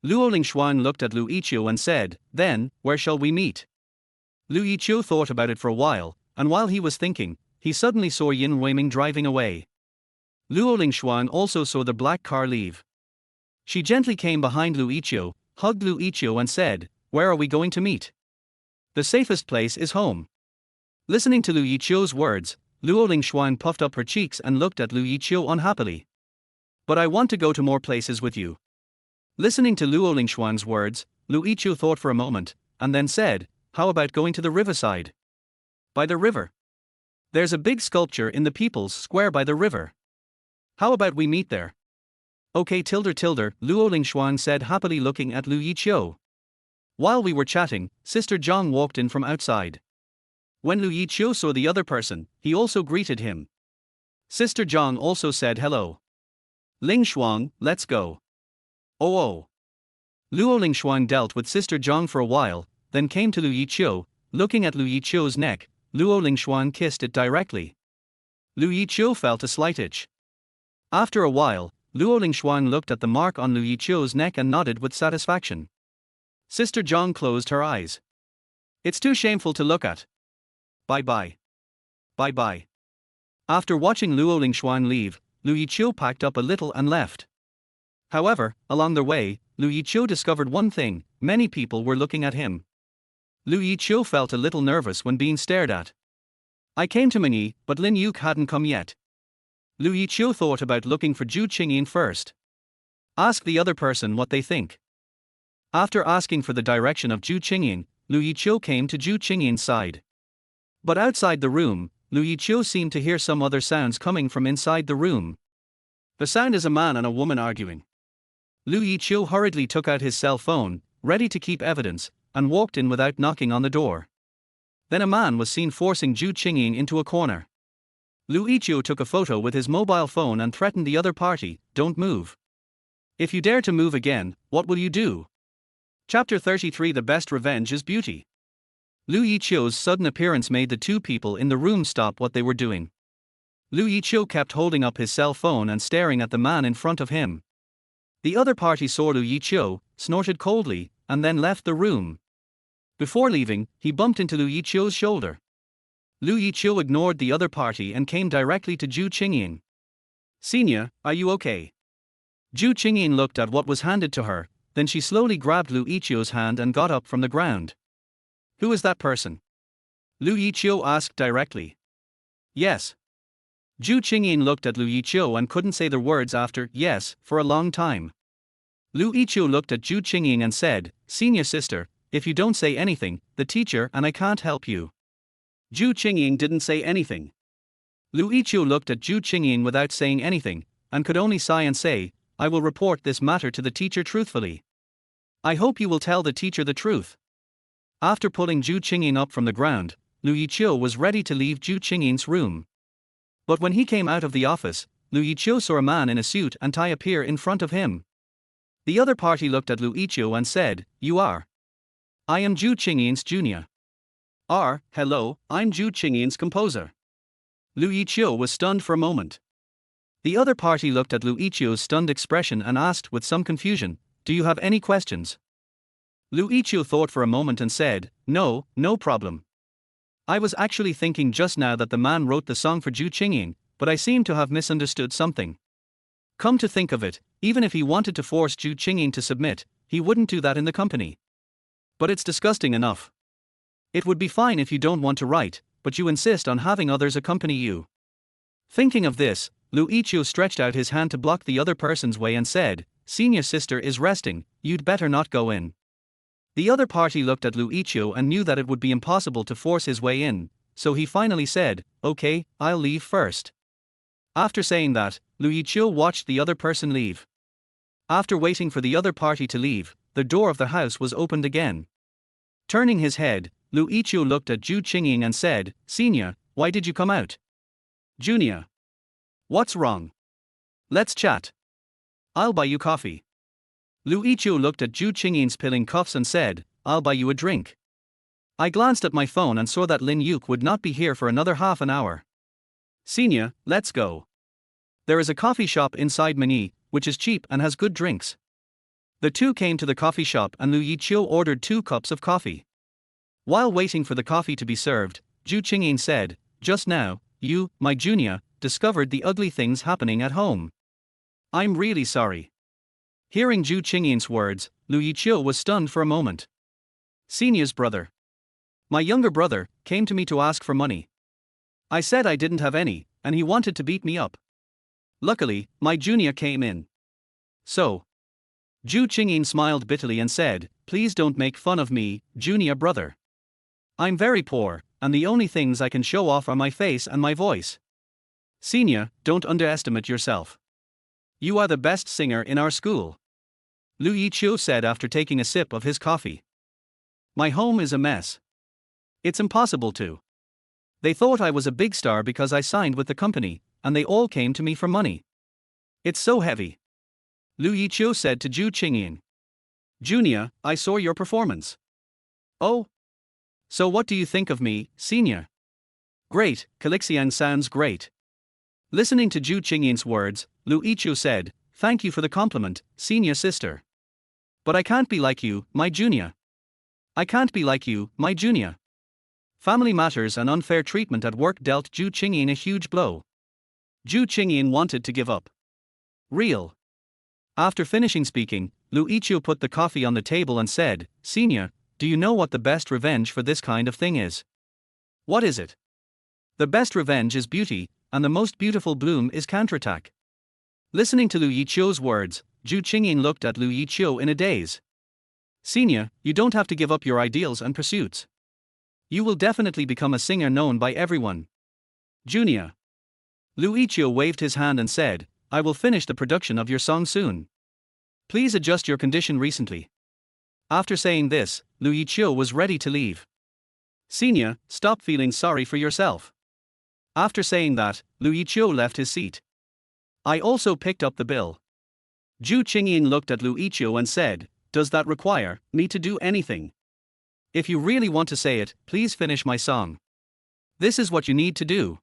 Luo Lingxuan looked at Lu Yiqiu and said, "Then, where shall we meet?" Lu Yiqiu thought about it for a while, and while he was thinking, he suddenly saw Yin Weiming driving away. Luo Lingxuan also saw the black car leave. She gently came behind Lu Yiqiu, hugged Lu Yiqiu and said, "Where are we going to meet? The safest place is home." Listening to Lu Yiqiu's words, Luo Lingxuan puffed up her cheeks and looked at Lu Yiqiu unhappily. "But I want to go to more places with you." Listening to Luo Lingxuan's words, Lu Yiqiu thought for a moment, and then said, "How about going to the riverside?" "By the river? There's a big sculpture in the People's Square by the river. How about we meet there?" "Okay tilde," Luo Lingxuan said happily looking at Lu Yiqiu. While we were chatting, Sister Zhang walked in from outside. When Lu Yiqiu saw the other person, he also greeted him. Sister Zhang also said hello. "Lingxuan, let's go." Oh. Luo Lingxuan dealt with Sister Zhang for a while, then came to Lu Yiqiu. Looking at Lu Yiqiu's neck, Luo Lingxuan kissed it directly. Lu Yiqiu felt a slight itch. After a while, Luo Lingxuan looked at the mark on Lu Yiqiu's neck and nodded with satisfaction. Sister Zhang closed her eyes. "It's too shameful to look at. Bye-bye. Bye-bye." After watching Luo Lingxuan leave, Lu Yiqiu packed up a little and left. However, along the way, Lu Yiqiu discovered one thing: many people were looking at him. Lu Yiqiu felt a little nervous when being stared at. "I came to Mani, but Lin Yuk hadn't come yet." Lu Yiqiu thought about looking for Zhu Qingyin first. Ask the other person what they think. After asking for the direction of Zhu Qingyin, Lu Yiqiu came to Zhu Qingyin's side. But outside the room, Lu Yiqiu seemed to hear some other sounds coming from inside the room. The sound is a man and a woman arguing. Lu Yiqiu hurriedly took out his cell phone, ready to keep evidence, and walked in without knocking on the door. Then a man was seen forcing Zhu Qingyin into a corner. Lu Yiqiu took a photo with his mobile phone and threatened the other party, "Don't move. If you dare to move again, what will you do?" Chapter 33 The Best Revenge is Beauty. Lu Yiqiu's sudden appearance made the two people in the room stop what they were doing. Lu Yiqiu kept holding up his cell phone and staring at the man in front of him. The other party saw Lu Yiqiu, snorted coldly, and then left the room. Before leaving, he bumped into Lu Yiqiu's shoulder. Lu Yiqiu ignored the other party and came directly to Zhu Qingyin. "Senior, are you okay?" Zhu Qingyin looked at what was handed to her, then she slowly grabbed Lu Yiqiu's hand and got up from the ground. "Who is that person?" Lu Yiqiu asked directly. "Yes." Zhu Qingyin looked at Lu Yiqiu and couldn't say the words after "yes" for a long time. Lu Yiqiu looked at Zhu Qingyin and said, "Senior sister, if you don't say anything, the teacher and I can't help you." Zhu Qingyin didn't say anything. Lu Yiqiu looked at Zhu Qingyin without saying anything, and could only sigh and say, "I will report this matter to the teacher truthfully. I hope you will tell the teacher the truth." After pulling Zhu Qingyin up from the ground, Lu Yiqiu was ready to leave Zhu Qingyin's room. But when he came out of the office, Lu Yiqiu saw a man in a suit and tie appear in front of him. The other party looked at Lu Yiqiu and said, "You are?" "I am Zhu Qingyin's junior." "Hello, I'm Zhu Qingyin's composer." Lu Yiqiu was stunned for a moment. The other party looked at Lu Yiqiu's stunned expression and asked with some confusion, "Do you have any questions?" Lu Yiqiu thought for a moment and said, "No, no problem. I was actually thinking just now that the man wrote the song for Zhu Qingyin, but I seem to have misunderstood something. Come to think of it, even if he wanted to force Zhu Qingyin to submit, he wouldn't do that in the company. But it's disgusting enough. It would be fine if you don't want to write, but you insist on having others accompany you." Thinking of this, Lu Yiqiu stretched out his hand to block the other person's way and said, "Senior sister is resting, you'd better not go in." The other party looked at Lu Yiqiu and knew that it would be impossible to force his way in, so he finally said, "Okay, I'll leave first." After saying that, Lu Yiqiu watched the other person leave. After waiting for the other party to leave, the door of the house was opened again. Turning his head, Lu Yiqiu looked at Zhu Qingyin and said, "Senior, why did you come out?" "Junior. What's wrong? Let's chat. I'll buy you coffee." Lu Yiqiu looked at Zhu Qingyin's pilling cuffs and said, "I'll buy you a drink." I glanced at my phone and saw that Lin Yuke would not be here for another half an hour. "Senior, let's go. There is a coffee shop inside Manhwa, which is cheap and has good drinks." The two came to the coffee shop and Lu Yiqiu ordered 2 cups of coffee. While waiting for the coffee to be served, Zhu Qingyin said, "Just now, you, my junior, discovered the ugly things happening at home. I'm really sorry." Hearing Zhu Qingyin's words, Lu Yiqiu was stunned for a moment. "Senior's brother. My younger brother came to me to ask for money. I said I didn't have any, and he wanted to beat me up. Luckily, my junior came in. So." Zhu Qingyin smiled bitterly and said, "Please don't make fun of me, junior brother. I'm very poor, and the only things I can show off are my face and my voice. Senior, don't underestimate yourself. You are the best singer in our school." Lu Yiqiu said after taking a sip of his coffee. "My home is a mess. It's impossible to. They thought I was a big star because I signed with the company, and they all came to me for money. It's so heavy." Lu Yiqiu said to Zhu Qingyin. "Junior, I saw your performance." "Oh? So what do you think of me, senior?" "Great, Calixiang sounds great." Listening to Zhu Qingyin's words, Lu Yiqiu said, "Thank you for the compliment, senior sister. But I can't be like you, my junior. I can't be like you, my junior." Family matters and unfair treatment at work dealt Zhu Qingyin a huge blow. Zhu Qingyin wanted to give up. Real. After finishing speaking, Lu Yiqiu put the coffee on the table and said, "Senior, do you know what the best revenge for this kind of thing is?" "What is it?" "The best revenge is beauty, and the most beautiful bloom is counterattack." Listening to Lu Yiqiu's words, Zhu Qingyin looked at Lu Yiqiu in a daze. Senior, you don't have to give up your ideals and pursuits. You will definitely become a singer known by everyone. Junior. Yiqiu waved his hand and said, I will finish the production of your song soon. Please adjust your condition recently. After saying this, Yiqiu was ready to leave. Senior, stop feeling sorry for yourself. After saying that, Yiqiu left his seat. I also picked up the bill. Zhu Qingying looked at Yiqiu and said, does that require me to do anything? If you really want to say it, please finish my song. This is what you need to do.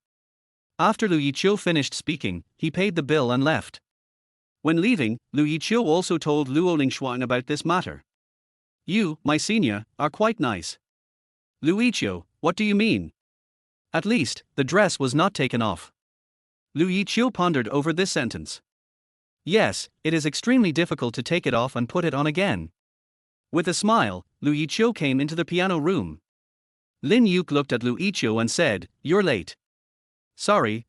After Yiqiu finished speaking, he paid the bill and left. When leaving, Yiqiu also told Luo Lingshuang about this matter. You, my senior, are quite nice. Yiqiu, what do you mean? At least, the dress was not taken off. Yiqiu pondered over this sentence. Yes, it is extremely difficult to take it off and put it on again. With a smile, Yiqiu came into the piano room. Lin Yuke looked at Yiqiu and said, you're late. Sorry.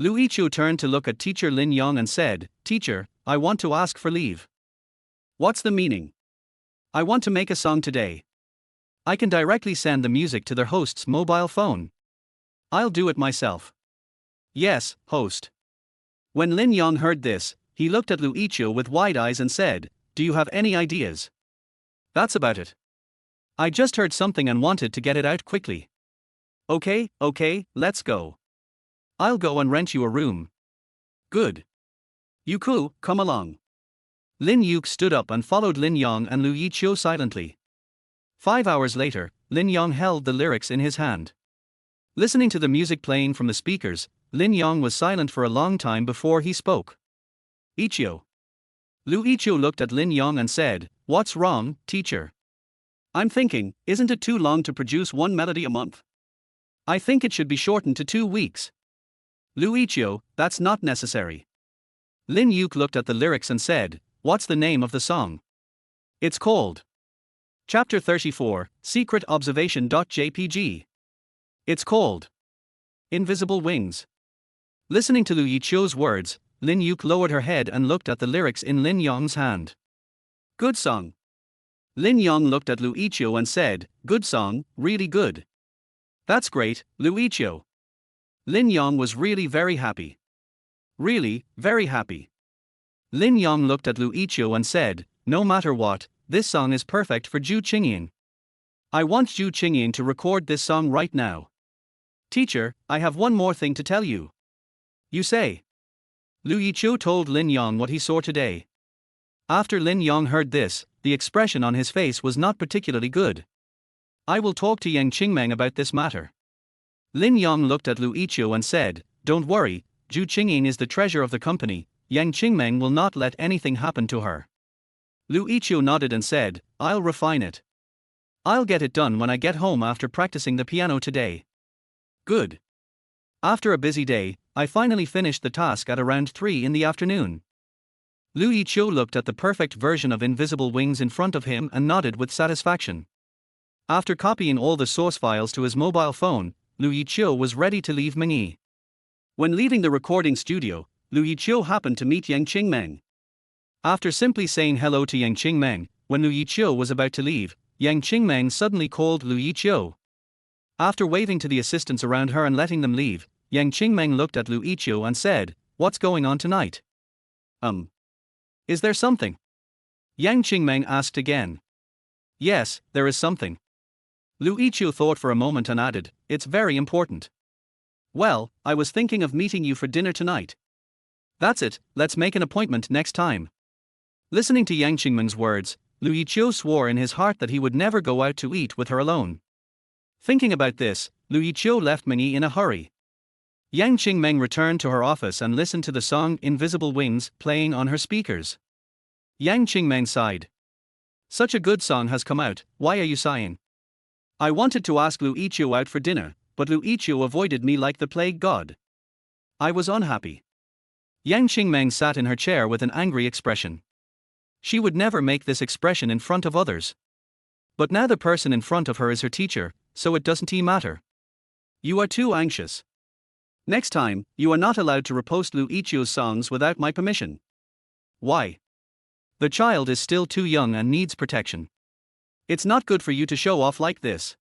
Yiqiu turned to look at teacher Lin Yong and said, teacher, I want to ask for leave. What's the meaning? I want to make a song today. I can directly send the music to their host's mobile phone. I'll do it myself. Yes, host. When Lin Yong heard this, he looked at Yiqiu with wide eyes and said, do you have any ideas? That's about it. I just heard something and wanted to get it out quickly. Okay, let's go. I'll go and rent you a room. Good. Yiqiu, come along. Lin Yuke stood up and followed Lin Yong and Yiqiu silently. 5 hours later, Lin Yong held the lyrics in his hand. Listening to the music playing from the speakers, Lin Yong was silent for a long time before he spoke. Yiqiu. Yiqiu looked at Lin Yong and said, what's wrong, teacher? I'm thinking, isn't it too long to produce one melody a month? I think it should be shortened to 2 weeks. Yiqiu, that's not necessary. Lin Yuke looked at the lyrics and said, what's the name of the song? It's called Chapter 34, Secret Observation.jpg. It's called Invisible Wings. Listening to Yiqiu's words, Lin Yuke lowered her head and looked at the lyrics in Lin Yong's hand. Good song. Lin Yong looked at Yiqiu and said, good song, really good. That's great, Yiqiu. Lin Yong was really very happy. Really, very happy. Lin Yong looked at Yiqiu and said, no matter what, this song is perfect for Zhu Qingying. I want Zhu Qingying to record this song right now. Teacher, I have one more thing to tell you. You say. Yiqiu told Lin Yong what he saw today. After Lin Yong heard this, the expression on his face was not particularly good. I will talk to Yang Qingmeng about this matter. Lin Yong looked at Yiqiu and said, don't worry, Zhu Qingying is the treasure of the company, Yang Qingmeng will not let anything happen to her. Yiqiu nodded and said, I'll refine it. I'll get it done when I get home after practicing the piano today. Good. After a busy day, I finally finished the task at around 3 in the afternoon. Yiqiu looked at the perfect version of Invisible Wings in front of him and nodded with satisfaction. After copying all the source files to his mobile phone, Yiqiu was ready to leave Mengyi. When leaving the recording studio, Yiqiu happened to meet Yang Qingmeng. After simply saying hello to Yang Qingmeng, when Yiqiu was about to leave, Yang Qingmeng suddenly called Yiqiu. After waving to the assistants around her and letting them leave, Yang Qingmeng looked at Yiqiu and said, what's going on tonight? Is there something? Yang Qingmeng asked again. Yes, there is something. Yiqiu thought for a moment and added, it's very important. Well, I was thinking of meeting you for dinner tonight. That's it, let's make an appointment next time. Listening to Yang Qingmeng's words, Yiqiu swore in his heart that he would never go out to eat with her alone. Thinking about this, Yiqiu left Mengyi in a hurry. Yang Qingmeng returned to her office and listened to the song Invisible Wings playing on her speakers. Yang Qingmeng sighed. Such a good song has come out, why are you sighing? I wanted to ask Yiqiu out for dinner, but Yiqiu avoided me like the plague god. I was unhappy. Yang Qingmeng sat in her chair with an angry expression. She would never make this expression in front of others. But now the person in front of her is her teacher, so it doesn't matter. You are too anxious. Next time, you are not allowed to repost Yiqiu's songs without my permission. Why? The child is still too young and needs protection. It's not good for you to show off like this.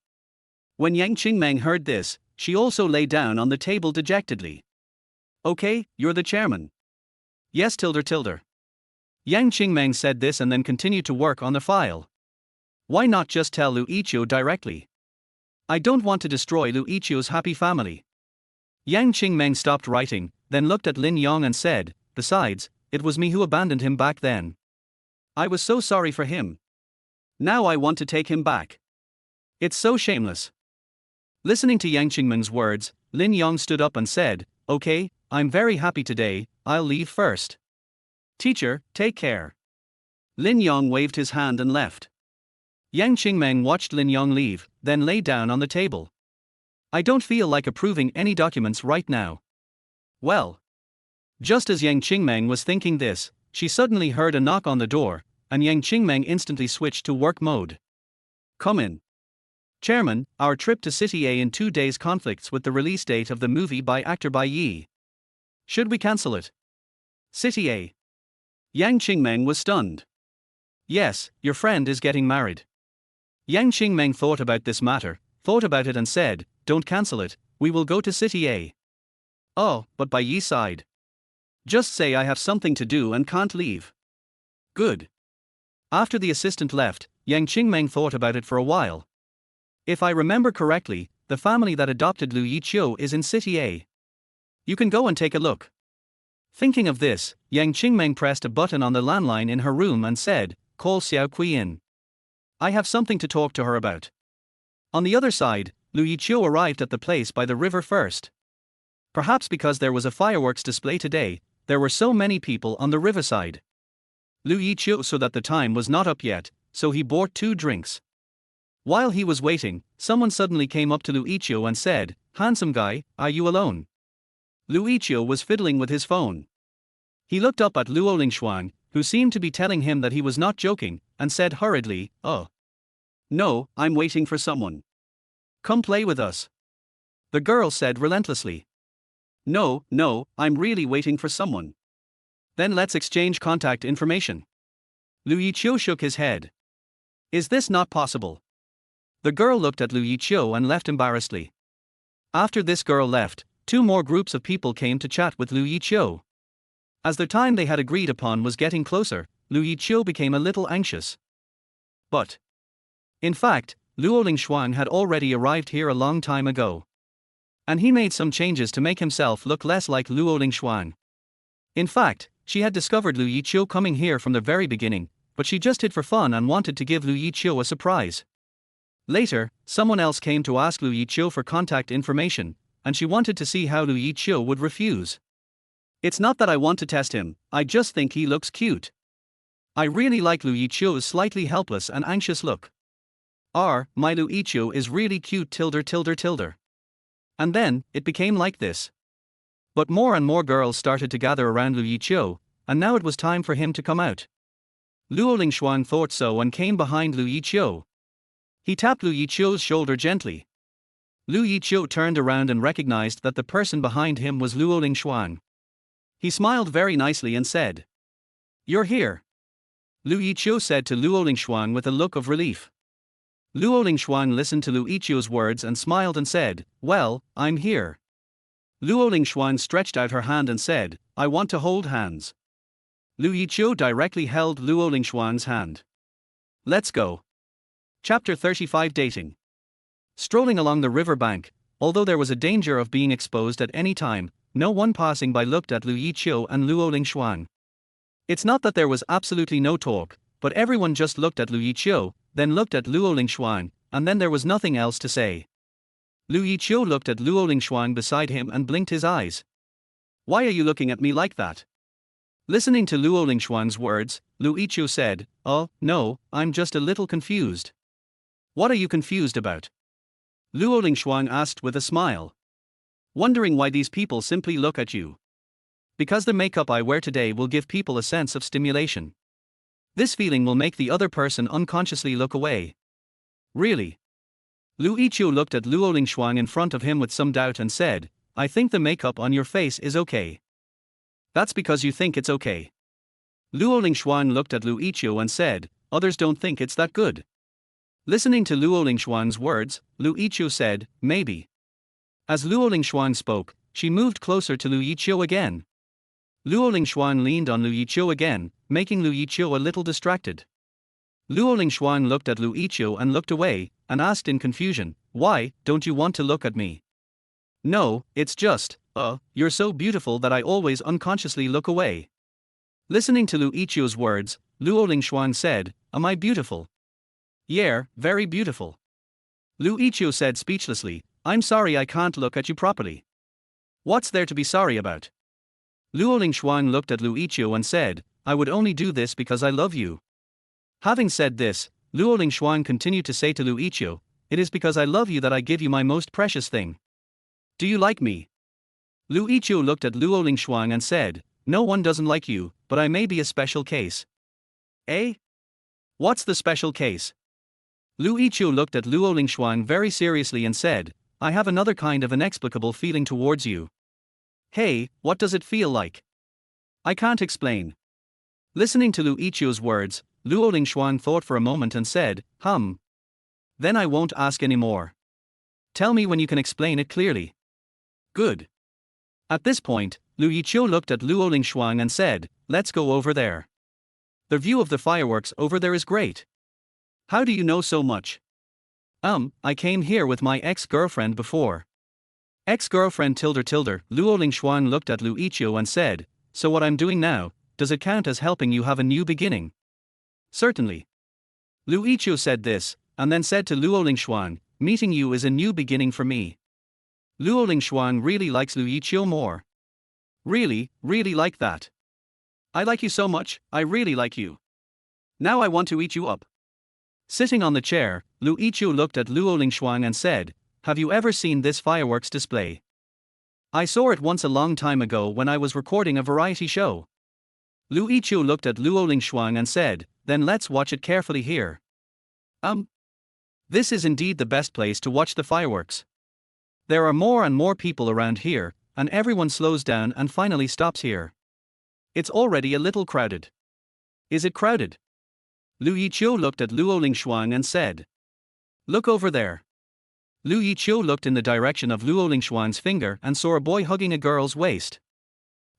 When Yang Qingmeng heard this, she also lay down on the table dejectedly. Okay, you're the chairman. Yes, tilde. Yang Qingmeng said this and then continued to work on the file. Why not just tell Lu Yiqiu directly? I don't want to destroy Lu Yiqiu's happy family. Yang Qingmeng stopped writing, then looked at Lin Yong and said, besides, it was me who abandoned him back then. I was so sorry for him. Now I want to take him back. It's so shameless. Listening to Yang Qingmeng's words, Lin Yong stood up and said, okay, I'm very happy today, I'll leave first. Teacher, take care. Lin Yong waved his hand and left. Yang Qingmeng watched Lin Yong leave, then lay down on the table. I don't feel like approving any documents right now. Well. Just as Yang Qingmeng was thinking this, she suddenly heard a knock on the door, and Yang Qingmeng instantly switched to work mode. Come in. Chairman, our trip to City A in 2 days conflicts with the release date of the movie by actor Bai Yi. Should we cancel it? City A. Yang Qingmeng was stunned. Yes, your friend is getting married. Yang Qingmeng thought about this matter, thought about it and said, don't cancel it, we will go to City A. Oh, but Bai Yi sighed. Just say I have something to do and can't leave. Good. After the assistant left, Yang Qingmeng thought about it for a while. If I remember correctly, the family that adopted Lu Yiqiu is in City A. You can go and take a look. Thinking of this, Yang Qingmeng pressed a button on the landline in her room and said, call Xiao Kui in. I have something to talk to her about. On the other side, Lu Yiqiu arrived at the place by the river first. Perhaps because there was a fireworks display today, there were so many people on the riverside. Lu Yiqiu saw that the time was not up yet, so he bought 2 drinks. While he was waiting, someone suddenly came up to Lu Yiqiu and said, handsome guy, are you alone? Lu Yiqiu was fiddling with his phone. He looked up at Luo Lingshuang, who seemed to be telling him that he was not joking, and said hurriedly, oh. No, I'm waiting for someone. Come play with us. The girl said relentlessly. No, I'm really waiting for someone. Then let's exchange contact information. Lu Yiqiu shook his head. Is this not possible? The girl looked at Lu Yiqiu and left embarrassedly. After this girl left, 2 more groups of people came to chat with Lu Yiqiu. As the time they had agreed upon was getting closer, Lu Yiqiu became a little anxious. But, in fact, Luo Lingshuang had already arrived here a long time ago. And he made some changes to make himself look less like Luo Lingshuang. In fact, she had discovered Lu Yiqiu coming here from the very beginning, but she just hid for fun and wanted to give Lu Yiqiu a surprise. Later, someone else came to ask Lu Yiqiu for contact information, and she wanted to see how Lu Yiqiu would refuse. It's not that I want to test him, I just think he looks cute. I really like Lu Yiqiu's slightly helpless and anxious look. My Lu Yiqiu is really cute tilde. And then, it became like this. But more and more girls started to gather around Lu Yiqiu, and now it was time for him to come out. Luo Lingshuang thought so and came behind Lu Yiqiu. He tapped Lu Yiqiu's shoulder gently. Lu Yiqiu turned around and recognized that the person behind him was Luo Lingshuang. He smiled very nicely and said, You're here. Lu Yiqiu said to Luo Lingshuang with a look of relief. Luo Lingshuang listened to Lu Yiqiu's words and smiled and said, Well, I'm here. Luo Lingshuang stretched out her hand and said, I want to hold hands. Lu Yiqiu directly held Luo Lingshuang's hand. Let's go. Chapter 35 Dating. Strolling along the river bank, although there was a danger of being exposed at any time, no one passing by looked at Lu Yiqiu and Luo Lingshuang. It's not that there was absolutely no talk, but everyone just looked at Lu Yiqiu, then looked at Luo Lingshuang, and then there was nothing else to say. Lu Yiqiu looked at Luo Lingshuang beside him and blinked his eyes. Why are you looking at me like that? Listening to Luo Lingshuang's words, Lu Yiqiu said, Oh, no, I'm just a little confused. What are you confused about? Luo Lingshuang asked with a smile. Wondering why these people simply look at you. Because the makeup I wear today will give people a sense of stimulation. This feeling will make the other person unconsciously look away. Really? Lu Yiqiu looked at Luo Lingshuang in front of him with some doubt and said, I think the makeup on your face is okay. That's because you think it's okay. Luo Lingshuan looked at Lu Yiqiu and said, others don't think it's that good. Listening to Luo Lingshuan's words, Lu Yiqiu said, maybe. As Luo Lingshuan spoke, she moved closer to Lu Yiqiu again. Luo Lingshuan leaned on Lu Yiqiu again, making Lu Yiqiu a little distracted. Luo Lingshuan looked at Lu Yiqiu and looked away, and asked in confusion, why don't you want to look at me? No, it's just, you're so beautiful that I always unconsciously look away. Listening to Lu Yiqiu's words, Luo Lingshuan said, am I beautiful? Yeah, very beautiful. Lu Yiqiu said speechlessly, I'm sorry I can't look at you properly. What's there to be sorry about? Luo Lingshuan looked at Lu Yiqiu and said, I would only do this because I love you. Having said this, Luo Lingshuan continued to say to Lu Yiqiu, it is because I love you that I give you my most precious thing. Do you like me? Lu Yiqiu looked at Luo Lingshuan and said, no one doesn't like you, but I may be a special case. Eh? What's the special case? Lu Yiqiu looked at Luo Lingshuan very seriously and said, I have another kind of inexplicable feeling towards you. Hey, what does it feel like? I can't explain. Listening to Lu Yiqiu's words, Luo Lingshuan thought for a moment and said, Then I won't ask any more. Tell me when you can explain it clearly. Good. At this point, Lu Yiqiu looked at Luo Lingshuan and said, let's go over there. The view of the fireworks over there is great. How do you know so much? I came here with my ex-girlfriend before. Ex-girlfriend tilde. Luo Lingshuan looked at Lu Yiqiu and said, so what I'm doing now, does it count as helping you have a new beginning? Certainly. Lu Yiqiu said this, and then said to Luo Lingshuan, meeting you is a new beginning for me. Luo Lingshuan really likes Lu Yiqiu more. Really like that. I like you so much, I really like you. Now I want to eat you up. Sitting on the chair, Lu Yiqiu looked at Luo Lingshuan and said, have you ever seen this fireworks display? I saw it once a long time ago when I was recording a variety show. Lu Yiqiu looked at Luo Lingshuan and said, then let's watch it carefully here. This is indeed the best place to watch the fireworks. There are more and more people around here, and everyone slows down and finally stops here. It's already a little crowded. Is it crowded? Lu Yiqiu looked at Luo Lingshuan and said, look over there. Lu Yiqiu looked in the direction of Luo Lingshuan's finger and saw a boy hugging a girl's waist.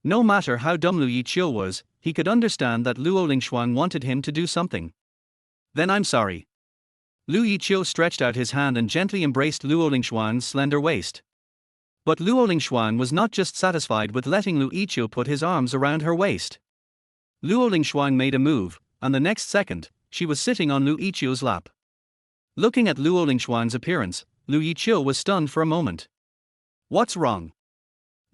No matter how dumb Lu Yiqiu was, he could understand that Luo Lingshuan wanted him to do something. Then I'm sorry. Lu Yiqiu stretched out his hand and gently embraced Luo Lingshuan's slender waist. But Luo Lingshuan was not just satisfied with letting Lu Yiqiu put his arms around her waist. Luo Lingshuan made a move, and the next second, she was sitting on Lu Yiqiu's lap. Looking at Luo Lingshuan's appearance, Lu Yiqiu was stunned for a moment. What's wrong?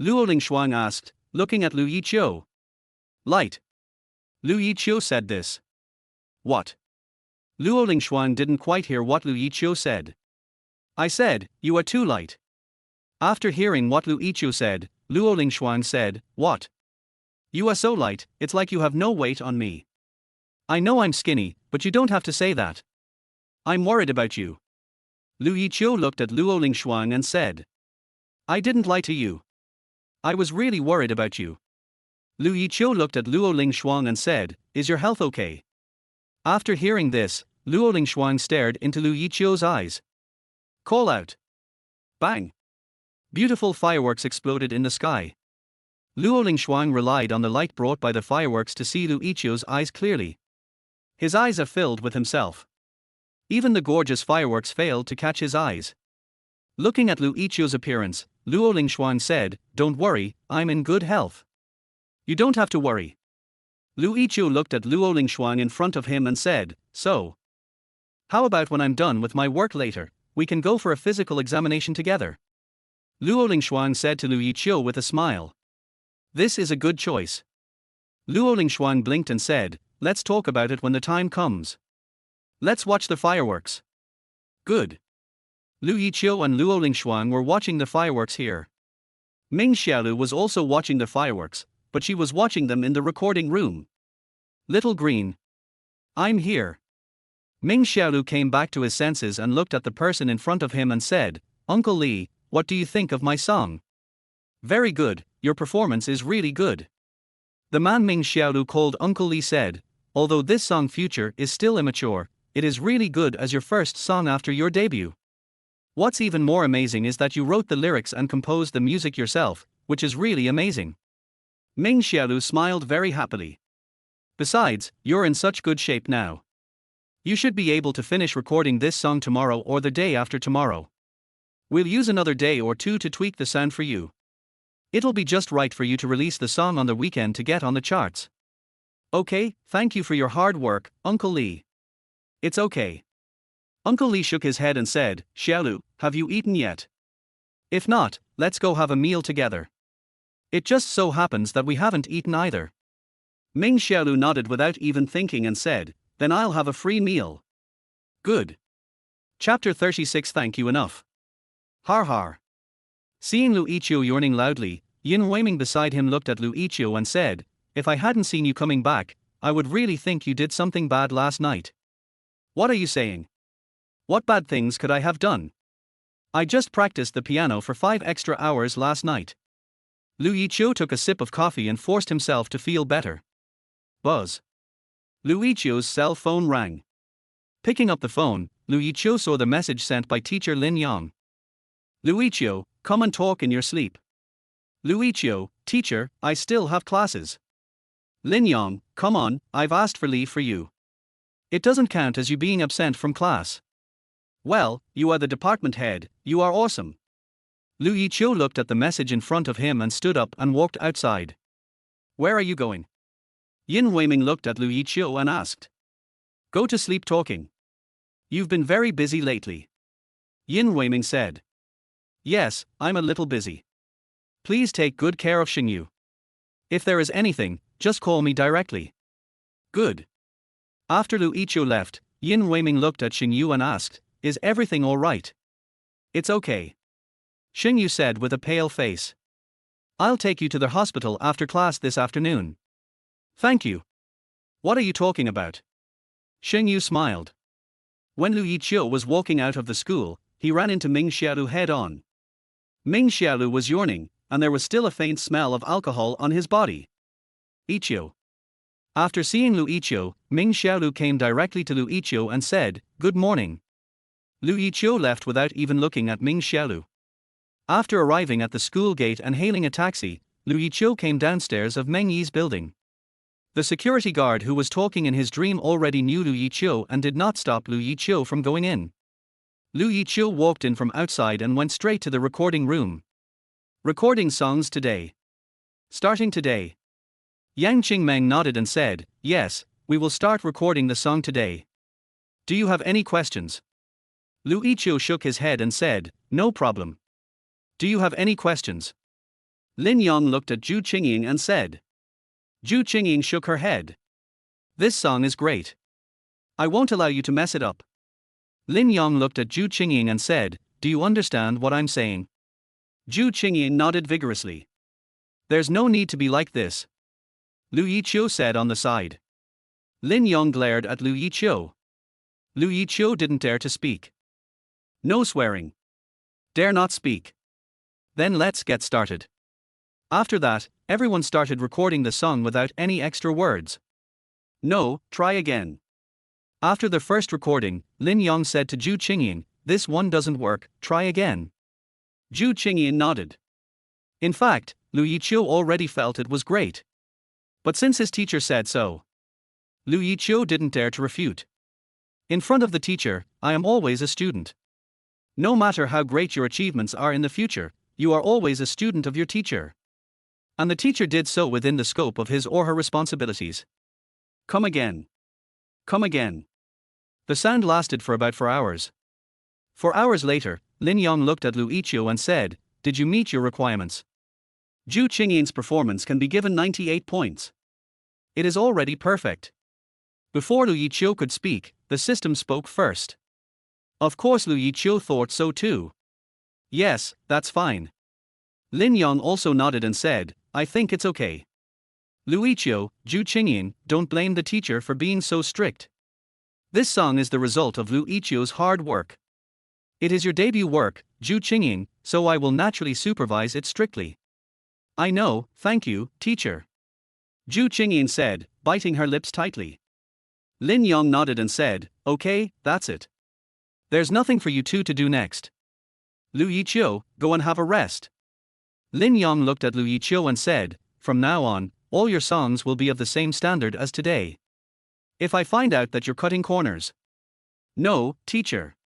Luo Lingshuan asked, looking at Lu Yiqiu. Light. Lu Yiqiu said this. What? Luo Lingshuan didn't quite hear what Lu Yiqiu said. I said, you are too light. After hearing what Lu Yiqiu said, Luo Lingshuan said, what? You are so light, it's like you have no weight on me. I know I'm skinny, but you don't have to say that. I'm worried about you. Lu Yiqiu looked at Luo Lingshuan and said, I didn't lie to you. I was really worried about you. Lu Yiqiu looked at Luo Lingshuan and said, is your health okay? After hearing this, Luo Lingshuan stared into Lu Yiqiu's eyes. Call out. Bang. Beautiful fireworks exploded in the sky. Luo Lingshuan relied on the light brought by the fireworks to see Lu Yiqiu's eyes clearly. His eyes are filled with himself. Even the gorgeous fireworks failed to catch his eyes. Looking at Lu Yiqiu's appearance, Luo Lingshuan said, don't worry, I'm in good health. You don't have to worry. Lu Yiqiu looked at Luo Lingshuan in front of him and said, so. How about when I'm done with my work later, we can go for a physical examination together? Luo Lingshuan said to Lu Yiqiu with a smile. This is a good choice. Luo Lingshuan blinked and said, let's talk about it when the time comes. Let's watch the fireworks. Good. Lu Yiqiu and Luo Lingshuan were watching the fireworks here. Ming Xiaolu was also watching the fireworks, but she was watching them in the recording room. Little Green. I'm here. Ming Xiaolu came back to his senses and looked at the person in front of him and said, Uncle Li, what do you think of my song? Very good, your performance is really good. The man Ming Xiaolu called Uncle Li said, although this song Future is still immature, it is really good as your first song after your debut. What's even more amazing is that you wrote the lyrics and composed the music yourself, which is really amazing. Ming Xiaolu smiled very happily. Besides, you're in such good shape now. You should be able to finish recording this song tomorrow or the day after tomorrow. We'll use another day or two to tweak the sound for you. It'll be just right for you to release the song on the weekend to get on the charts. Okay, thank you for your hard work, Uncle Li. It's okay. Uncle Li shook his head and said, Xiaolu, have you eaten yet? If not, let's go have a meal together. It just so happens that we haven't eaten either. Ming Xiaolu nodded without even thinking and said, then I'll have a free meal. Good. Chapter 36. Thank you enough. Har har. Seeing Lu Yiqiu yawning loudly, Yin Weiming beside him looked at Lu Yiqiu and said, if I hadn't seen you coming back, I would really think you did something bad last night. What are you saying? What bad things could I have done? I just practiced the piano for 5 extra hours last night. Lu Yiqiu took a sip of coffee and forced himself to feel better. Buzz. Lu Yiqiu's cell phone rang. Picking up the phone, Lu Yiqiu saw the message sent by teacher Lin Yang. Lu Yiqiu, come and talk in your sleep. Lu Yiqiu, teacher, I still have classes. Lin Yang, come on, I've asked for leave for you. It doesn't count as you being absent from class. Well, you are the department head, you are awesome. Lu Yiqiu looked at the message in front of him and stood up and walked outside. Where are you going? Yin Weiming looked at Lu Yiqiu and asked. Go to sleep talking. You've been very busy lately. Yin Weiming said. Yes, I'm a little busy. Please take good care of Xingyu. If there is anything, just call me directly. Good. After Lu Yiqiu left, Yin Weiming looked at Xingyu and asked, is everything all right? It's okay. Xingyu said with a pale face. I'll take you to the hospital after class this afternoon. Thank you. What are you talking about? Xingyu smiled. When Lu Yiqiu was walking out of the school, he ran into Ming Xiaolu head on. Ming Xiaolu was yawning, and there was still a faint smell of alcohol on his body. Yiqiu. After seeing Lu Yiqiu, Ming Xiaolu came directly to Lu Yiqiu and said, good morning. Lu Yiqiu left without even looking at Ming Xiaolu. After arriving at the school gate and hailing a taxi, Lu Yiqiu came downstairs of Meng Yi's building. The security guard who was talking in his dream already knew Lu Yiqiu and did not stop Lu Yiqiu from going in. Lu Yiqiu walked in from outside and went straight to the recording room. Recording songs today. Starting today. Yang Qingmeng nodded and said, yes, we will start recording the song today. Do you have any questions? Lu Yiqiu shook his head and said, no problem. Do you have any questions? Lin Yang looked at Zhu Qingying and said. Zhu Qingying shook her head. This song is great. I won't allow you to mess it up. Lin Yang looked at Zhu Qingying and said, do you understand what I'm saying? Zhu Qingying nodded vigorously. There's no need to be like this. Lu Yiqiu said on the side. Lin Yang glared at Lu Yiqiu. Lu Yiqiu didn't dare to speak. No swearing. Dare not speak. Then let's get started. After that, everyone started recording the song without any extra words. No, try again. After the first recording, Lin Yang said to Zhu Qingying, this one doesn't work, try again. Zhu Qingying nodded. In fact, Lu Yiqiu already felt it was great. But since his teacher said so, Lu Yiqiu didn't dare to refute. In front of the teacher, I am always a student. No matter how great your achievements are in the future, you are always a student of your teacher. And the teacher did so within the scope of his or her responsibilities. Come again. Come again. The sound lasted for about 4 hours. 4 hours later, Lin Yang looked at Lu Yiqiu and said, did you meet your requirements? Zhu Qingying's performance can be given 98 points. It is already perfect. Before Lu Yiqiu could speak, the system spoke first. Of course Lu Yiqiu thought so too. Yes, that's fine. Lin Yang also nodded and said, I think it's okay. Lu Yiqiu, Zhu Qingying, don't blame the teacher for being so strict. This song is the result of Lu Yiqiu's hard work. It is your debut work, Zhu Qingying, so I will naturally supervise it strictly. I know, thank you, teacher. Zhu Qingyin said, biting her lips tightly. Lin Yong nodded and said, okay, that's it. There's nothing for you two to do next. Lu Yiqiu, go and have a rest. Lin Yong looked at Lu Yiqiu and said, from now on, all your songs will be of the same standard as today. If I find out that you're cutting corners. No, teacher.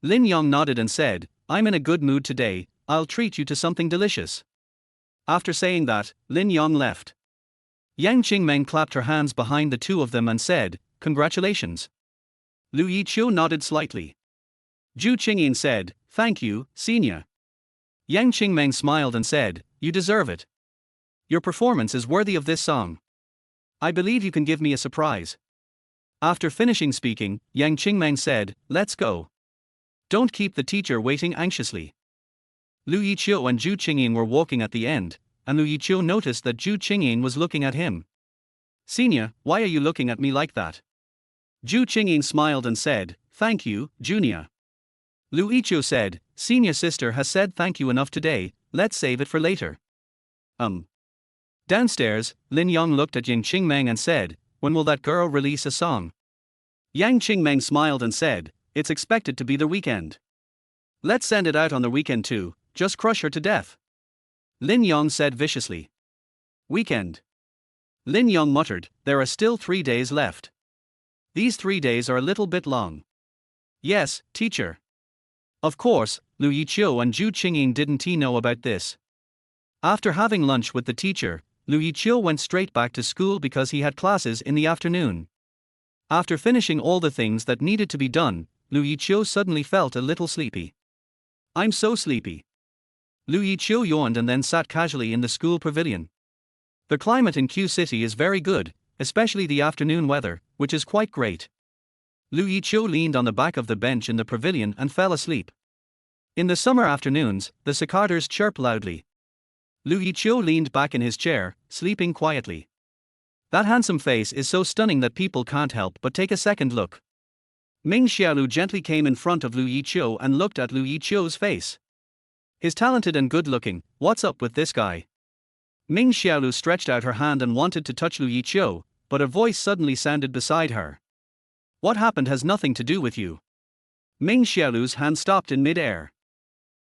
Lin Yong nodded and said, I'm in a good mood today, I'll treat you to something delicious. After saying that, Lin Yong left. Yang Qingmeng clapped her hands behind the two of them and said, congratulations. Lu Yiqiu nodded slightly. Zhu Qingyin said, thank you, senior. Yang Qingmeng smiled and said, you deserve it. Your performance is worthy of this song. I believe you can give me a surprise. After finishing speaking, Yang Qingmeng said, let's go. Don't keep the teacher waiting anxiously. Lu Yiqiu and Zhu Qingyin were walking at the end, and Lu Yiqiu noticed that Zhu Qingyin was looking at him. Senior, why are you looking at me like that? Zhu Qingyin smiled and said, thank you, Junior. Lu Yiqiu said, senior sister has said thank you enough today, let's save it for later. Downstairs, Lin Yong looked at Yang Qingmeng and said, when will that girl release a song? Yang Qingmeng smiled and said, it's expected to be the weekend. Let's send it out on the weekend too, just crush her to death. Lin Yong said viciously. Weekend. Lin Yong muttered, there are still 3 days left. These 3 days are a little bit long. Yes, teacher. Of course, Lu Yiqiu and Zhu Qingyin didn't know about this. After having lunch with the teacher, Lu Yiqiu went straight back to school because he had classes in the afternoon. After finishing all the things that needed to be done, Lu Yiqiu suddenly felt a little sleepy. I'm so sleepy. Lu Yiqiu yawned and then sat casually in the school pavilion. The climate in Q City is very good, especially the afternoon weather, which is quite great. Lu Yiqiu leaned on the back of the bench in the pavilion and fell asleep. In the summer afternoons, the cicadas chirp loudly. Lu Yiqiu leaned back in his chair, sleeping quietly. That handsome face is so stunning that people can't help but take a second look. Ming Xiaolu gently came in front of Lu Yiqiu and looked at Lu Yiqiu's face. He's talented and good-looking, what's up with this guy? Ming Xiaolu stretched out her hand and wanted to touch Lu Yiqiu, but a voice suddenly sounded beside her. What happened has nothing to do with you. Ming Xiaolu's hand stopped in mid-air.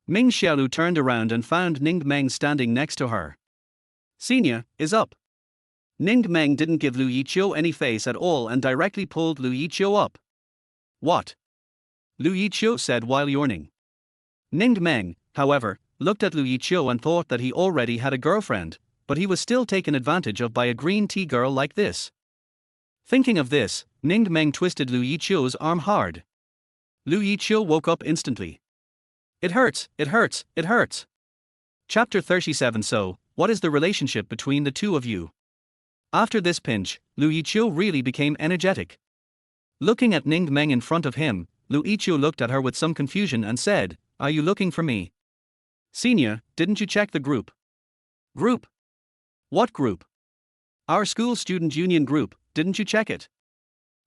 Ming Xiaolu turned around and found Ning Meng standing next to her. Senior, is up. Ning Meng didn't give Lu Yiqiu any face at all and directly pulled Lu Yiqiu up. What? Lu Yiqiu said while yawning. Ning Meng, however, looked at Lu Yiqiu and thought that he already had a girlfriend, but he was still taken advantage of by a green tea girl like this. Thinking of this, Ning Meng twisted Lu Yiqiu's arm hard. Lu Yiqiu woke up instantly. It hurts, it hurts, it hurts. Chapter 37. So, what is the relationship between the two of you? After this pinch, Lu Yiqiu really became energetic. Looking at Ning Meng in front of him, Lu Yiqiu looked at her with some confusion and said, are you looking for me? Senior, didn't you check the group? Group? What group? Our school student union group, didn't you check it?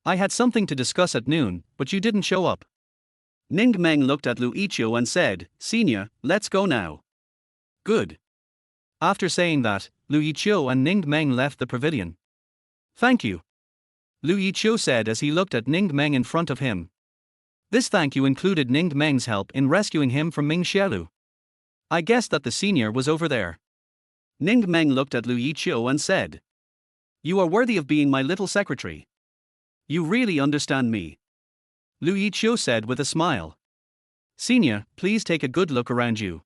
I had something to discuss at noon, but you didn't show up. Ning Meng looked at Lu Yiqiu and said, Senior, let's go now. Good. After saying that, Lu Yiqiu and Ning Meng left the pavilion. Thank you. Lu Yiqiu said as he looked at Ning Meng in front of him. This thank you included Ning Meng's help in rescuing him from Ming Xiaolu. I guessed that the senior was over there. Ning Meng looked at Lu Yiqiu and said, you are worthy of being my little secretary. You really understand me. Lu Yiqiu said with a smile. Senior, please take a good look around you.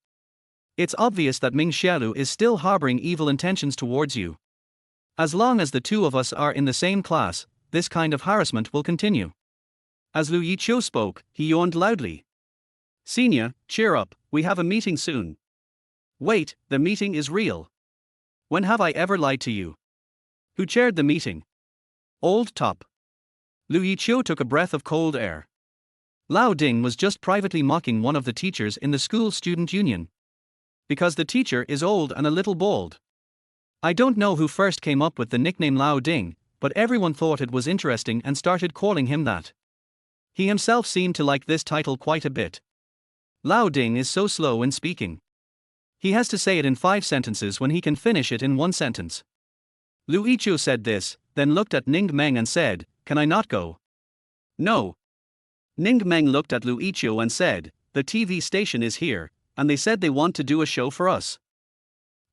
It's obvious that Ming Xiaolu is still harboring evil intentions towards you. As long as the two of us are in the same class, this kind of harassment will continue. As Lu Yiqiu spoke, he yawned loudly. Senior, cheer up, we have a meeting soon. Wait, the meeting is real. When have I ever lied to you? Who chaired the meeting? Old top. Lu Yiqiu took a breath of cold air. Lao Ding was just privately mocking one of the teachers in the school student union. Because the teacher is old and a little bald. I don't know who first came up with the nickname Lao Ding, but everyone thought it was interesting and started calling him that. He himself seemed to like this title quite a bit. Lao Ding is so slow in speaking. He has to say it in 5 sentences when he can finish it in 1 sentence. Lu Yiqiu said this, then looked at Ning Meng and said, "Can I not go?" "No." Ning Meng looked at Lu Yiqiu and said, "The TV station is here, and they said they want to do a show for us.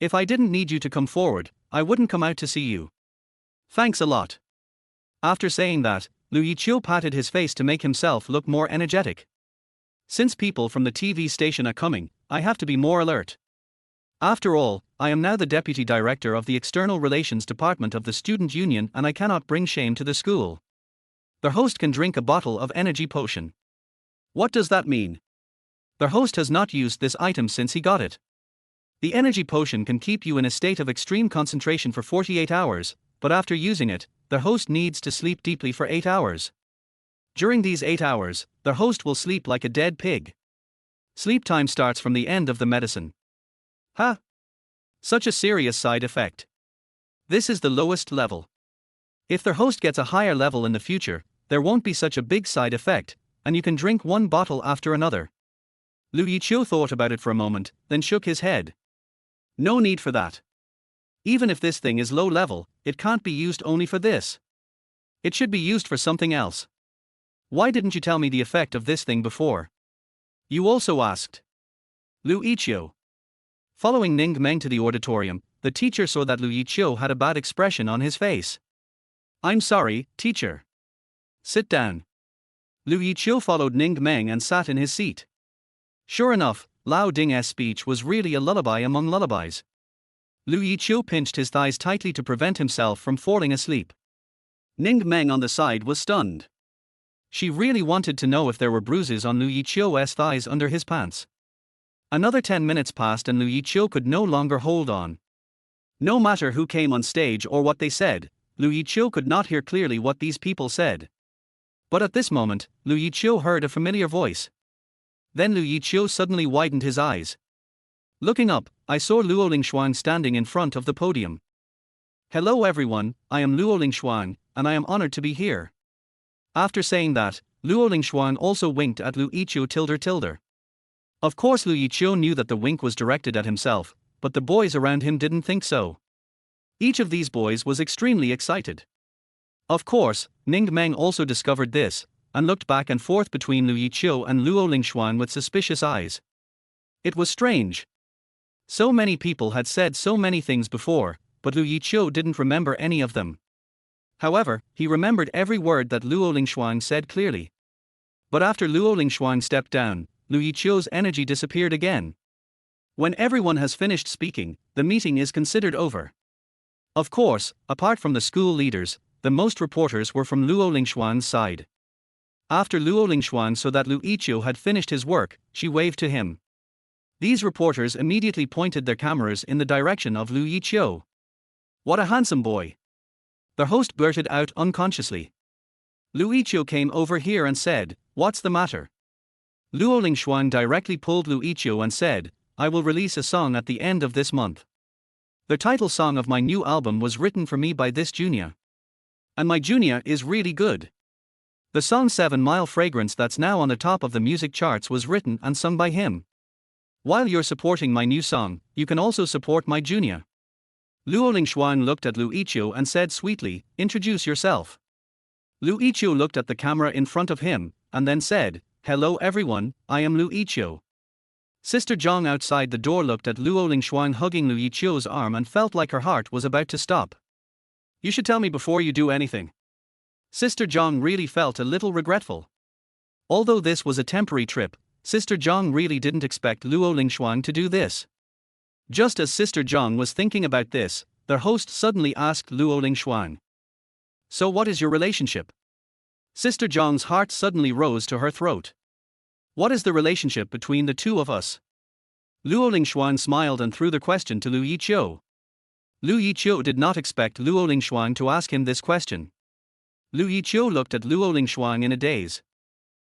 If I didn't need you to come forward, I wouldn't come out to see you. Thanks a lot." After saying that, Lu Yiqiu patted his face to make himself look more energetic. "Since people from the TV station are coming, I have to be more alert. After all, I am now the deputy director of the External Relations Department of the Student Union and I cannot bring shame to the school. The host can drink a bottle of energy potion." "What does that mean?" "The host has not used this item since he got it. The energy potion can keep you in a state of extreme concentration for 48 hours, but after using it, the host needs to sleep deeply for 8 hours. During these 8 hours, the host will sleep like a dead pig. Sleep time starts from the end of the medicine." "Huh? Such a serious side effect. This is the lowest level. If the host gets a higher level in the future, there won't be such a big side effect, and you can drink one bottle after another." Lu Yiqiu thought about it for a moment, then shook his head. "No need for that. Even if this thing is low level, it can't be used only for this. It should be used for something else. Why didn't you tell me the effect of this thing before?" "You also asked." Lu Yiqiu. Following Ning Meng to the auditorium, the teacher saw that Lu Yiqiu had a bad expression on his face. "I'm sorry, teacher. Sit down." Lu Yiqiu followed Ning Meng and sat in his seat. Sure enough, Lao Ding's speech was really a lullaby among lullabies. Lu Yiqiu pinched his thighs tightly to prevent himself from falling asleep. Ning Meng on the side was stunned. She really wanted to know if there were bruises on Lu Yiqiu's thighs under his pants. Another 10 minutes passed and Lu Yiqiu could no longer hold on. No matter who came on stage or what they said, Lu Yiqiu could not hear clearly what these people said. But at this moment, Lu Yiqiu heard a familiar voice. Then Lu Yiqiu suddenly widened his eyes. Looking up, I saw Luo Lingshuang standing in front of the podium. "Hello everyone, I am Luo Lingshuang, and I am honored to be here." After saying that, Luo Lingshuang also winked at Lu Yiqiu tilde. Of course Lu Yiqiu knew that the wink was directed at himself, but the boys around him didn't think so. Each of these boys was extremely excited. Of course, Ning Meng also discovered this, and looked back and forth between Lu Yiqiu and Luo Lingshuang with suspicious eyes. It was strange. So many people had said so many things before, but Lu Yiqiu didn't remember any of them. However, he remembered every word that Luo Lingshuang said clearly. But after Luo Lingshuang stepped down, Lu Yiqiu's energy disappeared again. When everyone has finished speaking, the meeting is considered over. Of course, apart from the school leaders, the most reporters were from Luo Lingshuang's side. After Luo Lingshuang saw that Lu Yiqiu had finished his work, she waved to him. These reporters immediately pointed their cameras in the direction of Lu Yiqiu. "What a handsome boy!" the host blurted out unconsciously. Lu Yiqiu came over here and said, "What's the matter?" Luo Lingshuang directly pulled Lu Yiqiu and said, "I will release a song at the end of this month. The title song of my new album was written for me by this junior. And my junior is really good. The song 7 Mile Fragrance that's now on the top of the music charts was written and sung by him. While you're supporting my new song, you can also support my junior." Luo Lingshuang looked at Lu Yiqiu and said sweetly, "Introduce yourself." Lu Yiqiu looked at the camera in front of him, and then said, "Hello everyone, I am Lu Yiqiu." Sister Zhang outside the door looked at Luo Lingshuang hugging Lu Yiqiu's arm and felt like her heart was about to stop. "You should tell me before you do anything." Sister Zhang really felt a little regretful. Although this was a temporary trip, Sister Zhang really didn't expect Luo Lingshuang to do this. Just as Sister Zhang was thinking about this, their host suddenly asked Luo Lingshuang, "So what is your relationship?" Sister Zhang's heart suddenly rose to her throat. "What is the relationship between the two of us?" Luo Lingshuang smiled and threw the question to Lu Yiqiu. Lu Yiqiu did not expect Luo Lingshuang to ask him this question. Lu Yiqiu looked at Luo Lingshuang in a daze.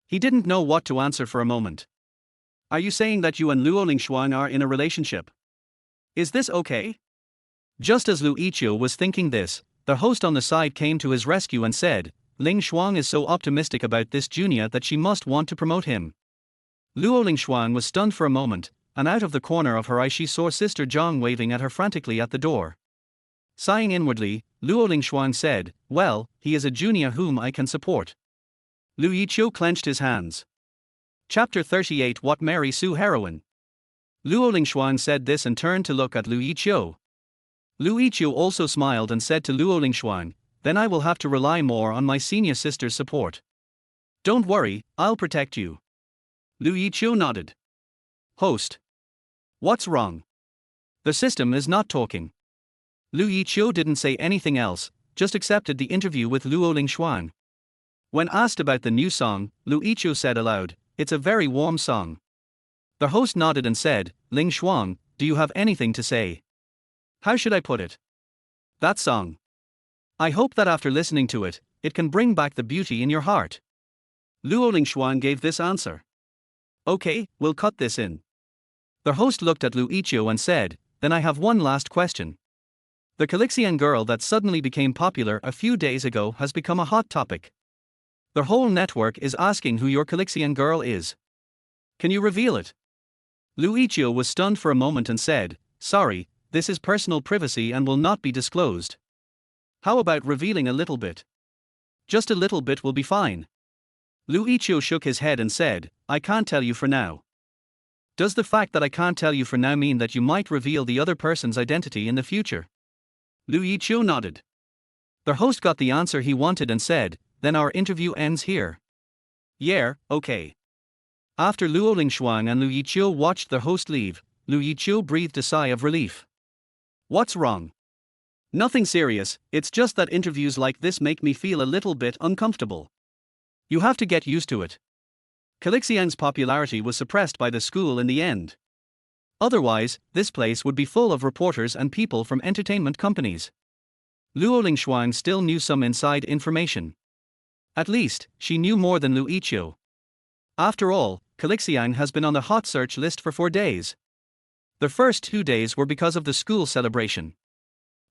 He didn't know what to answer for a moment. "Are you saying that you and Luo Lingshuang are in a relationship? Is this okay?" Just as Lu Yiqiu was thinking this, the host on the side came to his rescue and said, "Ling Shuang is so optimistic about this junior that she must want to promote him." Luo Lingshuang was stunned for a moment, and out of the corner of her eye she saw Sister Zhang waving at her frantically at the door. Sighing inwardly, Luo Lingxuan said, well, he is a junior whom I can support. Lu Yiqiu clenched his hands. Chapter 38 What Mary Sue Heroine. Luo Lingxuan said this and turned to look at Lu Yiqiu. Lu Yiqiu also smiled and said to Luo Lingxuan, then I will have to rely more on my senior sister's support. Don't worry, I'll protect you. Lu Yiqiu nodded. Host. What's wrong? The system is not talking. Lu Yiqiu didn't say anything else, just accepted the interview with Luo Lingxuan. When asked about the new song, Lu Yiqiu said aloud, it's a very warm song. The host nodded and said, Lingxuan, do you have anything to say? How should I put it? That song. I hope that after listening to it, it can bring back the beauty in your heart. Luo Lingxuan gave this answer. Okay, we'll cut this in. The host looked at Lu Yiqiu and said, then I have one last question. The Calixian girl that suddenly became popular a few days ago has become a hot topic. The whole network is asking who your Calixian girl is. Can you reveal it? Lu Yiqiu was stunned for a moment and said, sorry, this is personal privacy and will not be disclosed. How about revealing a little bit? Just a little bit will be fine. Lu Yiqiu shook his head and said, I can't tell you for now. Does the fact that I can't tell you for now mean that you might reveal the other person's identity in the future? Lu Yiqiu nodded. The host got the answer he wanted and said, then our interview ends here. Yeah, okay. After Luo Lingxuan and Lu Yiqiu watched the host leave, Lu Yiqiu breathed a sigh of relief. What's wrong? Nothing serious, it's just that interviews like this make me feel a little bit uncomfortable. You have to get used to it. Calixian's popularity was suppressed by the school in the end. Otherwise, this place would be full of reporters and people from entertainment companies. Luo Lingxuan still knew some inside information. At least, she knew more than Lu Yiqiu. After all, Calixian has been on the hot search list for 4 days. The first 2 days were because of the school celebration.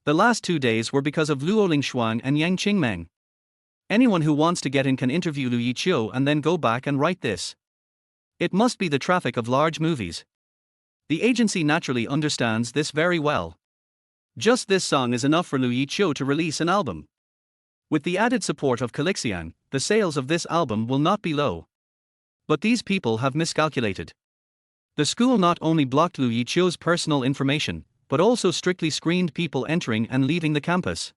The last 2 days were because of Luo Lingxuan and Yang Qingmeng. Anyone who wants to get in can interview Lu Yiqiu and then go back and write this. It must be the traffic of large movies. The agency naturally understands this very well. Just this song is enough for Lu Yiqiu to release an album. With the added support of Calixian, the sales of this album will not be low. But these people have miscalculated. The school not only blocked Lu Yiqiu's personal information, but also strictly screened people entering and leaving the campus.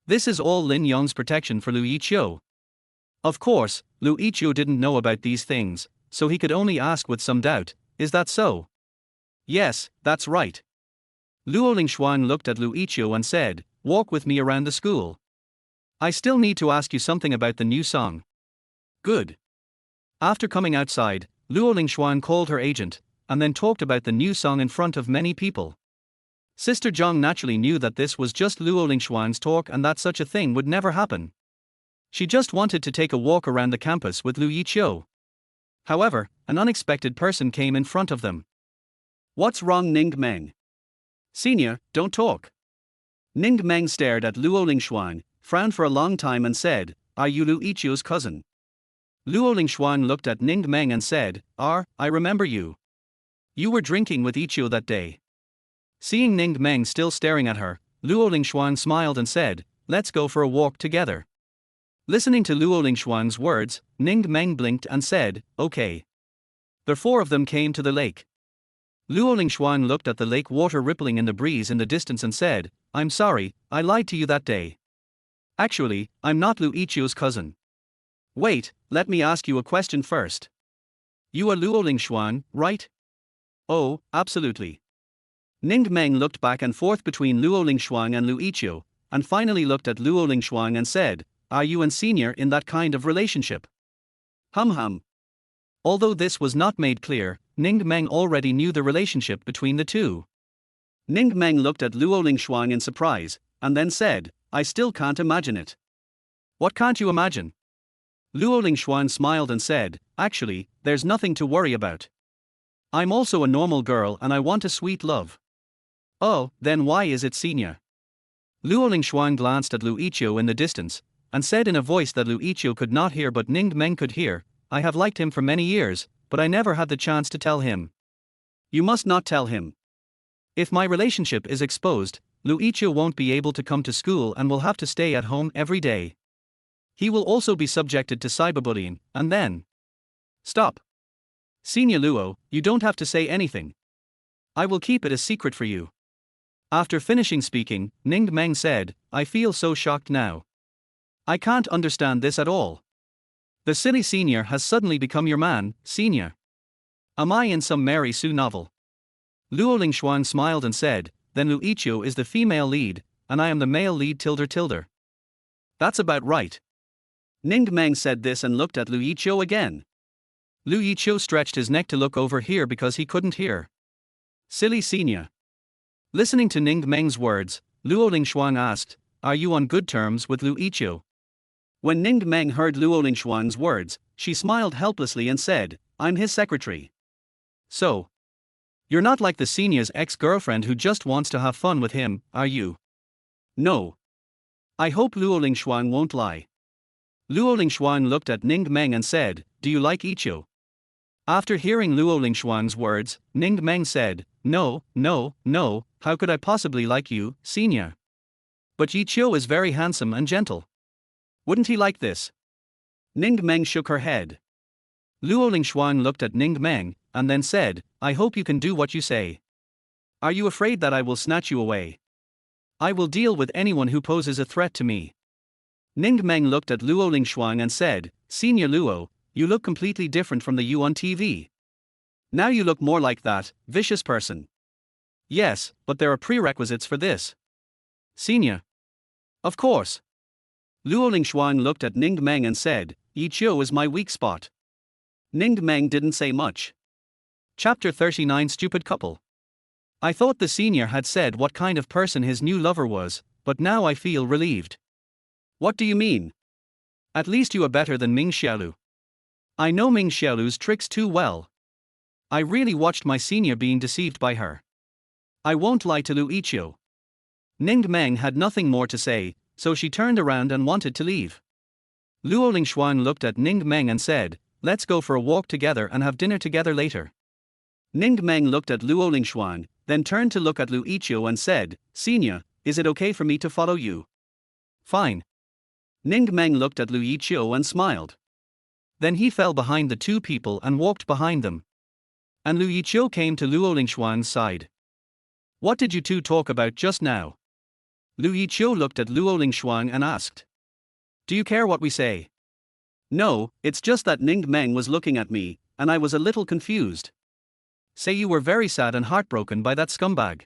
This is all Lin Yong's protection for Lu Yiqiu. Of course, Lu Yiqiu didn't know about these things, so he could only ask with some doubt, is that so? Yes, that's right. Luo Lingxuan looked at Lu Yiqiu and said, walk with me around the school. I still need to ask you something about the new song. Good. After coming outside, Luo Lingxuan called her agent, and then talked about the new song in front of many people. Sister Zhang naturally knew that this was just Luo Lingxuan's talk and that such a thing would never happen. She just wanted to take a walk around the campus with Lu Yiqiu. However, an unexpected person came in front of them. What's wrong, Ning Meng? Senior, don't talk. Ning Meng stared at Luo Lingxuan, frowned for a long time and said, are you Lu Yiqiu's cousin? Luo Lingxuan looked at Ning Meng and said, I remember you. You were drinking with Yiqiu that day. Seeing Ning Meng still staring at her, Luo Lingxuan smiled and said, let's go for a walk together. Listening to Luo Lingxuan's words, Ning Meng blinked and said, okay. The 4 of them came to the lake. Luo Lingxuan looked at the lake water rippling in the breeze in the distance and said, I'm sorry, I lied to you that day. Actually, I'm not Lu Yiqiu's cousin. Wait, let me ask you a question first. You are Luo Lingxuan, right? Oh, absolutely. Ning Meng looked back and forth between Luo Lingxuan and Lu Yiqiu, and finally looked at Luo Lingxuan and said, are you and Senior in that kind of relationship? Hum. Although this was not made clear, Ning Meng already knew the relationship between the two. Ning Meng looked at Luo Lingxuan in surprise, and then said, I still can't imagine it. What can't you imagine? Luo Lingxuan smiled and said, actually, there's nothing to worry about. I'm also a normal girl and I want a sweet love. Oh, then why is it Senior? Luo Lingxuan glanced at Lu Yiqiu in the distance, and said in a voice that Lu Yiqiu could not hear but Ning Meng could hear, I have liked him for many years, but I never had the chance to tell him. You must not tell him. If my relationship is exposed, Lu Yiqiu won't be able to come to school and will have to stay at home every day. He will also be subjected to cyberbullying, and then. Stop. Senior Luo, you don't have to say anything. I will keep it a secret for you. After finishing speaking, Ning Meng said, I feel so shocked now. I can't understand this at all. The silly senior has suddenly become your man, senior. Am I in some Mary Sue novel? Luo Lingxuan smiled and said, then Lu Yiqiu is the female lead, and I am the male lead tilde tilde. That's about right. Ning Meng said this and looked at Lu Yiqiu again. Lu Yiqiu stretched his neck to look over here because he couldn't hear. Silly senior. Listening to Ning Meng's words, Luo Lingxuan asked, are you on good terms with Lu Yiqiu? When Ning Meng heard Luo Lingxuan's words, she smiled helplessly and said, I'm his secretary. So. You're not like the senior's ex-girlfriend who just wants to have fun with him, are you? No. I hope Luo Lingxuan won't lie. Luo Lingxuan looked at Ning Meng and said, do you like Yiqiu? After hearing Luo Lingxuan's words, Ning Meng said, no, how could I possibly like you, senior? But Yiqiu is very handsome and gentle. Wouldn't he like this? Ning Meng shook her head. Luo Lingxuan looked at Ning Meng, and then said, I hope you can do what you say. Are you afraid that I will snatch you away? I will deal with anyone who poses a threat to me. Ning Meng looked at Luo Lingxuan and said, Senior Luo, you look completely different from the you on TV. Now you look more like that vicious person. Yes, but there are prerequisites for this. Senior. Of course. Luo Lingxuan looked at Ning Meng and said, Yiqiu is my weak spot. Ning Meng didn't say much. Chapter 39 Stupid Couple. I thought the senior had said what kind of person his new lover was, but now I feel relieved. What do you mean? At least you are better than Ming Xiaolu. I know Ming Xiaolu's tricks too well. I really watched my senior being deceived by her. I won't lie to Lu Yiqiu. Ning Meng had nothing more to say, so she turned around and wanted to leave. Luo Lingxuan looked at Ning Meng and said, let's go for a walk together and have dinner together later. Ning Meng looked at Luo Lingxuan, then turned to look at Lu Yiqiu and said, Senior, is it okay for me to follow you? Fine. Ning Meng looked at Lu Yiqiu and smiled. Then he fell behind the two people and walked behind them. And Lu Yiqiu came to Luo Lingxuan's side. What did you two talk about just now? Lu Yiqiu looked at Luo Lingxuan and asked. Do you care what we say? No, it's just that Ning Meng was looking at me, and I was a little confused. Say you were very sad and heartbroken by that scumbag.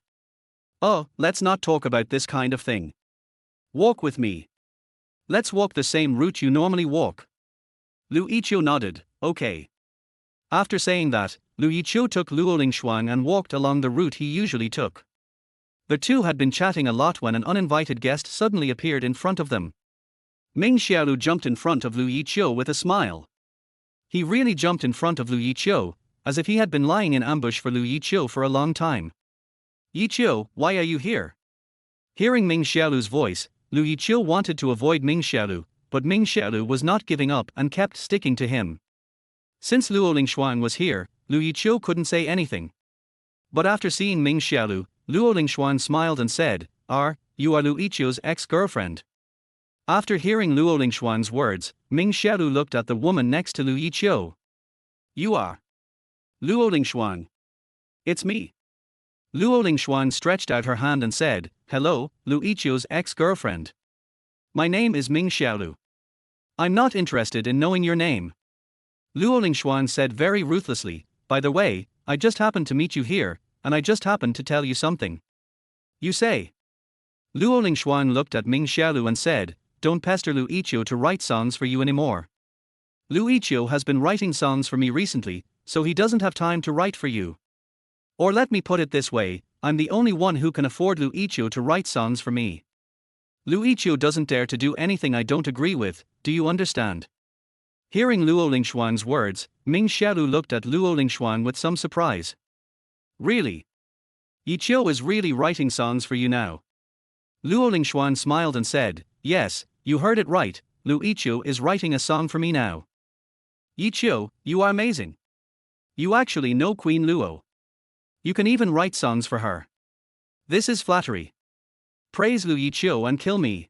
Oh, let's not talk about this kind of thing. Walk with me. Let's walk the same route you normally walk. Lu Yiqiu nodded, okay. After saying that, Lu Yiqiu took Luo Lingxuan and walked along the route he usually took. The two had been chatting a lot when an uninvited guest suddenly appeared in front of them. Ming Xiaolu jumped in front of Lu Yiqiu with a smile. He really jumped in front of Lu Yiqiu, as if he had been lying in ambush for Lu Yiqiu for a long time. Yiqiu, why are you here? Hearing Ming Xiaolu's voice, Lu Yiqiu wanted to avoid Ming Xiaolu, but Ming Xiaolu was not giving up and kept sticking to him. Since Luo Lingxuan was here, Lu Yiqiu couldn't say anything. But after seeing Ming Xiaolu, Luo Lingxuan smiled and said, you are Lu Yiqiu's ex-girlfriend. After hearing Luo Lingxuan's words, Ming Xiaolu looked at the woman next to Lu Yiqiu. You are Luo Lingxuan. It's me. Luo Lingxuan stretched out her hand and said, hello, Lu Yiqiu's ex-girlfriend. My name is Ming Xiaolu. I'm not interested in knowing your name. Luo Lingxuan said very ruthlessly, by the way, I just happened to meet you here, and I just happened to tell you something. You say. Luo Lingxuan looked at Ming Xiaolu and said, don't pester Lu Yiqiu to write songs for you anymore. Lu Yiqiu has been writing songs for me recently, so he doesn't have time to write for you. Or let me put it this way, I'm the only one who can afford Lu Yiqiu to write songs for me. Lu Yiqiu doesn't dare to do anything I don't agree with, do you understand? Hearing Luo Lingxuan's words, Ming Xiaolu looked at Luo Lingxuan with some surprise. Really? Yiqiu is really writing songs for you now? Luo Lingxuan smiled and said, yes, you heard it right, Lu Yiqiu is writing a song for me now. Yiqiu, you are amazing. You actually know Queen Luo. You can even write songs for her. This is flattery. praise Lu Yiqiu and kill me.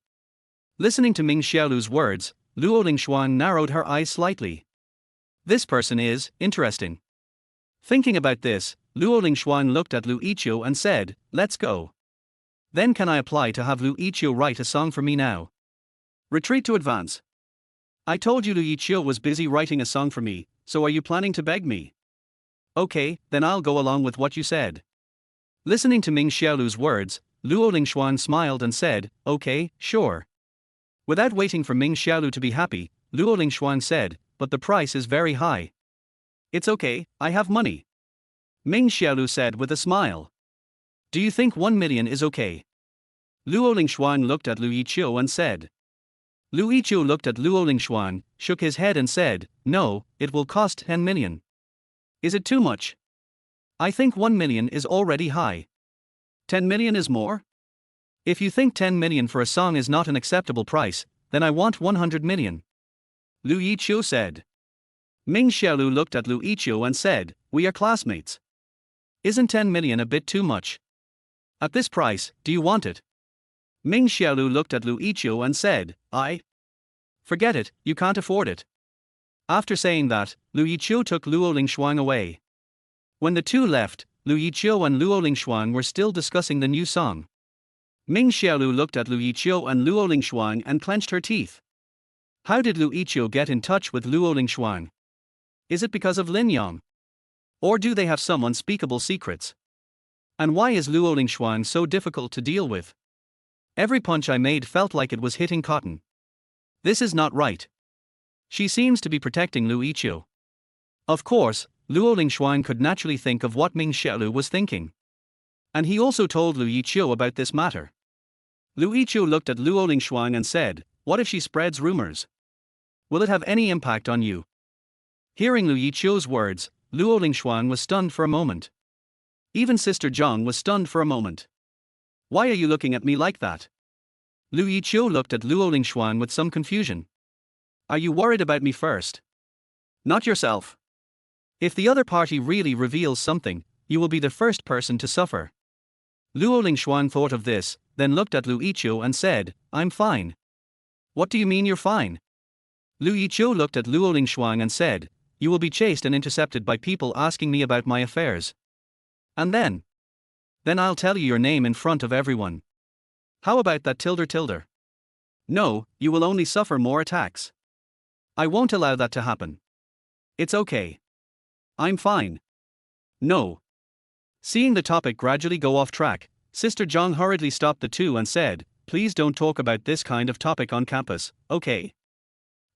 Listening to Ming Xiaolu's words, Luo Lingshuang narrowed her eyes slightly. This person is interesting. Thinking about this, Luo Lingshuang looked at Lu Yiqiu and said, let's go. Then can I apply to have Lu Yiqiu write a song for me now? Retreat to advance. I told you Lu Yiqiu was busy writing a song for me, so are you planning to beg me? Okay, then I'll go along with what you said. Listening to Ming Xiaolu's words, Luo Lingshuang smiled and said, okay, sure. Without waiting for Ming Xiaolu to be happy, Luo Lingshuang said, but the price is very high. It's okay, I have money. Ming Xiaolu said with a smile. Do you think 1 million is okay? Luo Lingshuang looked at Lu Yiqiu and said. Lu Yiqiu looked at Luo Lingshuang, shook his head and said, no, it will cost 10 million. Is it too much? I think 1 million is already high. 10 million is more? If you think 10 million for a song is not an acceptable price, then I want 100 million. Lu Yiqiu said. Ming Xiaolu looked at Lu Yiqiu and said, we are classmates. Isn't 10 million a bit too much? At this price, do you want it? Ming Xiaolu looked at Lu Yiqiu and said, Forget it, you can't afford it. After saying that, Lu Yiqiu took Luo Lingshuang away. When the two left, Lu Yiqiu and Luo Lingshuang were still discussing the new song. Ming Xiaolu looked at Lu Yiqiu and Luo Lingshuang and clenched her teeth. How did Lu Yiqiu get in touch with Luo Lingshuang? Is it because of Lin Yang? Or do they have some unspeakable secrets? And why is Luo Lingshuang so difficult to deal with? Every punch I made felt like it was hitting cotton. This is not right. She seems to be protecting Lu Yiqiu. Of course, Luo Lingshuang could naturally think of what Ming Xiaolu was thinking. And he also told Lu Yiqiu about this matter. Lu Yiqiu looked at Luo Lingshuang and said, what if she spreads rumors? Will it have any impact on you? Hearing Lu Yiqiu's words, Luo Lingshuang was stunned for a moment. Even Sister Zhang was stunned for a moment. Why are you looking at me like that? Lu Yiqiu looked at Luo Lingshuang with some confusion. Are you worried about me first? Not yourself. If the other party really reveals something, you will be the first person to suffer. Luo Lingshuang thought of this, then looked at Lu Yiqiu and said, I'm fine. What do you mean you're fine? Lu Yiqiu looked at Luo Lingshuang and said, you will be chased and intercepted by people asking me about my affairs. And then I'll tell you your name in front of everyone. How about that tilde? No, you will only suffer more attacks. I won't allow that to happen. It's okay. I'm fine. No. Seeing the topic gradually go off track, Sister Zhang hurriedly stopped the two and said, please don't talk about this kind of topic on campus, okay?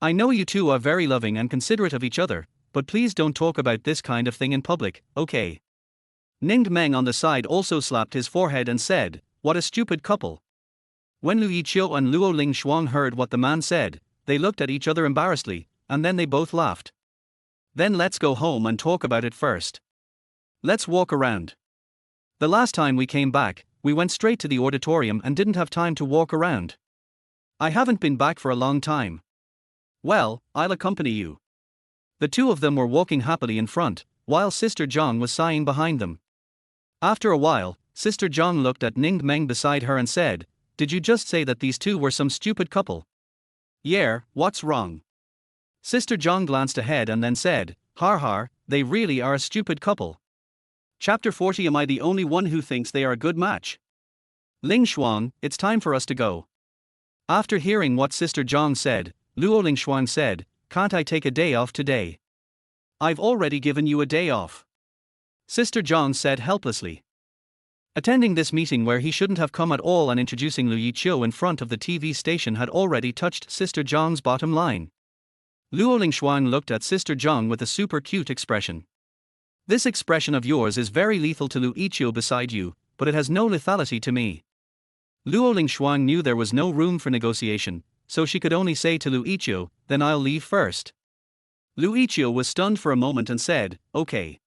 I know you two are very loving and considerate of each other, but please don't talk about this kind of thing in public, okay? Ningde Meng on the side also slapped his forehead and said, what a stupid couple. When Lu Yiqiu and Luo Lingshuang heard what the man said, they looked at each other embarrassedly, and then they both laughed. Then let's go home and talk about it first. Let's walk around. The last time we came back, we went straight to the auditorium and didn't have time to walk around. I haven't been back for a long time. Well, I'll accompany you. The two of them were walking happily in front, while Sister Zhang was sighing behind them. After a while, Sister Zhang looked at Ningde Meng beside her and said, did you just say that these two were some stupid couple? Yeah, what's wrong? Sister Zhang glanced ahead and then said, har, they really are a stupid couple. Chapter 40. Am I the only one who thinks they are a good match? Ling Xuan, it's time for us to go. After hearing what Sister Zhang said, Luo Lingshuang said, can't I take a day off today? I've already given you a day off. Sister Zhang said helplessly. Attending this meeting where he shouldn't have come at all and introducing Lu Yiqiu in front of the TV station had already touched Sister Zhang's bottom line. Luo Lingshuang looked at Sister Zhang with a super cute expression. This expression of yours is very lethal to Lu Yiqiu beside you, but it has no lethality to me. Luo Lingshuang knew there was no room for negotiation, so she could only say to Lu Yiqiu, then I'll leave first. Lu Yiqiu was stunned for a moment and said, okay.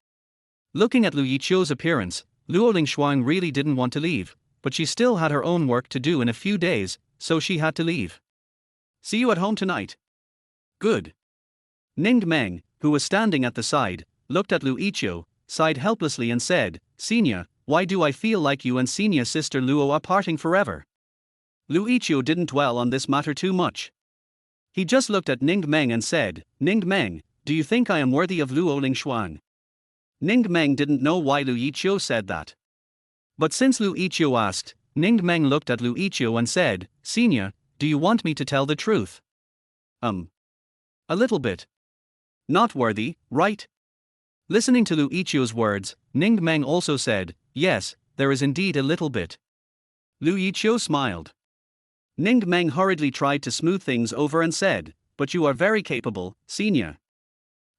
Looking at Lu Yiqiu's appearance, Luo Lingshuang really didn't want to leave, but she still had her own work to do in a few days, so she had to leave. See you at home tonight. Good. Ningde Meng, who was standing at the side, looked at Lu Yiqiu, sighed helplessly and said, Xenia, why do I feel like you and Xenia's sister Luo are parting forever? Lu Yiqiu didn't dwell on this matter too much. He just looked at Ning Meng and said, "Ning Meng, do you think I am worthy of Luo Lingshuang?" Ning Meng didn't know why Lu Yiqiu said that. But since Lu Yiqiu asked, Ning Meng looked at Lu Yiqiu and said, "Senior, do you want me to tell the truth?" A little bit. Not worthy, right? Listening to Lu Yiqiu's words, Ning Meng also said, "Yes, there is indeed a little bit." Lu Yiqiu smiled. Ning Meng hurriedly tried to smooth things over and said, "But you are very capable, senior.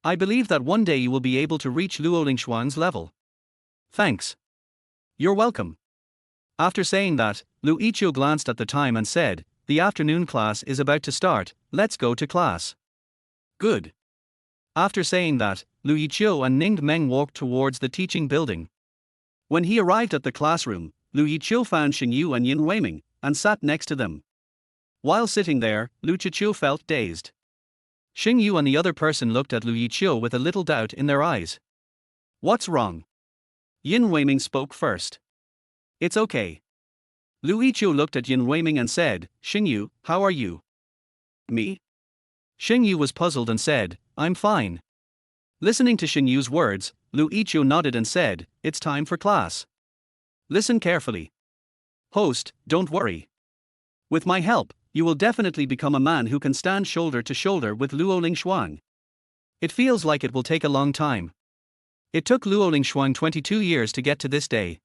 I believe that one day you will be able to reach Luo Lingshuan's level." "Thanks. You're welcome." After saying that, Lu Yiqiu glanced at the time and said, "The afternoon class is about to start, let's go to class." "Good." After saying that, Lu Yiqiu and Ning Meng walked towards the teaching building. When he arrived at the classroom, Lu Yiqiu found Xingyu and Yin Weiming, and sat next to them. While sitting there, Lu Yiqiu felt dazed. Xingyu and the other person looked at Lu Yiqiu with a little doubt in their eyes. "What's wrong?" Yin Weiming spoke first. "It's okay." Lu Yiqiu looked at Yin Weiming and said, "Xingyu, how are you?" "Me?" Xingyu was puzzled and said, "I'm fine." Listening to Xingyu's words, Lu Yiqiu nodded and said, "It's time for class. Listen carefully. Host, don't worry. With my help, you will definitely become a man who can stand shoulder to shoulder with Luo Lingshuang. It feels like it will take a long time. It took Luo Lingshuang 22 years to get to this day.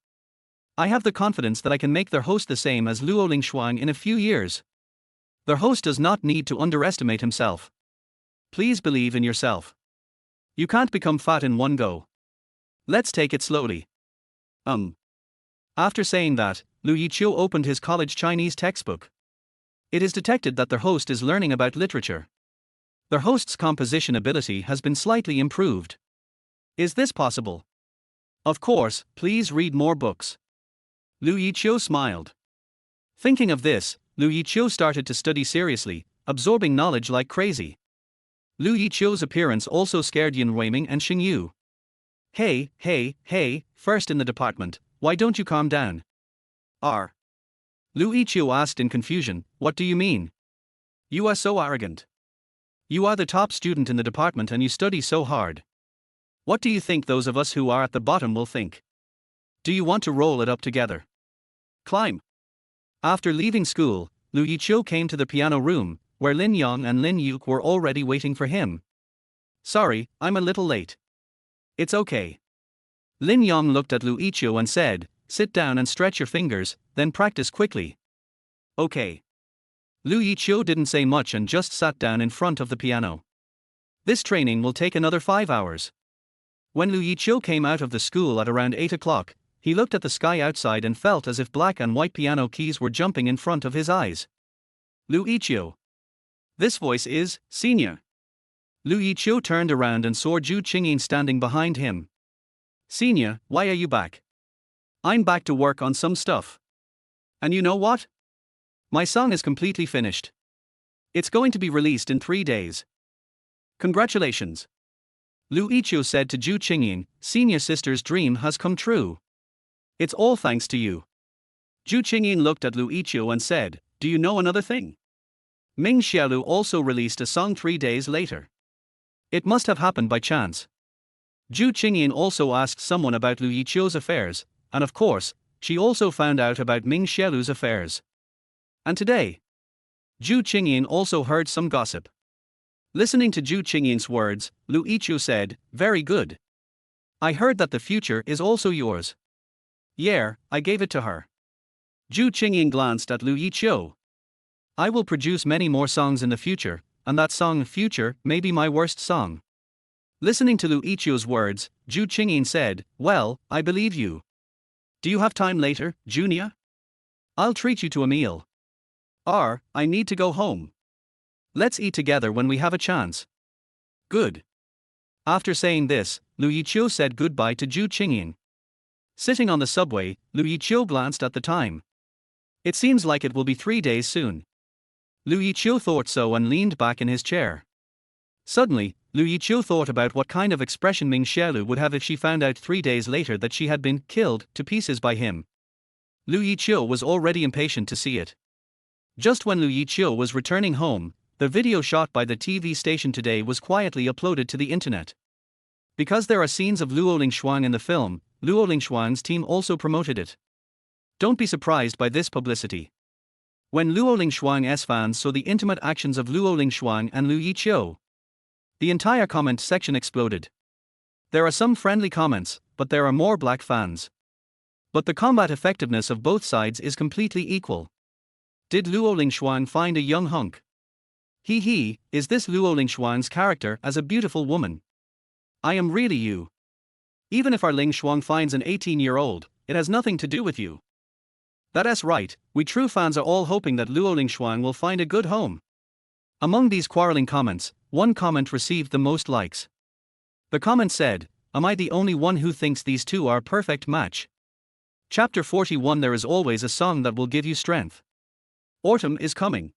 I have the confidence that I can make their host the same as Luo Lingshuang in a few years. Their host does not need to underestimate himself. Please believe in yourself. You can't become fat in one go. Let's take it slowly." After saying that, Lu Yiqiu opened his college Chinese textbook. It is detected that their host is learning about literature. Their host's composition ability has been slightly improved. Is this possible? Of course, please read more books. Lu Yiqiu smiled. Thinking of this, Lu Yiqiu started to study seriously, absorbing knowledge like crazy. Lu Yiqiu's appearance also scared Yin Weiming and Xingyu. Hey, first in the department, why don't you calm down?" Lu Yiqiu asked in confusion, "What do you mean? You are so arrogant. You are the top student in the department and you study so hard. What do you think those of us who are at the bottom will think? Do you want to roll it up together? Climb." After leaving school, Lu Yiqiu came to the piano room, where Lin Yong and Lin Yuk were already waiting for him. "Sorry, I'm a little late." "It's okay." Lin Yong looked at Lu Yiqiu and said, "Sit down and stretch your fingers, then practice quickly." "Okay." Lu Yiqiu didn't say much and just sat down in front of the piano. This training will take another 5 hours. When Lu Yiqiu came out of the school at around 8 o'clock, he looked at the sky outside and felt as if black and white piano keys were jumping in front of his eyes. Lu Yiqiu. This voice is, "Senior." Lu Yiqiu turned around and saw Zhu Qingyin standing behind him. "Senior, why are you back?" "I'm back to work on some stuff. And you know what? My song is completely finished. It's going to be released in 3 days. Congratulations." Lu Yiqiu said to Zhu Qingyin, "Senior sister's dream has come true. It's all thanks to you." Zhu Qingyin looked at Lu Yiqiu and said, "Do you know another thing? Ming Xiaolu also released a song 3 days later. It must have happened by chance." Zhu Qingyin also asked someone about Lu Yiqiu's affairs, and of course, she also found out about Ming Xiaolu's affairs. And today, Zhu Qingyin also heard some gossip. Listening to Zhu Qingyin's words, Lu Yiqiu said, "Very good. I heard that the future is also yours." "Yeah, I gave it to her." Zhu Qingyin glanced at Lu Yiqiu. "I will produce many more songs in the future, and that song, Future, may be my worst song." Listening to Lu Yiqiu's words, Zhu Qingyin said, "Well, I believe you. Do you have time later, Junior? I'll treat you to a meal." I need to go home. Let's eat together when we have a chance." "Good." After saying this, Lu Yiqiu said goodbye to Zhu Qingyin. Sitting on the subway, Lu Yiqiu glanced at the time. It seems like it will be 3 days soon. Lu Yiqiu thought so and leaned back in his chair. Suddenly, Lu Yiqiu thought about what kind of expression Ming Xiaolu would have if she found out 3 days later that she had been killed to pieces by him. Lu Yiqiu was already impatient to see it. Just when Lu Yiqiu was returning home, the video shot by the TV station today was quietly uploaded to the internet. Because there are scenes of Luo Lingshuang in the film, Luo Lingshuang's team also promoted it. Don't be surprised by this publicity. When Luo Lingshuang's fans saw the intimate actions of Luo Lingshuang and Lu Yiqiu, the entire comment section exploded. There are some friendly comments, but there are more black fans. But the combat effectiveness of both sides is completely equal. Did Luo Lingshuang find a young hunk? Is this Luo Lingshuang's character as a beautiful woman? I am really you. Even if our Lingshuang finds an 18-year-old, it has nothing to do with you. That's right, we true fans are all hoping that Luo Lingshuang will find a good home. Among these quarreling comments, one comment received the most likes. The comment said, "Am I the only one who thinks these two are a perfect match?" Chapter 41. There is always a song that will give you strength. Autumn is coming.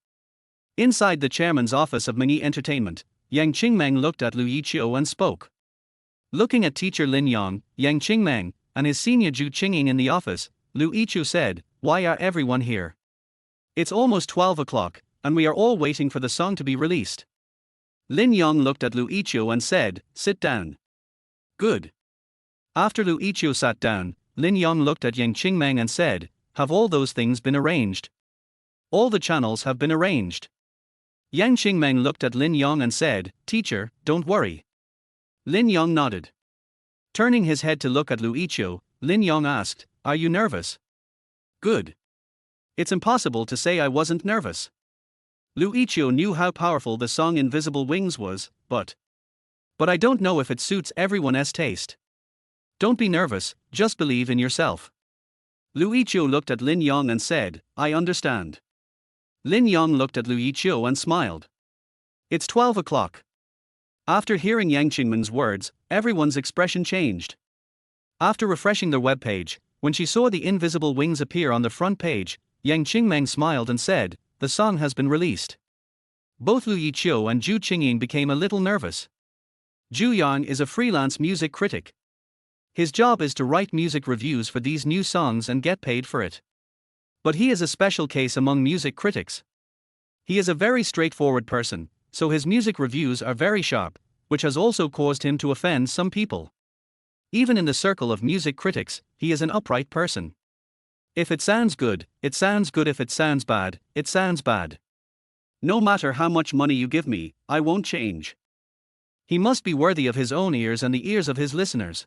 Inside the chairman's office of Manhwa Entertainment, Yang Qingmeng looked at Lu Yiqiu and spoke. Looking at teacher Lin Yang, Yang Qingmeng, and his senior Zhu Qingying in the office, Lu Yiqiu said, "Why are everyone here? It's almost 12 o'clock, and we are all waiting for the song to be released." Lin Yang looked at Lu Yiqiu and said, "Sit down." Good. After Lu Yiqiu sat down, Lin Yang looked at Yang Qingmeng and said, "Have all those things been arranged?" "All the channels have been arranged." Yang Qingmeng looked at Lin Yang and said, "Teacher, don't worry." Lin Yang nodded. Turning his head to look at Lu Yiqiu, Lin Yang asked, "Are you nervous?" "Good. It's impossible to say I wasn't nervous." Lu Yiqiu knew how powerful the song Invisible Wings was, but I don't know if it suits everyone's taste. "Don't be nervous, just believe in yourself." Lu Yiqiu looked at Lin Yang and said, "I understand." Lin Yang looked at Lu Yiqiu and smiled. It's 12 o'clock. After hearing Yang Qingmeng's words, everyone's expression changed. After refreshing their webpage, when she saw the invisible wings appear on the front page, Yang Qingmeng smiled and said, "The song has been released." Both Lu Yiqiu and Zhu Qingying became a little nervous. Zhu Yang is a freelance music critic. His job is to write music reviews for these new songs and get paid for it. But he is a special case among music critics. He is a very straightforward person, so his music reviews are very sharp, which has also caused him to offend some people. Even in the circle of music critics, he is an upright person. If it sounds good, it sounds good. If it sounds bad, it sounds bad. No matter how much money you give me, I won't change. He must be worthy of his own ears and the ears of his listeners.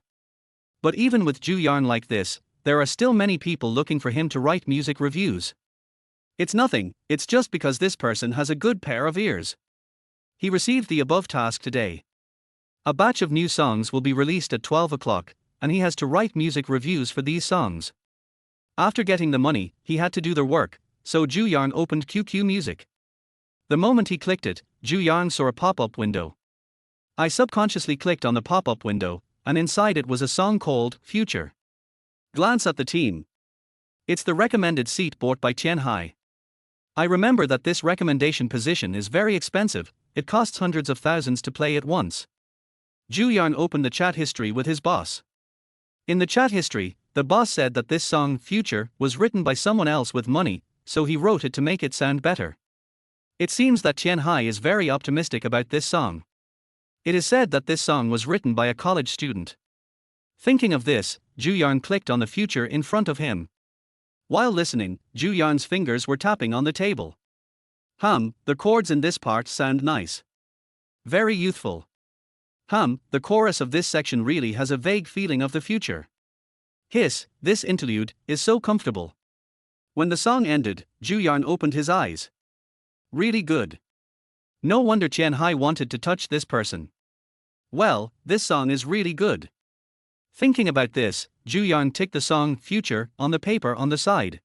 But even with Zhu Yang like this, there are still many people looking for him to write music reviews. It's nothing, it's just because this person has a good pair of ears. He received the above task today. A batch of new songs will be released at 12 o'clock, and he has to write music reviews for these songs. After getting the money, he had to do the work, so Zhu Yang opened QQ Music. The moment he clicked it, Zhu Yang saw a pop-up window. I subconsciously clicked on the pop-up window, and inside it was a song called Future. Glance at the team. It's the recommended seat bought by Tianhai. I remember that this recommendation position is very expensive, it costs hundreds of thousands to play at once. Zhu Yang opened the chat history with his boss. In the chat history, the boss said that this song, Future, was written by someone else with money, so he wrote it to make it sound better. It seems that Tianhai is very optimistic about this song. It is said that this song was written by a college student. Thinking of this, Zhu Yang clicked on the Future in front of him. While listening, Zhu Yang's fingers were tapping on the table. The chords in this part sound nice. Very youthful. The chorus of this section really has a vague feeling of the future. This interlude is so comfortable. When the song ended, Zhu Yang opened his eyes. Really good. No wonder Tianhai wanted to touch this person. Well, this song is really good. Thinking about this, Zhu Yang ticked the song Future on the paper on the side.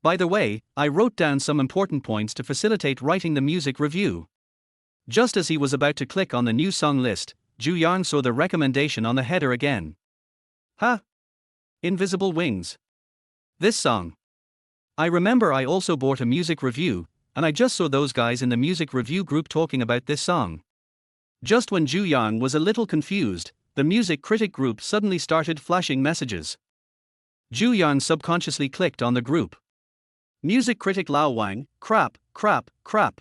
By the way, I wrote down some important points to facilitate writing the music review. Just as he was about to click on the new song list, Zhu Yang saw the recommendation on the header again. Invisible Wings. This song. I remember I also bought a music review, and I just saw those guys in the music review group talking about this song. Just when Zhu Yang was a little confused, the music critic group suddenly started flashing messages. Zhu Yang subconsciously clicked on the group. Music critic Lao Wang, crap, crap, crap.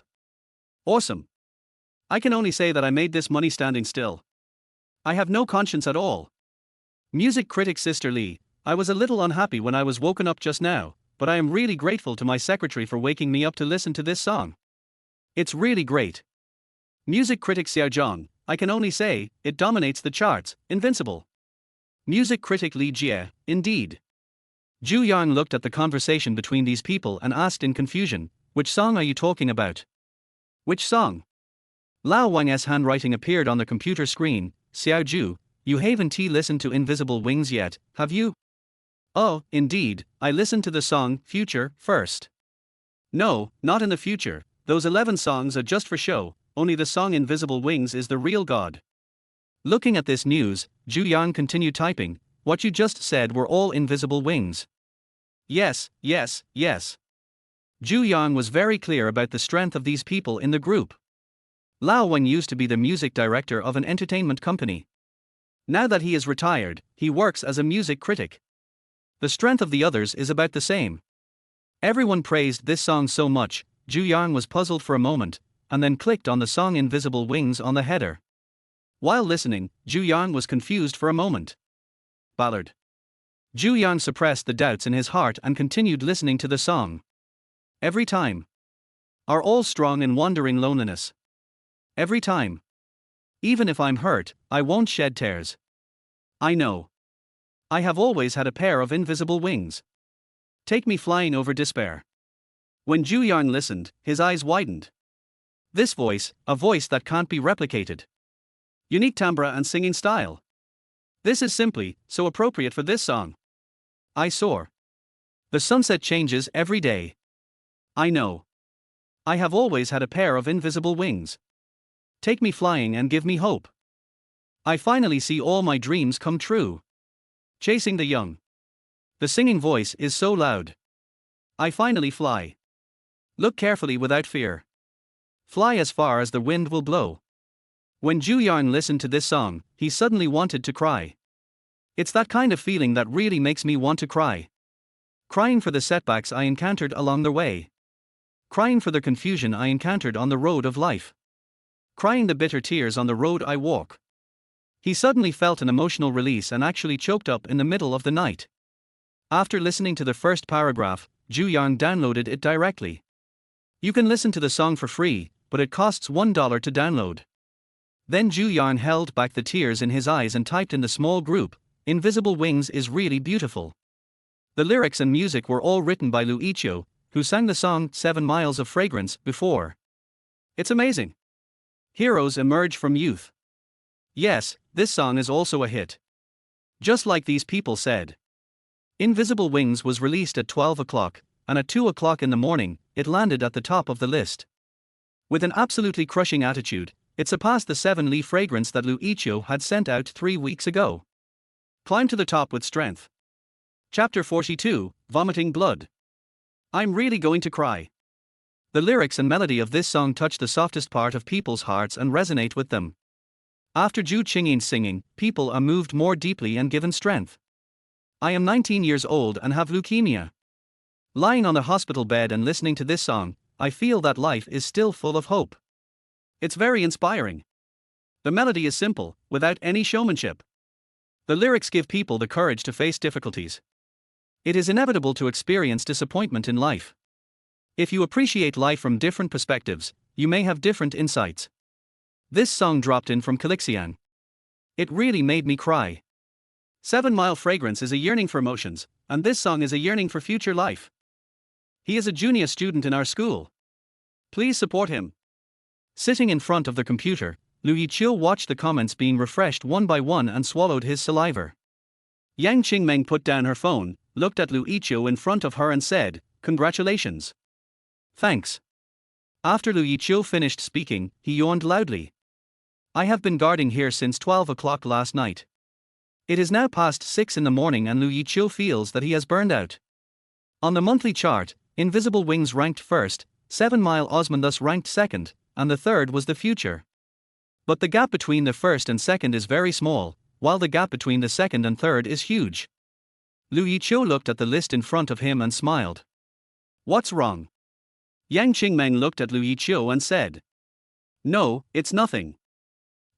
Awesome. I can only say that I made this money standing still. I have no conscience at all. Music critic Sister Lee, I was a little unhappy when I was woken up just now, but I am really grateful to my secretary for waking me up to listen to this song. It's really great. Music critic Xiao Zhang, I can only say, it dominates the charts, invincible. Music critic Li Jie, indeed. Zhu Yang looked at the conversation between these people and asked in confusion, which song are you talking about? Which song? Lao Wang's handwriting appeared on the computer screen. Xiao Zhu, you haven't listened to Invisible Wings yet, have you? Oh, indeed, I listened to the song Future first. No, not in the future, those 11 songs are just for show, only the song Invisible Wings is the real god. Looking at this news, Zhu Yang continued typing, what you just said were all invisible wings. Yes, yes, yes. Zhu Yang was very clear about the strength of these people in the group. Lao Wang used to be the music director of an entertainment company. Now that he is retired, he works as a music critic. The strength of the others is about the same. Everyone praised this song so much, Zhu Yang was puzzled for a moment, and then clicked on the song Invisible Wings on the header. While listening, Zhu Yang was confused for a moment. Ballad. Zhu Yang suppressed the doubts in his heart and continued listening to the song. Every time. Are all strong in wandering loneliness. Every time. Even if I'm hurt, I won't shed tears. I know. I have always had a pair of invisible wings. Take me flying over despair. When Zhu Yang listened, his eyes widened. This voice, a voice that can't be replicated. Unique timbre and singing style. This is simply so appropriate for this song. I soar. The sunset changes every day. I know. I have always had a pair of invisible wings. Take me flying and give me hope. I finally see all my dreams come true. Chasing the young. The singing voice is so loud. I finally fly. Look carefully without fear. Fly as far as the wind will blow. When Zhu Yang listened to this song, he suddenly wanted to cry. It's that kind of feeling that really makes me want to cry. Crying for the setbacks I encountered along the way. Crying for the confusion I encountered on the road of life. Crying the bitter tears on the road I walk. He suddenly felt an emotional release and actually choked up in the middle of the night. After listening to the first paragraph, Zhu Yang downloaded it directly. You can listen to the song for free, but it costs $1 to download. Then Zhu Yang held back the tears in his eyes and typed in the small group, Invisible Wings is really beautiful. The lyrics and music were all written by Yiqiu, who sang the song 7 Miles of Fragrance before. It's amazing. Heroes emerge from youth. Yes, this song is also a hit. Just like these people said. Invisible Wings was released at 12 o'clock, and at 2 o'clock in the morning, it landed at the top of the list. With an absolutely crushing attitude, it surpassed the 7 Li fragrance that Yiqiu had sent out 3 weeks ago. Climb to the top with strength. Chapter 42, Vomiting Blood. I'm really going to cry. The lyrics and melody of this song touch the softest part of people's hearts and resonate with them. After Zhu Qingyin's singing, people are moved more deeply and given strength. I am 19 years old and have leukemia. Lying on the hospital bed and listening to this song, I feel that life is still full of hope. It's very inspiring. The melody is simple, without any showmanship. The lyrics give people the courage to face difficulties. It is inevitable to experience disappointment in life. If you appreciate life from different perspectives, you may have different insights. This song dropped in from Calixian. It really made me cry. 7 Mile Fragrance is a yearning for emotions, and this song is a yearning for future life. He is a junior student in our school. Please support him. Sitting in front of the computer, Yiqiu watched the comments being refreshed one by one and swallowed his saliva. Yang Qingmeng put down her phone, looked at Yiqiu in front of her and said, "Congratulations." Thanks. After Yiqiu finished speaking, he yawned loudly. I have been guarding here since 12 o'clock last night. It is now past 6 in the morning and Yiqiu feels that he has burned out. On the monthly chart, Invisible Wings ranked first, 7 Mile Osman thus ranked second, and the third was the Future. But the gap between the first and second is very small, while the gap between the second and third is huge. Yiqiu looked at the list in front of him and smiled. What's wrong? Yang Qingmeng looked at Lu Yiqiu and said. No, it's nothing.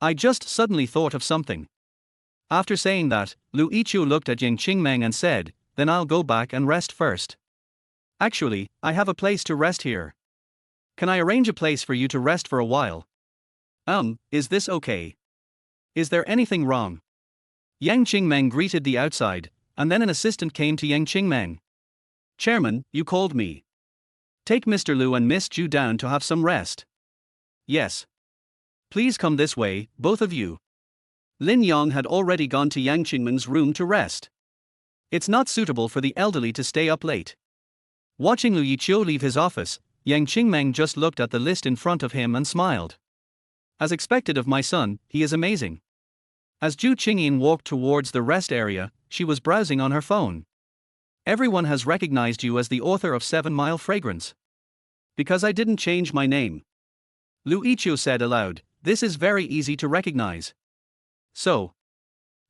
I just suddenly thought of something. After saying that, Lu Yiqiu looked at Yang Qingmeng and said, then I'll go back and rest first. Actually, I have a place to rest here. Can I arrange a place for you to rest for a while? Is this okay? Is there anything wrong? Yang Qingmeng greeted the outside, and then an assistant came to Yang Qingmeng. Chairman, you called me. Take Mr. Lu and Miss Ju down to have some rest. Yes. Please come this way, both of you. Lin Yong had already gone to Yang Qingmeng's room to rest. It's not suitable for the elderly to stay up late. Watching Lu Yiqiu leave his office, Yang Qingmeng just looked at the list in front of him and smiled. As expected of my son, he is amazing. As Ju Qingyin walked towards the rest area, she was browsing on her phone. Everyone has recognized you as the author of 7 Mile Fragrance. Because I didn't change my name. Lu Yiqiu said aloud, this is very easy to recognize. So.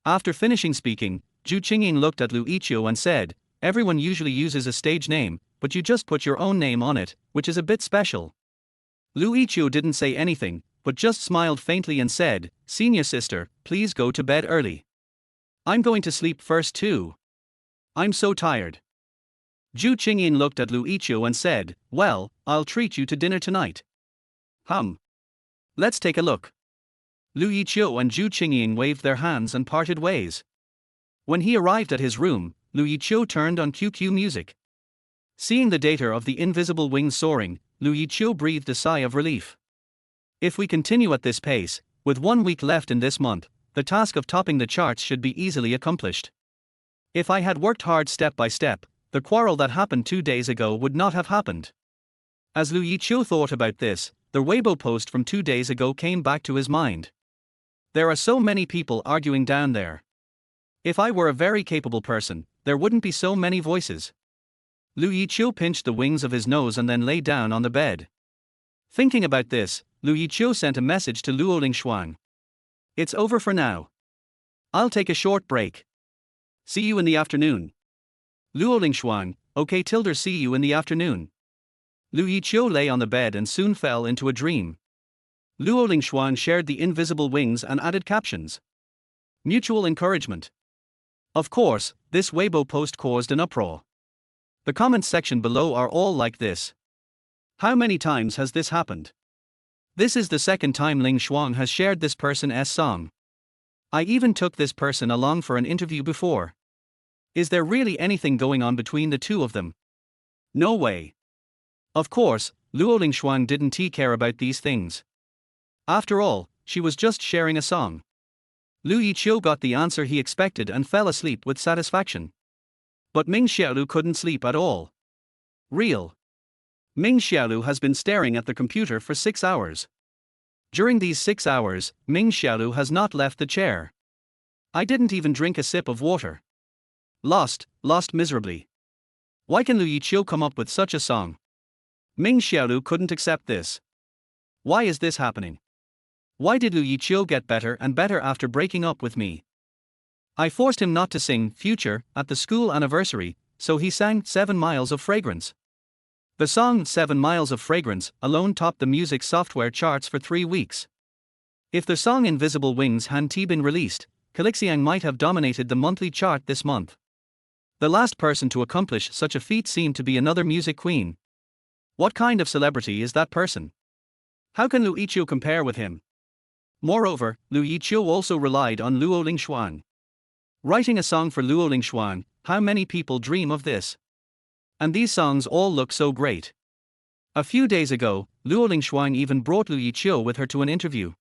After finishing speaking, Ju Qingyin looked at Lu Yiqiu and said, everyone usually uses a stage name, but you just put your own name on it, which is a bit special. Lu Yiqiu didn't say anything, but just smiled faintly and said, senior sister, please go to bed early. I'm going to sleep first too. I'm so tired. Ju Qingyin looked at Lu Yiqiu and said, well, I'll treat you to dinner tonight. Let's take a look. Lu Yiqiu and Ju Qingyin waved their hands and parted ways. When he arrived at his room, Lu Yiqiu turned on QQ music. Seeing the data of the invisible wings soaring, Lu Yiqiu breathed a sigh of relief. If we continue at this pace, with 1 week left in this month, the task of topping the charts should be easily accomplished. If I had worked hard step by step, the quarrel that happened 2 days ago would not have happened. As Lu Yiqiu thought about this, the Weibo post from 2 days ago came back to his mind. There are so many people arguing down there. If I were a very capable person, there wouldn't be so many voices. Lu Yiqiu pinched the wings of his nose and then lay down on the bed. Thinking about this, Lu Yiqiu sent a message to Luo Lingshuang. It's over for now. I'll take a short break. See you in the afternoon. Luo Lingshuang, okay tilde see you in the afternoon. Lu Yiqiu lay on the bed and soon fell into a dream. Luo Lingshuang shared the invisible wings and added captions. Mutual encouragement. Of course, this Weibo post caused an uproar. The comments section below are all like this. How many times has this happened? This is the second time Ling Shuang has shared this person's song. I even took this person along for an interview before. Is there really anything going on between the two of them? No way. Of course, Luo Lingshuang didn't care about these things. After all, she was just sharing a song. Lu Yiqiu got the answer he expected and fell asleep with satisfaction. But Ming Xiaolu couldn't sleep at all. Real. Ming Xiaolu has been staring at the computer for 6 hours. During these 6 hours, Ming Xiaolu has not left the chair. I didn't even drink a sip of water. Lost miserably. Why can Lu Yiqiu come up with such a song? Ming Xiaolu couldn't accept this. Why is this happening? Why did Lu Yiqiu get better and better after breaking up with me? I forced him not to sing Future at the school anniversary, so he sang 7 Miles of Fragrance. The song 7 Miles of Fragrance alone topped the music software charts for 3 weeks. If the song Invisible Wings hadn't been released, Calixiang might have dominated the monthly chart this month. The last person to accomplish such a feat seemed to be another music queen. What kind of celebrity is that person? How can Lu Yiqiu compare with him? Moreover, Lu Yiqiu also relied on Luo Lingshuang. Writing a song for Luo Lingshuang, how many people dream of this? And these songs all look so great. A few days ago, Luo Lingshuang even brought Lu Yiqiu with her to an interview.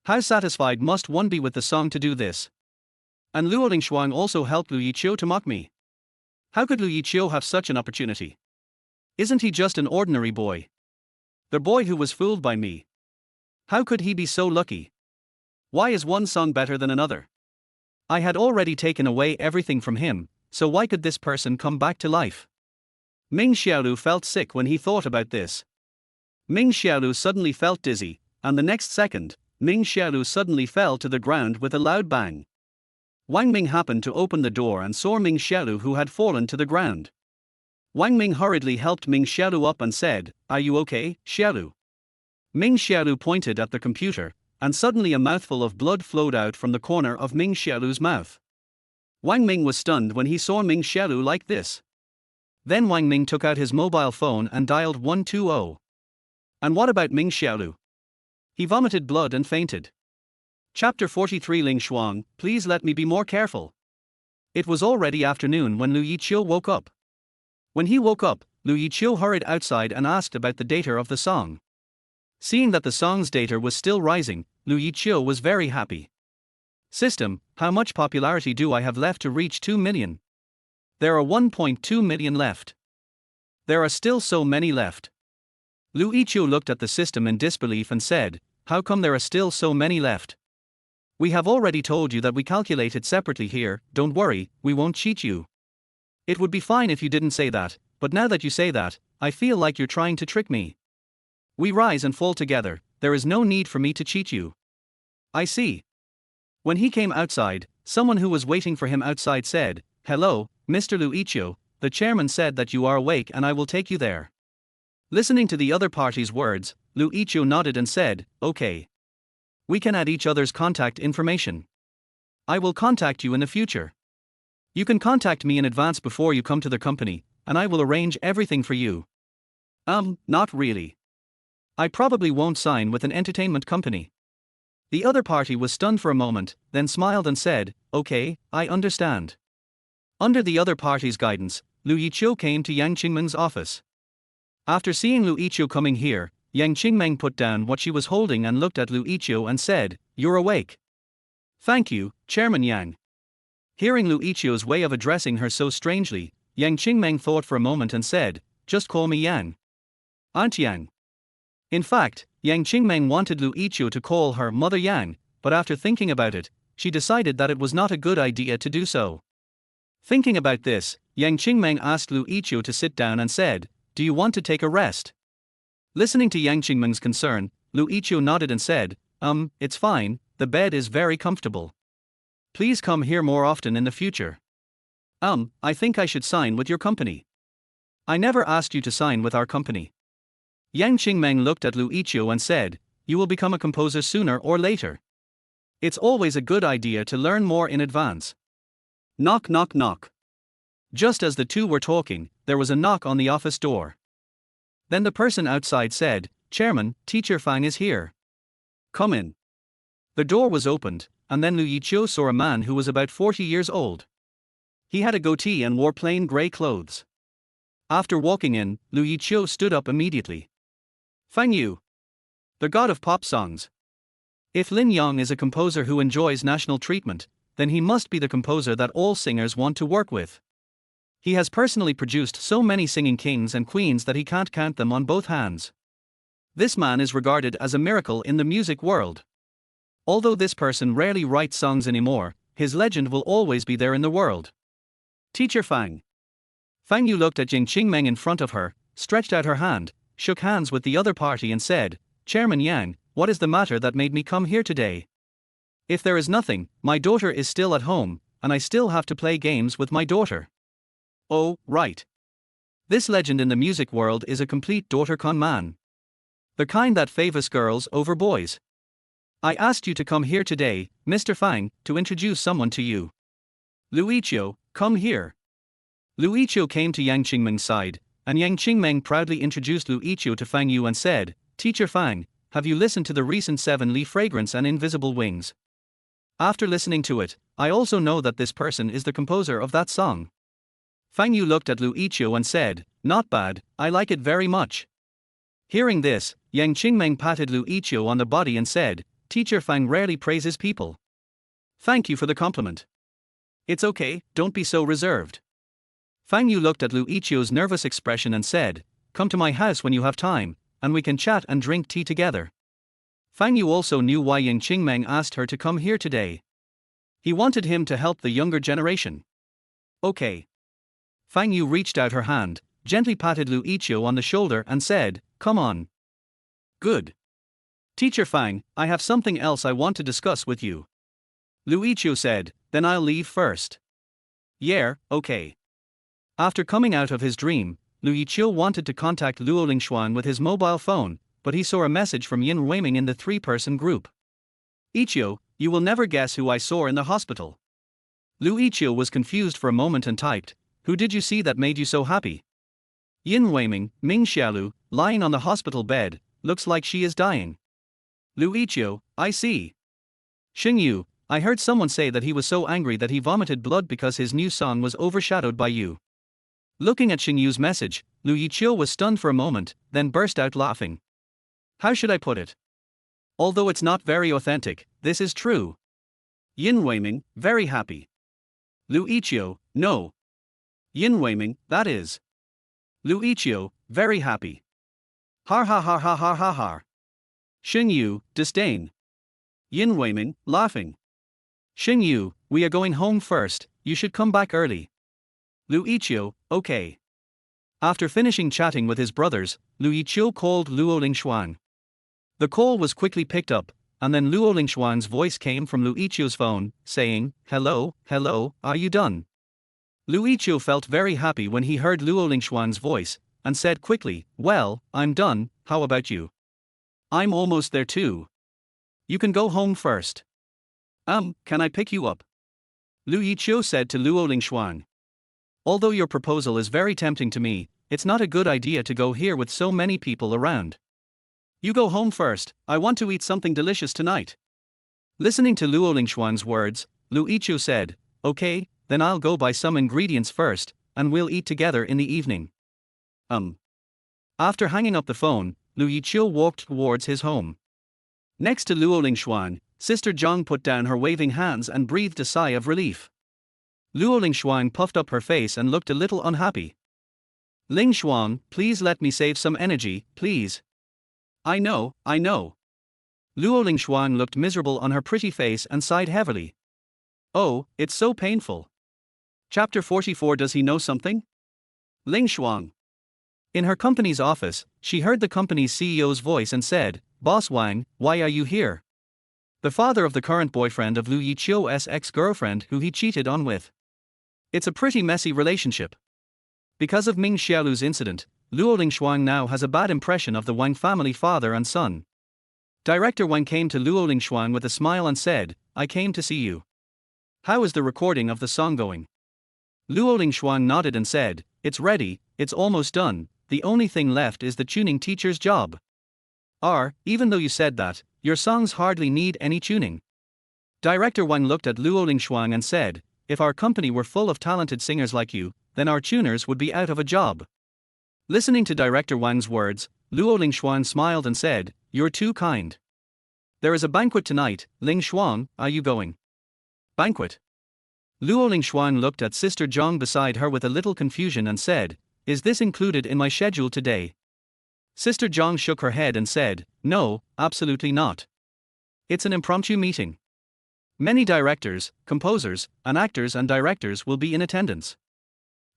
How satisfied must one be with the song to do this? And Luo Lingshuang also helped Lu Yiqiu to mock me. How could Lu Yiqiu have such an opportunity? Isn't he just an ordinary boy? The boy who was fooled by me. How could he be so lucky? Why is one song better than another? I had already taken away everything from him, so why could this person come back to life? Ming Xiaolu felt sick when he thought about this. Ming Xiaolu suddenly felt dizzy, and the next second, Ming Xiaolu suddenly fell to the ground with a loud bang. Wang Ming happened to open the door and saw Ming Xiaolu who had fallen to the ground. Wang Ming hurriedly helped Ming Xiaolu up and said, "Are you okay, Xiaolu?" Ming Xiaolu pointed at the computer, and suddenly a mouthful of blood flowed out from the corner of Ming Xiaolu's mouth. Wang Ming was stunned when he saw Ming Xiaolu like this. Then Wang Ming took out his mobile phone and dialed 120. And what about Ming Xiaolu? He vomited blood and fainted. Chapter 43 Ling Shuang, please let me be more careful. It was already afternoon when Lu Yiqiu woke up. When he woke up, Lu Yiqiu hurried outside and asked about the data of the song. Seeing that the song's data was still rising, Lu Yiqiu was very happy. System, how much popularity do I have left to reach 2 million? There are 1.2 million left. There are still so many left. Lu Yiqiu looked at the system in disbelief and said, how come there are still so many left? We have already told you that we calculate it separately here, don't worry, we won't cheat you. It would be fine if you didn't say that, but now that you say that, I feel like you're trying to trick me. We rise and fall together, there is no need for me to cheat you. I see. When he came outside, someone who was waiting for him outside said, hello, Mr. Lu Yiqiu, the chairman said that you are awake and I will take you there. Listening to the other party's words, Lu Yiqiu nodded and said, okay. We can add each other's contact information. I will contact you in the future. You can contact me in advance before you come to the company, and I will arrange everything for you. Not really. I probably won't sign with an entertainment company. The other party was stunned for a moment, then smiled and said, okay, I understand. Under the other party's guidance, Lu Yiqiu came to Yang Qingmeng's office. After seeing Lu Yiqiu coming here, Yang Qingmeng put down what she was holding and looked at Lu Yiqiu and said, you're awake. Thank you, Chairman Yang. Hearing Lu Yiqiu's way of addressing her so strangely, Yang Qingmeng thought for a moment and said, just call me Yang. Aunt Yang. In fact, Yang Qingmeng wanted Lu Yiqiu to call her Mother Yang, but after thinking about it, she decided that it was not a good idea to do so. Thinking about this, Yang Qingmeng asked Lu Yiqiu to sit down and said, do you want to take a rest? Listening to Yang Qingmeng's concern, Lu Yiqiu nodded and said, it's fine, the bed is very comfortable. Please come here more often in the future. I think I should sign with your company. I never asked you to sign with our company. Yang Qingmeng looked at Lu Yiqiu and said, you will become a composer sooner or later. It's always a good idea to learn more in advance. Knock knock knock. Just as the two were talking, there was a knock on the office door. Then the person outside said, Chairman, Teacher Fang is here. Come in. The door was opened, and then Lu Yiqiu saw a man who was about 40 years old. He had a goatee and wore plain grey clothes. After walking in, Lu Yiqiu stood up immediately. Fang Yu, the god of pop songs. If Lin Yang is a composer who enjoys national treatment, then he must be the composer that all singers want to work with. He has personally produced so many singing kings and queens that he can't count them on both hands. This man is regarded as a miracle in the music world. Although this person rarely writes songs anymore, his legend will always be there in the world. Teacher Fang. Fang Yu looked at Yang Qingmeng in front of her, stretched out her hand, shook hands with the other party and said, Chairman Yang, what is the matter that made me come here today? If there is nothing, my daughter is still at home, and I still have to play games with my daughter. Oh, right. This legend in the music world is a complete daughter con man. The kind that favors girls over boys. I asked you to come here today, Mr. Fang, to introduce someone to you. Lu Yiqiu, come here. Lu Yiqiu came to Yang Qingmeng's side, and Yang Qingmeng proudly introduced Lu Yiqiu to Fang Yu and said, Teacher Fang, have you listened to the recent 7-leaf fragrance and invisible wings? After listening to it, I also know that this person is the composer of that song. Fang Yu looked at Lu Yiqiu and said, not bad, I like it very much. Hearing this, Yang Qingmeng patted Lu Yiqiu on the body and said, Teacher Fang rarely praises people. Thank you for the compliment. It's okay, don't be so reserved. Fang Yu looked at Lu Yiqiu's nervous expression and said, come to my house when you have time, and we can chat and drink tea together. Fang Yu also knew why Yang Qingmeng asked her to come here today. He wanted him to help the younger generation. Okay. Fang Yu reached out her hand, gently patted Lu Yiqiu on the shoulder and said, come on. Good. Teacher Fang, I have something else I want to discuss with you. Lu Yiqiu said, then I'll leave first. Yeah, okay. After coming out of his dream, Lu Yiqiu wanted to contact Luo Lingshuan with his mobile phone, but he saw a message from Yin Weiming in the three-person group. Yiqiu, you will never guess who I saw in the hospital. Lu Yiqiu was confused for a moment and typed, who did you see that made you so happy? Yin Weiming, Ming Xiaolu, lying on the hospital bed, looks like she is dying. Lu Yiqiu, I see. Xingyu, I heard someone say that he was so angry that he vomited blood because his new song was overshadowed by you. Looking at Xingyu's message, Lu Yiqiu was stunned for a moment, then burst out laughing. How should I put it? Although it's not very authentic, this is true. Yin Weiming, very happy. Lu Yiqiu, no. Yin Weiming, that is. Lu Yiqiu, very happy. Har ha ha ha ha ha ha. Xingyu, disdain. Yin Weiming, laughing. Xingyu, we are going home first, you should come back early. Lu Yiqiu, okay. After finishing chatting with his brothers, Lu Yiqiu called Luo Lingshuan. The call was quickly picked up, and then Luo Lingshuan's voice came from Lu Yiqiu's phone, saying, hello, are you done? Lu Yiqiu felt very happy when he heard Luo Lingshuan's voice, and said quickly, well, I'm done, how about you? I'm almost there too. You can go home first. Can I pick you up? Lu Yiqiu said to Luo Lingshuan. Although your proposal is very tempting to me, it's not a good idea to go here with so many people around. You go home first, I want to eat something delicious tonight. Listening to Luo Lingshuan's words, Lu Yiqiu said, okay, then I'll go buy some ingredients first, and we'll eat together in the evening. After hanging up the phone, Lu Yiqiu walked towards his home. Next to Luo Lingshuan, Sister Zhang put down her waving hands and breathed a sigh of relief. Luo Lingshuan puffed up her face and looked a little unhappy. Lingshuan, please let me save some energy, please. I know. Luo Lingshuan looked miserable on her pretty face and sighed heavily. Oh, it's so painful. Chapter 44. Does he know something? Lingshuan. In her company's office, she heard the company's CEO's voice and said, Boss Wang, why are you here? The father of the current boyfriend of Lu Yiqiu's ex-girlfriend who he cheated on with. It's a pretty messy relationship. Because of Ming Xiaolu's incident, Luo Lingshuan now has a bad impression of the Wang family father and son. Director Wang came to Luo Lingshuan with a smile and said, I came to see you. How is the recording of the song going? Luo Lingshuan nodded and said, it's ready, it's almost done, the only thing left is the tuning teacher's job. Even though you said that, your songs hardly need any tuning. Director Wang looked at Luo Lingshuan and said, if our company were full of talented singers like you, then our tuners would be out of a job. Listening to Director Wang's words, Luo Lingshuan smiled and said, you're too kind. There is a banquet tonight, Lingshuan, are you going? Banquet? Luo Lingshuan looked at Sister Zhang beside her with a little confusion and said, is this included in my schedule today? Sister Zhang shook her head and said, no, absolutely not. It's an impromptu meeting. Many directors, composers, and actors and directors will be in attendance.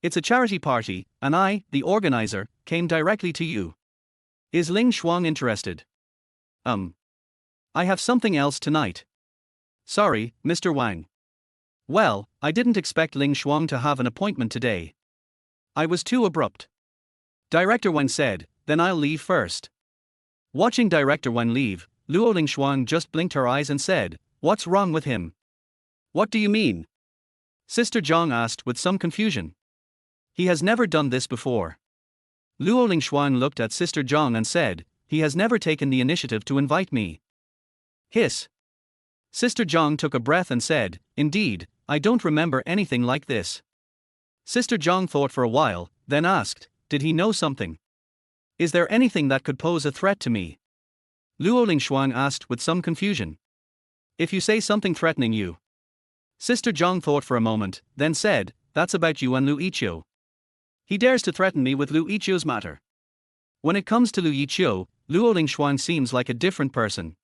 It's a charity party, and I, the organizer, came directly to you. Is Ling Shuang interested? I have something else tonight. Sorry, Mr. Wang. Well, I didn't expect Ling Shuang to have an appointment today. I was too abrupt. Director Wang said, then I'll leave first. Watching Director Wang leave, Luo Lingshuan just blinked her eyes and said, what's wrong with him? What do you mean? Sister Zhang asked with some confusion. He has never done this before. Luo Lingshuan looked at Sister Zhang and said, he has never taken the initiative to invite me. Hiss. Sister Zhang took a breath and said, indeed, I don't remember anything like this. Sister Zhang thought for a while, then asked, did he know something? Is there anything that could pose a threat to me? Luo Lingshuan asked with some confusion. If you say something threatening you. Sister Zhang thought for a moment, then said, that's about you and Lu Yiqiu. He dares to threaten me with Lu Yiqiu's matter. When it comes to Lu Yiqiu, Luo Lingshuan seems like a different person.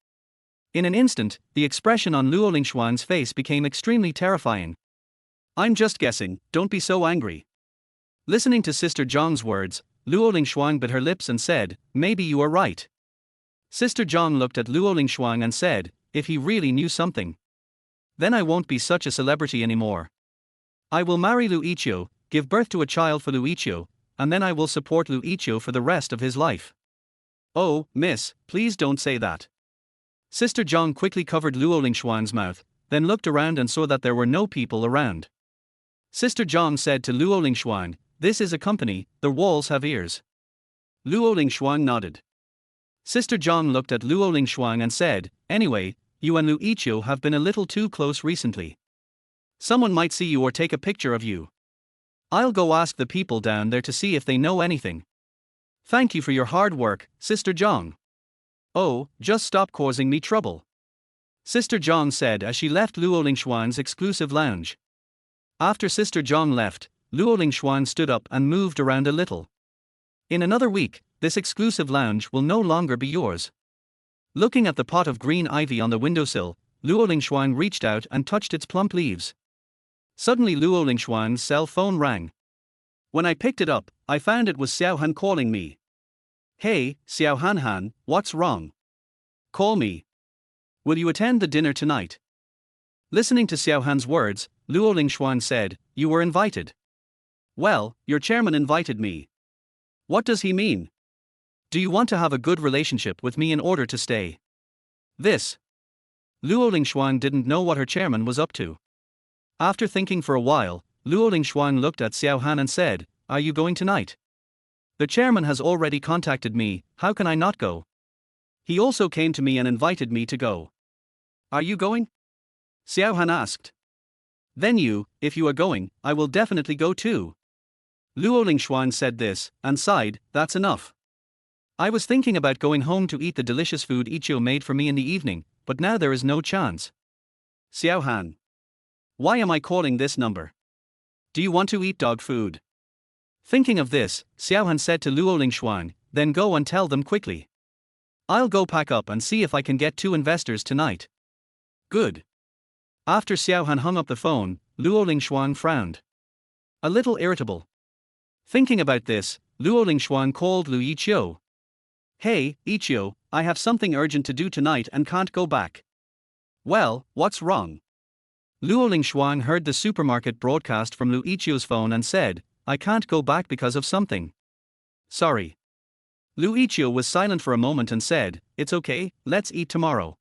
In an instant, the expression on Luo Lingshuan's face became extremely terrifying. I'm just guessing, don't be so angry. Listening to Sister Zhang's words, Luo Lingshuan bit her lips and said, maybe you are right. Sister Zhang looked at Luo Lingshuan and said, if he really knew something, then I won't be such a celebrity anymore. I will marry Lu Yiqiu, give birth to a child for Lu Yiqiu, and then I will support Lu Yiqiu for the rest of his life. Oh, miss, please don't say that. Sister Zhang quickly covered Luo Lingshuan's mouth, then looked around and saw that there were no people around. Sister Zhang said to Luo Lingshuan, "This is a company, the walls have ears." Luo Lingshuan nodded. Sister Zhang looked at Luo Lingshuan and said, "Anyway, you and Lu Yiqiu have been a little too close recently. Someone might see you or take a picture of you. I'll go ask the people down there to see if they know anything. Thank you for your hard work, Sister Zhang. Oh, just stop causing me trouble," Sister Zhang said as she left Luo Lingshuan's exclusive lounge. After Sister Zhang left, Luo Lingshuan stood up and moved around a little. In another week, this exclusive lounge will no longer be yours. Looking at the pot of green ivy on the windowsill, Luo Lingshuan reached out and touched its plump leaves. Suddenly Luo Lingshuan's cell phone rang. When I picked it up, I found it was Xiao Han calling me. "Hey, Xiao Han, what's wrong? Call me. Will you attend the dinner tonight?" Listening to Xiao Han's words, Luo Lingshuan said, "You were invited." "Well, your chairman invited me." "What does he mean? Do you want to have a good relationship with me in order to stay?" This. Luo Lingshuan didn't know what her chairman was up to. After thinking for a while, Luo Lingshuan looked at Xiao Han and said, "Are you going tonight?" "The chairman has already contacted me, how can I not go? He also came to me and invited me to go." "Are you going?" Xiao Han asked. "Then if you are going, I will definitely go too." Luo Lingshuan said this, and sighed, "That's enough. I was thinking about going home to eat the delicious food Yiqiu made for me in the evening, but now there is no chance." "Xiao Han. Why am I calling this number? Do you want to eat dog food?" Thinking of this, Xiao Han said to Luo Lingshuan, "Then go and tell them quickly. I'll go pack up and see if I can get 2 investors tonight." "Good." After Xiao Han hung up the phone, Luo Lingshuan frowned. A little irritable. Thinking about this, Luo Lingshuan called Lu Yiqiu. "Hey, Yiqiu, I have something urgent to do tonight and can't go back." "Well, what's wrong?" Luo Lingshuan heard the supermarket broadcast from Lu Yiqiu's phone and said, "I can't go back because of something. Sorry." Lu Yiqiu was silent for a moment and said, "It's okay, let's eat tomorrow."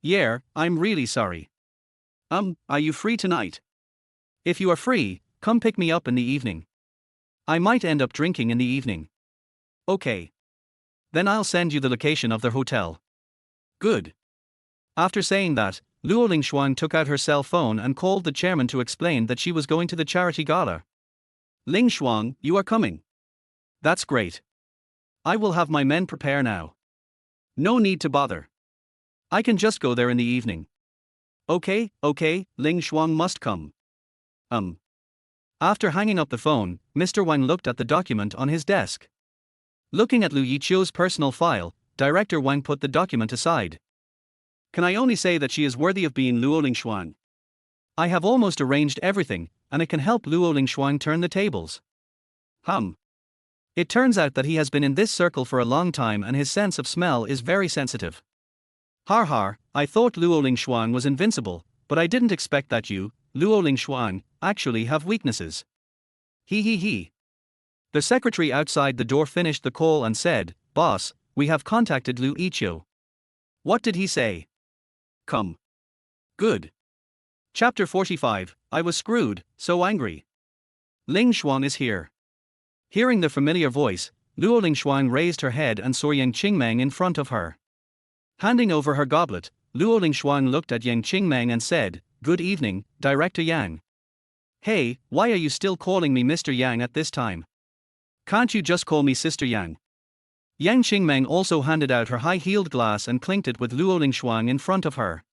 "Yeah, I'm really sorry. Are you free tonight? If you are free, come pick me up in the evening. I might end up drinking in the evening." "Okay. Then I'll send you the location of the hotel." "Good." After saying that, Luo Lingshuan took out her cell phone and called the chairman to explain that she was going to the charity gala. "Lingshuan, you are coming. That's great. I will have my men prepare now. No need to bother. I can just go there in the evening." Okay, Lingshuan must come." After hanging up the phone, Mr. Wang looked at the document on his desk. Looking at Lu Yiqiu's personal file, Director Wang put the document aside. "Can I only say that she is worthy of being Luo Lingshuan? I have almost arranged everything, and it can help Luo Lingshuan turn the tables." It turns out that he has been in this circle for a long time and his sense of smell is very sensitive. Har, I thought Luo Lingshuan was invincible, but I didn't expect that you, Luo Lingshuan, actually have weaknesses. He. The secretary outside the door finished the call and said, "Boss, we have contacted Lu Yiqiu." "What did he say?" "Come." "Good." Chapter 45, I was screwed, so angry. Lingshuan is here. Hearing the familiar voice, Luo Lingshuan raised her head and saw Yang Qingmeng in front of her. Handing over her goblet, Luo Lingshuan looked at Yang Qingmeng and said, "Good evening, Director Yang." "Hey, why are you still calling me Mr. Yang at this time? Can't you just call me Sister Yang?" Yang Qingmeng also handed out her high-heeled glass and clinked it with Luo Lingshuan in front of her.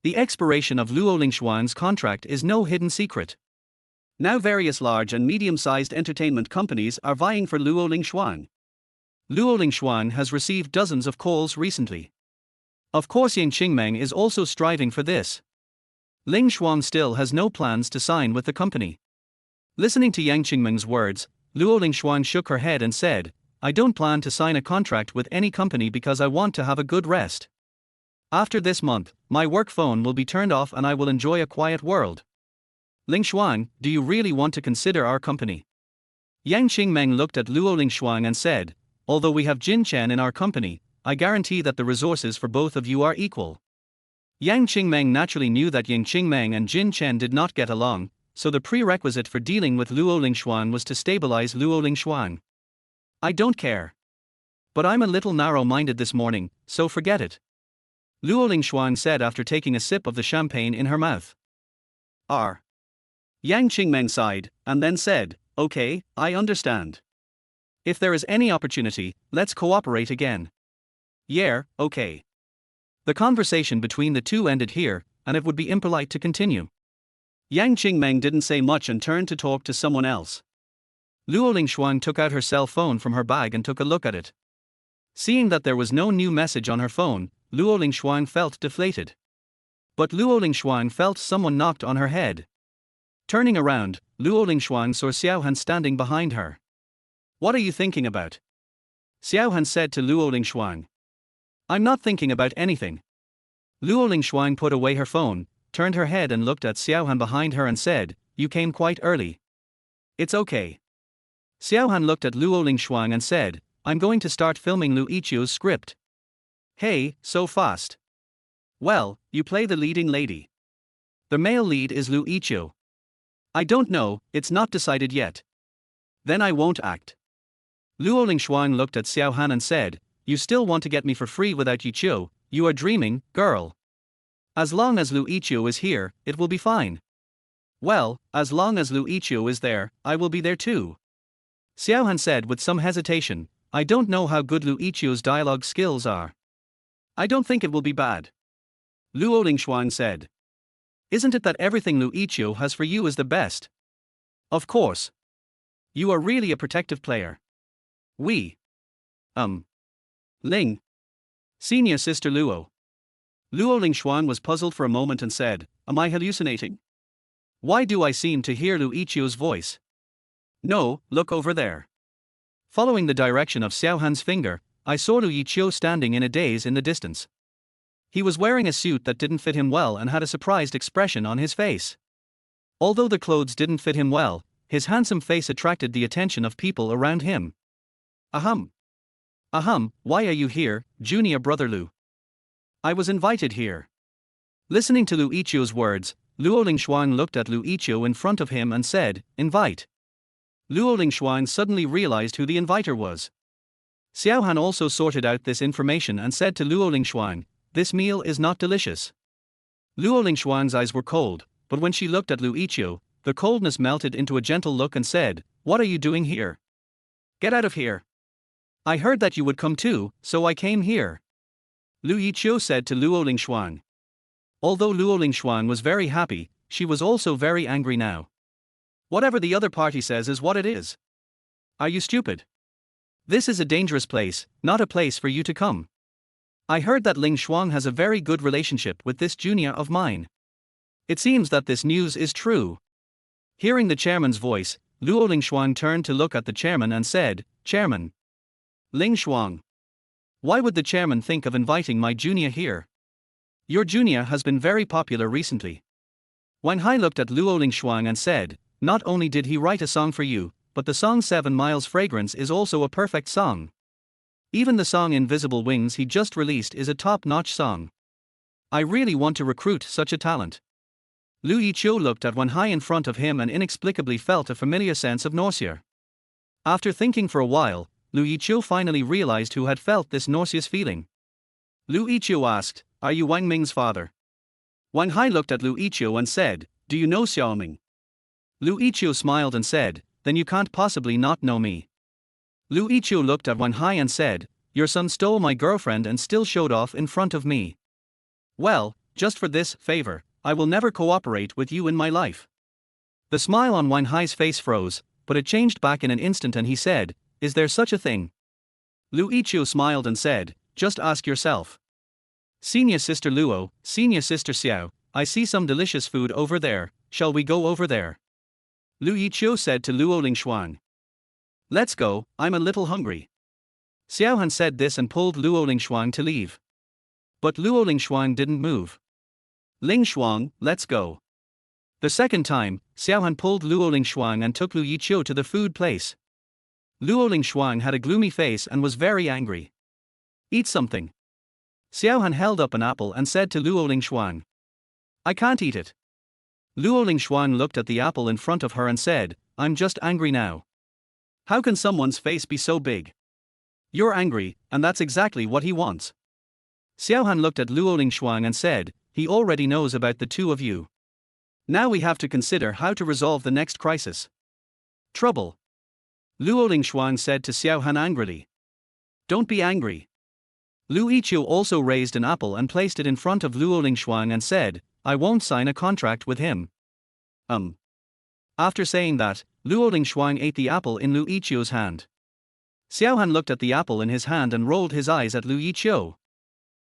The expiration of Luo Lingshuan's contract is no hidden secret. Now various large and medium-sized entertainment companies are vying for Luo Lingshuan. Luo Lingshuan has received dozens of calls recently. Of course Yang Qingmeng is also striving for this. Lingshuan still has no plans to sign with the company. Listening to Yang Qingmeng's words, Luo Lingshuan shook her head and said, "I don't plan to sign a contract with any company because I want to have a good rest. After this month, my work phone will be turned off and I will enjoy a quiet world. Lingshuan, do you really want to consider our company?" Yang Qingmeng looked at Luo Lingshuang and said, although we have Jin Chen in our company, I guarantee that the resources for both of you are equal. Yang Qingmeng naturally knew that Yang Qingmeng and Jin Chen did not get along, so the prerequisite for dealing with Luo Lingshuang was to stabilize Luo Lingshuang. I don't care. But I'm a little narrow-minded this morning, so forget it. Luo Lingshuang said after taking a sip of the champagne in her mouth. R. Yang Qingmeng sighed, and then said, okay, I understand. If there is any opportunity, let's cooperate again. Yeah, okay. The conversation between the two ended here, and it would be impolite to continue. Yang Qingmeng didn't say much and turned to talk to someone else. Luo Lingshuang took out her cell phone from her bag and took a look at it. Seeing that there was no new message on her phone, Luo Lingshuang felt deflated. But Luo Lingshuang felt someone knocked on her head. Turning around, Luo Lingshuang saw Xiaohan standing behind her. What are you thinking about? Xiaohan said to Luo Lingshuang. I'm not thinking about anything. Luo Lingshuang put away her phone, turned her head and looked at Xiaohan behind her and said, you came quite early. It's okay. Xiaohan looked at Luo Lingshuang and said, I'm going to start filming Lu Yiqiu's script. Hey, so fast. Well, you play the leading lady. The male lead is Lu Yiqiu. I don't know, it's not decided yet. Then I won't act. Luo Lingshuang looked at Xiaohan and said, you still want to get me for free without Yiqiu, you are dreaming, girl. As long as Lu Yiqiu is here, it will be fine. Well, as long as Lu Yiqiu is there, I will be there too. Xiaohan said with some hesitation, I don't know how good Lu Yiqiu's dialogue skills are. I don't think it will be bad. Luo Lingshuang said. Isn't it that everything Lu Yiqiu has for you is the best? Of course. You are really a protective player. Ling. Senior sister Luo. Luo Lingshuang was puzzled for a moment and said, am I hallucinating? Why do I seem to hear Lu Yiqiu's voice? No, look over there. Following the direction of Xiaohan's finger, I saw Lu Yiqiu standing in a daze in the distance. He was wearing a suit that didn't fit him well and had a surprised expression on his face. Although the clothes didn't fit him well, his handsome face attracted the attention of people around him. Why are you here, junior brother Lu? I was invited here. Listening to Lu Yiqiu's words, Luo Lingshuang looked at Lu Yiqiu in front of him and said, invite. Luo Lingshuang suddenly realized who the inviter was. Xiaohan also sorted out this information and said to Luo Lingshuang, this meal is not delicious. Luo Lingshuang's eyes were cold, but when she looked at Lu Yiqiu, the coldness melted into a gentle look and said, what are you doing here? Get out of here. I heard that you would come too, so I came here. Lu Yiqiu said to Luo Lingshuang. Although Luo Lingshuang was very happy, she was also very angry now. Whatever the other party says is what it is. Are you stupid? This is a dangerous place, not a place for you to come. I heard that Ling Shuang has a very good relationship with this junior of mine. It seems that this news is true. Hearing the chairman's voice, Luo Lingshuang turned to look at the chairman and said, Chairman. Ling Shuang. Why would the chairman think of inviting my junior here? Your junior has been very popular recently. Wang Hai looked at Luo Lingshuang and said, not only did he write a song for you, but the song 7 Miles Fragrance is also a perfect song. Even the song Invisible Wings he just released is a top-notch song. I really want to recruit such a talent. Lu Yiqiu looked at Wan Hai in front of him and inexplicably felt a familiar sense of nausea. After thinking for a while, Lu Yiqiu finally realized who had felt this nauseous feeling. Lu Yiqiu asked, are you Wang Ming's father? Wang Hai looked at Lu Yiqiu and said, do you know Xiaoming? Lu Yiqiu smiled and said, then you can't possibly not know me. Lu Yiqiu looked at Wan Hai and said, your son stole my girlfriend and still showed off in front of me. Well, just for this favor, I will never cooperate with you in my life. The smile on Wan Hai's face froze, but it changed back in an instant and he said, is there such a thing? Lu Yiqiu smiled and said, just ask yourself. Senior sister Luo, senior sister Xiao, I see some delicious food over there, shall we go over there? Lu Yiqiu said to Luo Lingshuang. Let's go, I'm a little hungry. Xiaohan said this and pulled Luo Lingshuang to leave. But Luo Lingshuang didn't move. Lingshuang, let's go. The second time, Xiaohan pulled Luo Lingshuang and took Lu Yiqiu to the food place. Luo Lingshuang had a gloomy face and was very angry. Eat something. Xiaohan held up an apple and said to Luo Lingshuang. I can't eat it. Luo Lingshuang looked at the apple in front of her and said, I'm just angry now. How can someone's face be so big? You're angry, and that's exactly what he wants. Xiaohan looked at Luo Lingshuang and said, he already knows about the two of you. Now we have to consider how to resolve the next crisis. Trouble. Luo Lingshuang said to Xiaohan angrily. Don't be angry. Lu Yiqiu also raised an apple and placed it in front of Luo Lingshuang and said, I won't sign a contract with him. After saying that, Luo Lingshuang ate the apple in Lu Yiqiu's hand. Xiaohan looked at the apple in his hand and rolled his eyes at Lu Yiqiu.